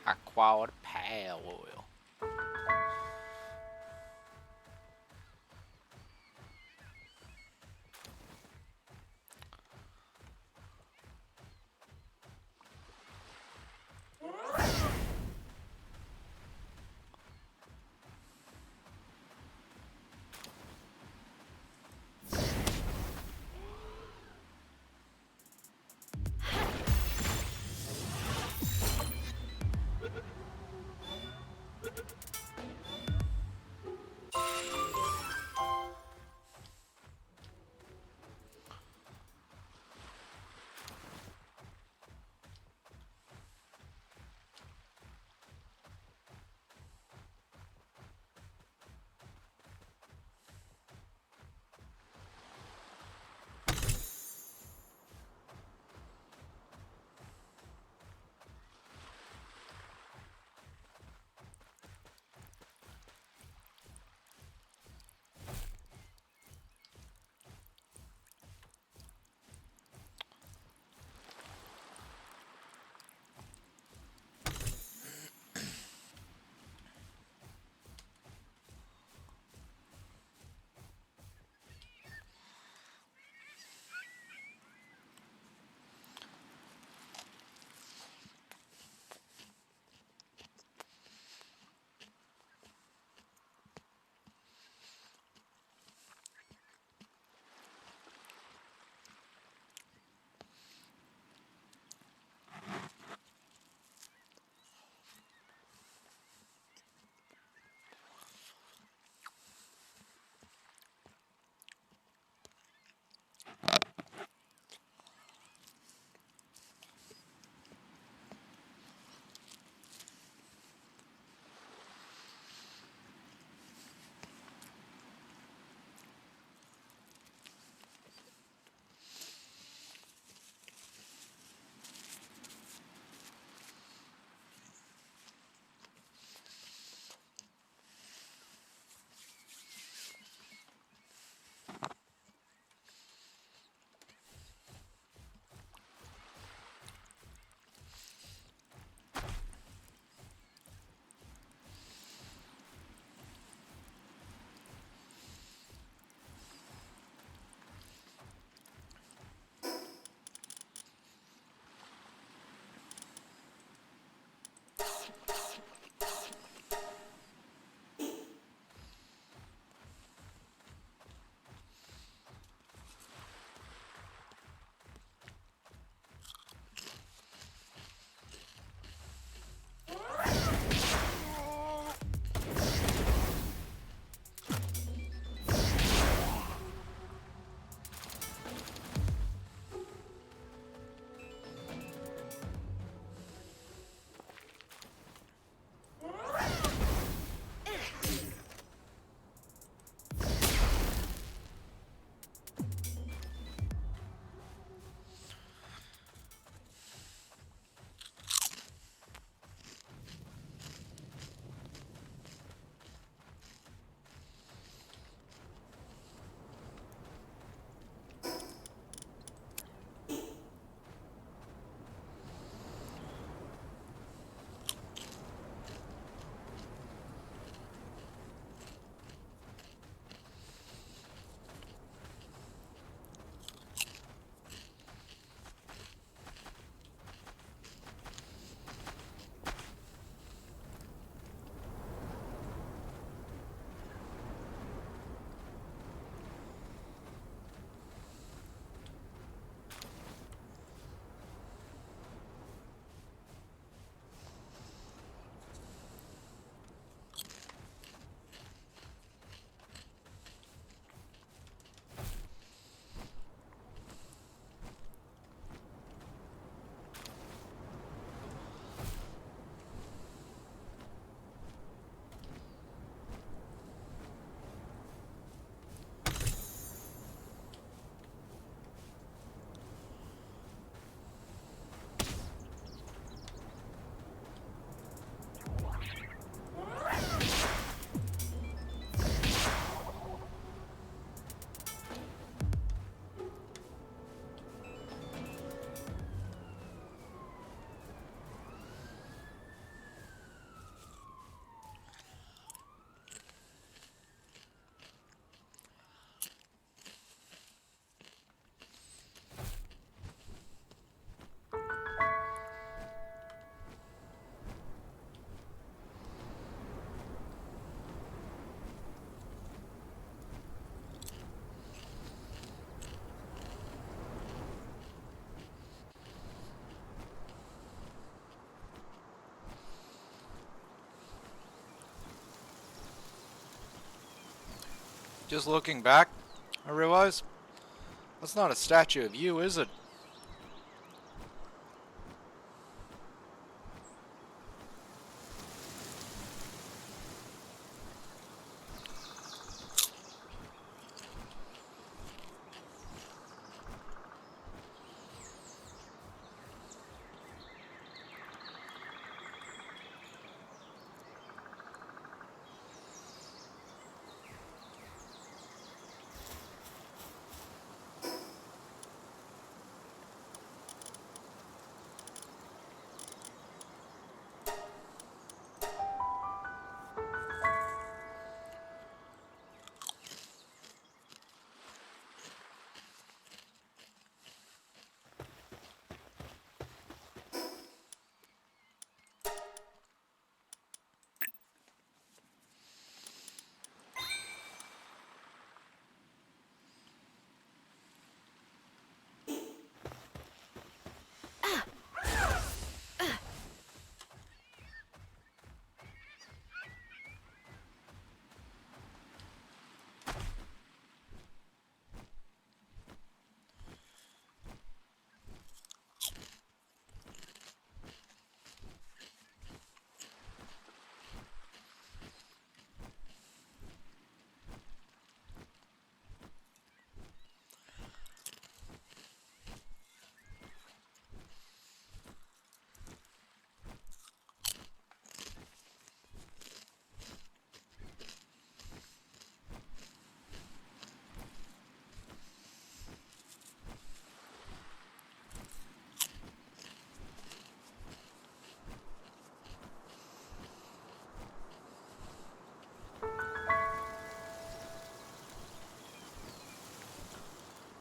High quality pale oil. Just looking back, I realize that's not a statue of you, is it?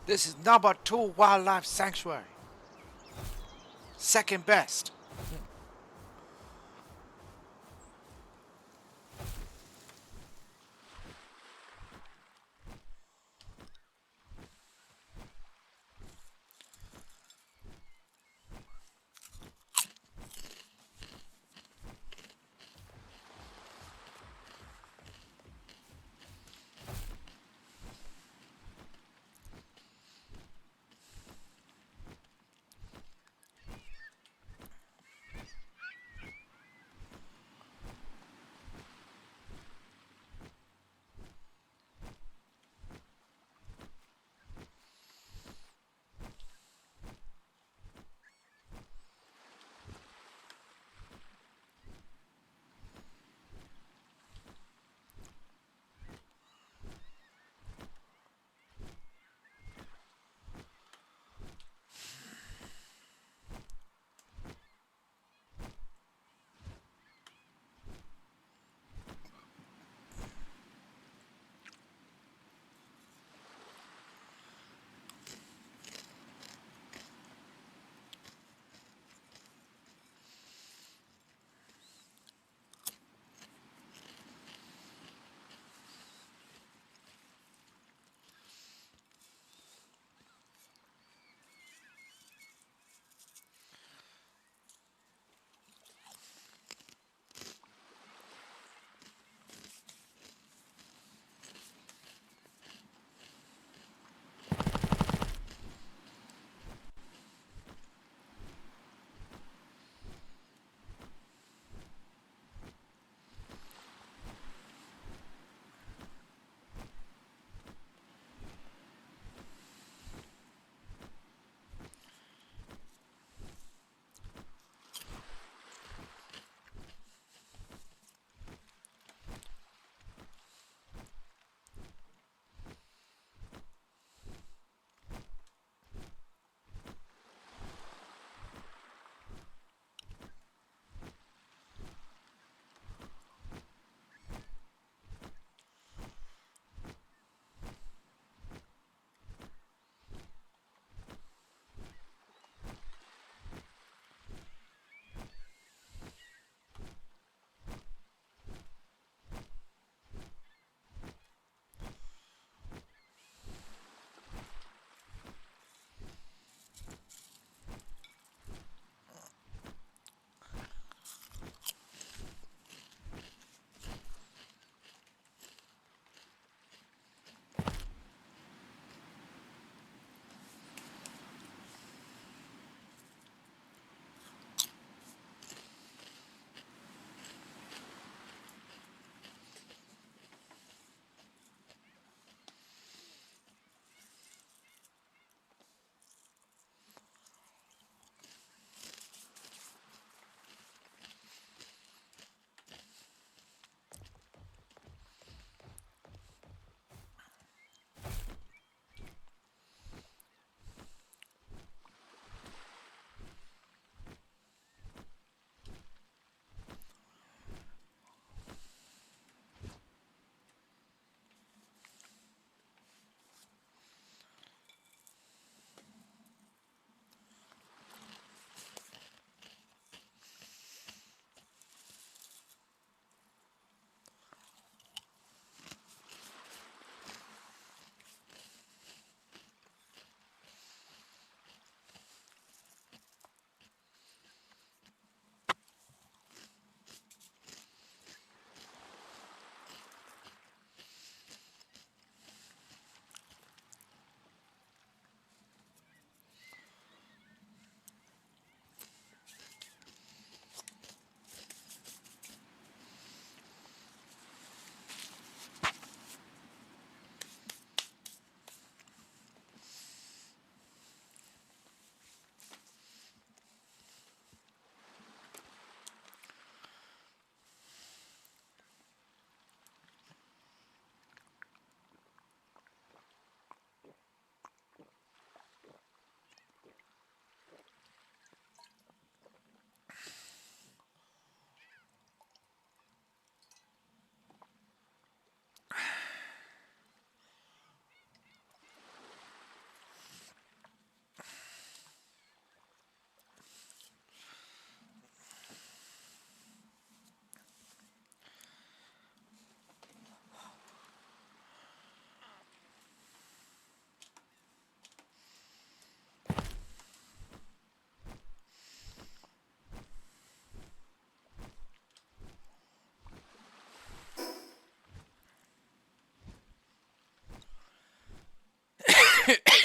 This is number 2 wildlife sanctuary. Second best.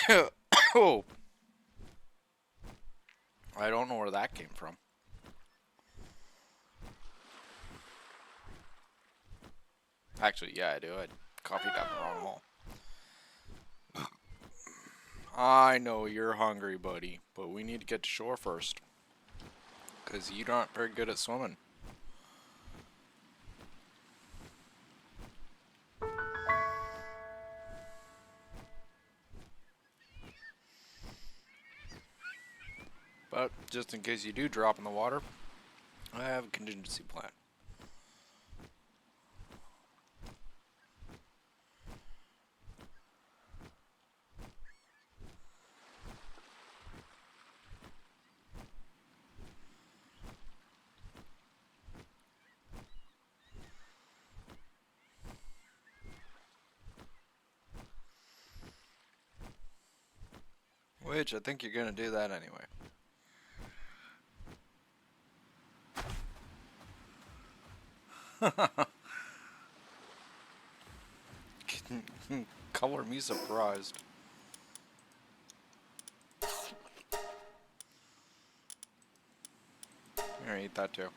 Oh, I don't know where that came from. Actually, yeah, I do. I coffee down the wrong hole. I know you're hungry, buddy, but we need to get to shore first. Because you're not very good at swimming. But just in case you do drop in the water, I have a contingency plan. Which I think you're gonna do that anyway. Color me surprised. Here, eat that too.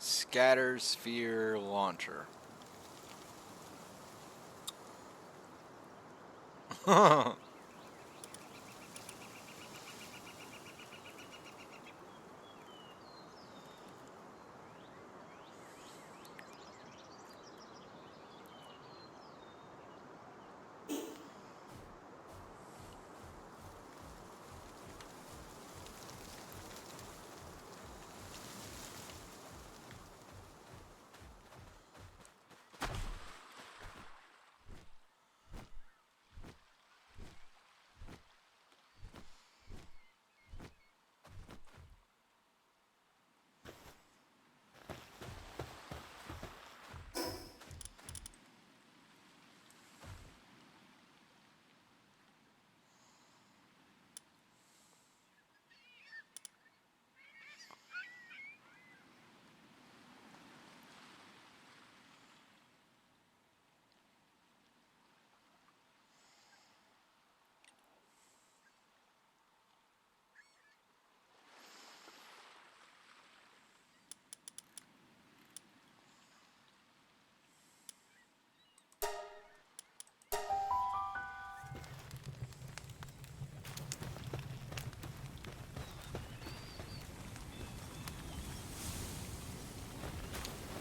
Scatter sphere launcher.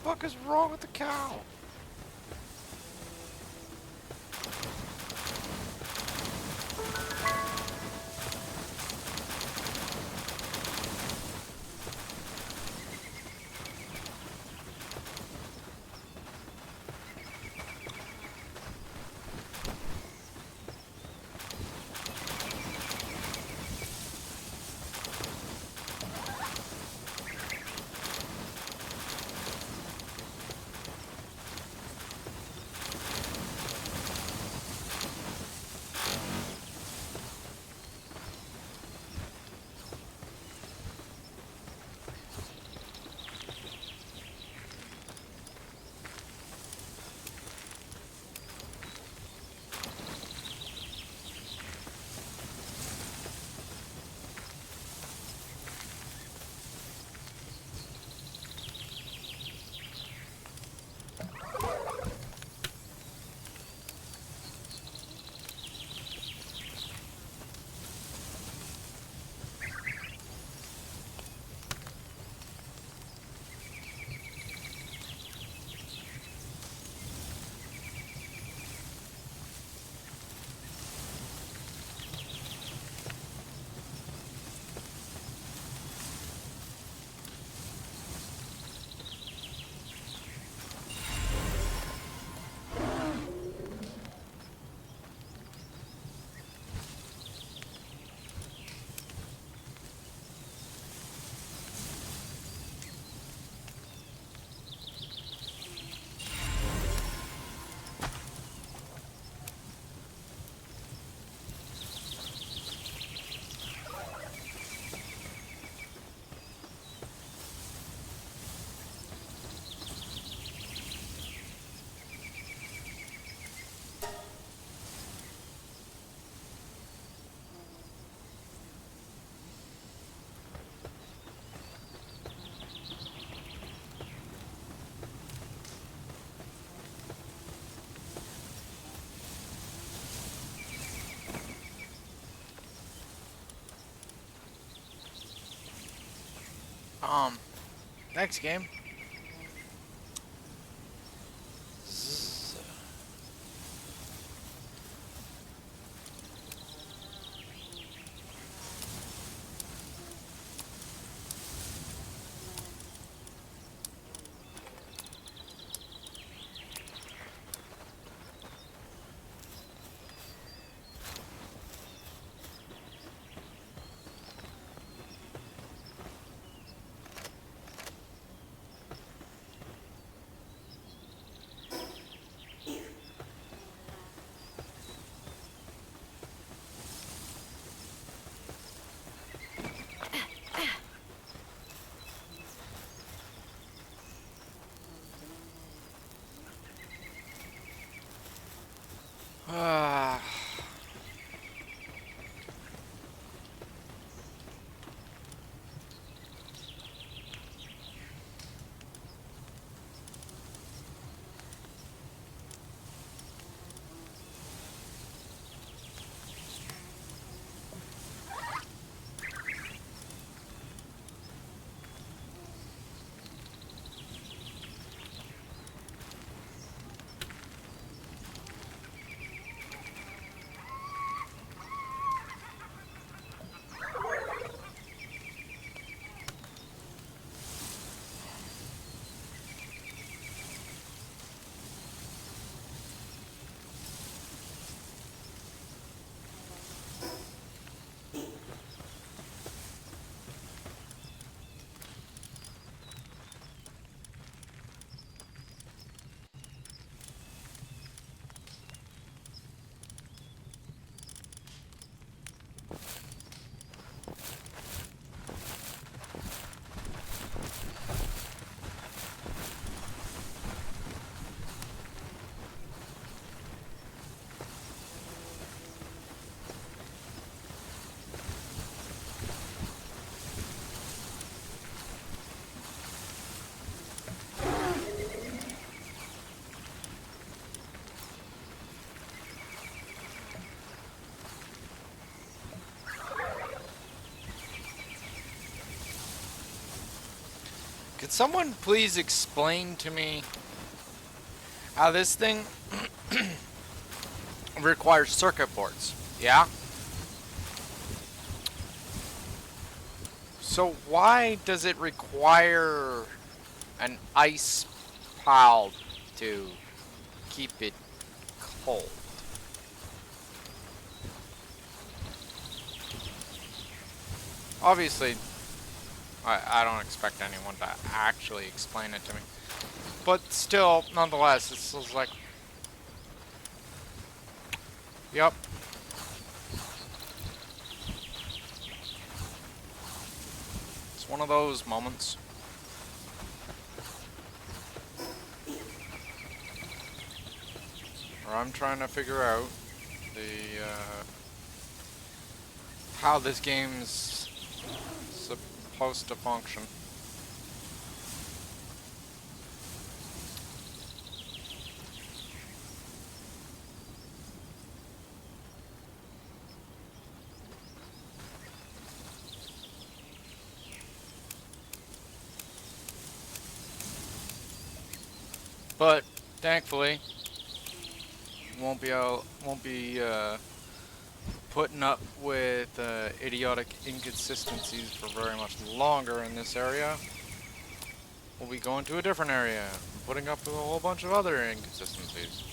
What the fuck is wrong with the cow? Next game. Zzz. Ah. Could someone please explain to me how this thing requires circuit boards? Yeah? So why does it require an ice pile to keep it cold? Obviously, I don't expect anyone to actually explain it to me. But still, nonetheless, it's just like, yep. It's one of those moments. Where I'm trying to figure out the, how this game's supposed to function. But thankfully, won't be putting up with idiotic inconsistencies for very much longer in this area. We'll be going to a different area, and putting up with a whole bunch of other inconsistencies.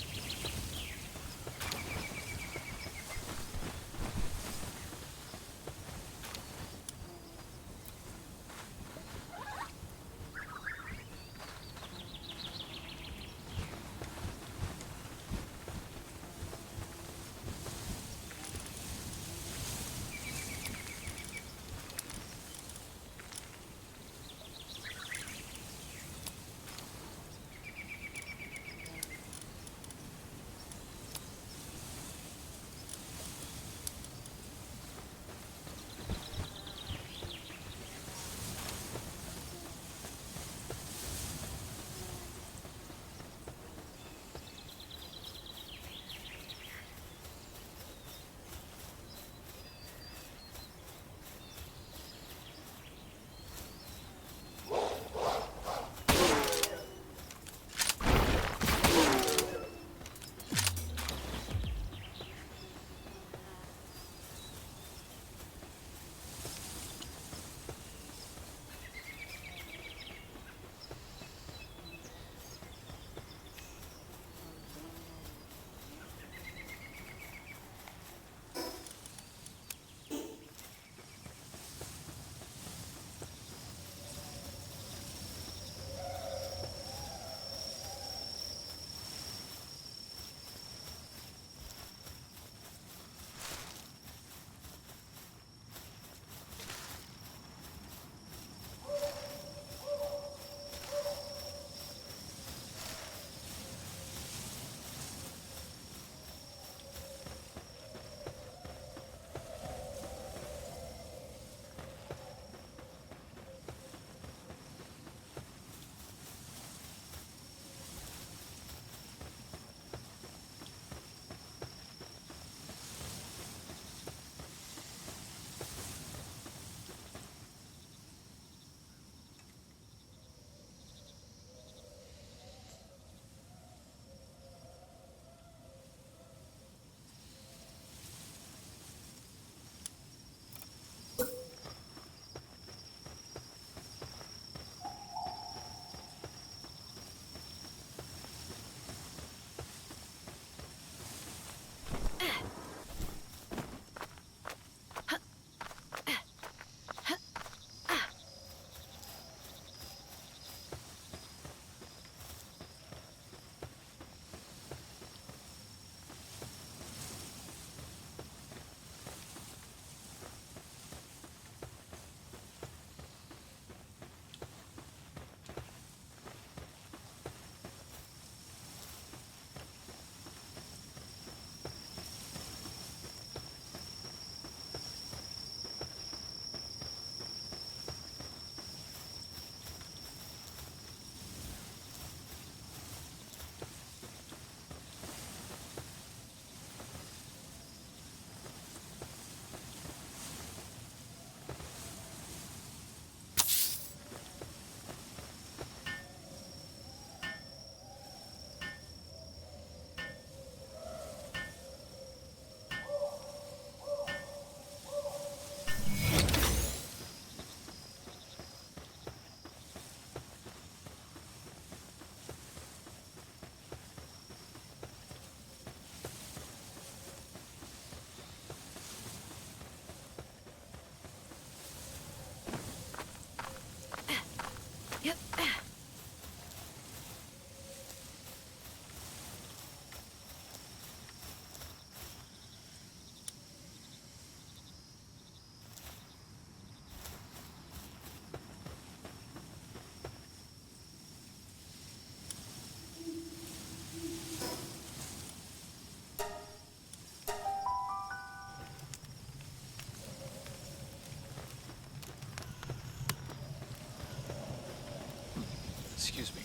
Excuse me.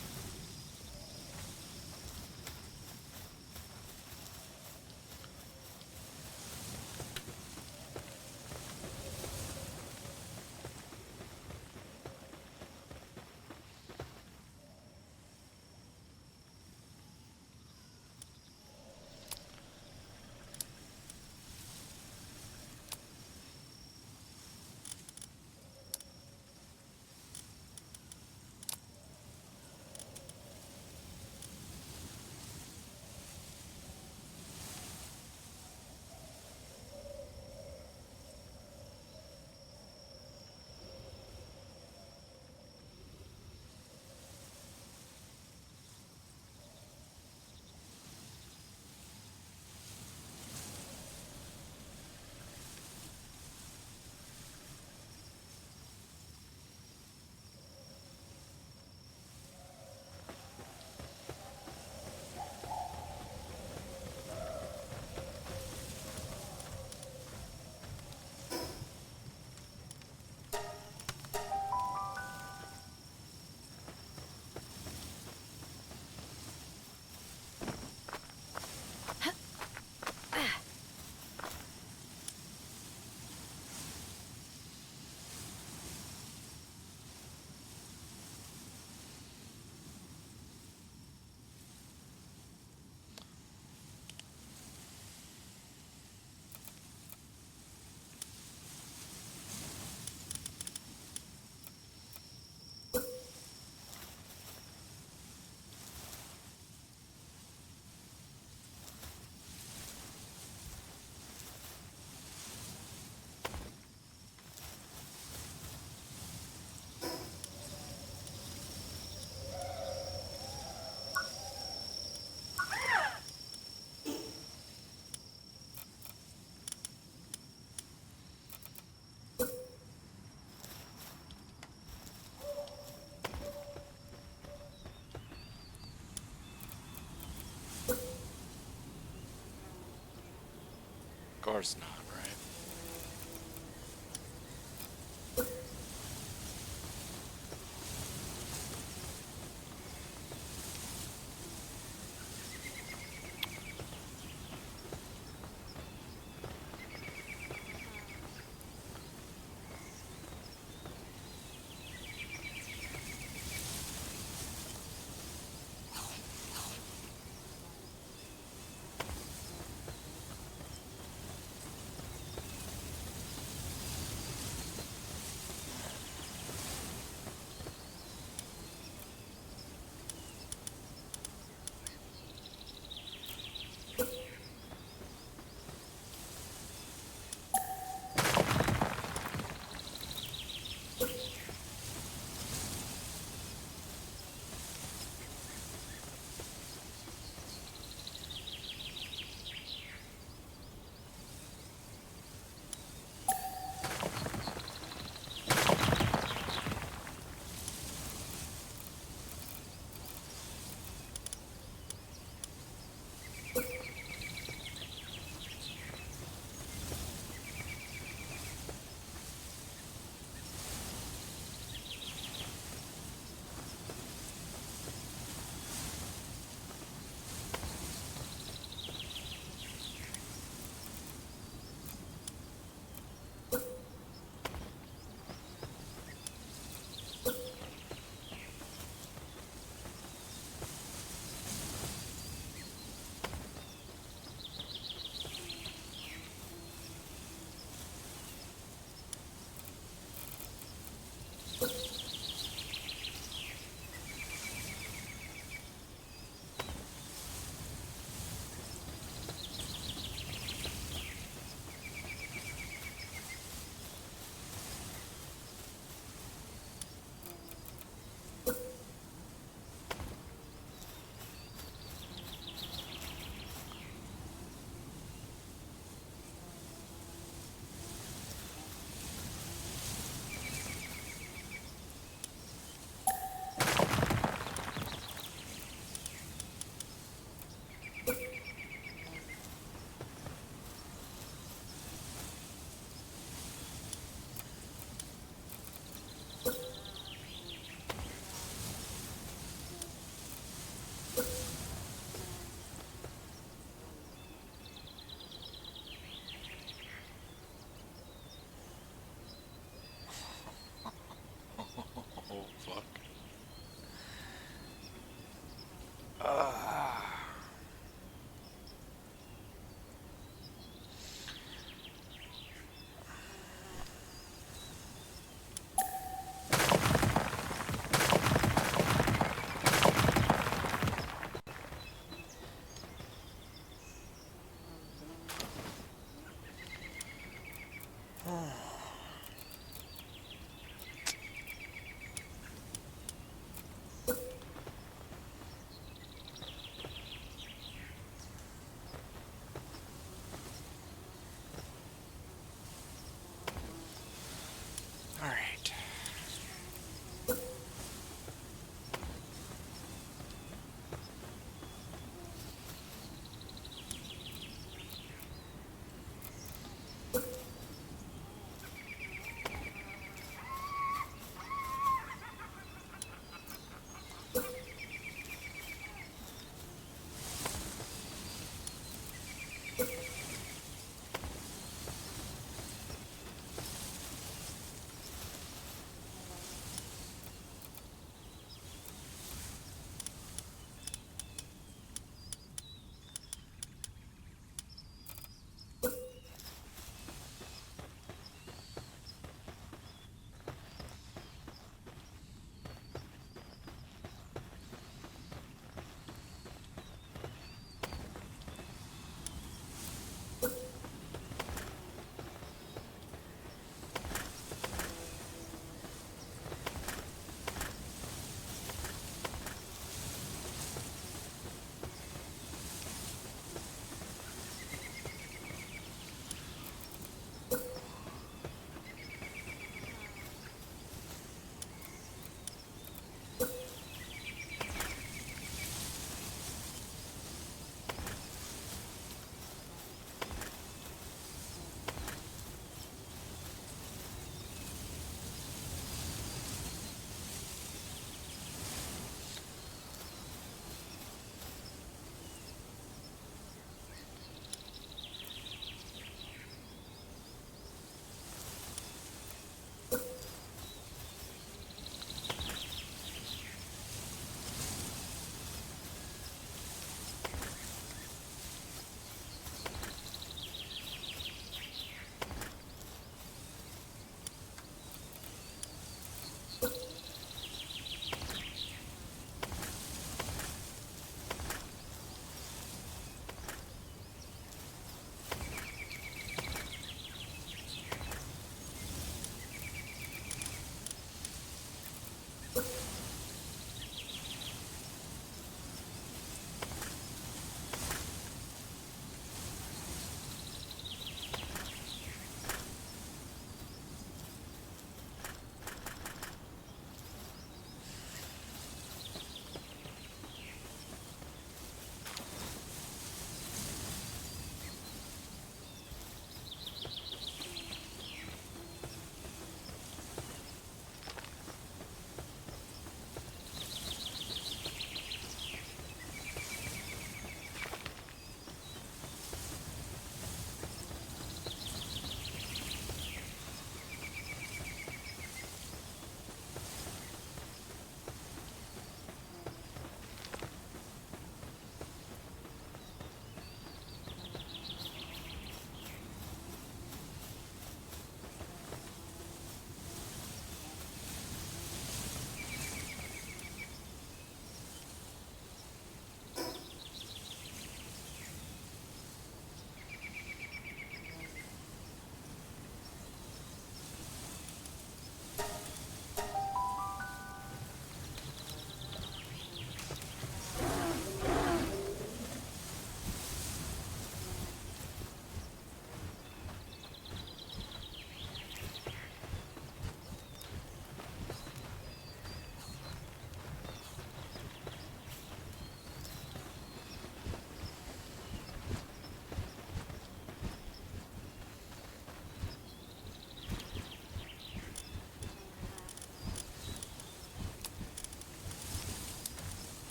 Of course not, right?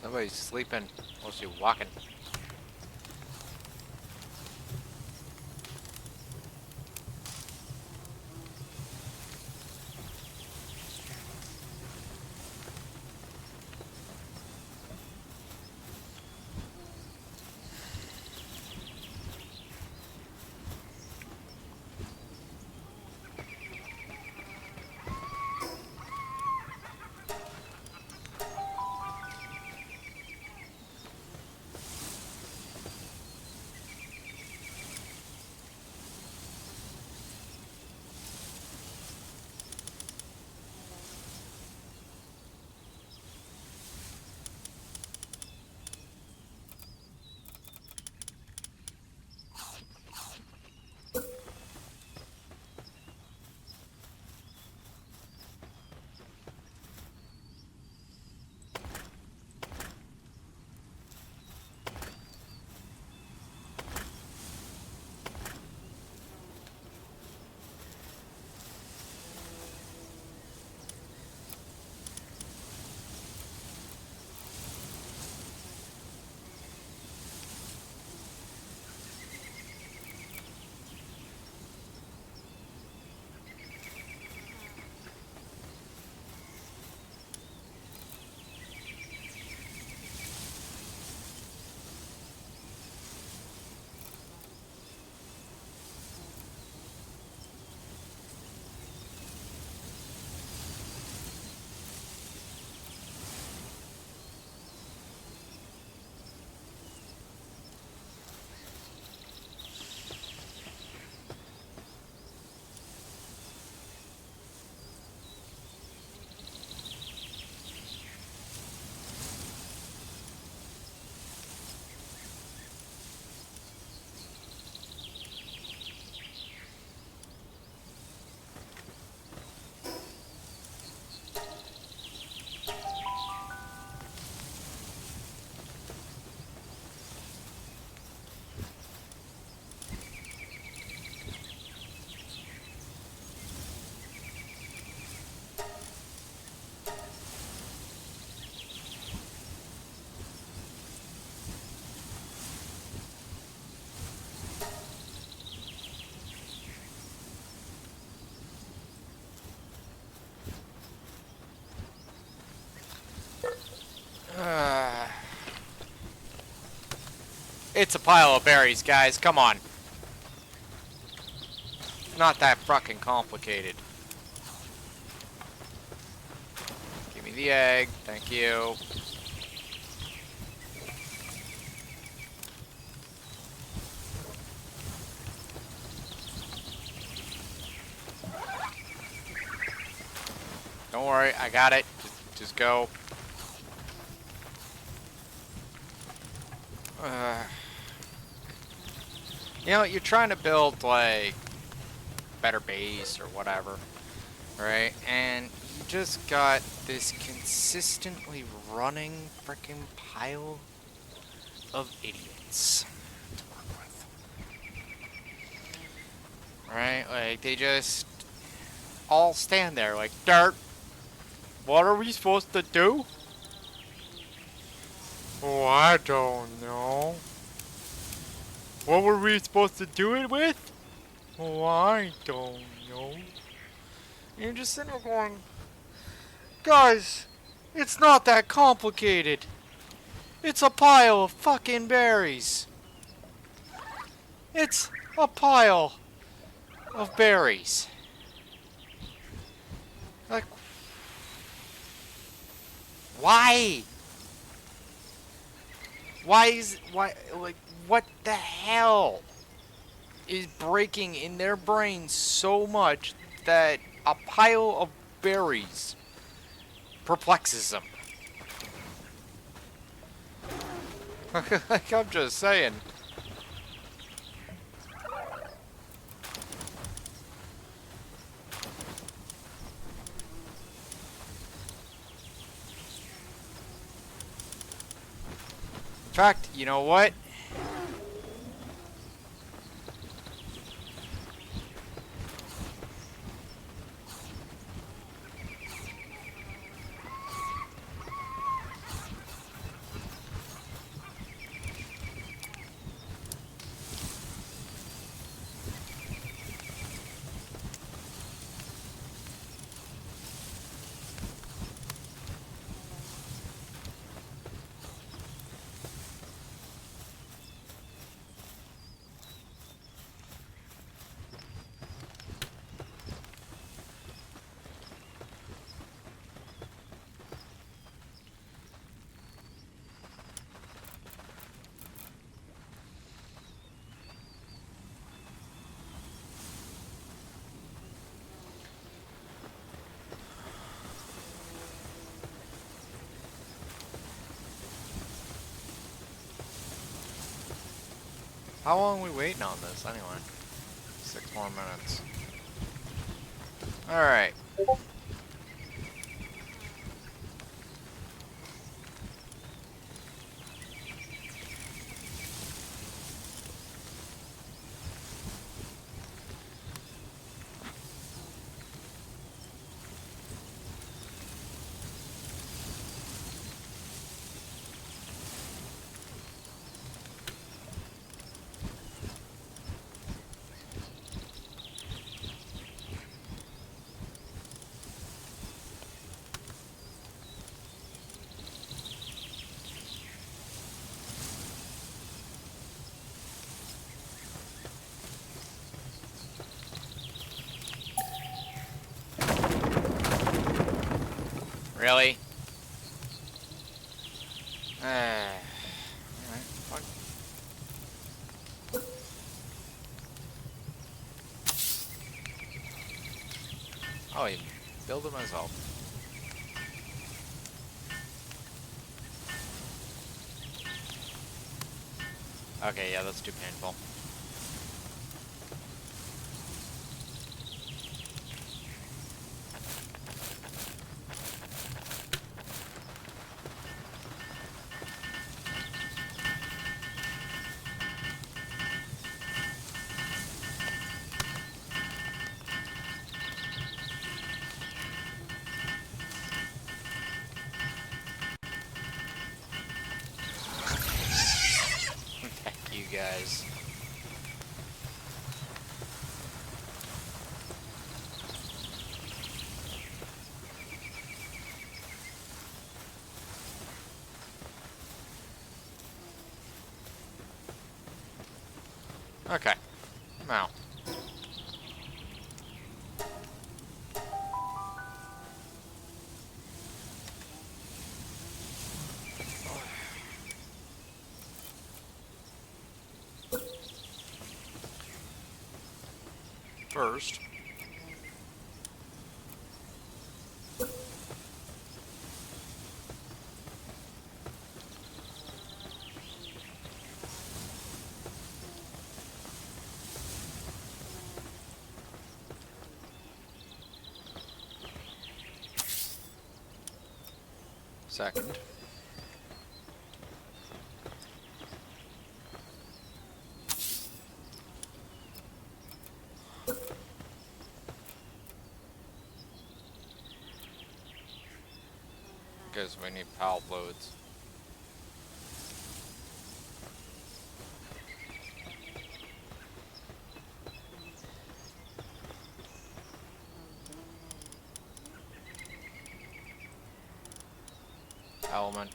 Somebody's sleeping while she's walking. It's a pile of berries, guys. Come on. Not that fucking complicated. Give me the egg. Thank you. Don't worry, I got it. Just go. You know, you're trying to build, like, better base or whatever, right? And you just got this consistently running freaking pile of idiots to work with. Right? Like, they just all stand there like, dirt. What are we supposed to do? Oh, I don't know. What were we supposed to do it with? Oh, I don't know. And you're just sitting there going, guys, it's not that complicated. It's a pile of fucking berries. It's a pile of berries. Like, why? Why, like, what the hell is breaking in their brains so much that a pile of berries perplexes them? Like, I'm just saying. In fact, you know what? How long are we waiting on this anyway? 6 more minutes. Alright. Really? Alright, fuck. Oh, you build it myself. Okay, yeah, that's too painful. Heck, you guys. Okay. Now. First. Second. Because we need PAL loads. Element.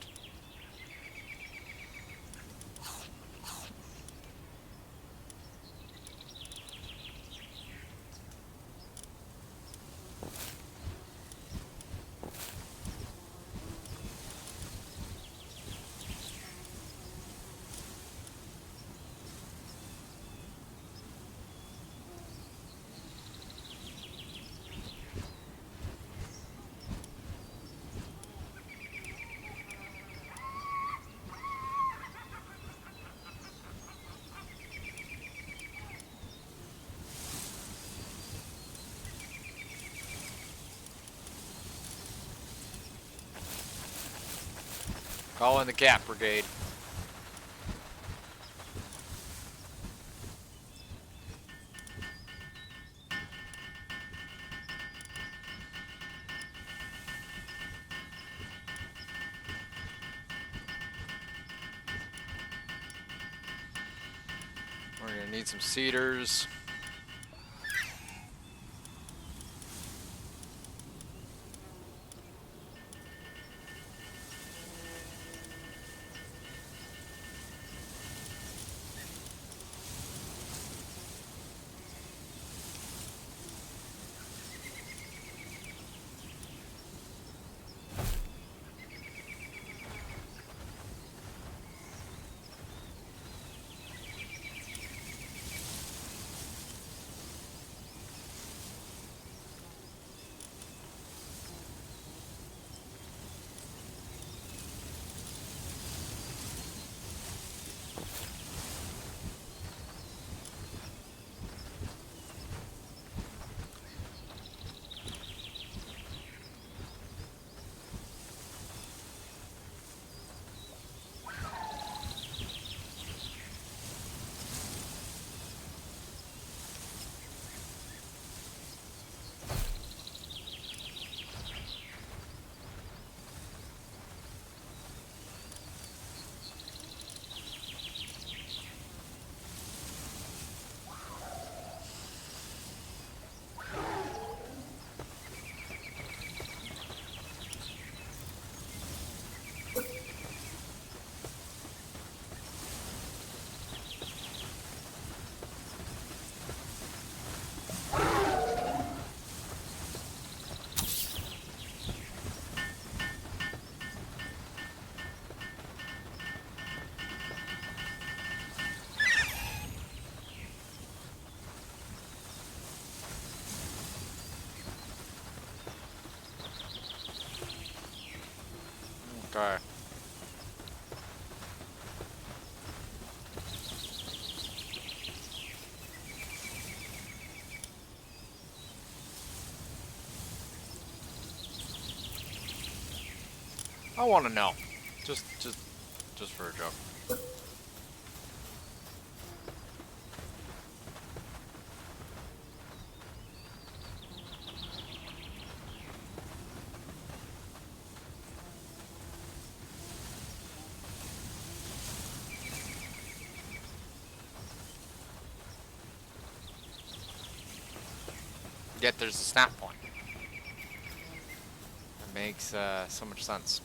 Call in the Cat Brigade. We're gonna need some cedars. Okay. I want to know. Just for a joke. Yet there's a snap point. It makes so much sense.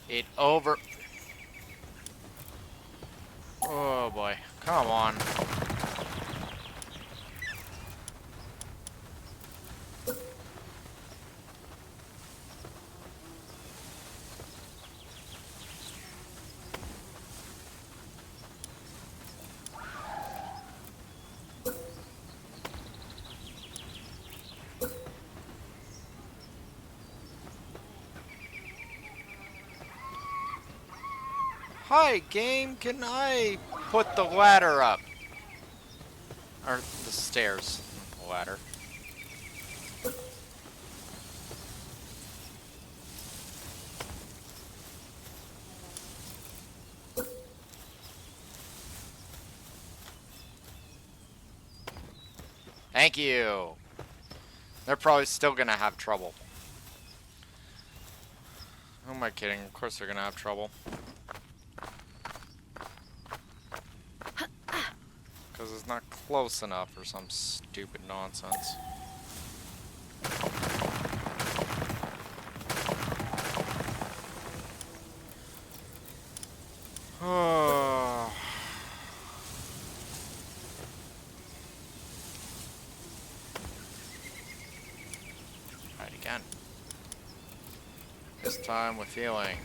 It over. Oh boy. Come on. Hi, game. Can I put the ladder up? Or the stairs. Not the ladder. Thank you. They're probably still gonna have trouble. Who am I kidding? Of course they're gonna have trouble. Because it's not close enough or some stupid nonsense. Oh. Try it again. This time with healing.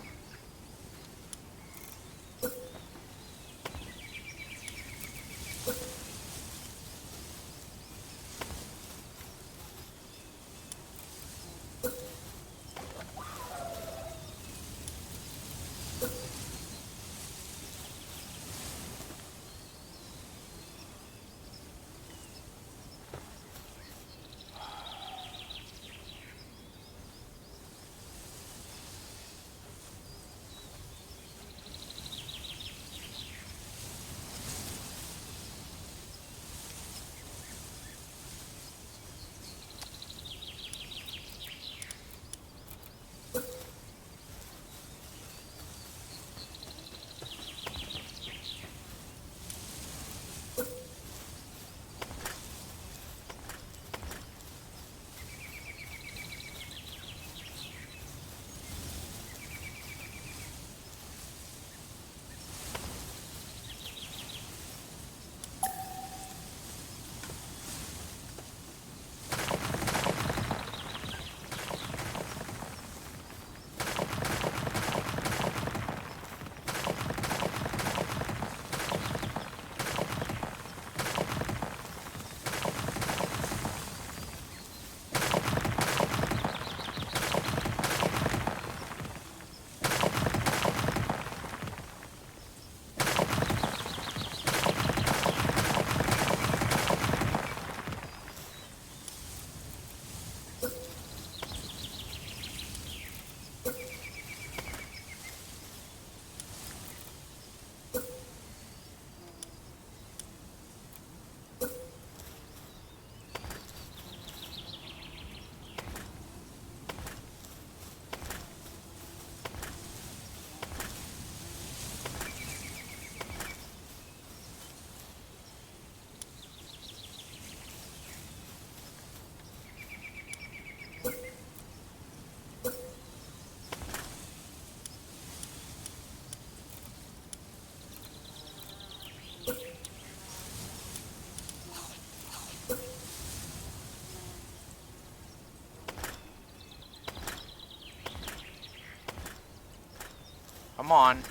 Come on.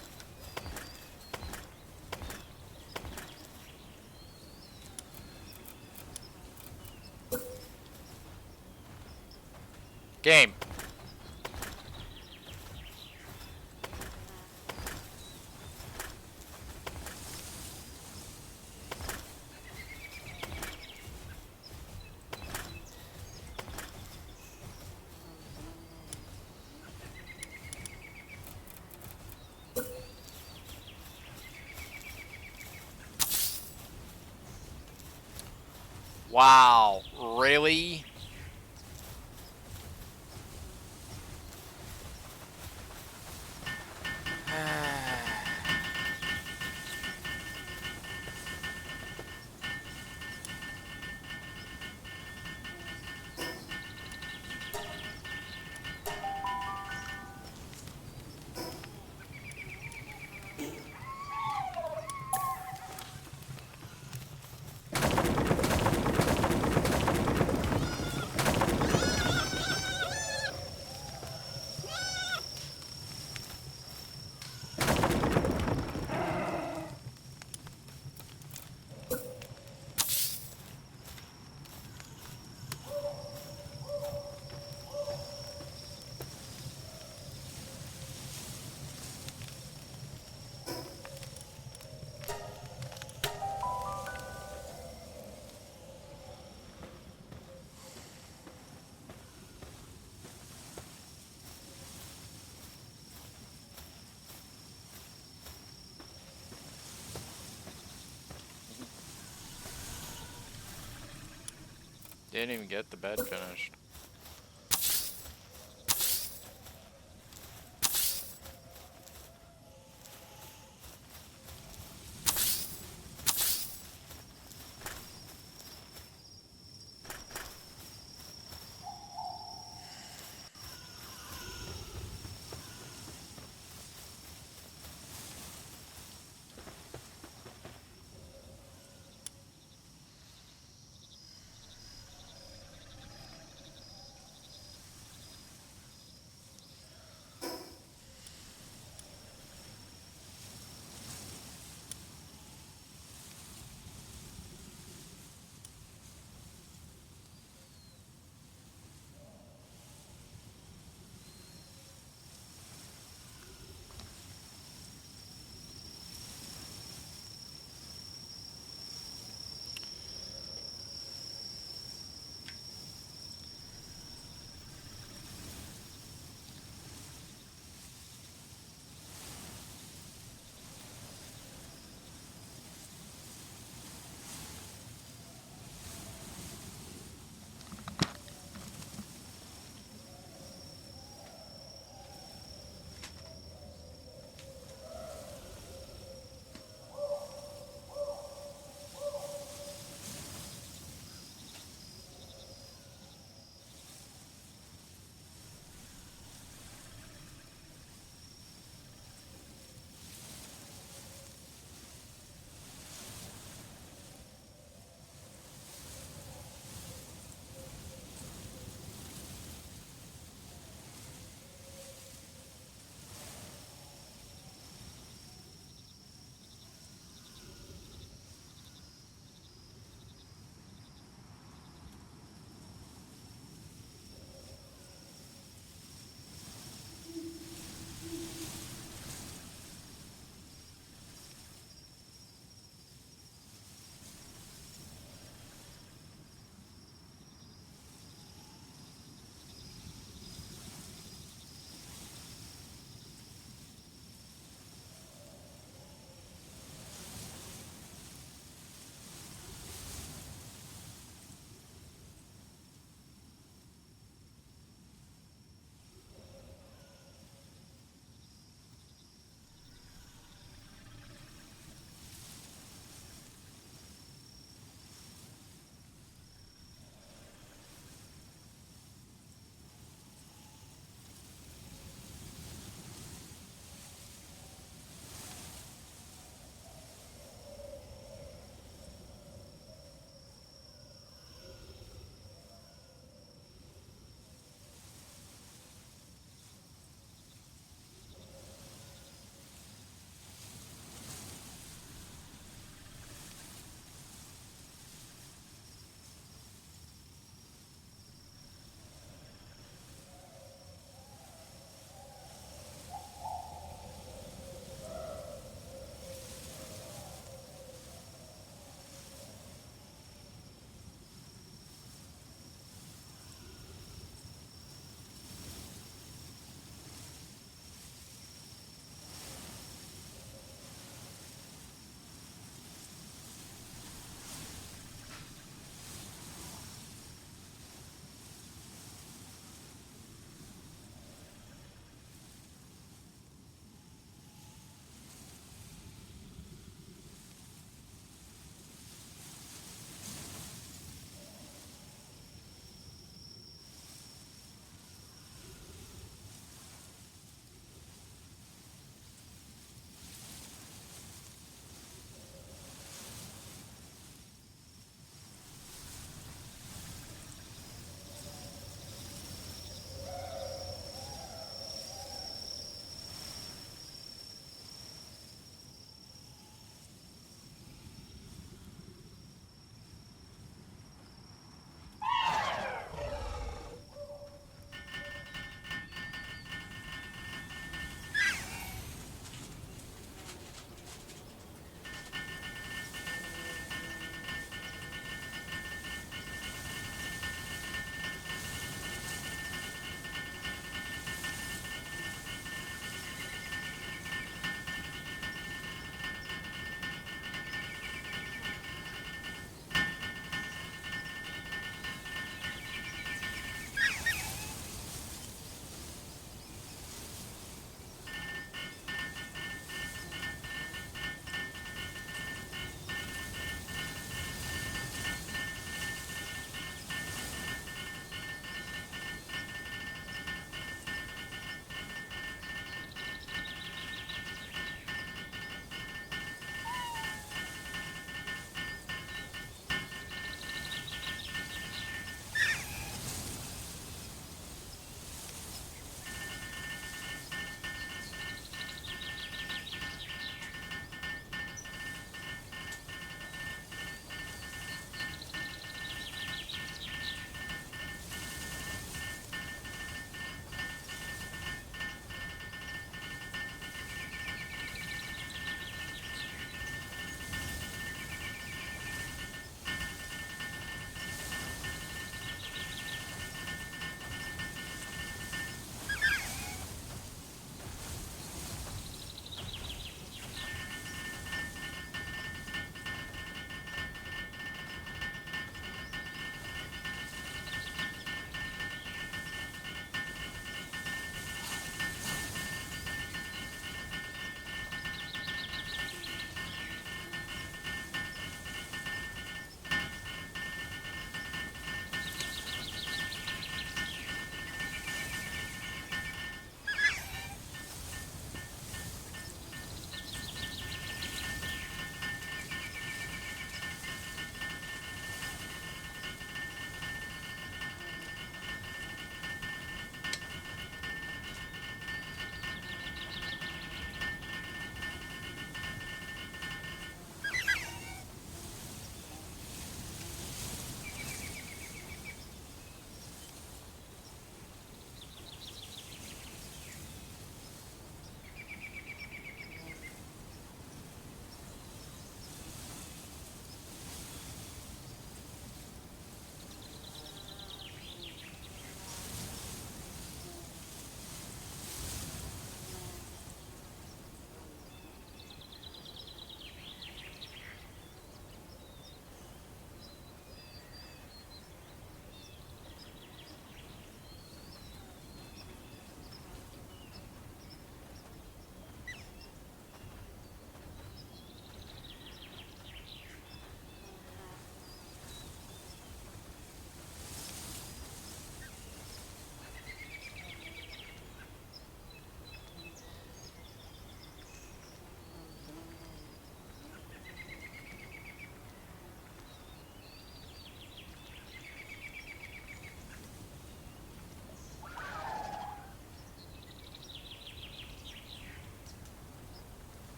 Game. Wow, really? Didn't even get the bed finished.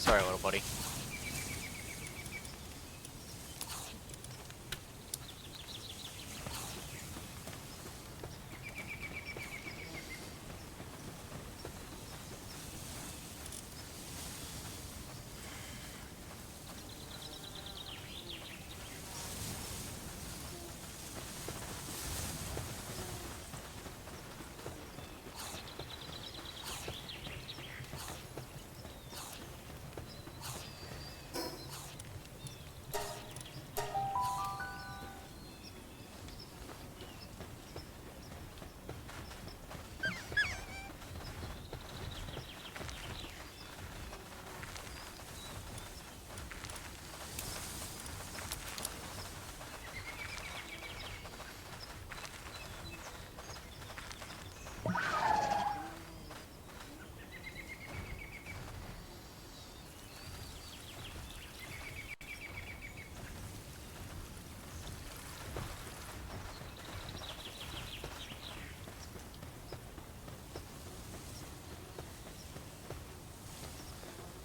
Sorry, little buddy.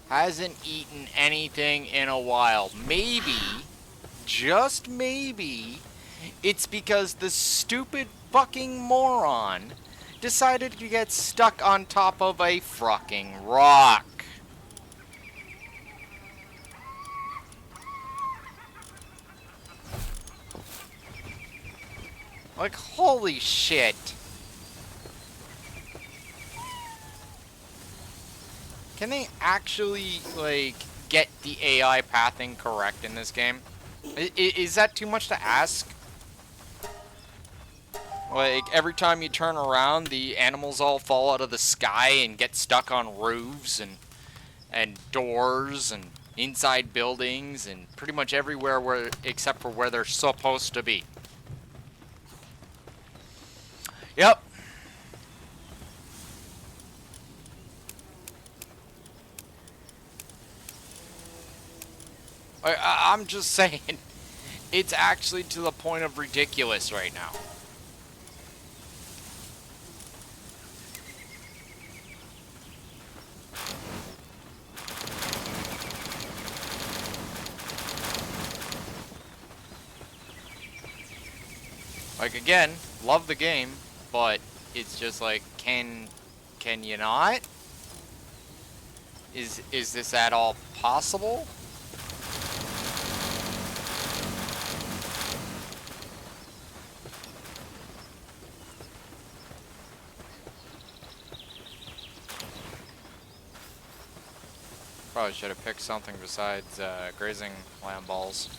Hasn't eaten anything in a while. Maybe, just maybe, it's because the stupid fucking moron decided to get stuck on top of a fucking rock. Like, holy shit. Can they actually, like, get the AI pathing correct in this game? Is that too much to ask? Like, every time you turn around, the animals all fall out of the sky and get stuck on roofs and doors and inside buildings and pretty much everywhere where except for where they're supposed to be. Yep. I'm just saying, it's actually to the point of ridiculous right now. Like, again, love the game, but it's just like, can you not? Is this at all possible? Probably should have picked something besides grazing lamb balls.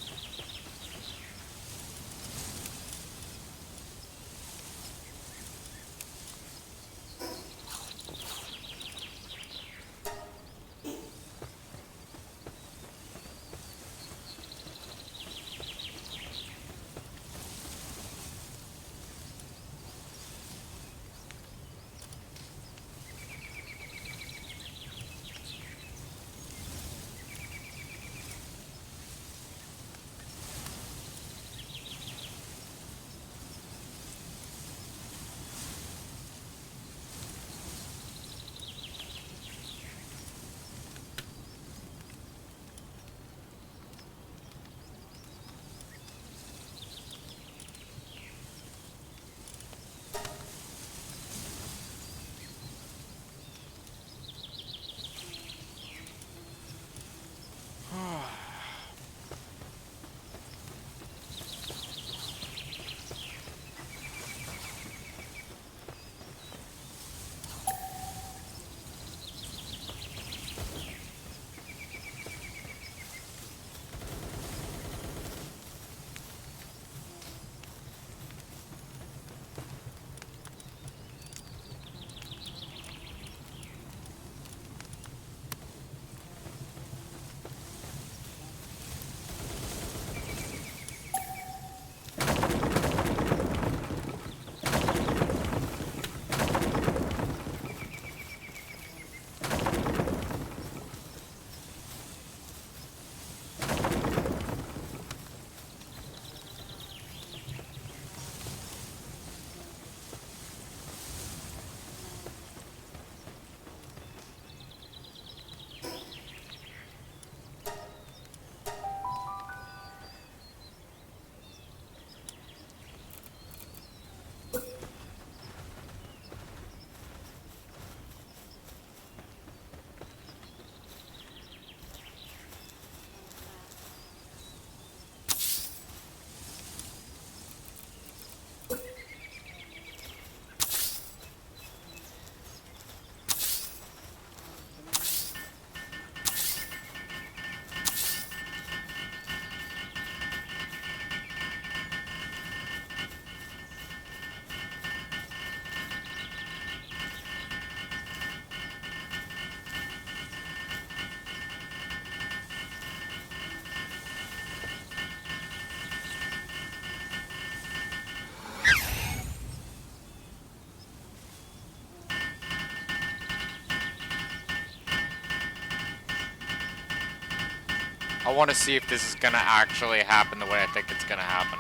I want to see if this is gonna actually happen the way I think it's gonna happen.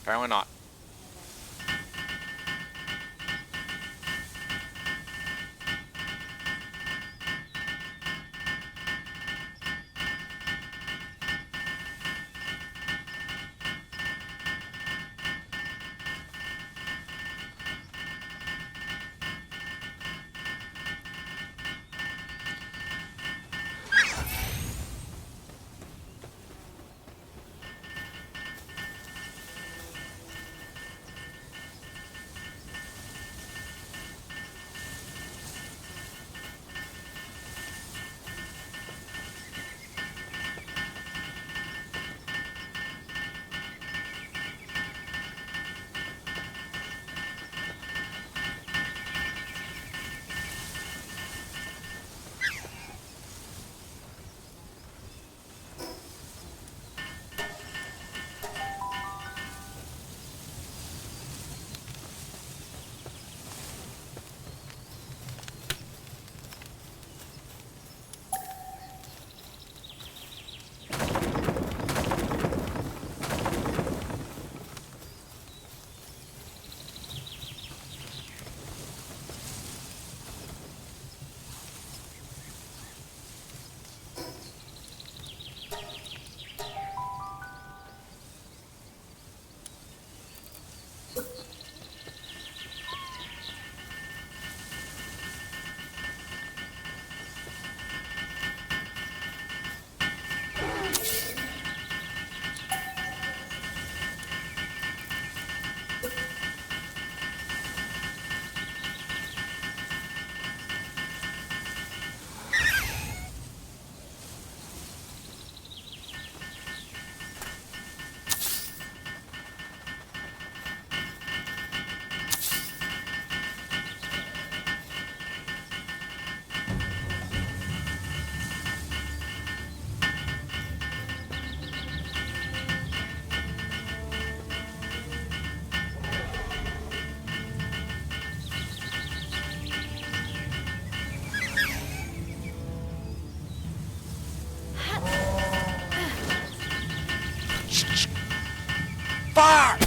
Apparently not. Fire!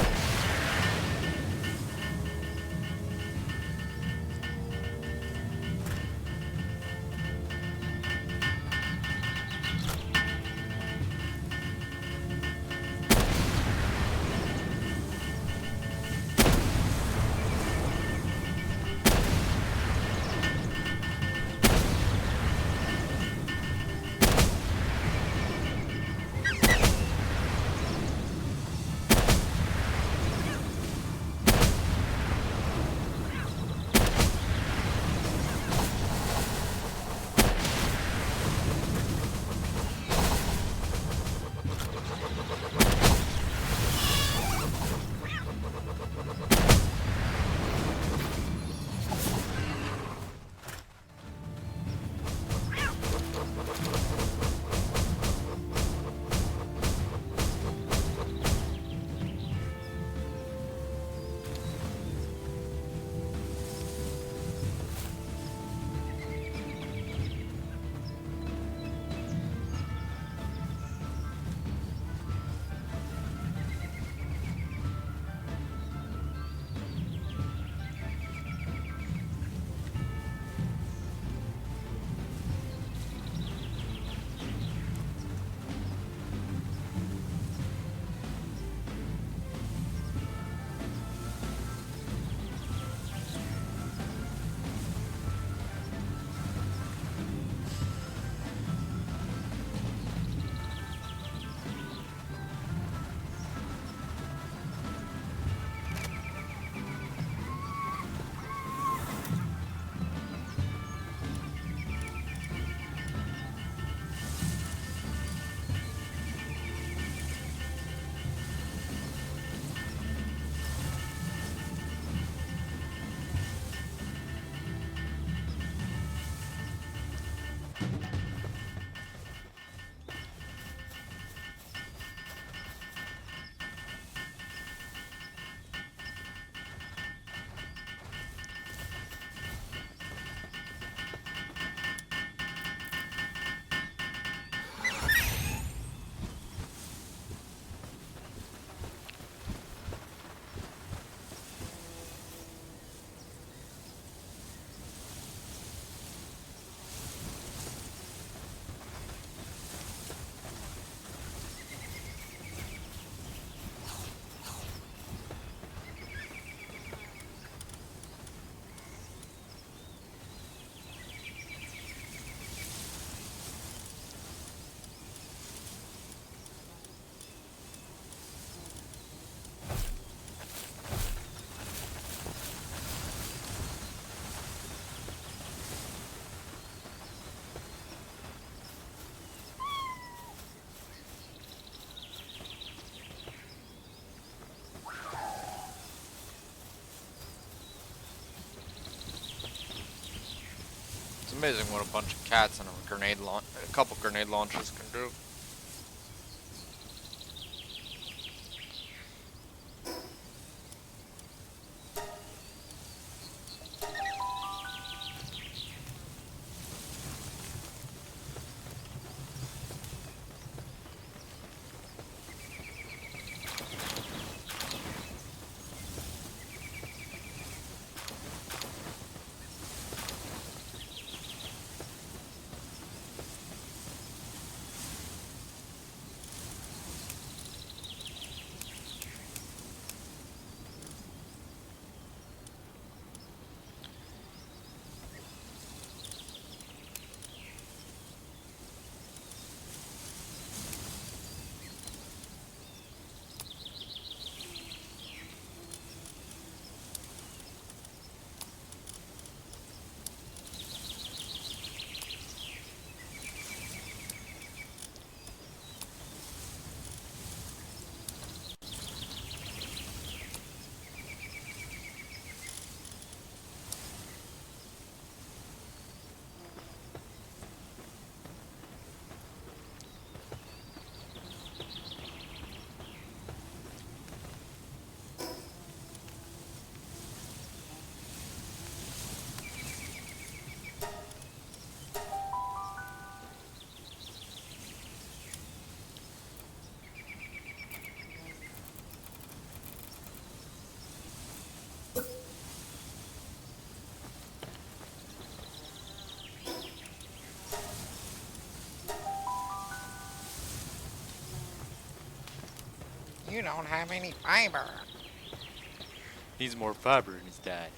amazing what a bunch of cats and a couple grenade launchers can do. You don't have any fiber. He's more fiber in his dad.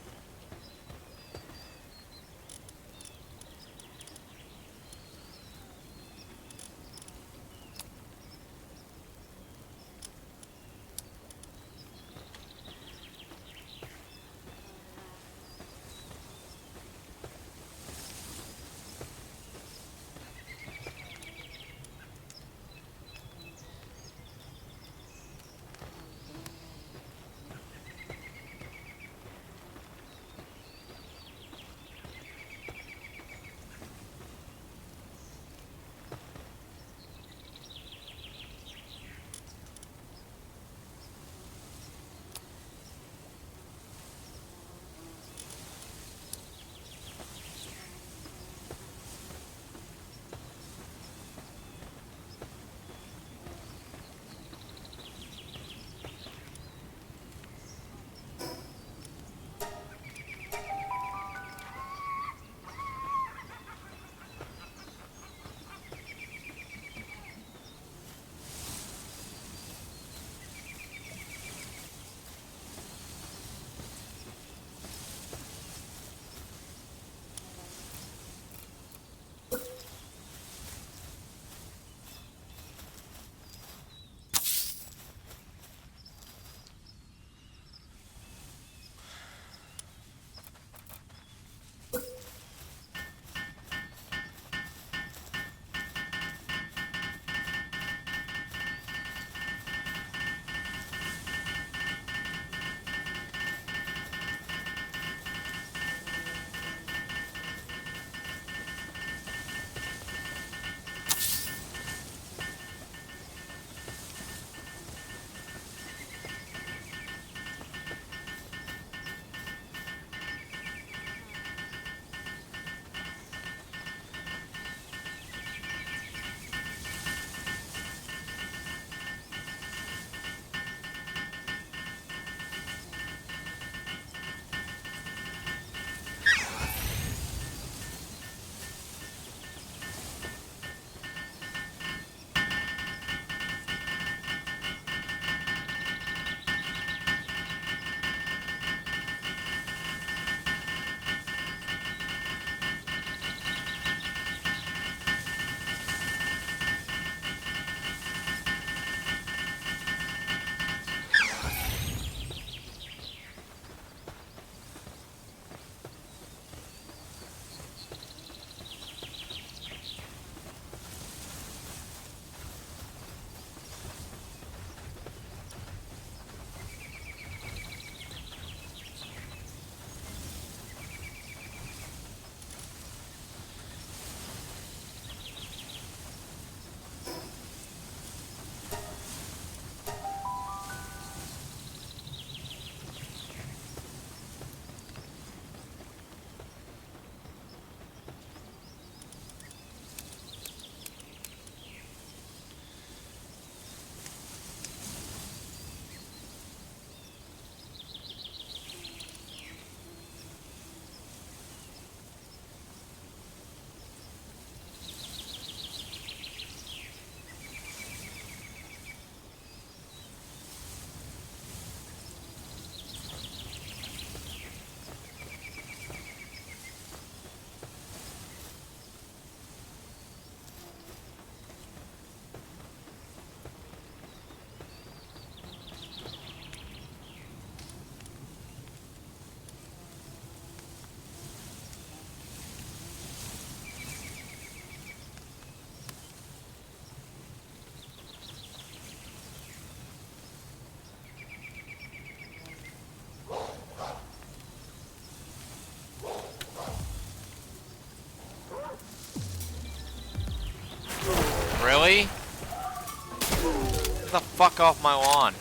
fuck off my lawn.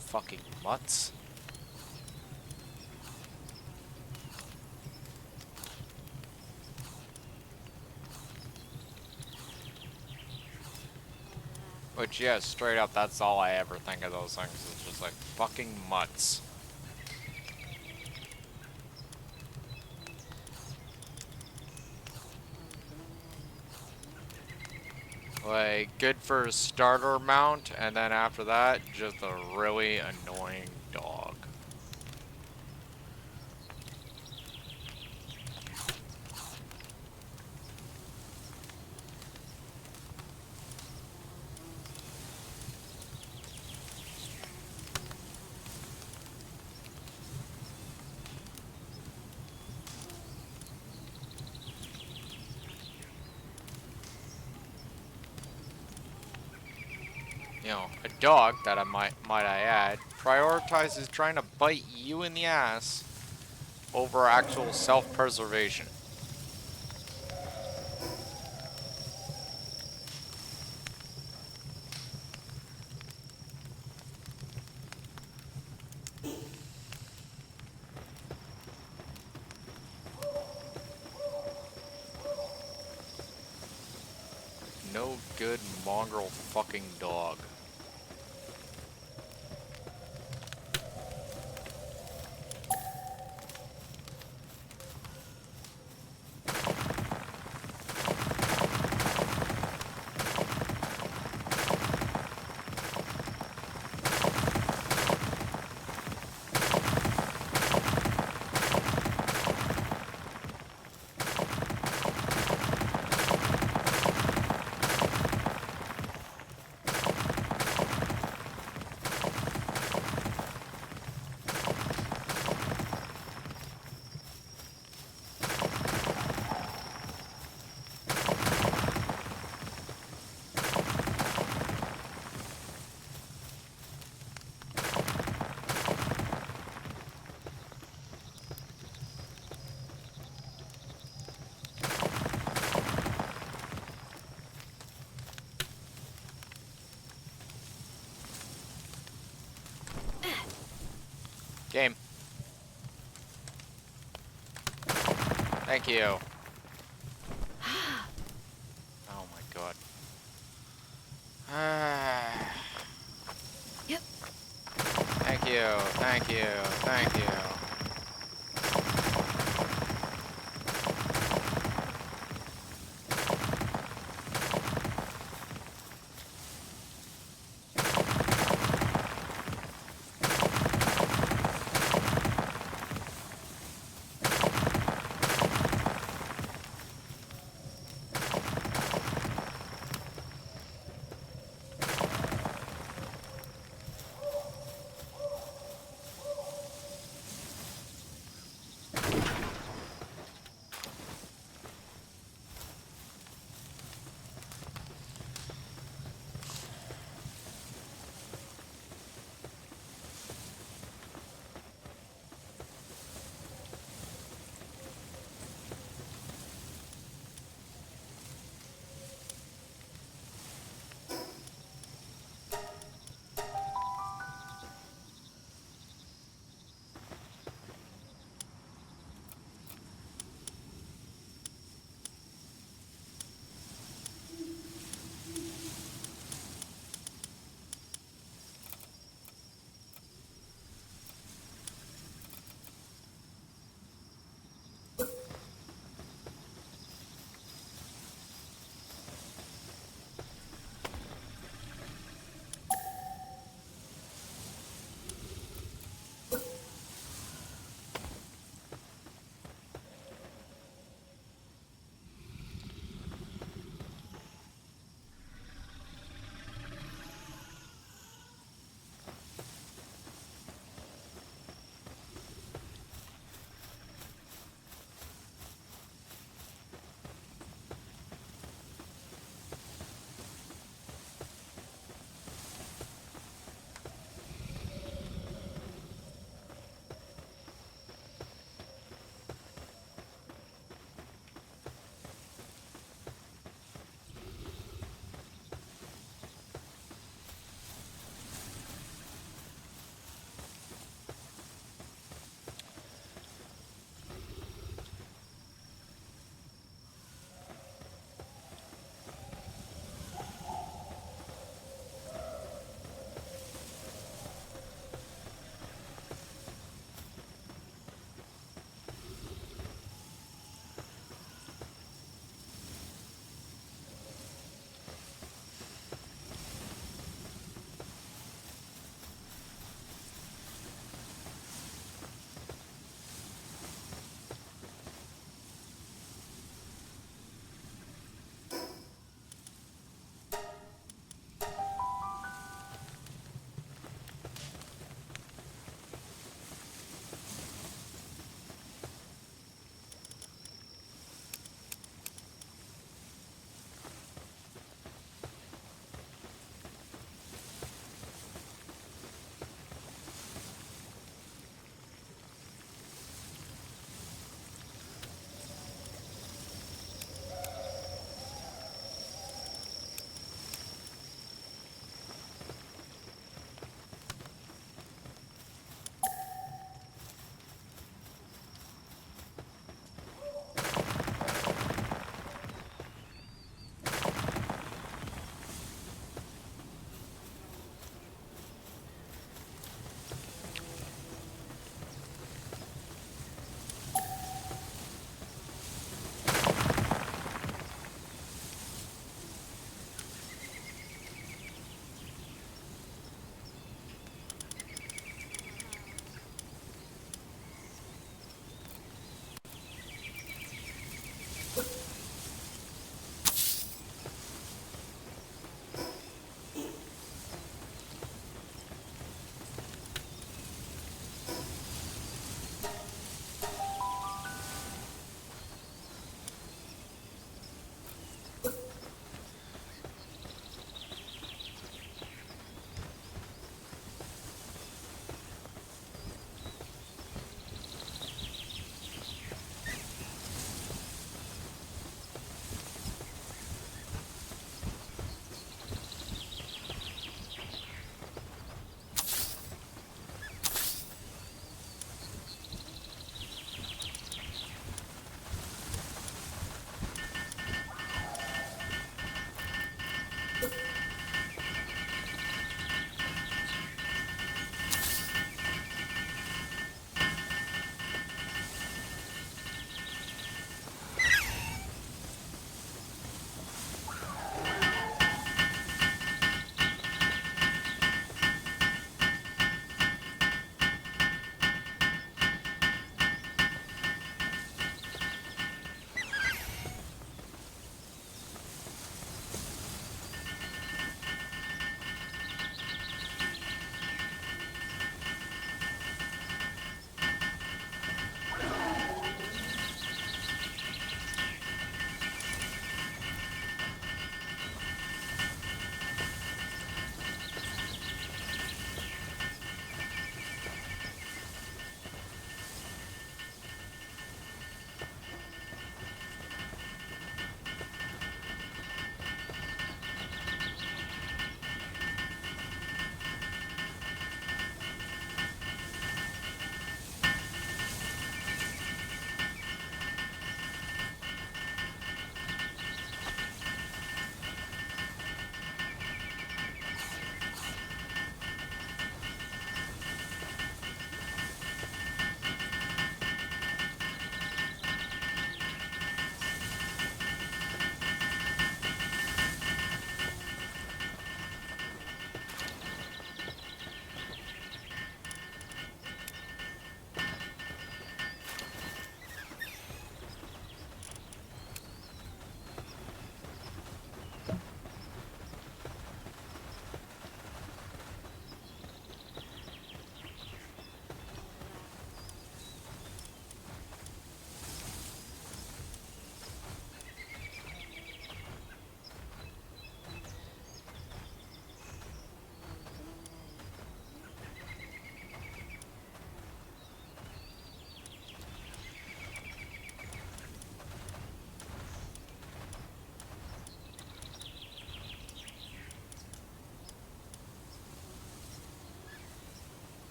Fucking mutts. Which, yeah, straight up, that's all I ever think of those things. It's just like fucking mutts. Like, good for a starter mount, and then after that, just a really annoying dog. You know, a dog that might I add prioritizes trying to bite you in the ass over actual self-preservation. No good mongrel fucking dog. Game. Thank you. Oh my god. Yep. Thank you, thank you, thank you.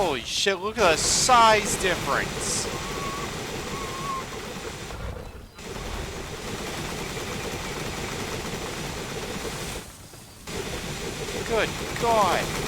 Holy shit, look at the size difference. Good God.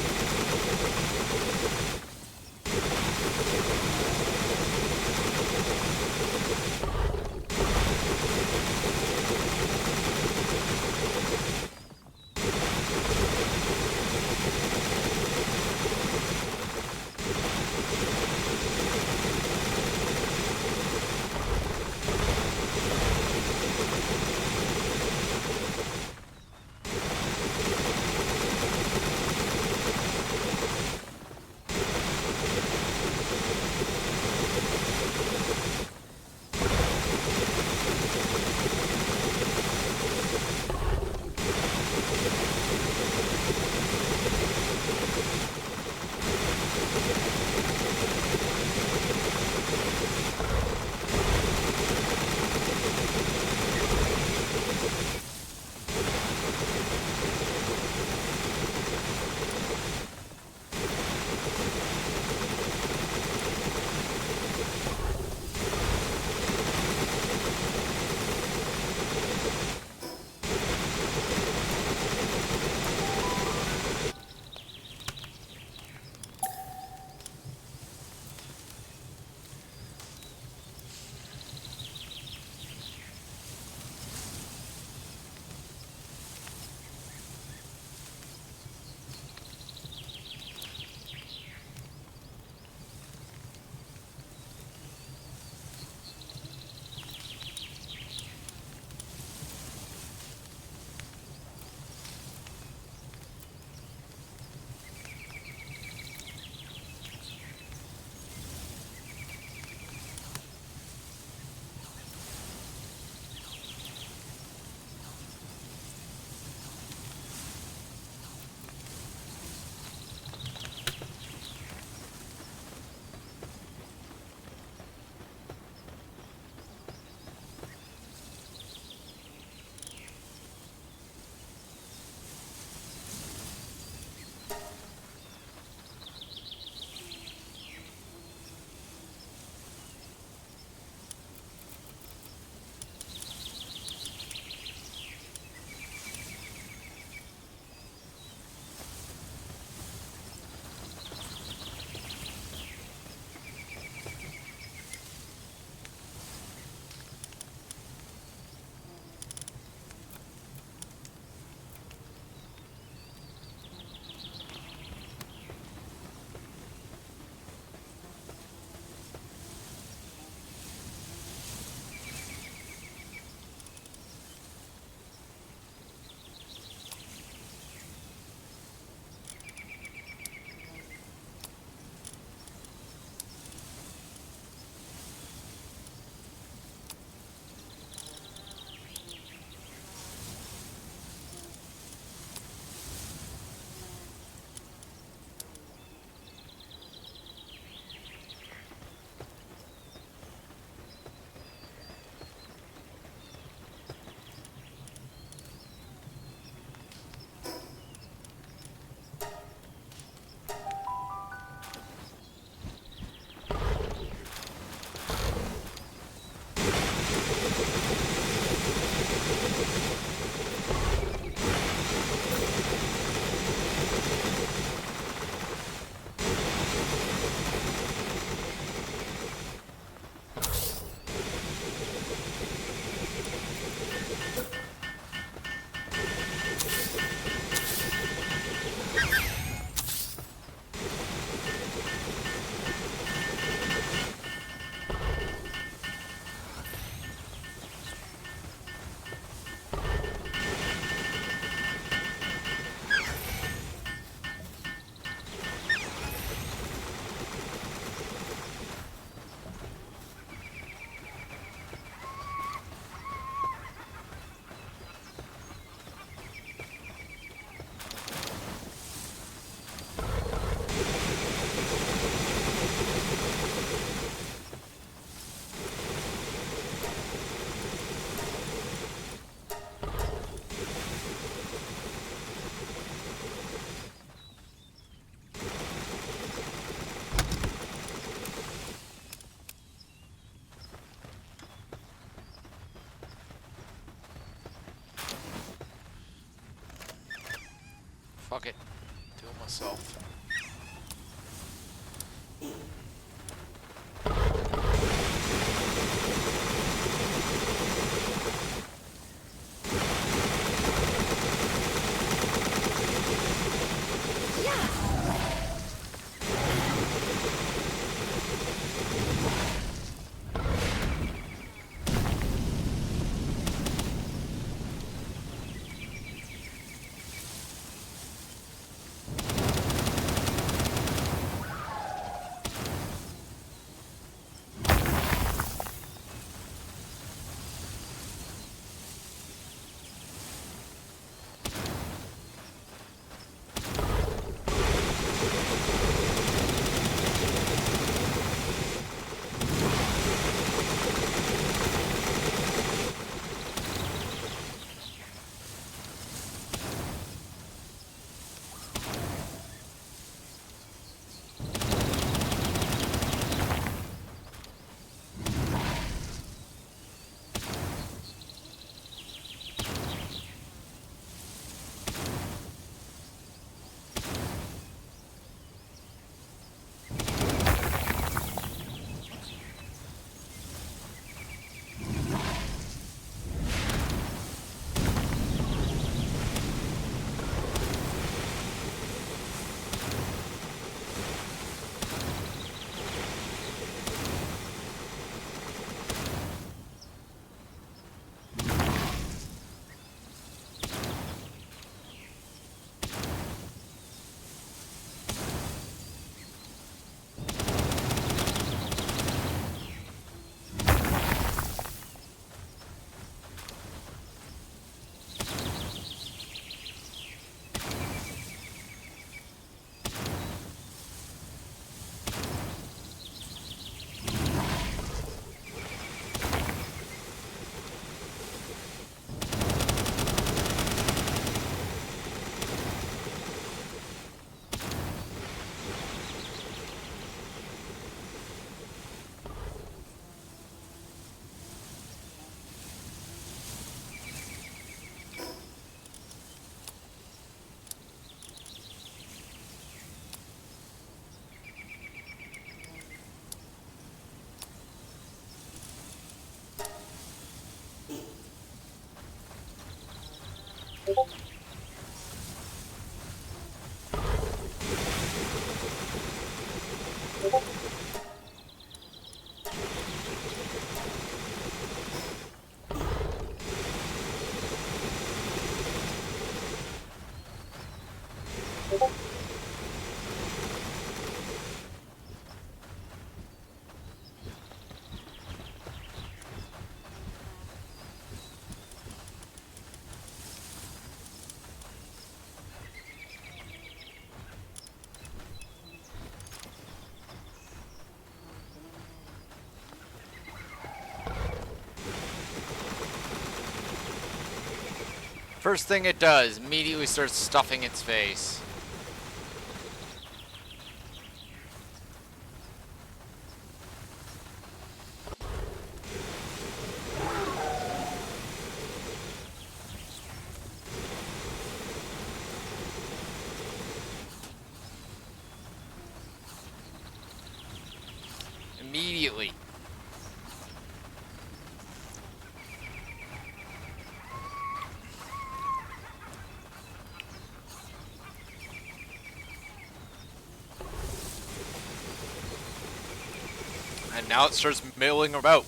Fuck it. Do it myself. First thing it does, immediately starts stuffing its face. Immediately. And now it starts milling about.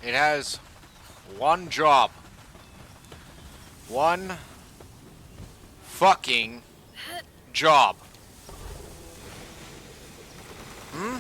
It has one job. One fucking job. Hmm?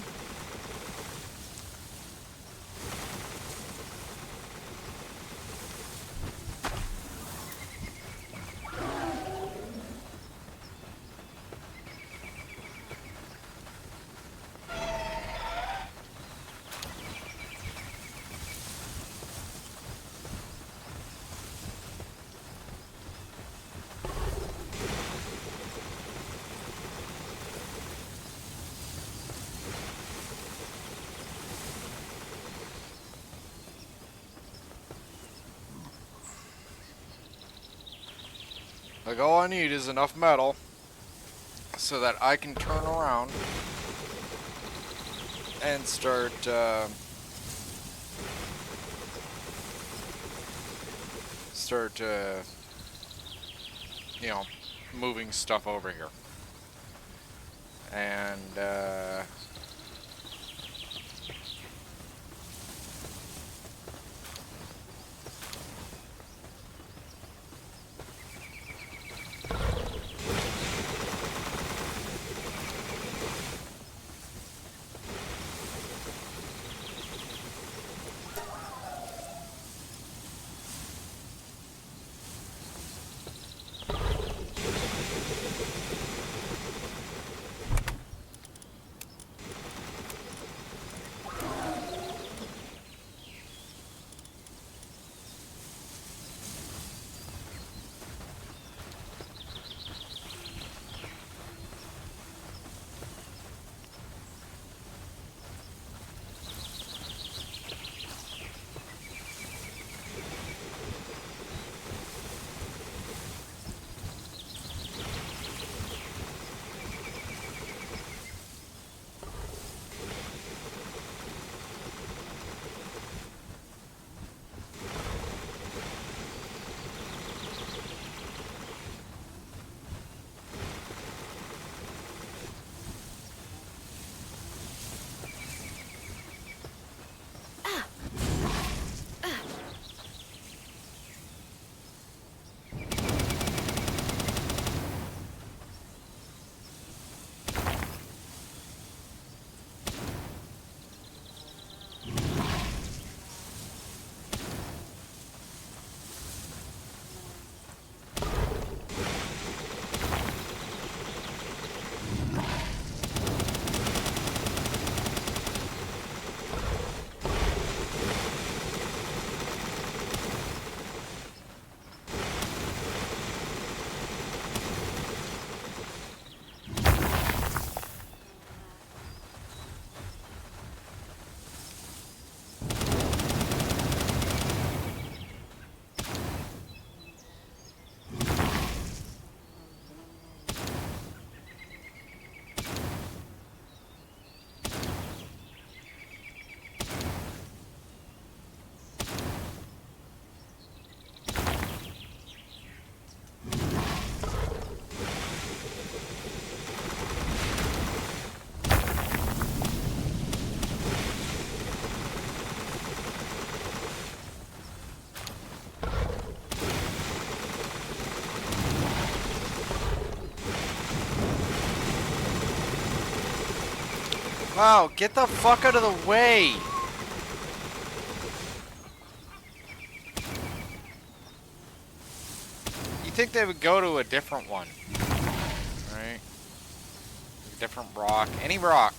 Like, all I need is enough metal so that I can turn around and start, you know, moving stuff over here. And, wow, get the fuck out of the way! You think they would go to a different one, right? A different rock, any rock.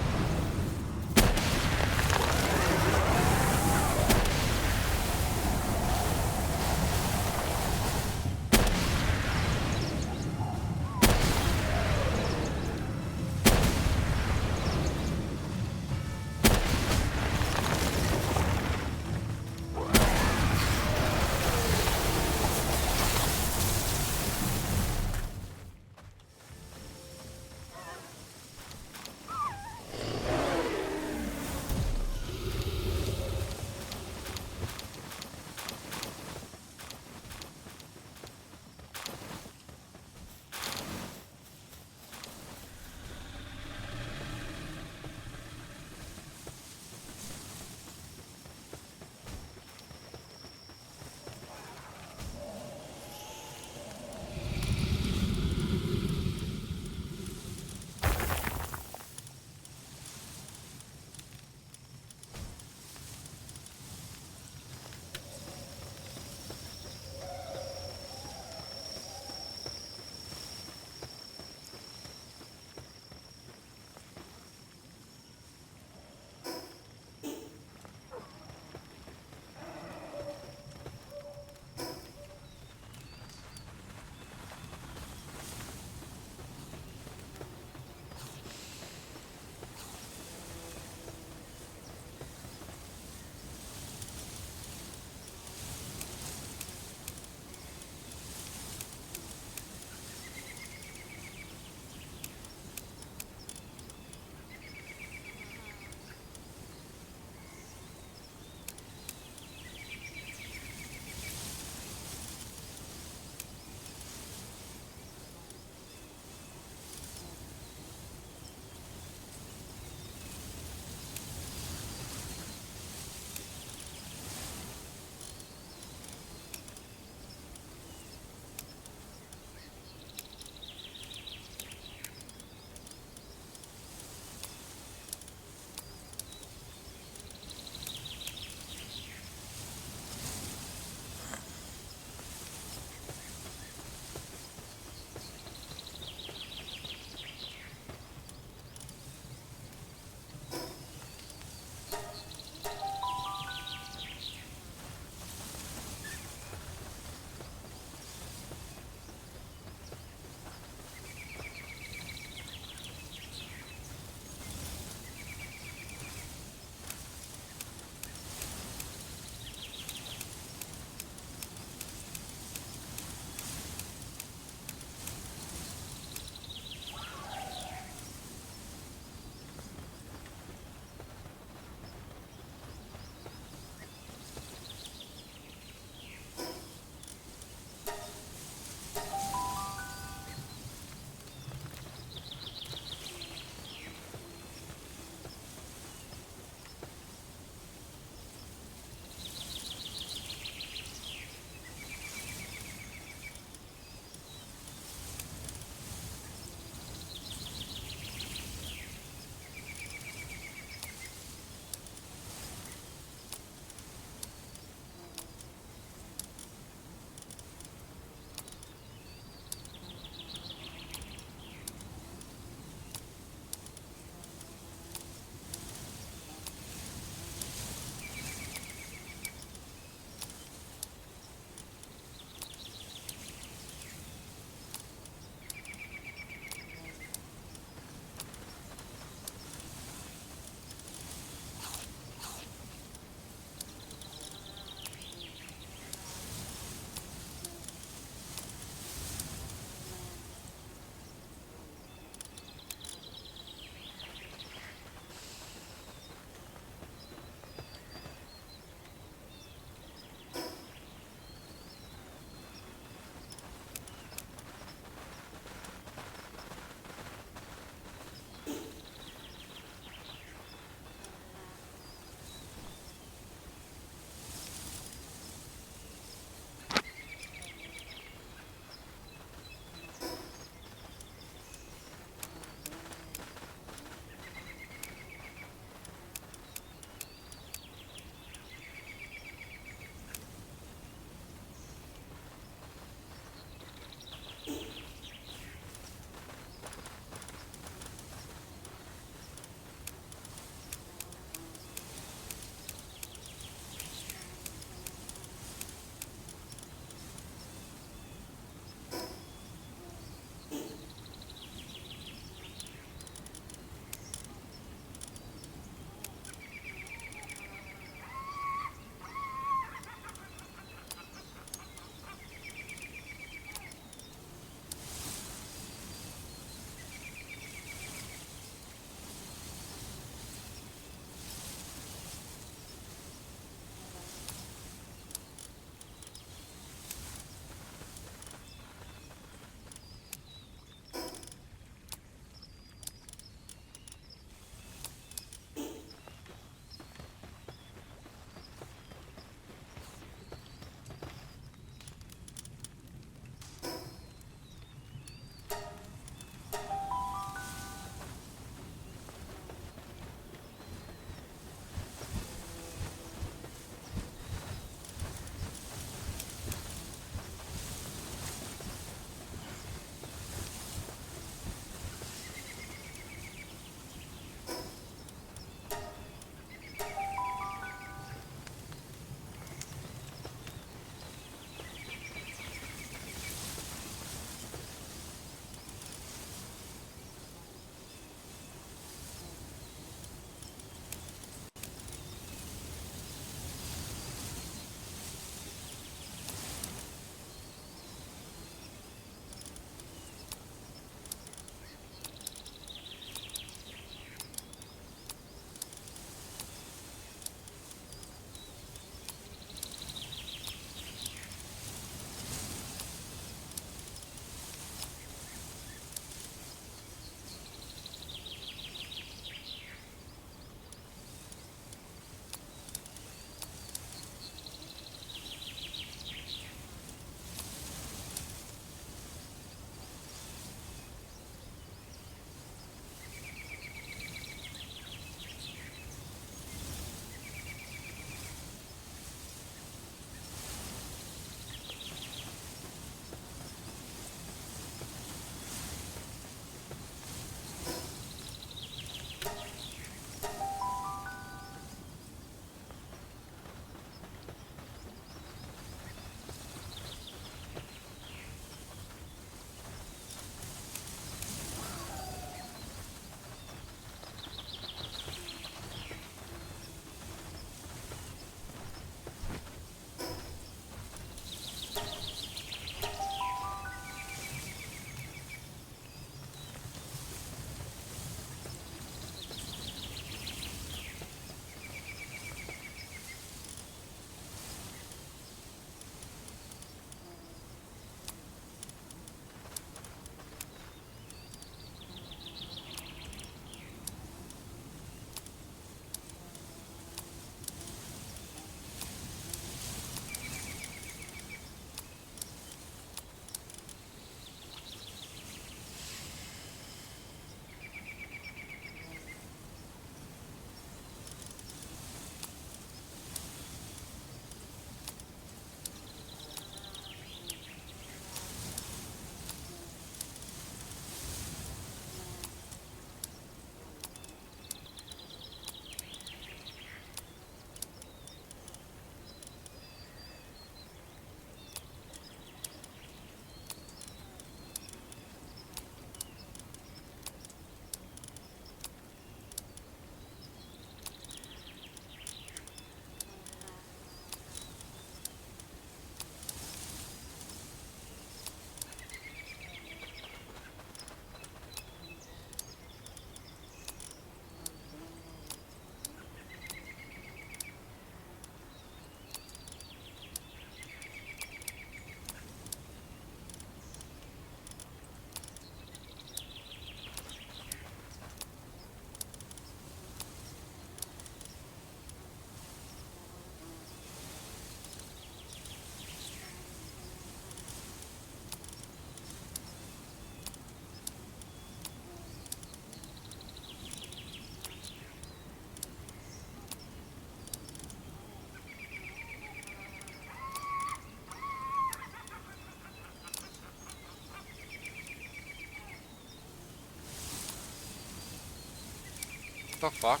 the fuck?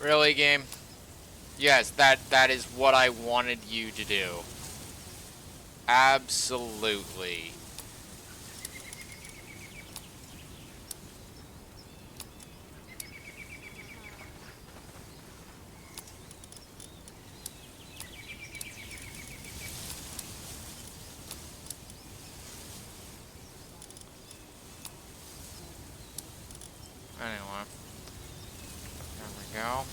Really, game? Yes, that is what I wanted you to do. Absolutely. Anyway. There we go.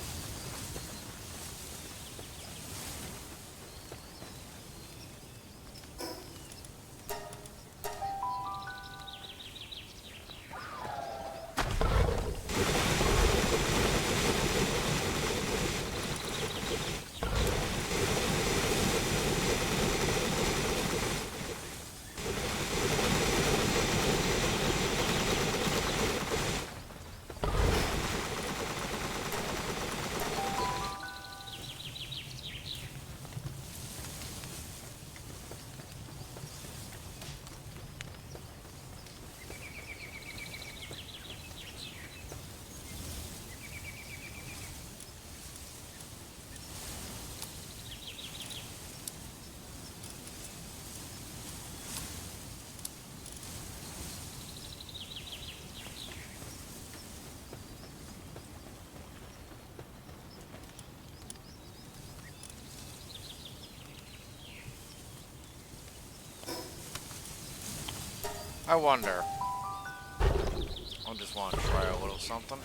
I wonder. I just want to try a little something.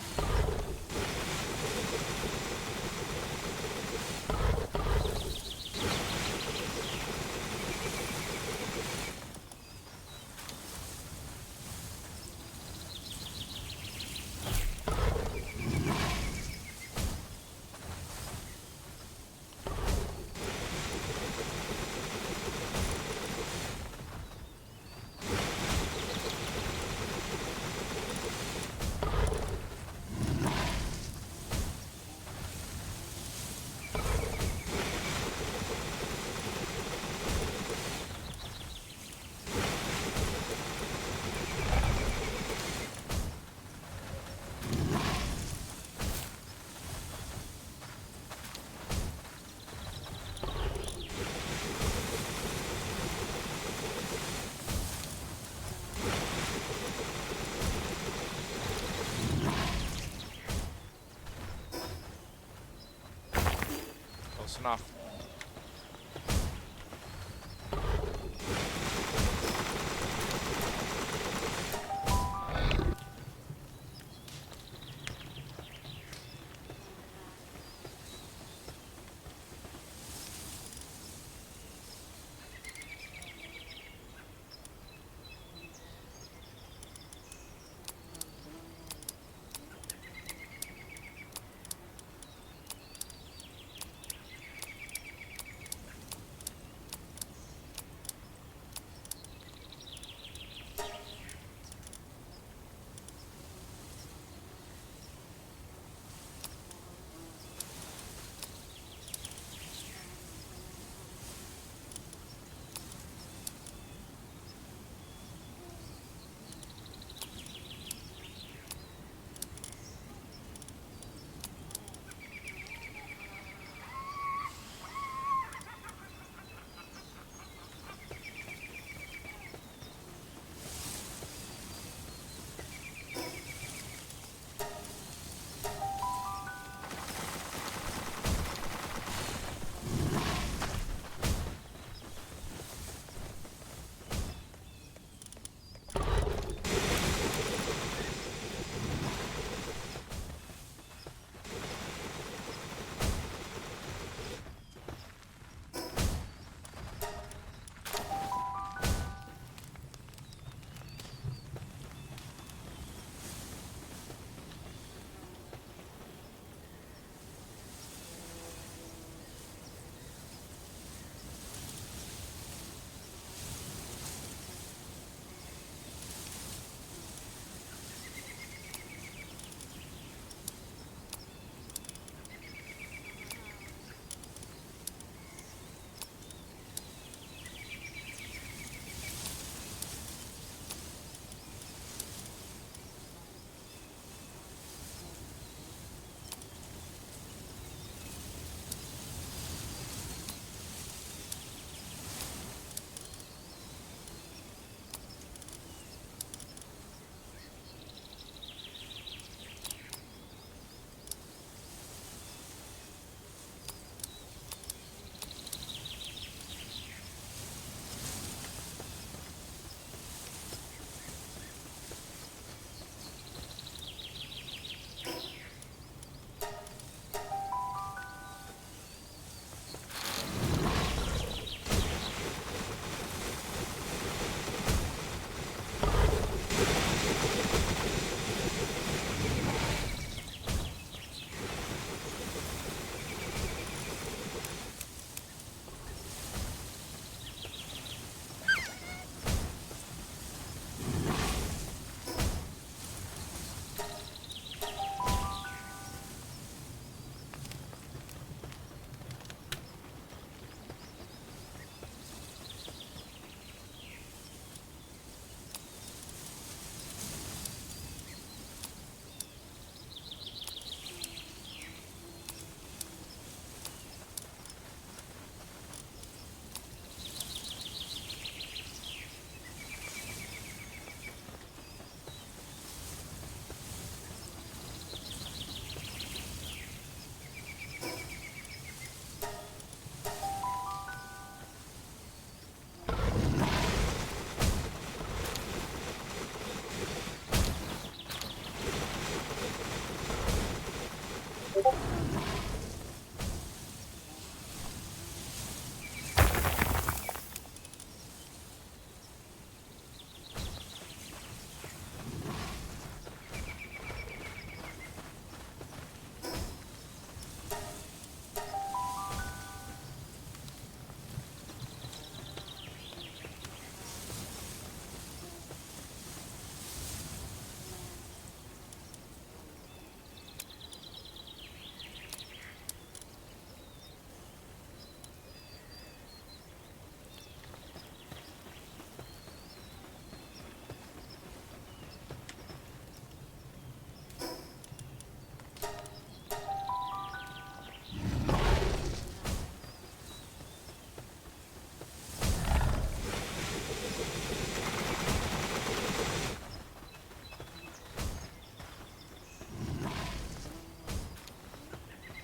Close enough.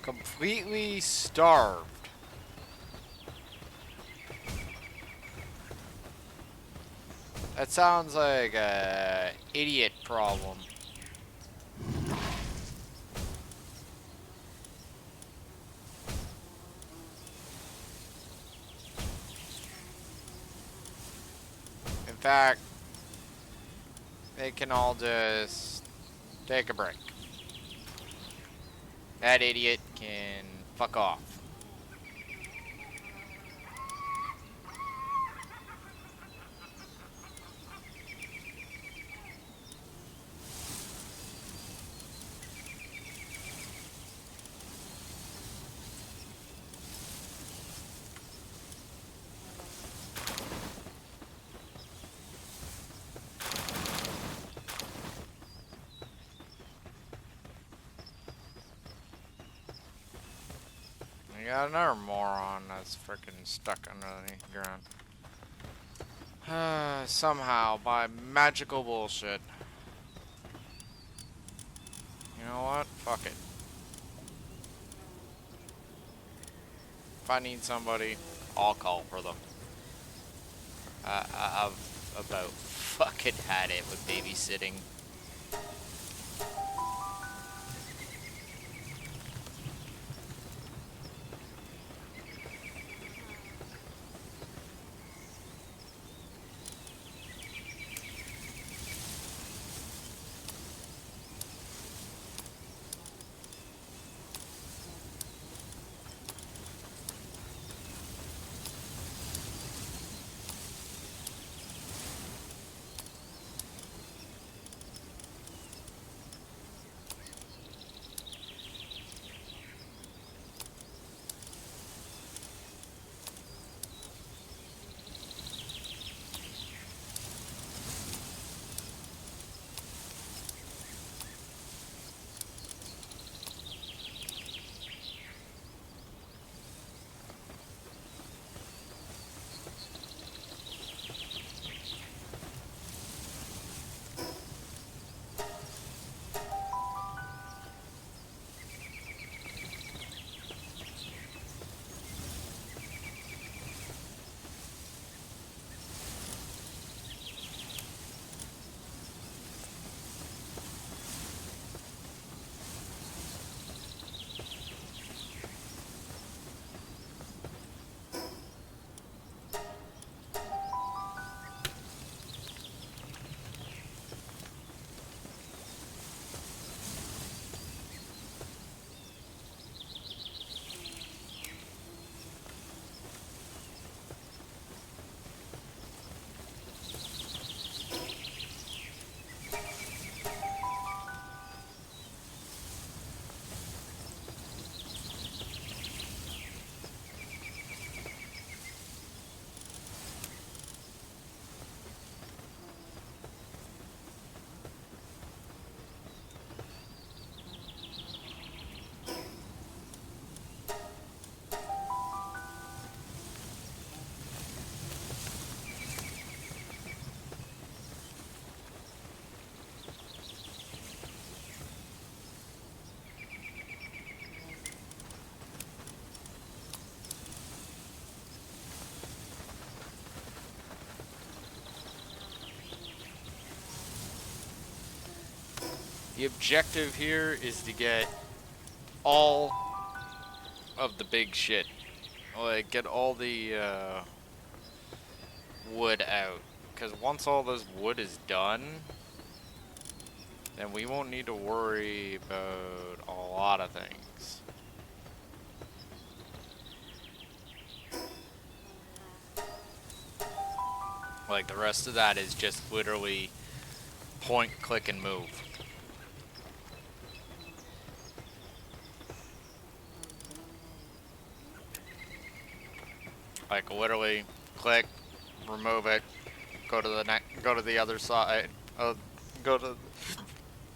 Completely starved. That sounds like a idiot problem. In fact, they can all just take a break. That idiot can fuck off. We got another moron that's freaking stuck underneath the ground. Somehow, by magical bullshit. You know what? Fuck it. If I need somebody, I'll call for them. I've about fucking had it with babysitting. The objective here is to get all of the big shit. Like, get all the wood out. Because once all this wood is done, then we won't need to worry about a lot of things. Like, the rest of that is just literally point, click, and move. Like, literally click, remove it, go to the other side, go to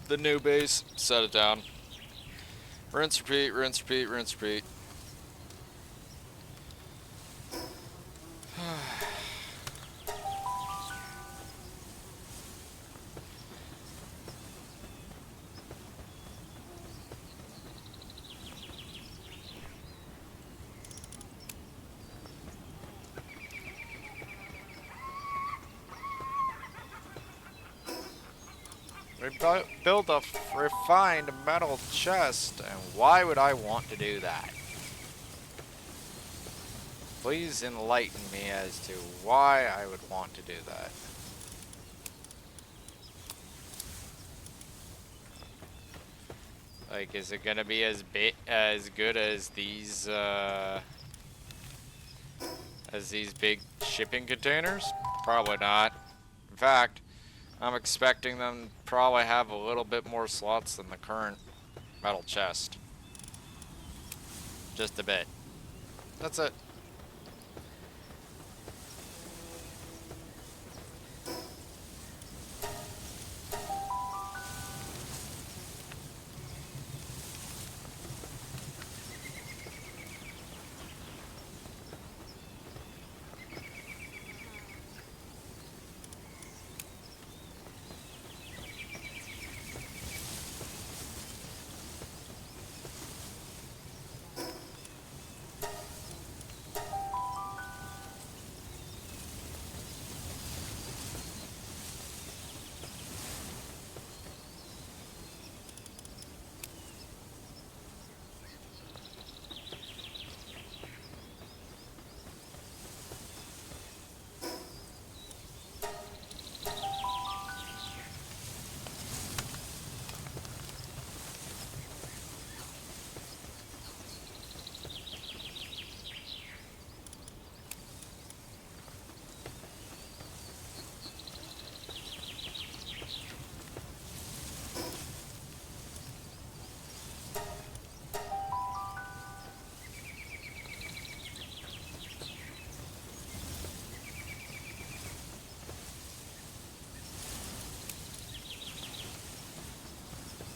the new base, set it down. Rinse, repeat, rinse, repeat, rinse, repeat. We built a refined metal chest, and why would I want to do that? Please enlighten me as to why I would want to do that. Like, is it gonna be as good as these big shipping containers? Probably not. In fact, I'm expecting them to probably have a little bit more slots than the current metal chest. Just a bit. That's it.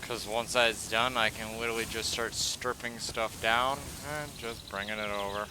Because once that's done, I can literally just start stripping stuff down and just bringing it over.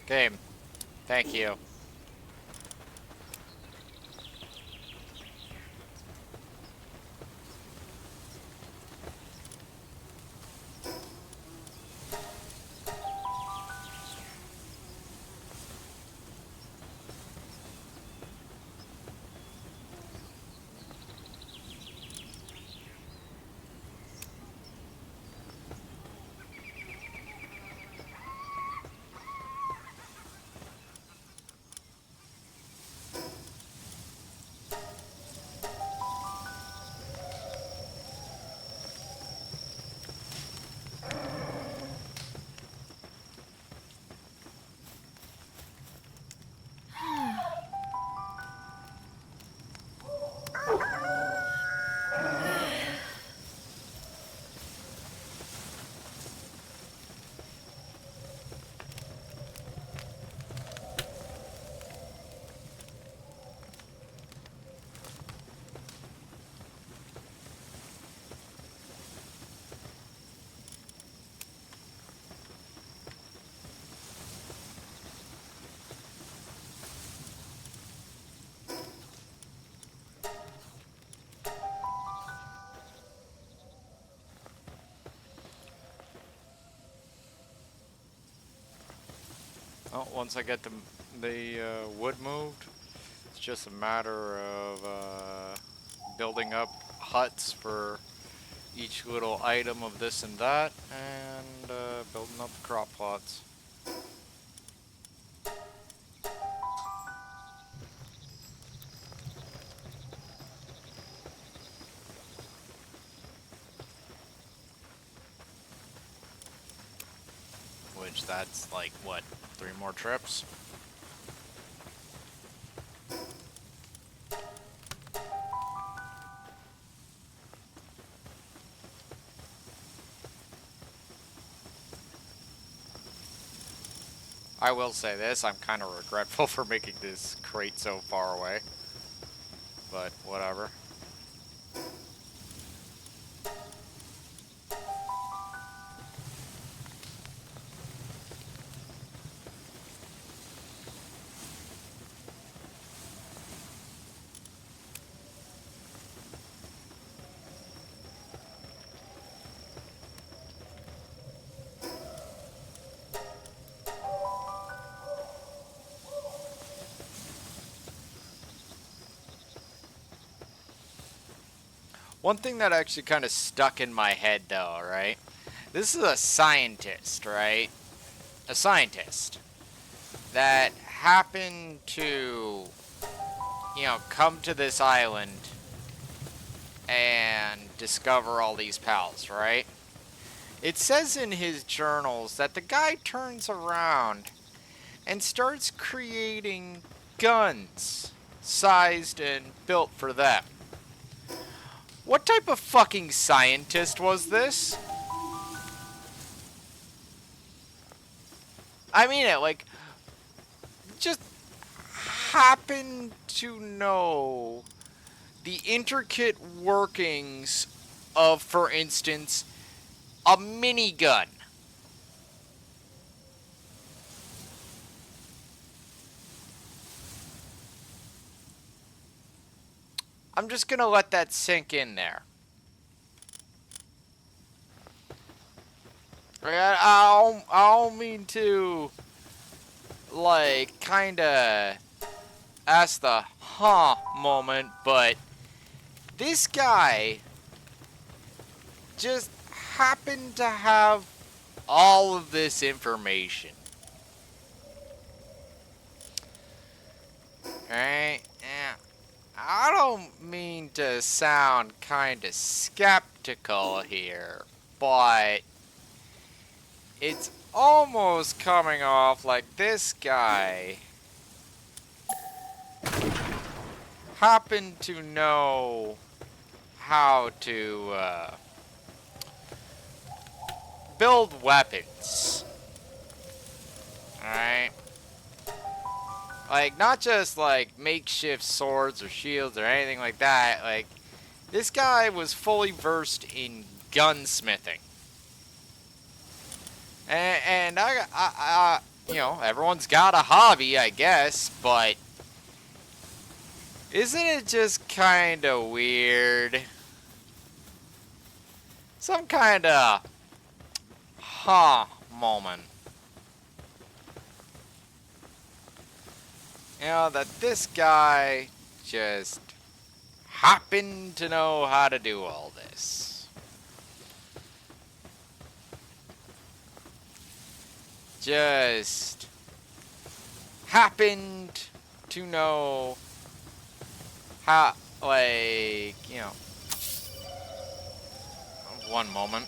Game. Thank you. Well, once I get the wood moved, it's just a matter of building up huts for each little item of this and that, and building up the crop plots. Which that's like, what, 3 more trips? I will say this, I'm kind of regretful for making this crate so far away. But, whatever. One thing that actually kind of stuck in my head, though, right? This is a scientist, right? A scientist that happened to, you know, come to this island and discover all these pals, right? It says in his journals that the guy turns around and starts creating guns sized and built for them. What type of fucking scientist was this? I mean it, like, just happen to know the intricate workings of, for instance, a minigun. I'm just gonna let that sink in there. I don't mean to, like, kinda ask the huh moment, but this guy just happened to have all of this information. Right? Yeah. I don't mean to sound kinda skeptical here, but it's almost coming off like this guy happened to know how to build weapons. Alright? Like, not just like makeshift swords or shields or anything like that. Like, this guy was fully versed in gunsmithing. And you know, everyone's got a hobby, I guess, but isn't it just kind of weird? Some kind of moment. You know, that this guy just happened to know how to do all this. Just happened to know how, like, you know, one moment.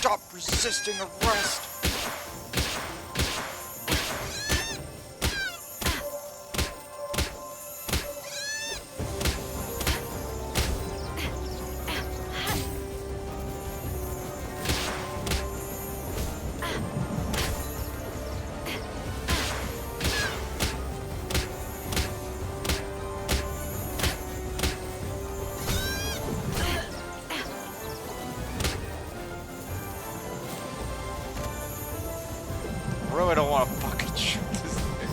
Stop resisting arrest! I really don't want to fucking shoot this thing.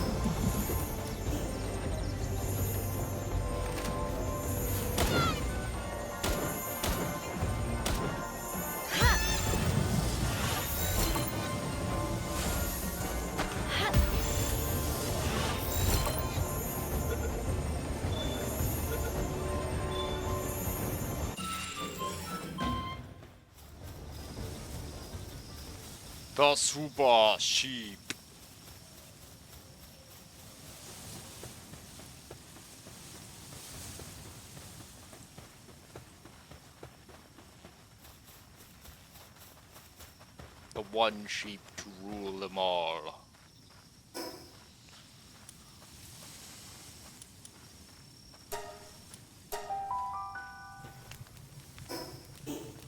The super sheep. The one sheep to rule them all.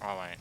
Alright.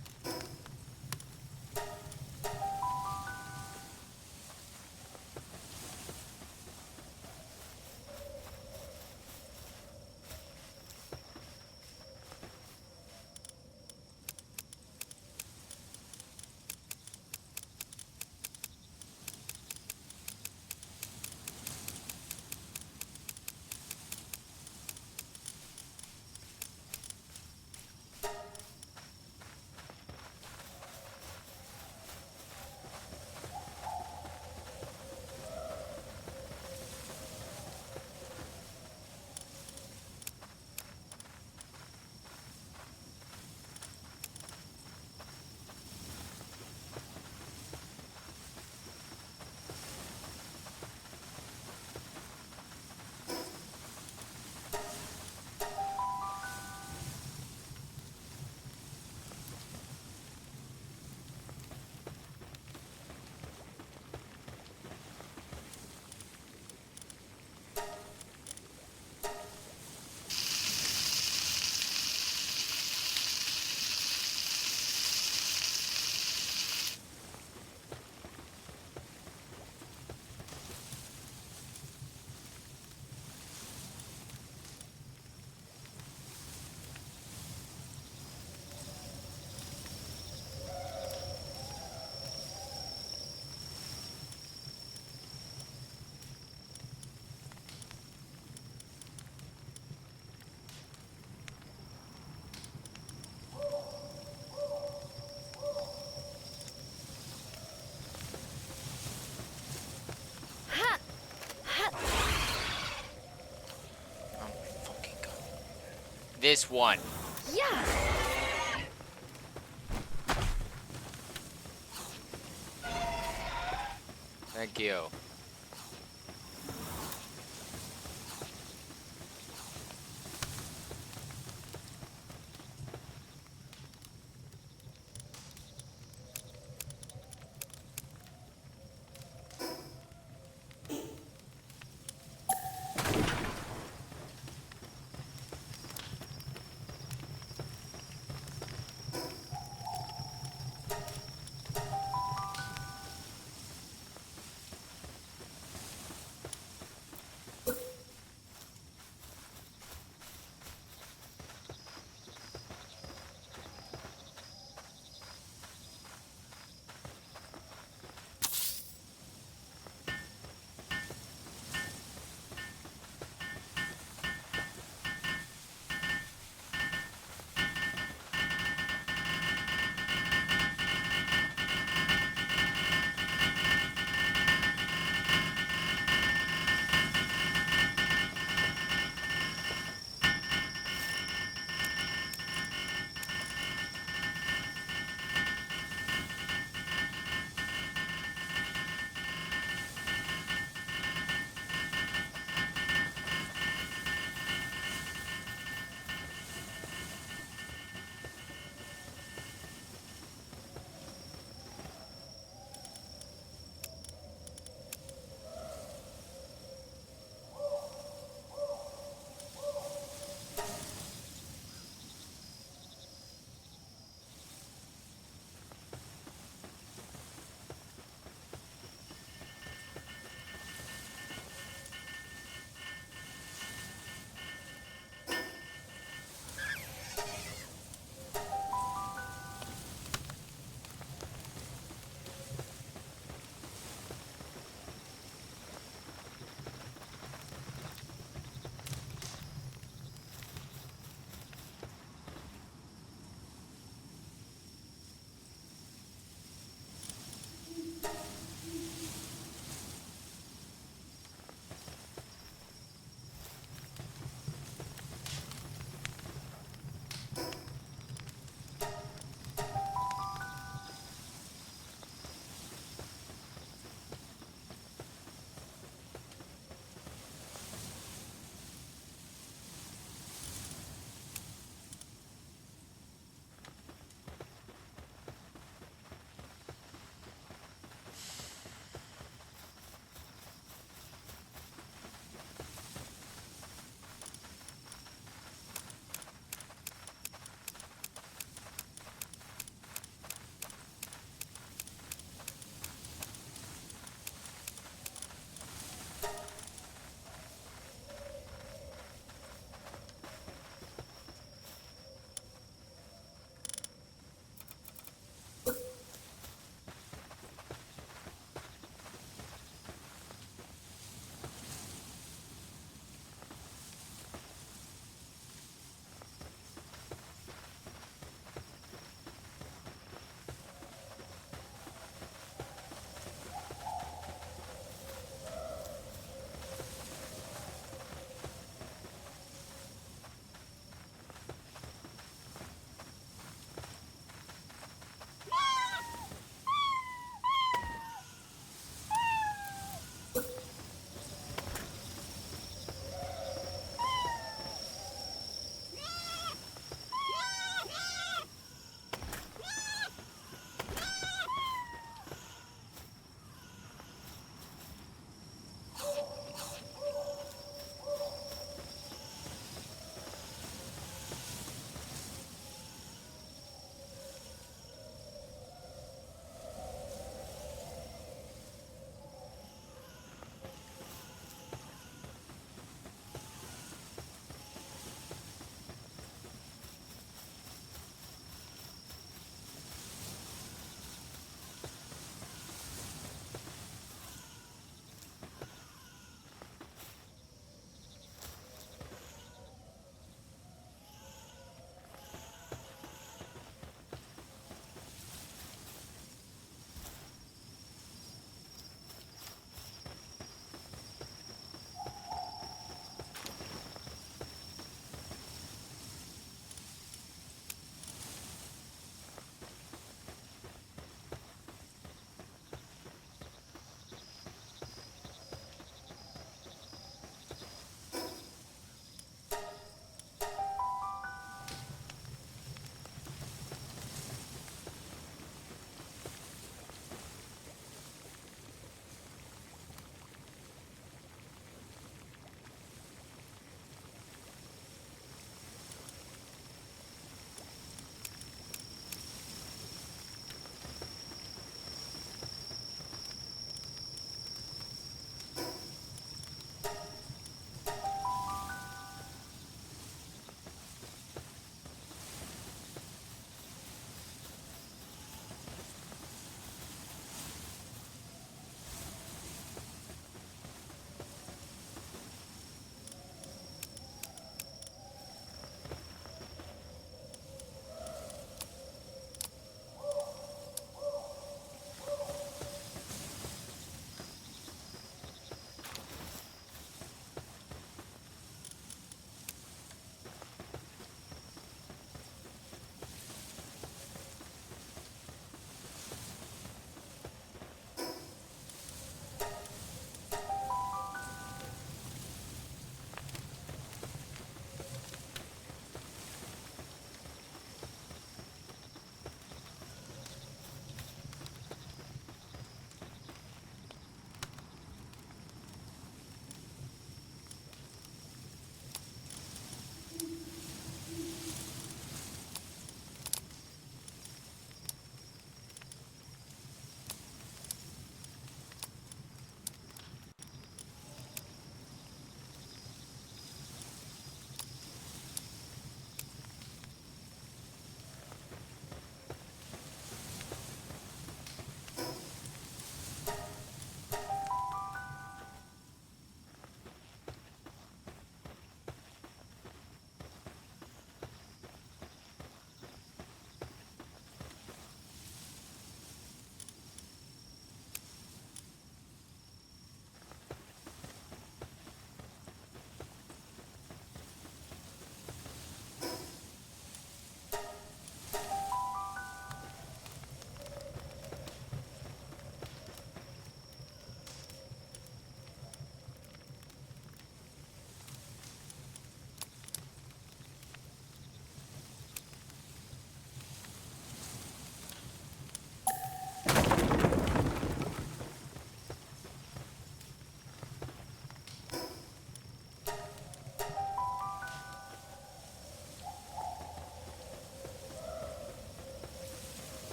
Oh my fucking god. This one. Yeah. Thank you.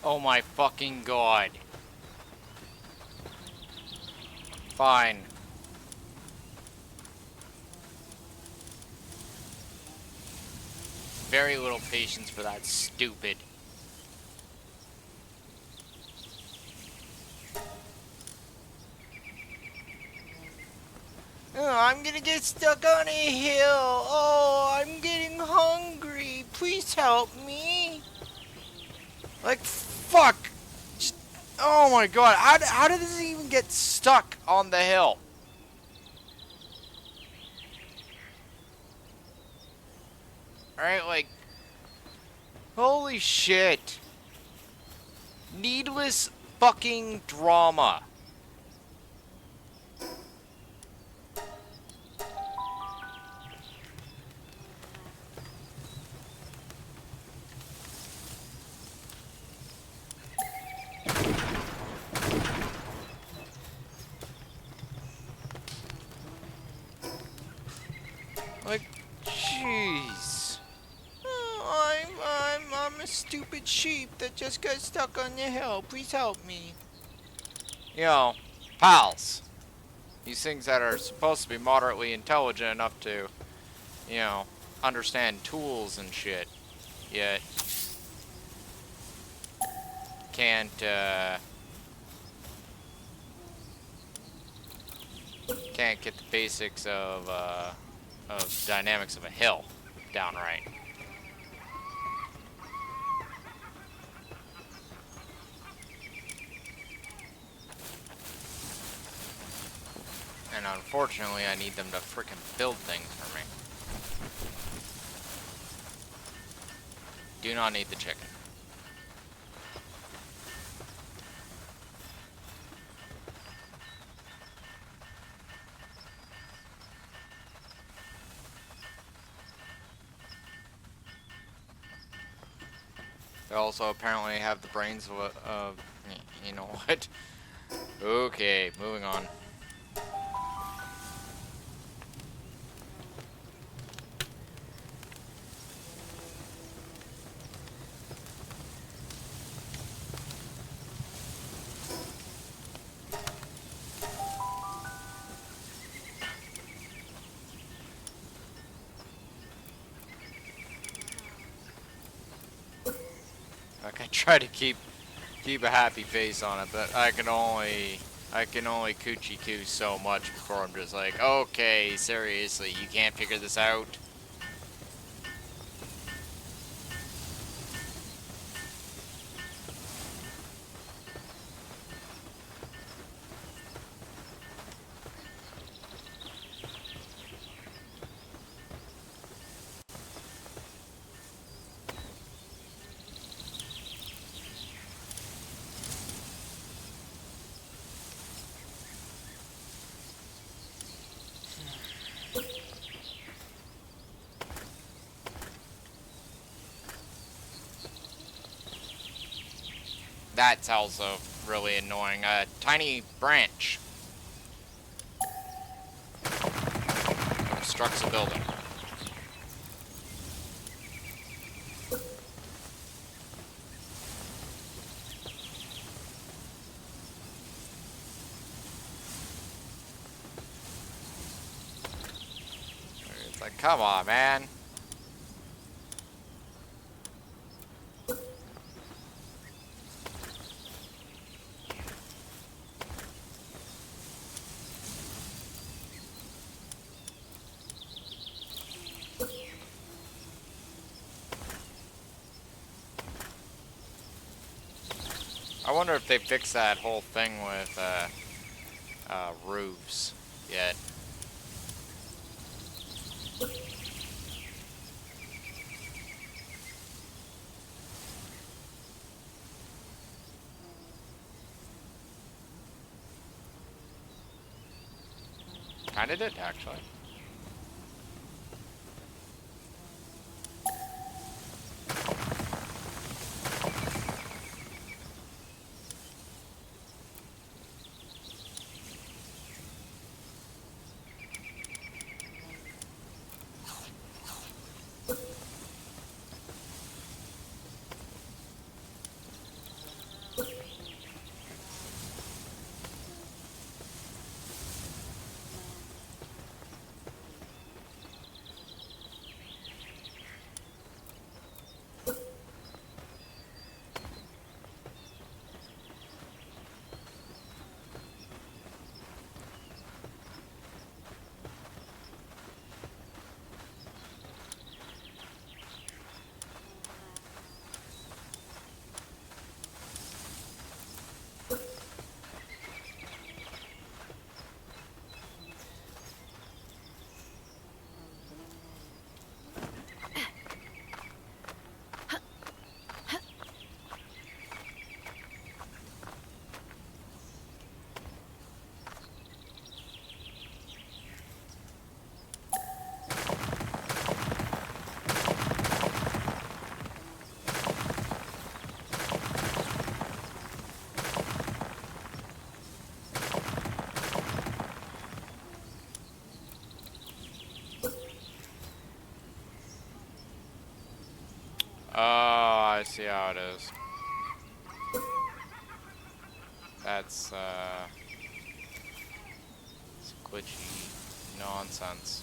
Oh my fucking god. Fine. Very little patience for that stupid. Oh, I'm gonna get stuck on a hill. Oh, I'm getting hungry. Please help me. Like, fuck. Just, oh my god. How did this even get stuck on the hill? Alright, like, holy shit. Needless fucking drama. Like, jeez. Oh, I'm a stupid sheep that just got stuck on the hill. Please help me. You know, pals. These things that are supposed to be moderately intelligent enough to, you know, understand tools and shit, yet can't get the basics of dynamics of a hill down right. And unfortunately, I need them to frickin' build things for me. Do not need the chicken. They also apparently have the brains of you know what? Okay, moving on. Like I try to keep a happy face on it, but I can only coochie coo so much before I'm just like, okay, seriously, you can't figure this out. That's also really annoying. A tiny branch obstructs a building. It's like, come on, man. I wonder if they fixed that whole thing with roofs yet. Kinda did, actually. see how it is. That's it's glitchy nonsense.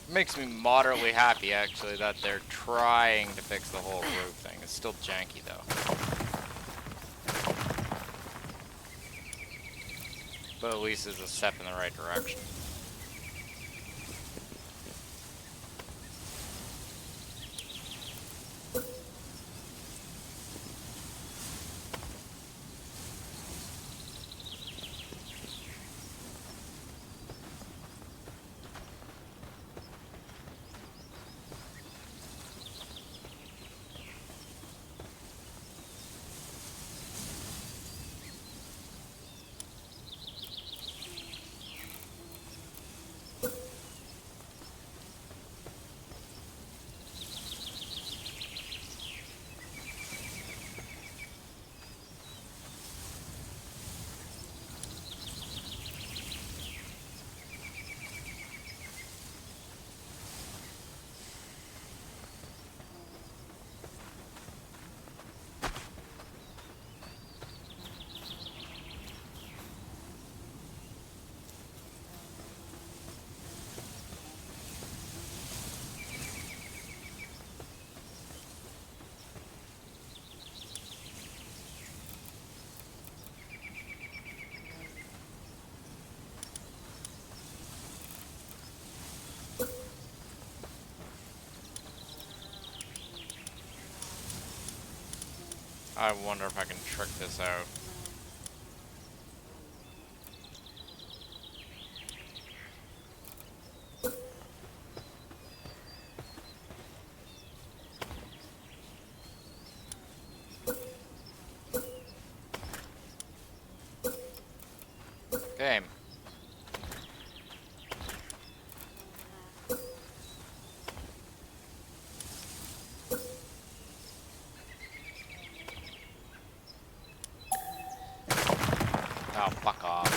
Makes me moderately happy, actually, that they're trying to fix the whole roof thing. It's still janky, though. But at least it's a step in the right direction. I wonder if I can trick this out. Game. Oh, fuck off.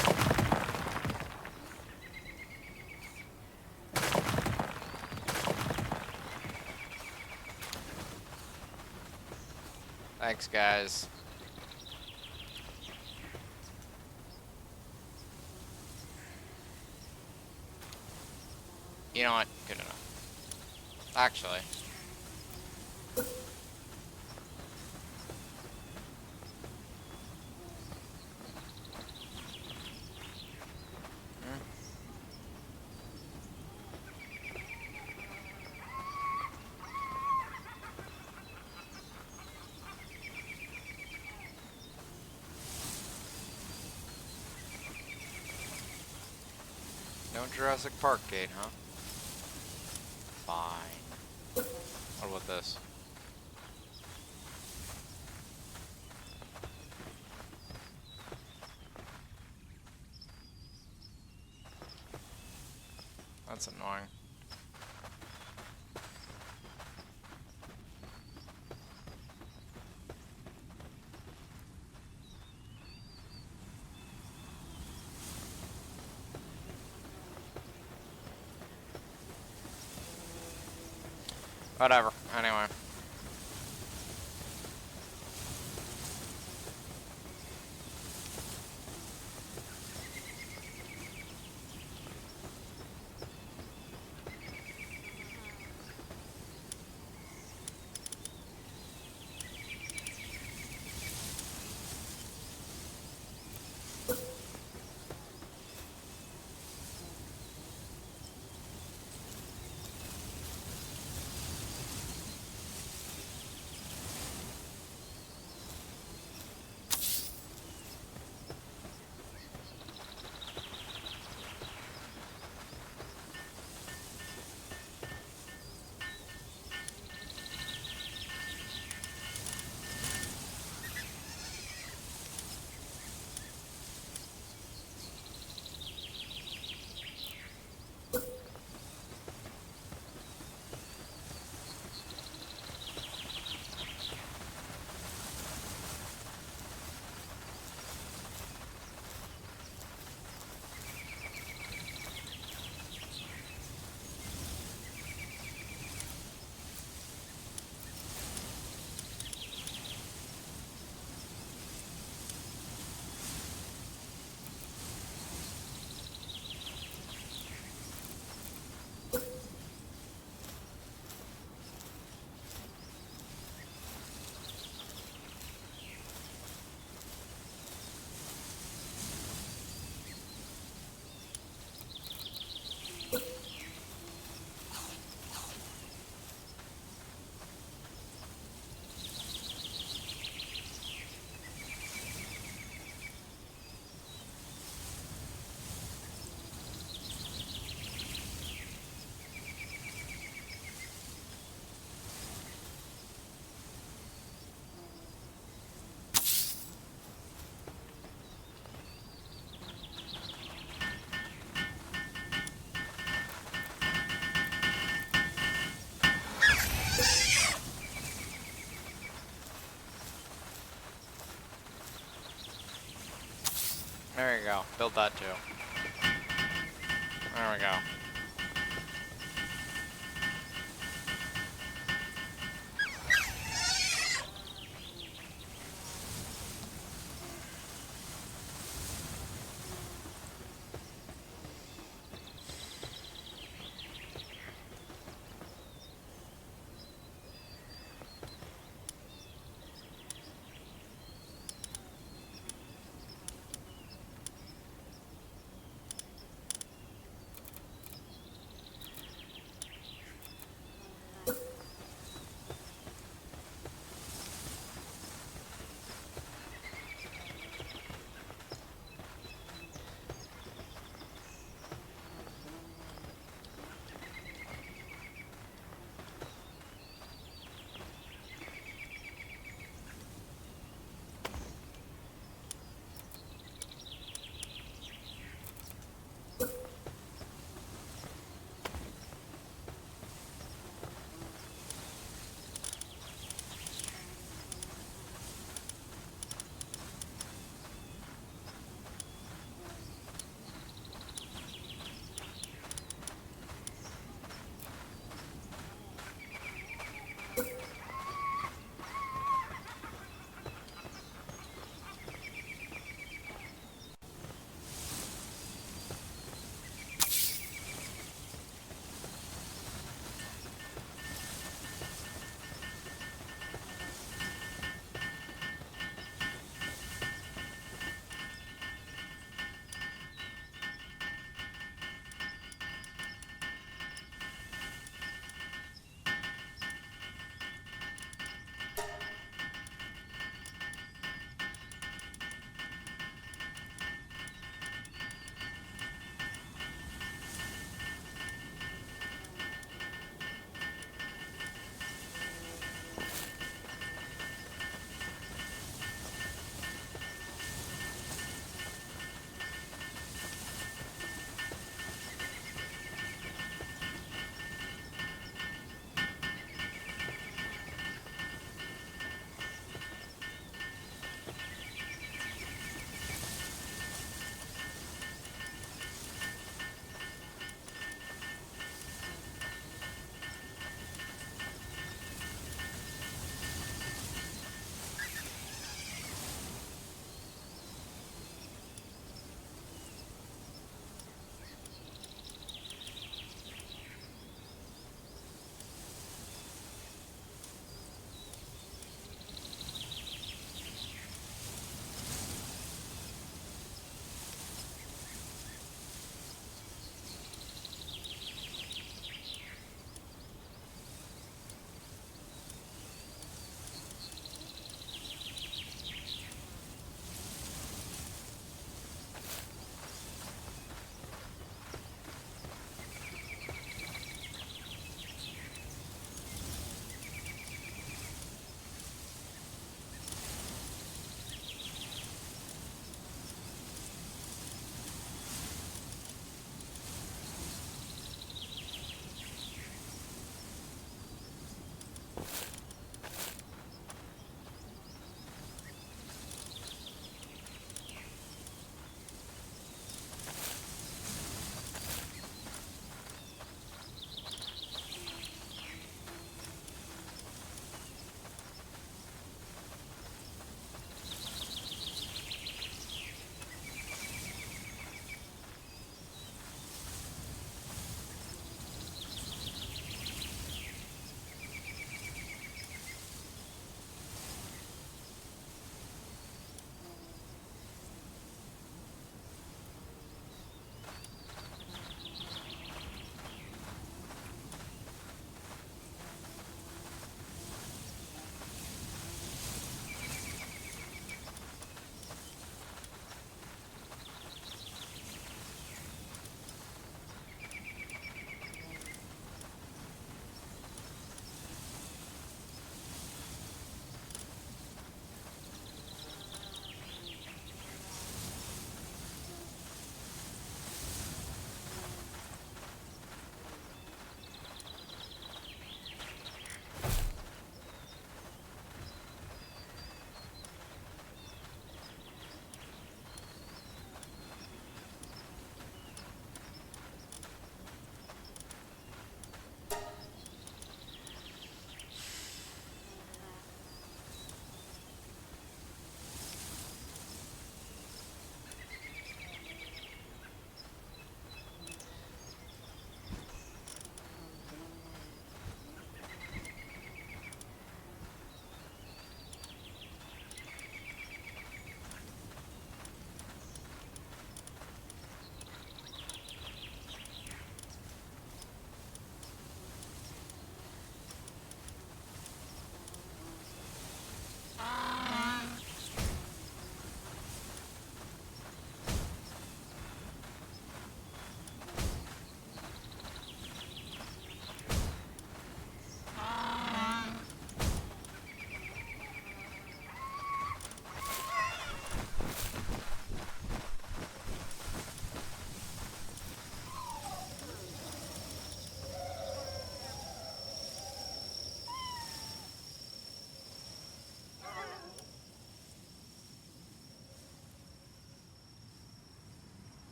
Thanks, guys. You know what? Good enough. Actually. No Jurassic Park gate, huh? Fine. What about this? That's annoying. Whatever. Anyway. There you go. Build that too. There we go.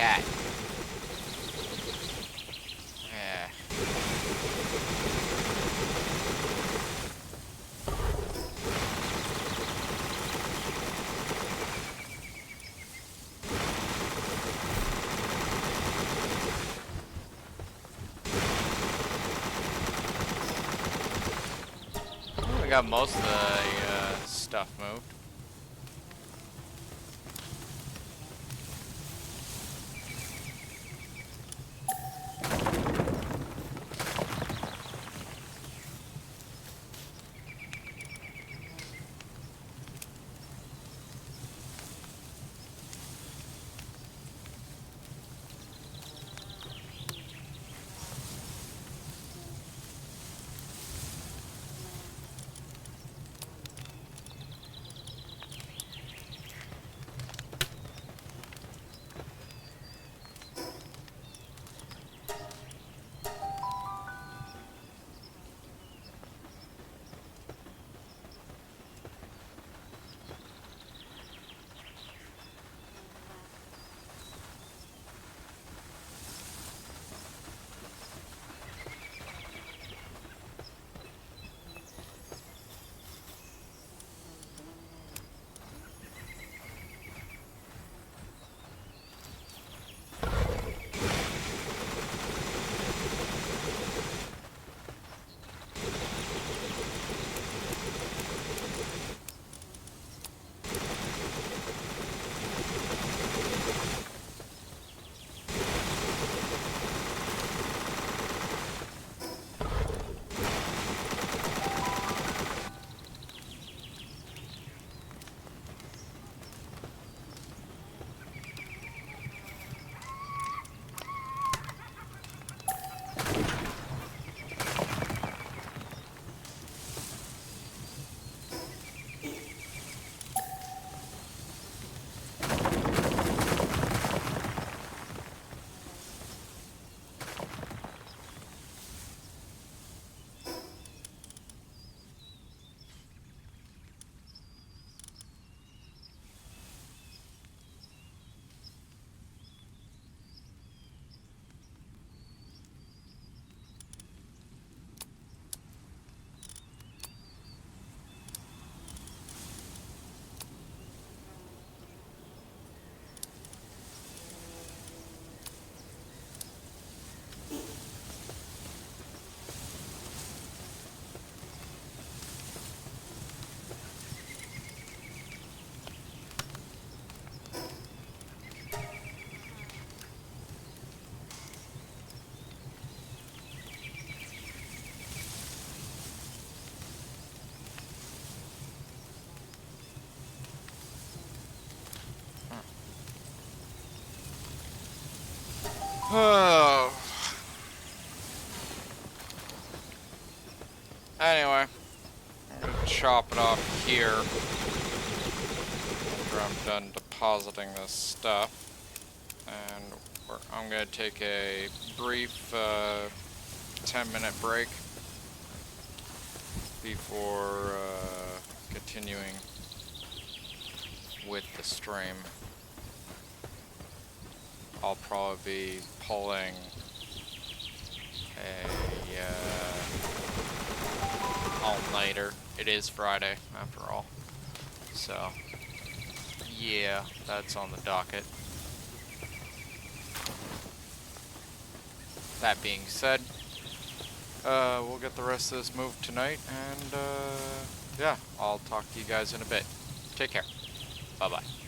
cat. Yeah. We got most of the stuff moved. Oh. Anyway, I'm gonna chop it off here after I'm done depositing this stuff, and I'm gonna take a brief 10-minute break before continuing with the stream. I'll probably be pulling a all-nighter. It is Friday, after all. So, yeah, that's on the docket. That being said, we'll get the rest of this moved tonight, and yeah, I'll talk to you guys in a bit. Take care. Bye-bye.